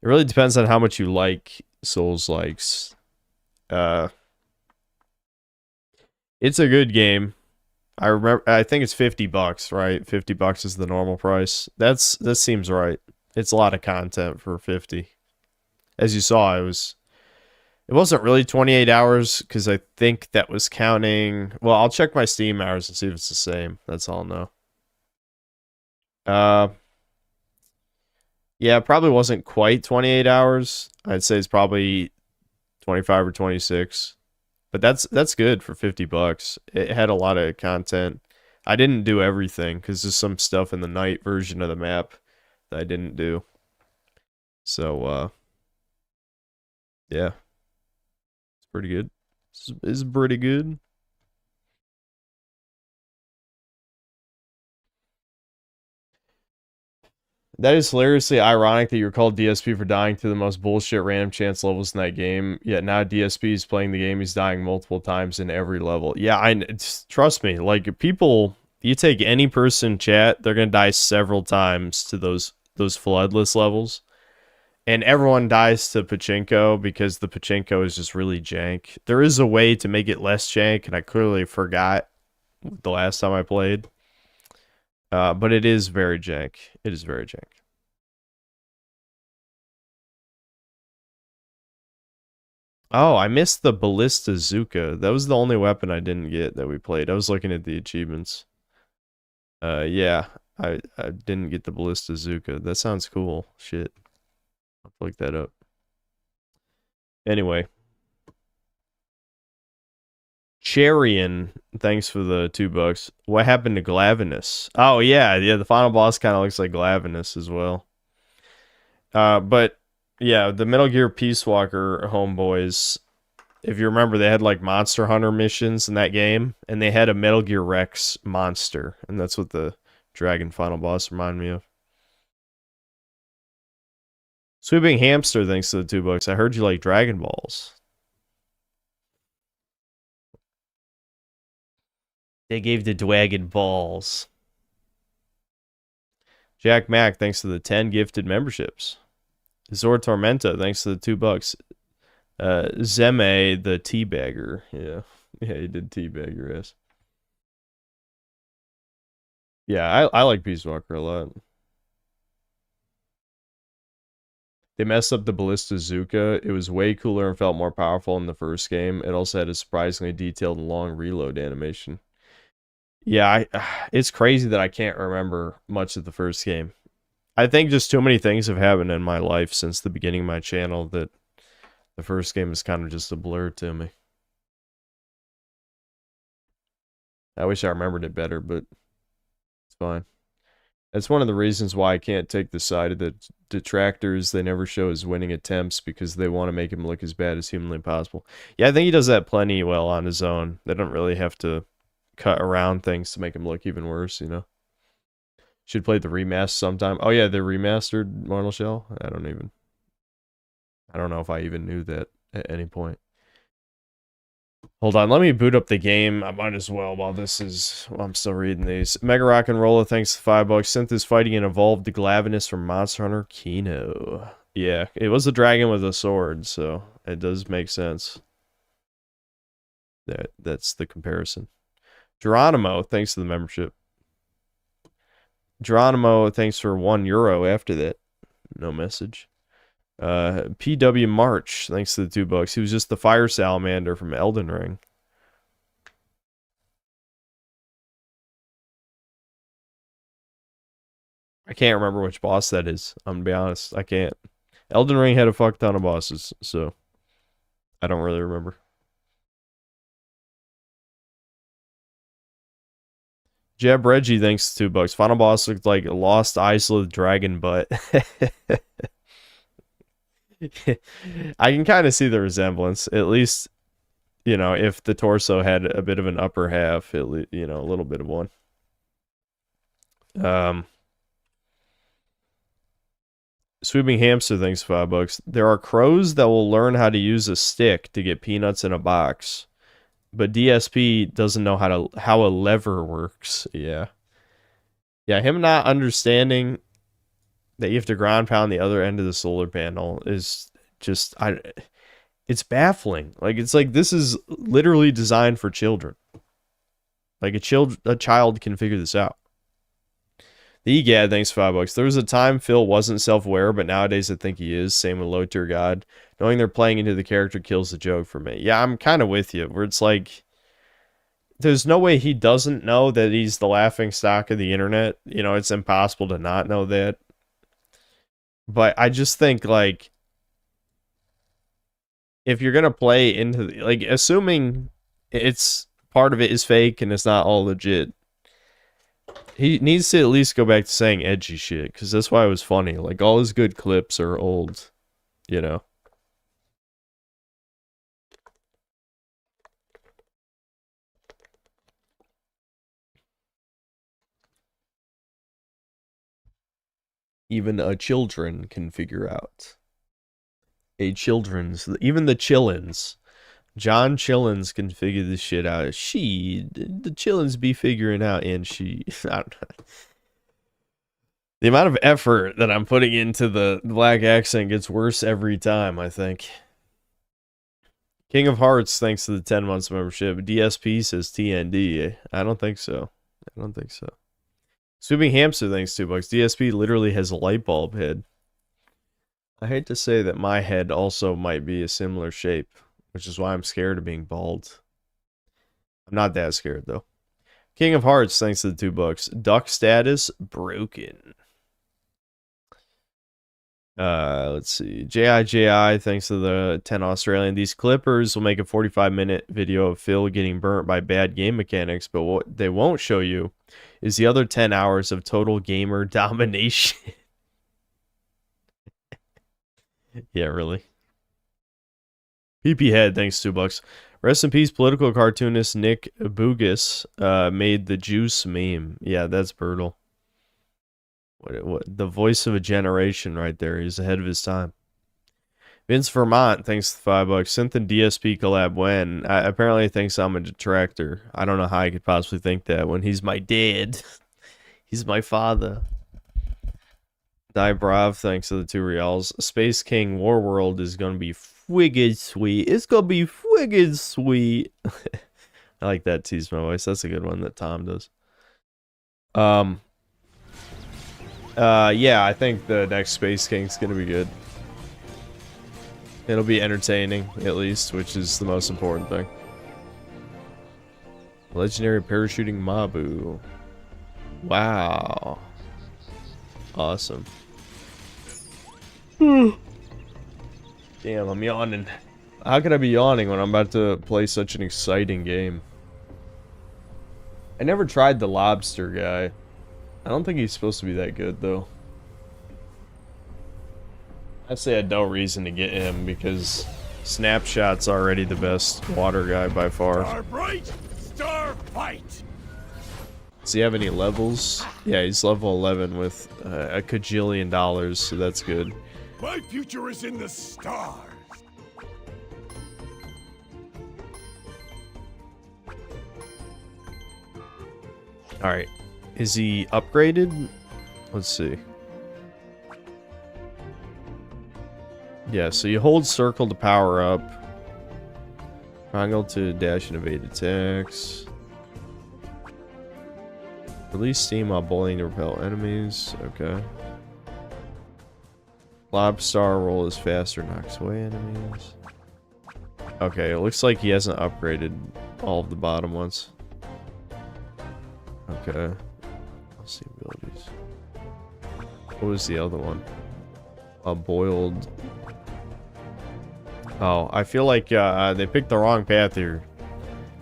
really depends on how much you like Souls-likes. It's a good game. I think it's $50, right? $50 is the normal price. That seems right. It's a lot of content for 50. As you saw, it wasn't really 28 hours because I think that was counting. Well, I'll check my Steam hours and see if it's the same. That's all I'll know. Yeah, it probably wasn't quite 28 hours. I'd say it's probably 25 or 26. But that's good for $50. It had a lot of content. I didn't do everything because there's some stuff in the night version of the map that I didn't do. So, yeah. It's pretty good. It's pretty good. That is hilariously ironic that you recalled DSP for dying to the most bullshit random chance levels in that game. Yet now DSP is playing the game. He's dying multiple times in every level. Yeah, trust me. Like people, you take any person in chat, they're gonna die several times to those floodless levels, and everyone dies to pachinko because the pachinko is just really jank. There is a way to make it less jank, and I clearly forgot the last time I played. But it is very jank. It is very jank. Oh, I missed the Ballista Zuka. That was the only weapon I didn't get that we played. I was looking at the achievements. Yeah, I didn't get the Ballista Zuka. That sounds cool. Shit. I'll look that up. Anyway. Charian, thanks for the $2. What happened to Glavenus? Oh yeah, the final boss kind of looks like Glavenus as well. But yeah, the Metal Gear Peace Walker homeboys, if you remember, they had like Monster Hunter missions in that game, and they had a Metal Gear Rex monster, and that's what the Dragon final boss reminded me of. Sweeping Hamster, thanks to the $2. I heard you like Dragon Balls. They gave the Dragon Balls. Jack Mack, thanks to the 10 gifted memberships. Zor Tormenta, thanks to the $2. Zeme, the teabagger. Yeah, he did teabag your ass. Yeah, I like Peace Walker a lot. They messed up the Ballista Zuka. It was way cooler and felt more powerful in the first game. It also had a surprisingly detailed and long reload animation. Yeah, it's crazy that I can't remember much of the first game. I think just too many things have happened in my life since the beginning of my channel that the first game is kind of just a blur to me. I wish I remembered it better, but it's fine. That's one of the reasons why I can't take the side of the detractors. They never show his winning attempts because they want to make him look as bad as humanly possible. Yeah, I think he does that plenty well on his own. They don't really have to cut around things to make him look even worse, you know? Should play the remaster sometime. Oh yeah, the remastered Mortal Shell? I don't know if I even knew that at any point. Hold on, let me boot up the game. I might as well while I'm still reading these. Mega Rock and Rolla, thanks to $5. Synth is fighting an evolved Glavenus from Monster Hunter Kino. Yeah, it was a dragon with a sword, so it does make sense. That's the comparison. Geronimo, thanks to the membership. Geronimo, thanks for €1 after that. No message. PW March, thanks to the $2. He was just the fire salamander from Elden Ring. I can't remember which boss that is. I'm gonna be honest. I can't. Elden Ring had a fuck ton of bosses, so I don't really remember. Jeb Reggie, thanks to $2. Final boss looked like a Lost Isla dragon butt. I can kind of see the resemblance. At least, you know, if the torso had a bit of an upper half, a little bit of one. Sweeping Hamster, thanks $5. There are crows that will learn how to use a stick to get peanuts in a box. But DSP doesn't know how a lever works. Yeah. Yeah, him not understanding that you have to ground pound the other end of the solar panel is just it's baffling. Like, it's like this is literally designed for children. Like a child can figure this out. The EGAD, thanks $5. There was a time Phil wasn't self-aware, but nowadays I think he is. Same with Low Tier God. Knowing they're playing into the character kills the joke for me. Yeah, I'm kind of with you, where it's like, there's no way he doesn't know that he's the laughing stock of the internet. You know, it's impossible to not know that. But I just think, like, if you're going to play into, like, assuming it's part of it is fake and it's not all legit, he needs to at least go back to saying edgy shit, because that's why it was funny. Like, all his good clips are old, you know? Even a children can figure out. Even the chillins. John Chillins can figure this shit out. The Chillins be figuring out, and I don't know. The amount of effort that I'm putting into the black accent gets worse every time, I think. King of Hearts, thanks to the 10 months membership. DSP says TND. I don't think so. Sweeping Hamster, thanks $2. DSP literally has a light bulb head. I hate to say that my head also might be a similar shape, which is why I'm scared of being bald. I'm not that scared, though. King of Hearts, thanks to the $2. Duck status, broken. Let's see. JIJI, thanks to the 10 Australian. These clippers will make a 45-minute video of Phil getting burnt by bad game mechanics, but what they won't show you is the other 10 hours of total gamer domination. Yeah, really. PP Head, thanks $2. Rest in peace, political cartoonist Nick Bugis made the juice meme. Yeah, that's brutal. What the voice of a generation right there. He's ahead of his time. Vince Vermont, thanks to $5. Synth and DSP collab when? Apparently thinks I'm a detractor. I don't know how I could possibly think that when he's my dad. He's my father. Die Brav, thanks to the $2. Space King Warworld is going to be friggin' sweet. It's going to be friggin' sweet. I like that tease my voice. That's a good one that Tom does. Yeah, I think the next Space King's going to be good. It'll be entertaining, at least, which is the most important thing. Legendary parachuting Mabu. Wow. Awesome. Damn, I'm yawning. How could I be yawning when I'm about to play such an exciting game? I never tried the lobster guy. I don't think he's supposed to be that good, though. I say I had no reason to get him because Snapshot's already the best water guy by far. Star bright, star fight. Does he have any levels? Yeah, he's level 11 with a cajillion dollars, so that's good. My future is in the stars. Alright. Is he upgraded? Let's see. Yeah, so you hold circle to power up. Triangle to dash and evade attacks. Release steam while bowling to repel enemies. Okay. Lob star roll is faster, knocks away enemies. Okay, it looks like he hasn't upgraded all of the bottom ones. Okay. Let's see abilities. What was the other one? A boiled. Oh, I feel like they picked the wrong path here.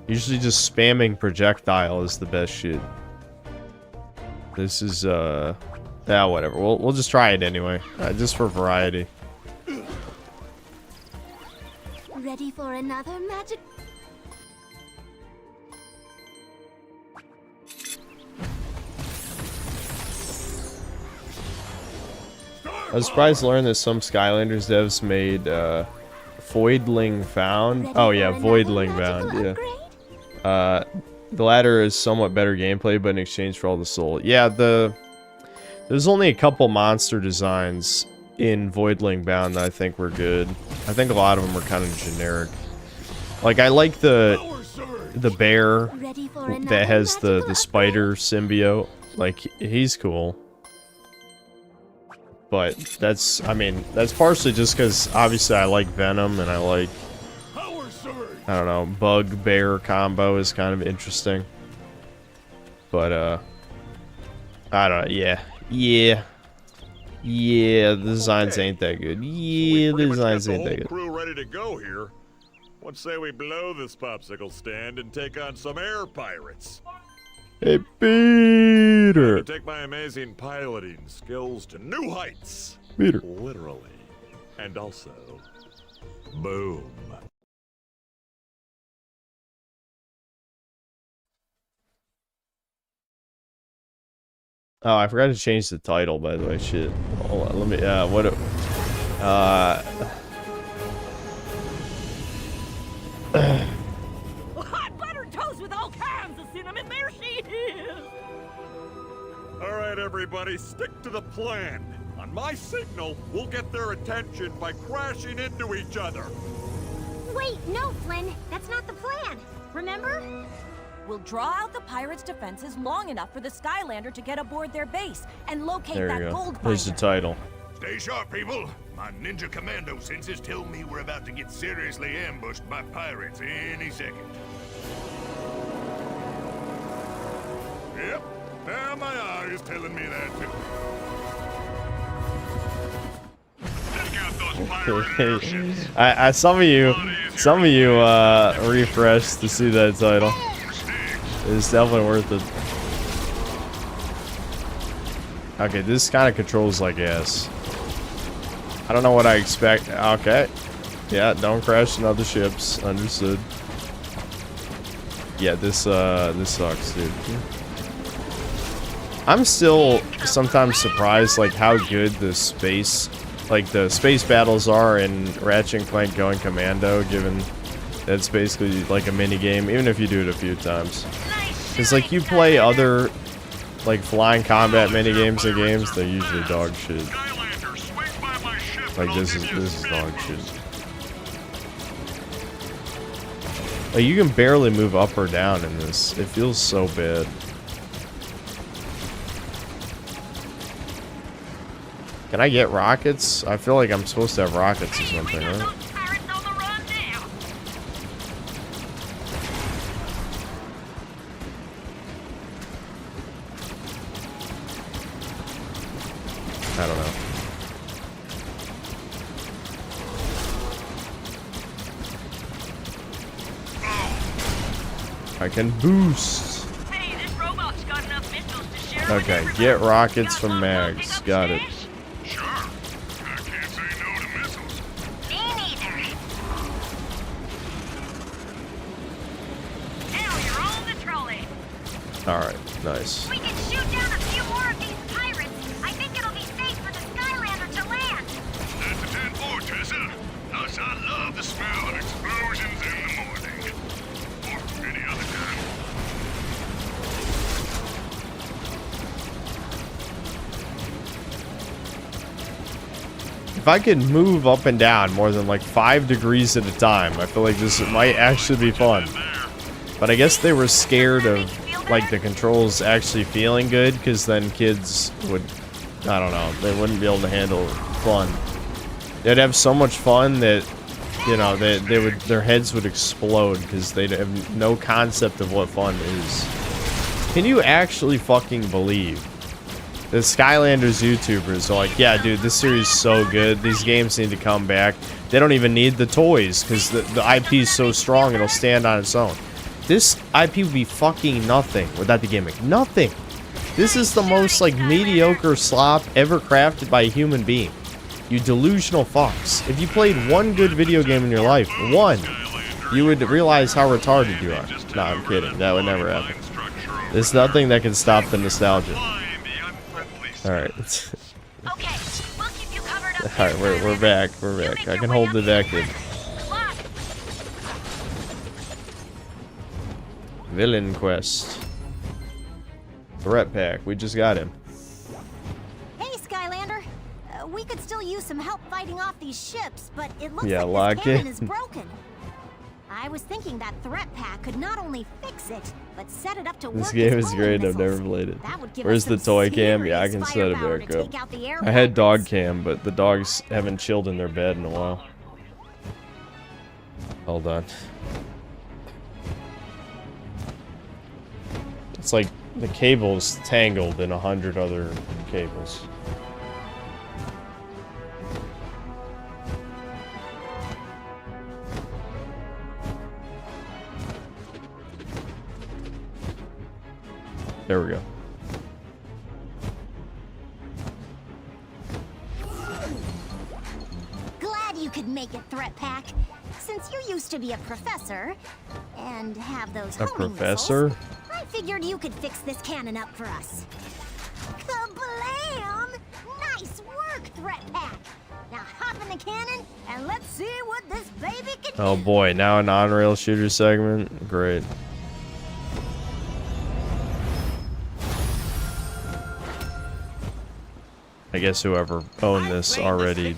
Usually just spamming projectile is the best shit. This is, yeah, whatever. We'll just try it anyway. Just for variety. Ready for another magic? I was surprised to learn that some Skylanders devs made, Voidling Found. Oh yeah, Voidling Found, yeah. The latter is somewhat better gameplay, but in exchange for all the soul. Yeah, there's only a couple monster designs in Voidling Bound that I think were good. I think a lot of them were kind of generic. Like, I like the bear that has the spider symbiote. Like, he's cool. But that's, I mean, that's partially just because obviously I like Venom and I like, I don't know, bug bear combo is kind of interesting. But I don't know, yeah, the designs ain't that good. Yeah, the designs ain't that good. Crew ready to go here. Let's say we blow this popsicle stand and take on some air pirates. Hey, Peter! To take my amazing piloting skills to new heights. Peter. Literally. And also, boom. Oh, I forgot to change the title, by the way. Shit. Hold on, let me, what, Hot buttered toast with all kinds of cinnamon. There she is. All right, everybody, stick to the plan. On my signal, we'll get their attention by crashing into each other. Wait, no, Flynn. That's not the plan. Remember? We'll draw out the pirates' defenses long enough for the Skylander to get aboard their base and locate there that you go. gold There's the title. Stay sharp, people. My ninja commando senses tell me we're about to get seriously ambushed by pirates any second. Yep, now my eye is telling me that too. Some of you refreshed to see that title. It's definitely worth it. Okay, this kind of controls like ass. I don't know what I expect. Okay. Yeah, don't crash in other ships. Understood. Yeah, this sucks, dude. I'm still sometimes surprised, like, how good the space battles are in Ratchet and Clank Going Commando, given that it's basically like a mini game, even if you do it a few times. Because, like, you play other, like, flying combat mini games and games, they're usually dog shit. Like, this is dog shit. Like, you can barely move up or down in this. It feels so bad. Can I get rockets? I feel like I'm supposed to have rockets or something, right? I don't know. I can boost. Hey, this robot's got enough missiles to share. Okay, get rockets from Mags. Got it. Sure. I can't say no to missiles. Me neither. Now you're on the trolley. Alright, nice. We can shoot down a few more of these pirates. I think it'll be safe for the Skylander to land. That's a 10-4, Tessa. Thus, I love the smell of explosions in the morning. Or any other time. if I could move up and down more than like 5 degrees at a time, I feel like this might actually be fun. But I guess they were scared of like the controls actually feeling good, because then kids would, I don't know, they wouldn't be able to handle fun. They'd have so much fun that, you know, they would, their heads would explode because they'd have no concept of what fun is. Can you actually fucking believe the Skylanders YouTubers are like, yeah, dude, this series is so good. These games need to come back. They don't even need the toys because the IP is so strong it'll stand on its own. This IP would be fucking nothing without the gimmick. Nothing. This is the most like mediocre slop ever crafted by a human being. You delusional fucks. If you played one good video game in your life, one, you would realize how retarded you are. No, I'm kidding. That would never happen. There's nothing that can stop the nostalgia. Alright. Alright, we're back. We're back. I can hold the deck in. Villain quest. Threat pack. We just got him. Hey, Skylander. We could still use some help fighting off these ships, but it looks Yeah, like this lock cannon it. is broken. I was thinking that threat pack could not only fix it, but set it up to work. This game is its own great. I've missiles. never played it. That would give Where's us the some toy cam? Yeah, I serious can set it firepower back to up. take out the air I had weapons. dog cam, but the dogs haven't chilled in their bed in a while. Hold on. It's like the cable's tangled in 100 other cables. There we go. Glad you could make it, Threat Pack. Since you used to be a professor and have those A homing professor? missiles, I figured you could fix this cannon up for us. Kablam! Nice work, Threat Pack. Now hop in the cannon and let's see what this baby can Oh boy, now an on-rail shooter segment? Great. I guess whoever owned this already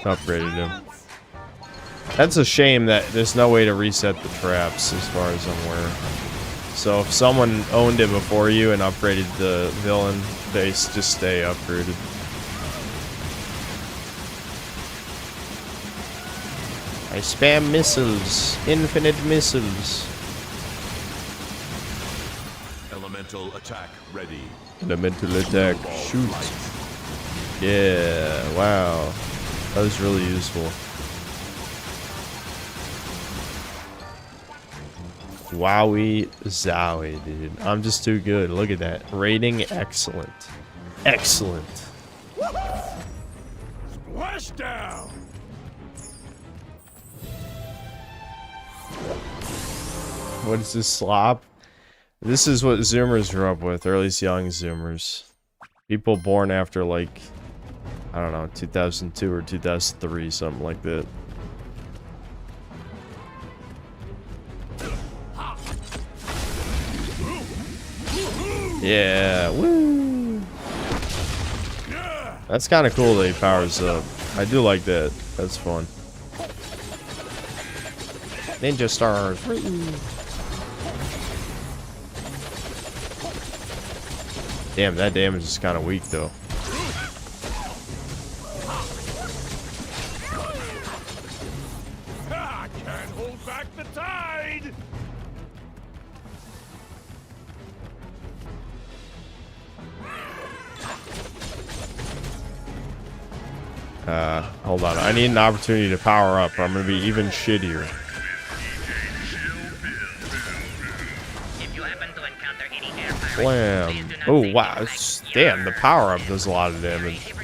upgraded him. That's a shame that there's no way to reset the traps as far as I'm aware. So if someone owned it before you and upgraded the villain, they just stay upgraded. I spam missiles. Infinite missiles. Elemental attack ready. Elemental attack. Shoot. Yeah, wow. That was really useful. Wowie zowie, dude. I'm just too good. Look at that. Rating excellent. Excellent. Splashdown! What is this slop? This is what Zoomers grew up with, or at least young Zoomers. People born after like, I don't know, 2002 or 2003, something like that. Yeah, woo! That's kind of cool that he powers up. I do like that. That's fun. Ninja stars. Damn, that damage is kind of weak though. I can't hold back the tide! Hold on. I need an opportunity to power up or I'm gonna be even shittier. Blam. Oh, wow. Damn, the power up does a lot of damage.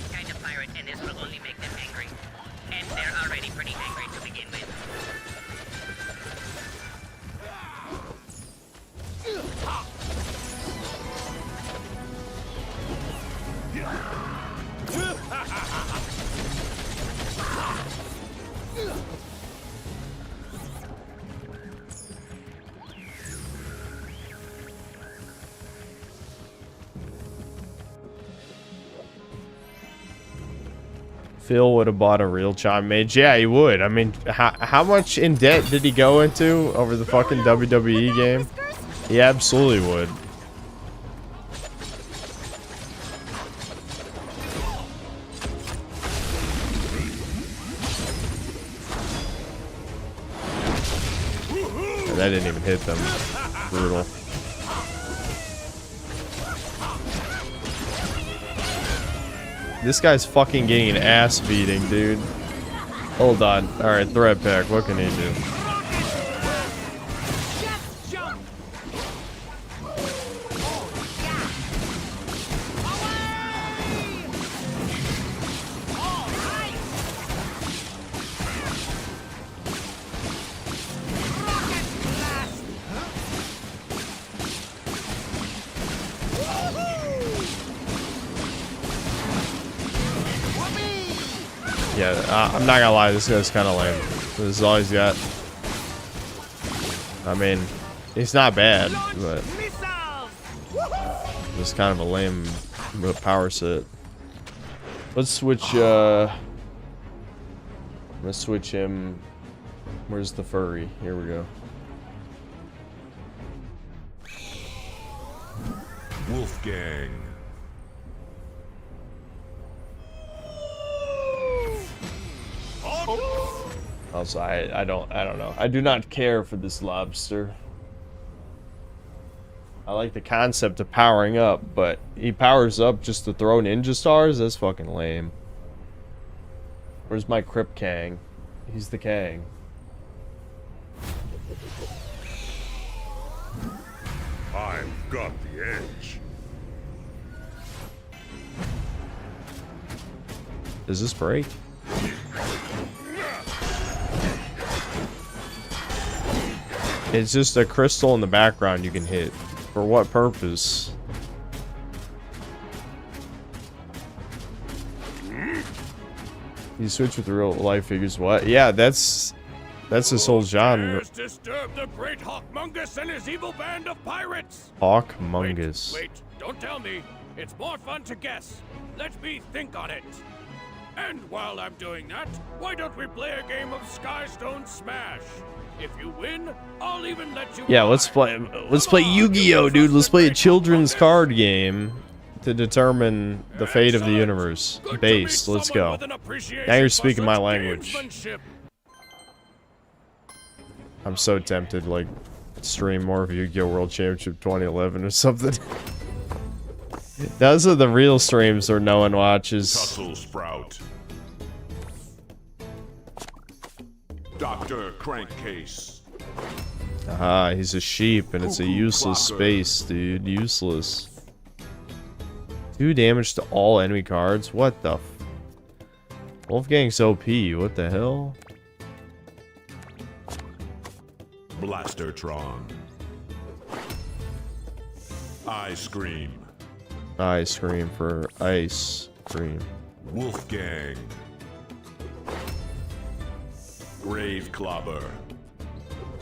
Phil would have bought a real Chime Mage. Yeah, he would. I mean, how much in debt did he go into over the fucking WWE game? He absolutely would. That didn't even hit them. Brutal. This guy's fucking getting an ass beating, dude. Hold on. Alright, threat pack. What can he do? Yeah, I'm not gonna lie, this guy's kind of lame. This is all he's got. I mean, he's not bad, but just kind of a lame power set. Let's switch, let's switch him. Where's the furry? Here we go. Wolfgang. Also, I don't know. I do not care for this lobster. I like the concept of powering up, but he powers up just to throw ninja stars? That's fucking lame. Where's my Crip Kang? He's the Kang. I've got the edge. Does this break? It's just a crystal in the background you can hit. For what purpose? You switch with the real life figures. What? Yeah, that's this whole genre. Disturb the great Hawkmungus and his evil band of pirates. Hawkmungus. Wait, don't tell me. It's more fun to guess. Let me think on it. And while I'm doing that, why don't we play a game of Skystone Smash? If you win, I'll even let you. Yeah, let's play Yu-Gi-Oh, dude. Let's play a children's card game to determine the fate of the universe. Based. Let's go. Now you're speaking my language. I'm so tempted, like, stream more of Yu-Gi-Oh! World Championship 2011 or something. Those are the real streams where no one watches. Tussle Sprout. Dr. Crankcase. Aha, he's a sheep, and it's a useless space, dude. Useless. 2 damage to all enemy cards? What the f... Wolfgang's OP, what the hell? Blastertron. Ice Cream. Ice cream for ice cream. Wolfgang. Grave Clobber.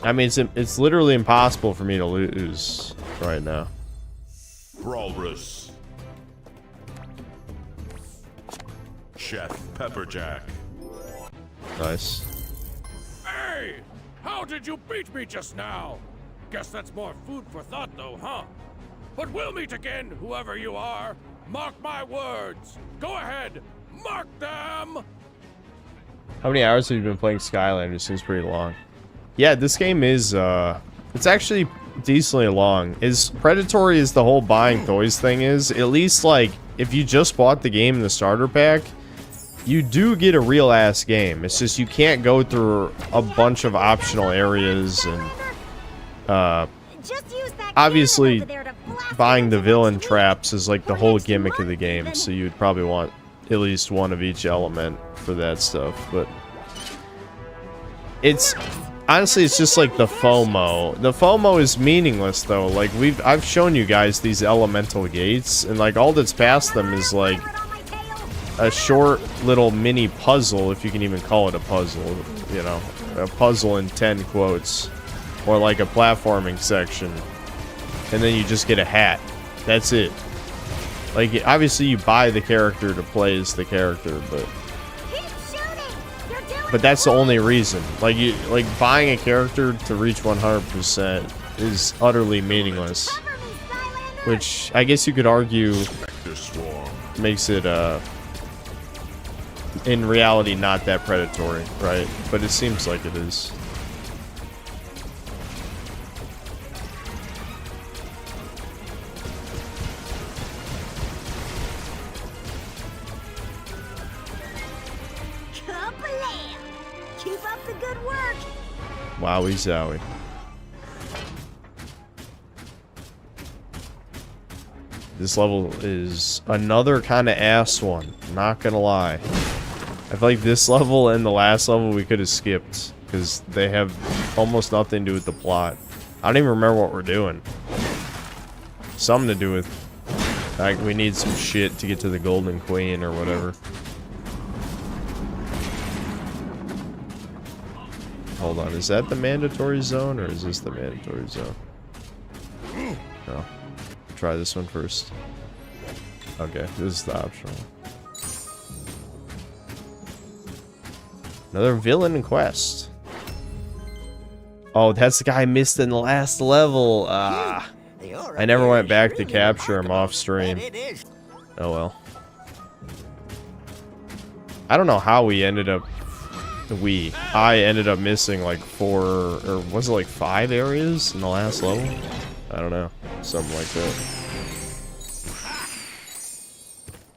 I mean, it's literally impossible for me to lose right now. Brawlrus. Chef Pepperjack. Nice. Hey! How did you beat me just now? Guess that's more food for thought, though, huh? But we'll meet again, whoever you are. Mark my words. Go ahead. Mark them. How many hours have you been playing Skylanders? Seems pretty long. Yeah, this game is, it's actually decently long. As predatory as the whole buying toys thing is, at least, like, if you just bought the game in the starter pack, you do get a real-ass game. It's just you can't go through a bunch of optional areas and, obviously, buying the villain traps is, like, the whole gimmick of the game, so you'd probably want at least one of each element for that stuff, but it's honestly, it's just like the FOMO. The FOMO is meaningless though. Like I've shown you guys these elemental gates, and like all that's past them is like a short little mini puzzle, if you can even call it a puzzle, you know, a puzzle in 10 quotes, or like a platforming section, and then you just get a hat. That's it. Like, obviously you buy the character to play as the character, but but that's the only reason. Like buying a character to reach 100% is utterly meaningless. Which I guess you could argue makes it in reality not that predatory, right? But it seems like it is. Keep up the good work. Wowie zowie. This level is another kind of ass one, not gonna lie. I feel like this level and the last level we could have skipped, because they have almost nothing to do with the plot. I don't even remember what we're doing. Something to do with, like, we need some shit to get to the Golden Queen or whatever. Hold on, is that the mandatory zone, or is this the mandatory zone? No. Try this one first. Okay, this is the optional. Another villain quest. Oh, that's the guy I missed in the last level. I never went back to capture him off stream. Oh well. I don't know how we ended up... I ended up missing like 4, or was it like 5 areas in the last level? I don't know. Something like that.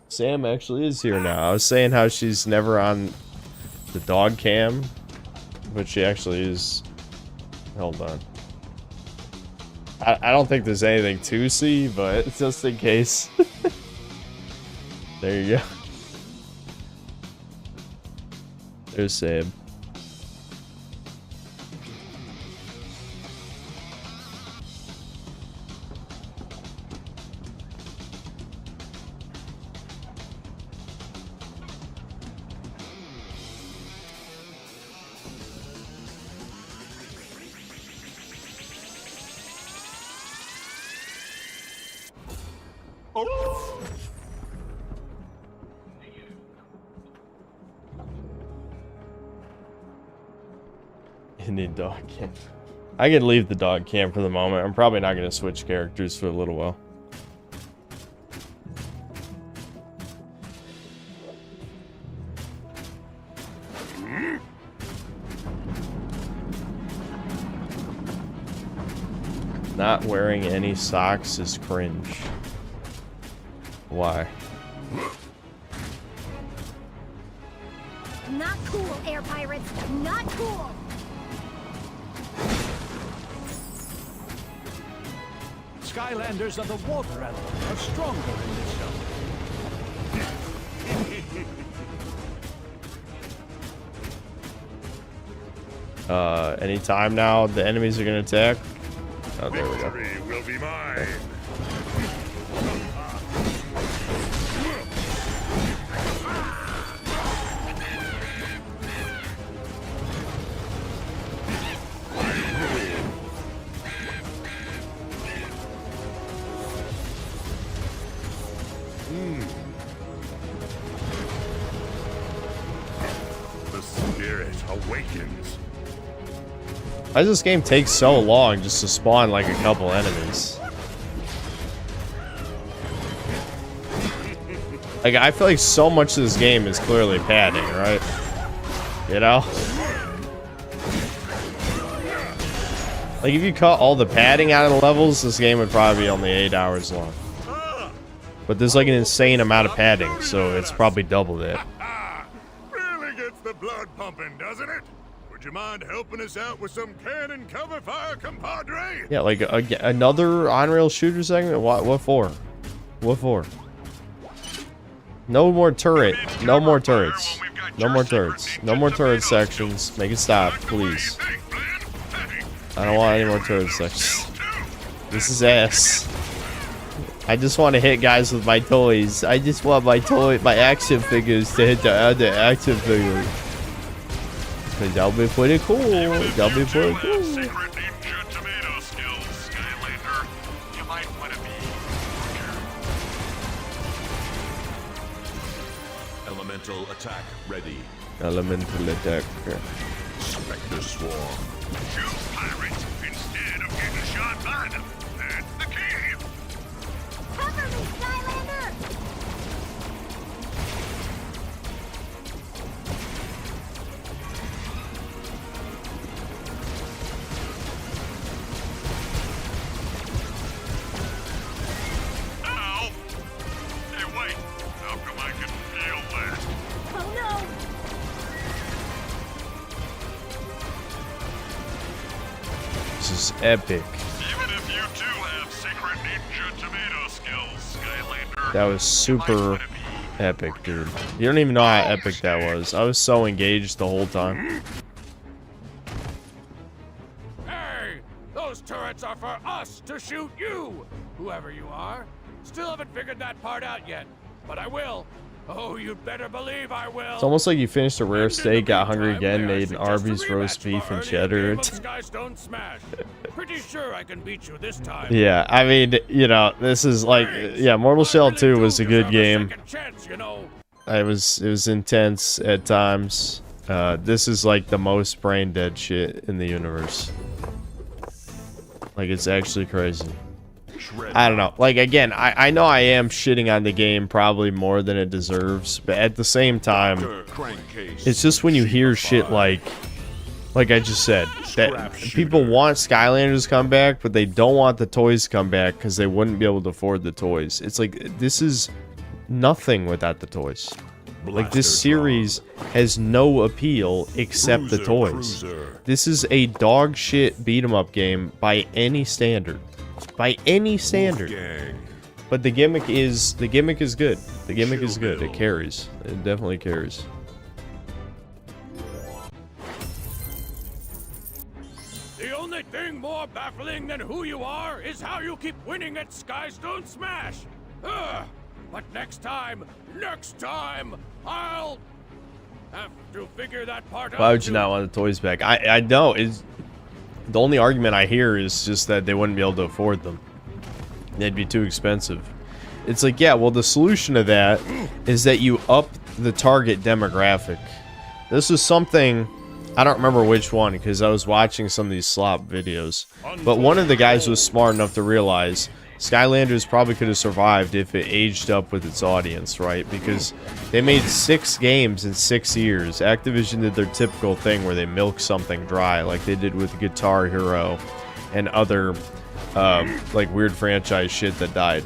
Sam actually is here now. I was saying how she's never on the dog cam, but she actually is. Hold on. I don't think there's anything to see, but just in case. There you go. There's Sam. Indian dog cam. I can leave the dog cam for the moment. I'm probably not going to switch characters for a little while. Not wearing any socks is cringe. Why? Not cool, air pirates. Not cool. Skylanders of the water element are stronger in this zone. Anytime now the enemies are gonna attack. Oh, there we go. Victory will be mine. The spirit awakens. Why does this game take so long just to spawn like a couple enemies? Like, I feel like so much of this game is clearly padding, right? You know? Like, if you cut all the padding out of the levels, this game would probably be only 8 hours long. But there's like an insane amount of padding, so it's probably double that. Really gets the blood pumping, doesn't it? Would you mind helping us out with some cannon cover fire, compadre? Yeah, like another on-rail shooter segment? What for? What for? No more turret. No more turrets. No more turrets. No more turret sections. Make it stop, please. I don't want any more turret sections. This is ass. I just want to hit guys with my toys. I just want my action figures to hit the other action figures. Cause that'll be pretty cool. That'll be pretty cool. Elemental attack ready. Elemental attack. Spectre Swarm. Shoot pirates instead of getting shot by them. That's the key. Cover me, Skylander! Ow! Hey, wait. How come I can feel that? Oh no! This is epic. Even if you do have secret ninja tomato skills, Skylander. That was super epic, dude. You don't even know how epic that was. I was so engaged the whole time. Hey! Those turrets are for us to shoot you! Whoever you are. Still haven't figured that part out yet. But I will. Oh, you'd better believe I will. It's almost like you finished a rare steak, got hungry again, made an Arby's roast beef and cheddar. Skystone Smash. Pretty sure I can beat you this time. Yeah, I mean, you know, this is like, yeah, Mortal Shell 2 was a good game. Chance, you know. It was intense at times. This is like the most brain dead shit in the universe. Like, it's actually crazy. I don't know. Like, again, I know I am shitting on the game probably more than it deserves, but at the same time, it's just when you hear shit like I just said, that people want Skylanders to come back, but they don't want the toys to come back because they wouldn't be able to afford the toys. It's like, this is nothing without the toys. Like, this series has no appeal except the toys. This is a dog shit beat 'em up game by any standard. By any standard. But the gimmick is good. The gimmick is good. It carries. It definitely carries. The only thing more baffling than who you are is how you keep winning at Skystone Smash. Ugh. But next time, I'll have to figure that part out. Why would you not want the toys back? I know. The only argument I hear is just that they wouldn't be able to afford them. They'd be too expensive. It's like, yeah, well, the solution to that is that you up the target demographic. This is something, I don't remember which one, because I was watching some of these slop videos. But one of the guys was smart enough to realize Skylanders probably could have survived if it aged up with its audience, right? Because they made 6 games in 6 years. Activision did their typical thing where they milk something dry, like they did with Guitar Hero and other like weird franchise shit that died.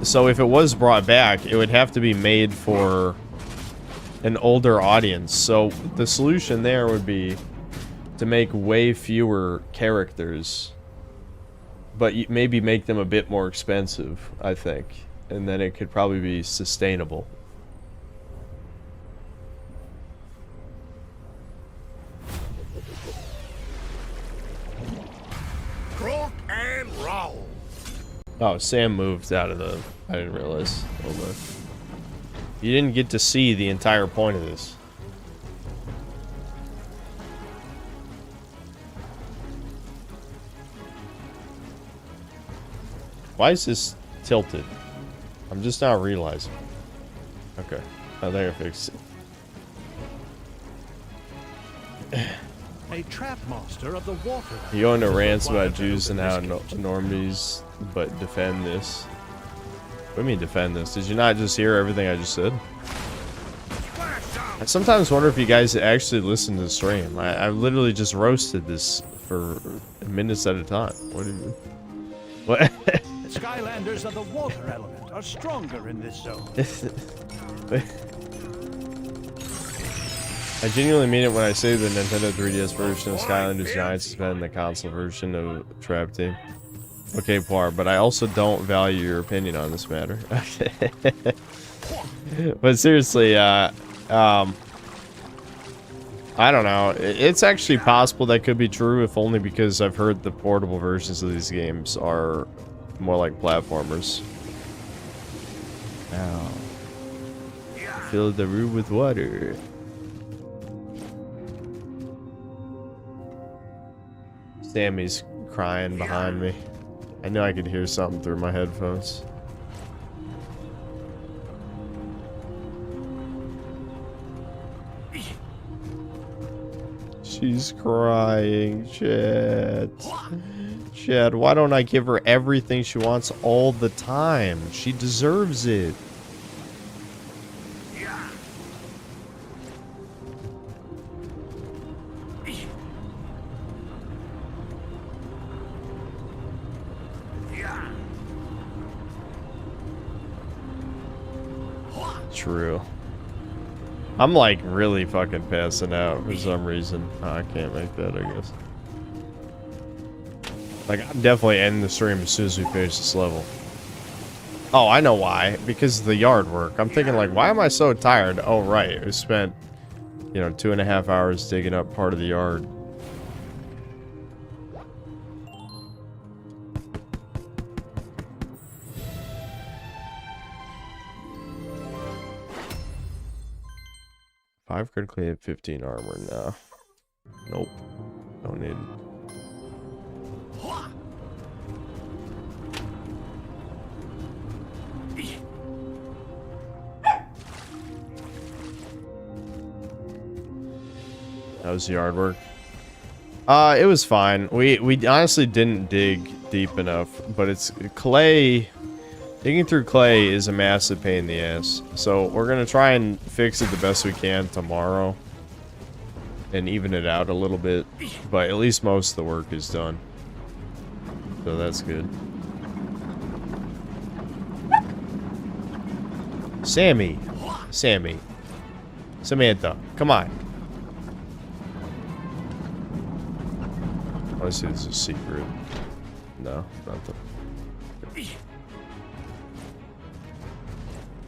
So if it was brought back, it would have to be made for an older audience. So the solution there would be to make way fewer characters, but maybe make them a bit more expensive, I think, and then it could probably be sustainable. Croak and roll. Oh, Sam moved out of the... I didn't realize. Hold on. You didn't get to see the entire point of this. Why is this tilted? I'm just not realizing. Okay. I think I fixed it. A trap master of the water. You go into rants about Jews and how normies but defend this. What do you mean defend this? Did you not just hear everything I just said? I sometimes wonder if you guys actually listen to the stream. I literally just roasted this for minutes at a time. What do you... What? Skylanders of the water element are stronger in this zone. I genuinely mean it when I say the Nintendo 3DS version of Skylanders Giants is better than the console version of Trap Team. Okay, Poir, but I also don't value your opinion on this matter. But seriously, I don't know. It's actually possible that could be true, if only because I've heard the portable versions of these games are more like platformers. Ow. Fill the room with water. Sammy's crying behind me. I knew I could hear something through my headphones. She's crying, Chad. Chad, why don't I give her everything she wants all the time? She deserves it. True. I'm like really fucking passing out for some reason. Oh, I can't make that, I guess. Like, I'm definitely ending the stream as soon as we finish this level. Oh, I know why. Because of the yard work. I'm thinking like, why am I so tired? Oh, right. We spent, you know, 2.5 hours digging up part of the yard. Five critically hit, 15 armor. No. Nope. Don't need. That was the yard work. It was fine. We honestly didn't dig deep enough, but it's clay. Digging through clay is a massive pain in the ass. So we're gonna try and fix it the best we can tomorrow. And even it out a little bit. But at least most of the work is done. So that's good. Sammy. Sammy. Samantha. Come on. Let's see, this is a secret. No, nothing.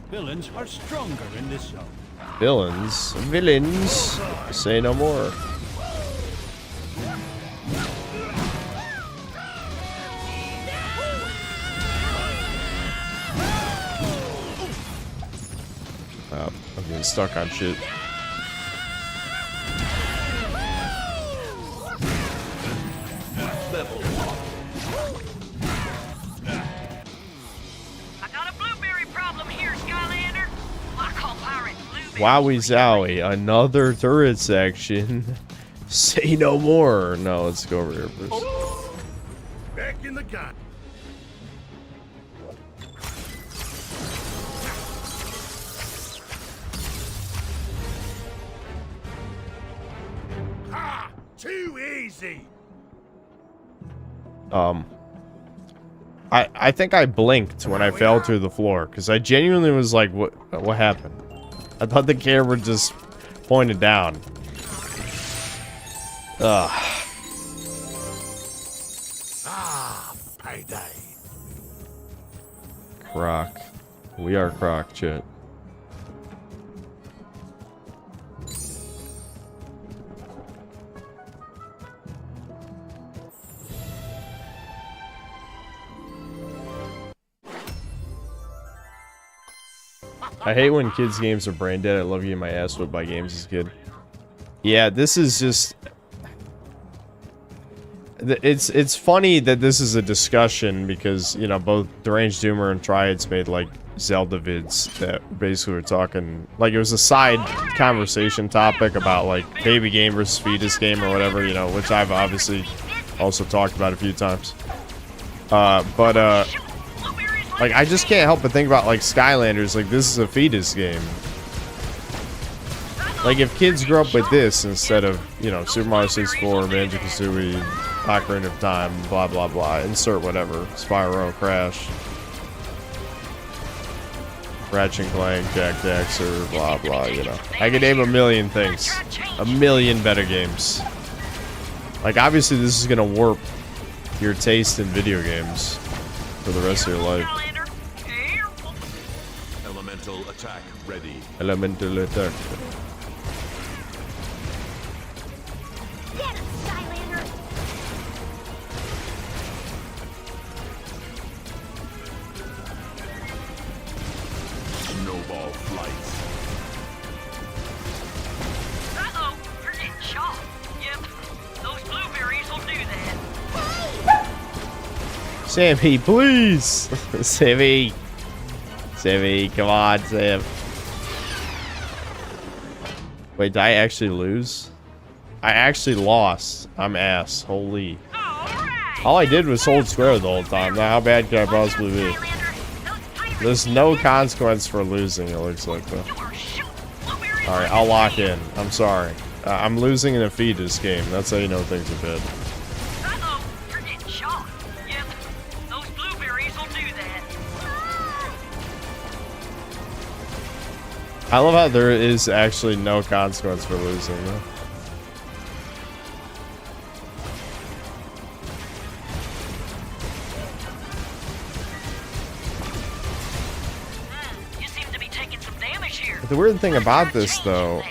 Villains are stronger in this zone. Villains? Villains? Say no more. I'm getting stuck on shit. Wowie zowie, another turret section. Say no more. No, let's go over here first. Back in the gun. Ha! Too easy. I think I blinked when I fell through the floor because I genuinely was like, what happened? I thought the camera just pointed down. Ugh. Ah, payday. Croc. We are Croc, chat. I hate when kids' games are brain dead. I love getting my ass whipped by games as a kid. Yeah, this is just... It's funny that this is a discussion because, you know, both Deranged Doomer and Triads made, like, Zelda vids that basically were talking... Like, it was a side conversation topic about, like, baby game versus fetus game or whatever, you know, which I've obviously also talked about a few times. Like, I just can't help but think about, like, Skylanders. Like, this is a fetus game. Like, if kids grew up with this instead of, you know, Super Mario 64, Banjo-Kazooie, Ocarina of Time, blah, blah, blah, insert whatever, Spyro, Crash, Ratchet and Clank, Jack Daxter, blah, blah, you know. I could name a million things. A million better games. Like, obviously, this is gonna warp your taste in video games for the rest of your life. Elemental attack ready. Elemental attack. Get him, Skylander! Snowball flight. Uh-oh, you're getting shot. Yep, those blueberries will do that. Sammy, please! Sammy! Sammy, come on, Sam. Wait, did I actually lose? I actually lost. I'm ass. Holy. All I did was hold square the whole time. Now how bad can I possibly be? There's no consequence for losing, it looks like, though. Alright, I'll lock in. I'm sorry. I'm losing in a feed this game. That's how you know things are bad. Uh-oh, you're getting shot. Yep, those blueberries will do that. I love how there is actually no consequence for losing, though. You seem to be taking some damage here. The weird thing about this, though,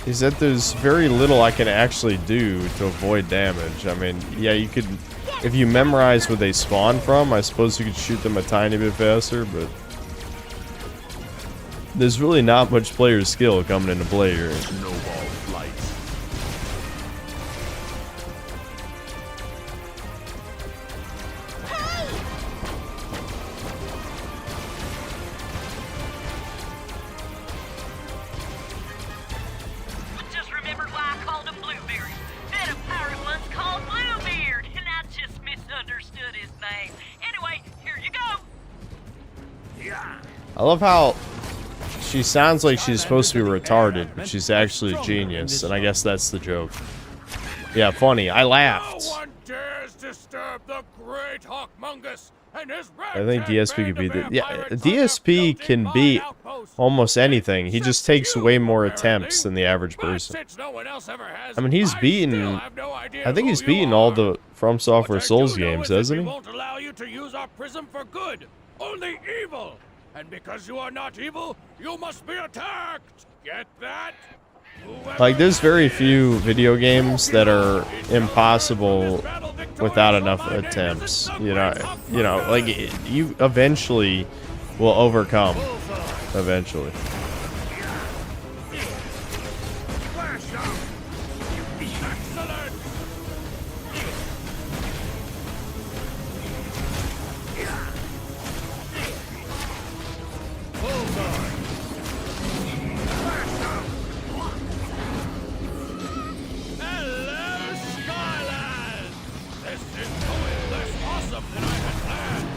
is that there's very little I can actually do to avoid damage. I mean, yeah, you could, if you memorize where they spawn from, I suppose you could shoot them a tiny bit faster, but there's really not much player skill coming into play here. Snowball flight. Just remembered why I called him Blueberry. Met a pirate once called Bluebeard, and I just misunderstood his name. Anyway, here you go. I love how she sounds like she's supposed to be retarded, but she's actually a genius, and I guess that's the joke. Yeah, funny. I laughed. No one dares disturb the great Hawkmungus and his I think DSP could be the... Yeah, DSP can beat almost anything. He just takes way more attempts than the average person. I mean, he's beaten... I think he's beaten all the From Software Souls games, hasn't he? Won't allow you to use our prism for good, only evil. And because you are not evil, you must be attacked. Get that? Like, there's very few video games that are impossible without enough attempts. You know, like, you eventually will overcome. Eventually. Hello, Skylanders! This is going less awesome than I had planned.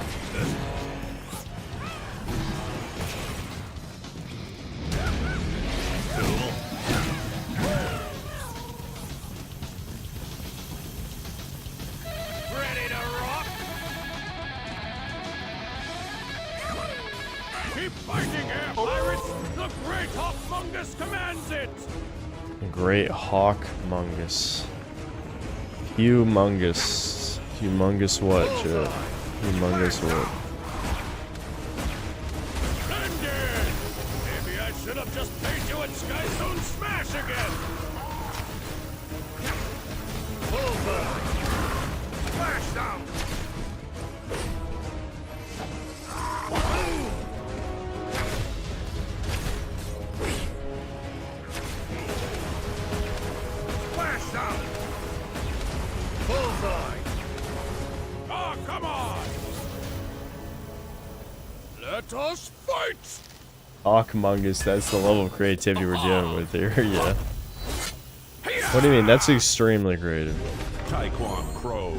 Ready to rock? Keep fighting, air pirates! The great Hawkmungus commands it! Great Hawkmungus. Humongous. Humongous what, Jet? Humongous what? Splendid! Maybe I should have just played you at Sky Zone Smash again! Over! Smash down! Smash down! Bullseye! Oh, come on! Let us fight! Hawkmungus, that's the level of creativity we're dealing with here, yeah. What do you mean? That's extremely creative. Taekwon Crow.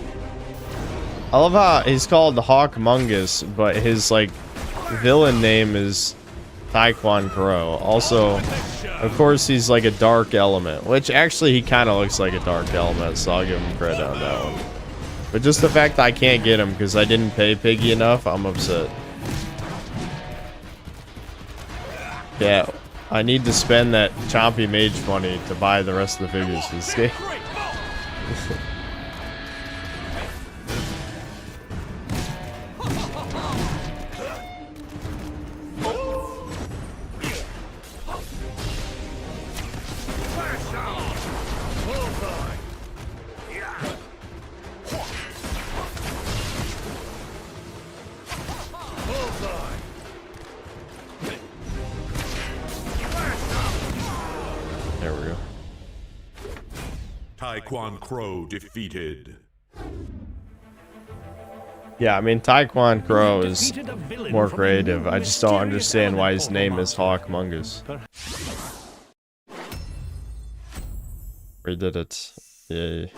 I love how he's called the Hawkmungus, but his, like, villain name is Taekwon Crow. Also, of course, he's like a dark element, which actually he kind of looks like a dark element, so I'll give him credit on that one. But just the fact that I can't get him because I didn't pay Piggy enough, I'm upset. Yeah, I need to spend that chompy mage money to buy the rest of the figures for this game. There we go. Taekwon Crow defeated. Yeah, I mean, Taekwon Crow is more creative. I just don't understand why his name is Hawkmungus. We did it. Yay.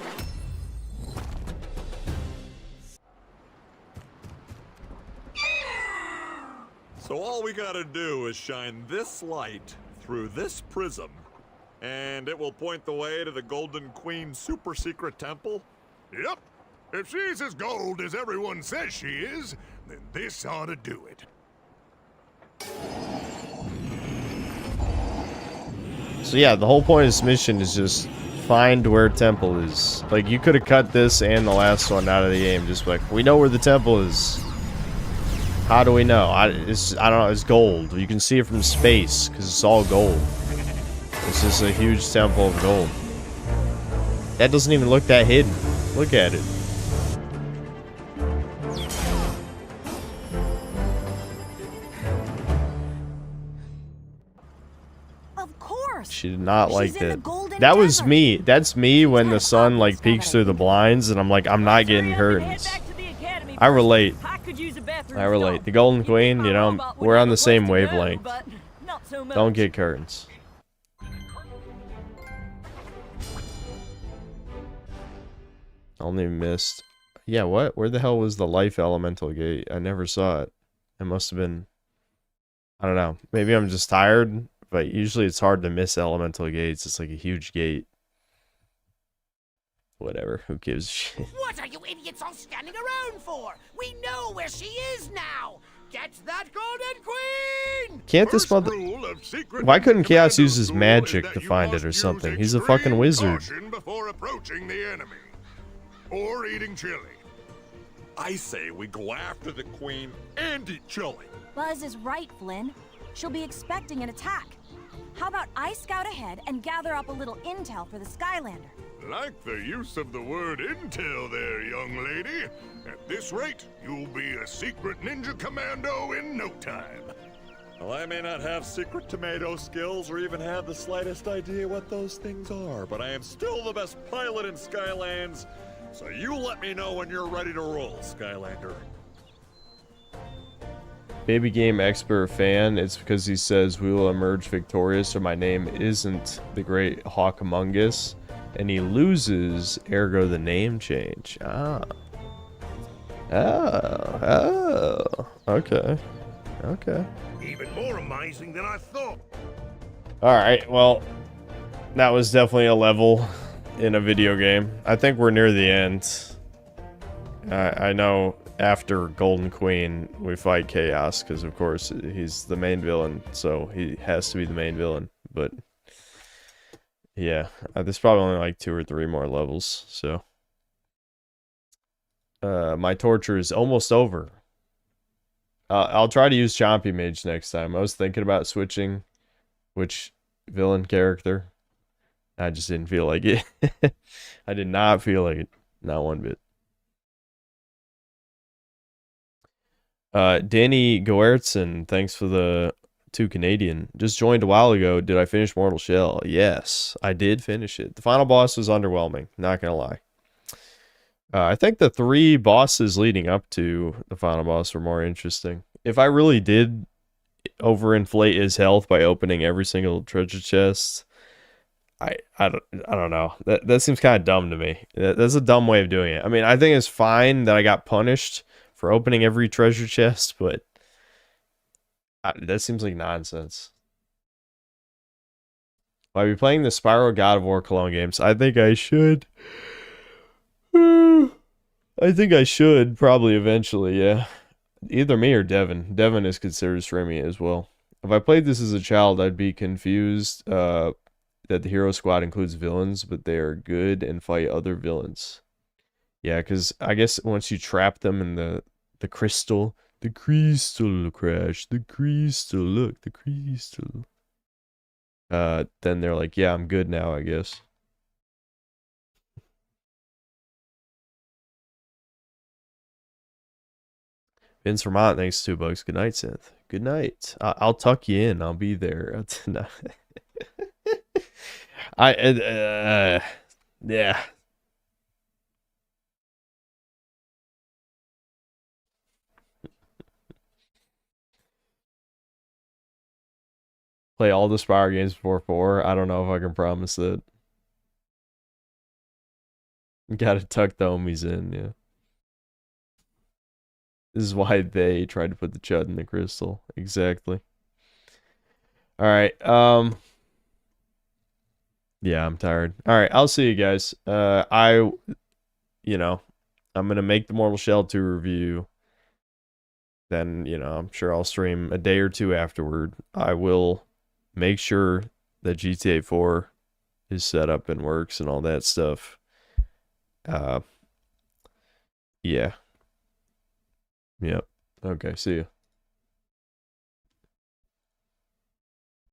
So all we gotta do is shine this light through this prism, and it will point the way to the Golden Queen super secret temple? Yep. If she's as gold as everyone says she is, then this ought to do it. So yeah, the whole point of this mission is just find where temple is. Like, you could have cut this and the last one out of the game. Just like, we know where the temple is. How do we know? I don't know. It's gold. You can see it from space because it's all gold. It's just a huge temple of gold. That doesn't even look that hidden. Look at it. Of course. She did not like that. That was me. That's me when the sun like peeks through the blinds and I'm like, I'm not getting curtains. I relate. I relate. The Golden Queen, you know, we're on the same wavelength. Don't get curtains. Only missed. Yeah, what? Where the hell was the life elemental gate? I never saw it. It must have been... I don't know. Maybe I'm just tired, but usually it's hard to miss elemental gates. It's like a huge gate. Whatever. Who gives a shit? What are you idiots all standing around for? We know where she is now. Get that Golden Queen! Can't this mother... Why couldn't Chaos use his magic to find it or something? He's a fucking wizard. Before approaching the enemy. Or eating chili. I say we go after the Queen and eat chili. Buzz is right, Flynn. She'll be expecting an attack. How about I scout ahead and gather up a little intel for the Skylander? Like the use of the word intel there, young lady. At this rate, you'll be a secret ninja commando in no time. Well, I may not have secret tomato skills or even have the slightest idea what those things are, but I am still the best pilot in Skylands, so you let me know when you're ready to roll, Skylander. Baby game expert fan, it's because he says we will emerge victorious or my name isn't the great Hawk Among Us, and he loses, ergo the name change. Ah. Oh. Okay. Okay. Even more amazing than I thought. Alright, well, that was definitely a level in a video game. I think we're near the end. I know after Golden Queen, we fight Chaos, because of course he's the main villain, so he has to be the main villain. But yeah, there's probably only like 2 or 3 more levels, so my torture is almost over. I'll try to use Chompy Mage next time. I was thinking about switching which villain character. I just didn't feel like it. I did not feel like it, not one bit. Danny Goertzen, thanks for the 2 Canadian. Just joined a while ago. Did I finish Mortal Shell? Yes, I did finish it. The final boss was underwhelming, not gonna lie. I think the 3 bosses leading up to the final boss were more interesting. If I really did overinflate his health by opening every single treasure chest, I don't know. That seems kind of dumb to me. That's a dumb way of doing it. I mean, I think it's fine that I got punished for opening every treasure chest, but that seems like nonsense. Will I be playing the Spyro God of War clone games? I think I should. I think I should, probably eventually, yeah. Either me or Devin. Devin is considered streaming it as well. If I played this as a child, I'd be confused that the hero squad includes villains, but they are good and fight other villains. Yeah, because I guess once you trap them in the crystal crash, the crystal, look, the crystal. Then they're like, yeah, I'm good now, I guess. Vince Vermont, thanks $2. Good night, Synth. Good night. I'll tuck you in. I'll be there. Yeah. Play all the Spyro games before 4. I don't know if I can promise that. Gotta tuck the homies in, yeah. This is why they tried to put the chud in the crystal. Exactly. Alright, yeah, I'm tired. Alright, I'll see you guys. I'm gonna make the Mortal Shell 2 review. Then, I'm sure I'll stream a day or two afterward. I will make sure that GTA 4 is set up and works and all that stuff. Yeah. Yep. Okay, see ya.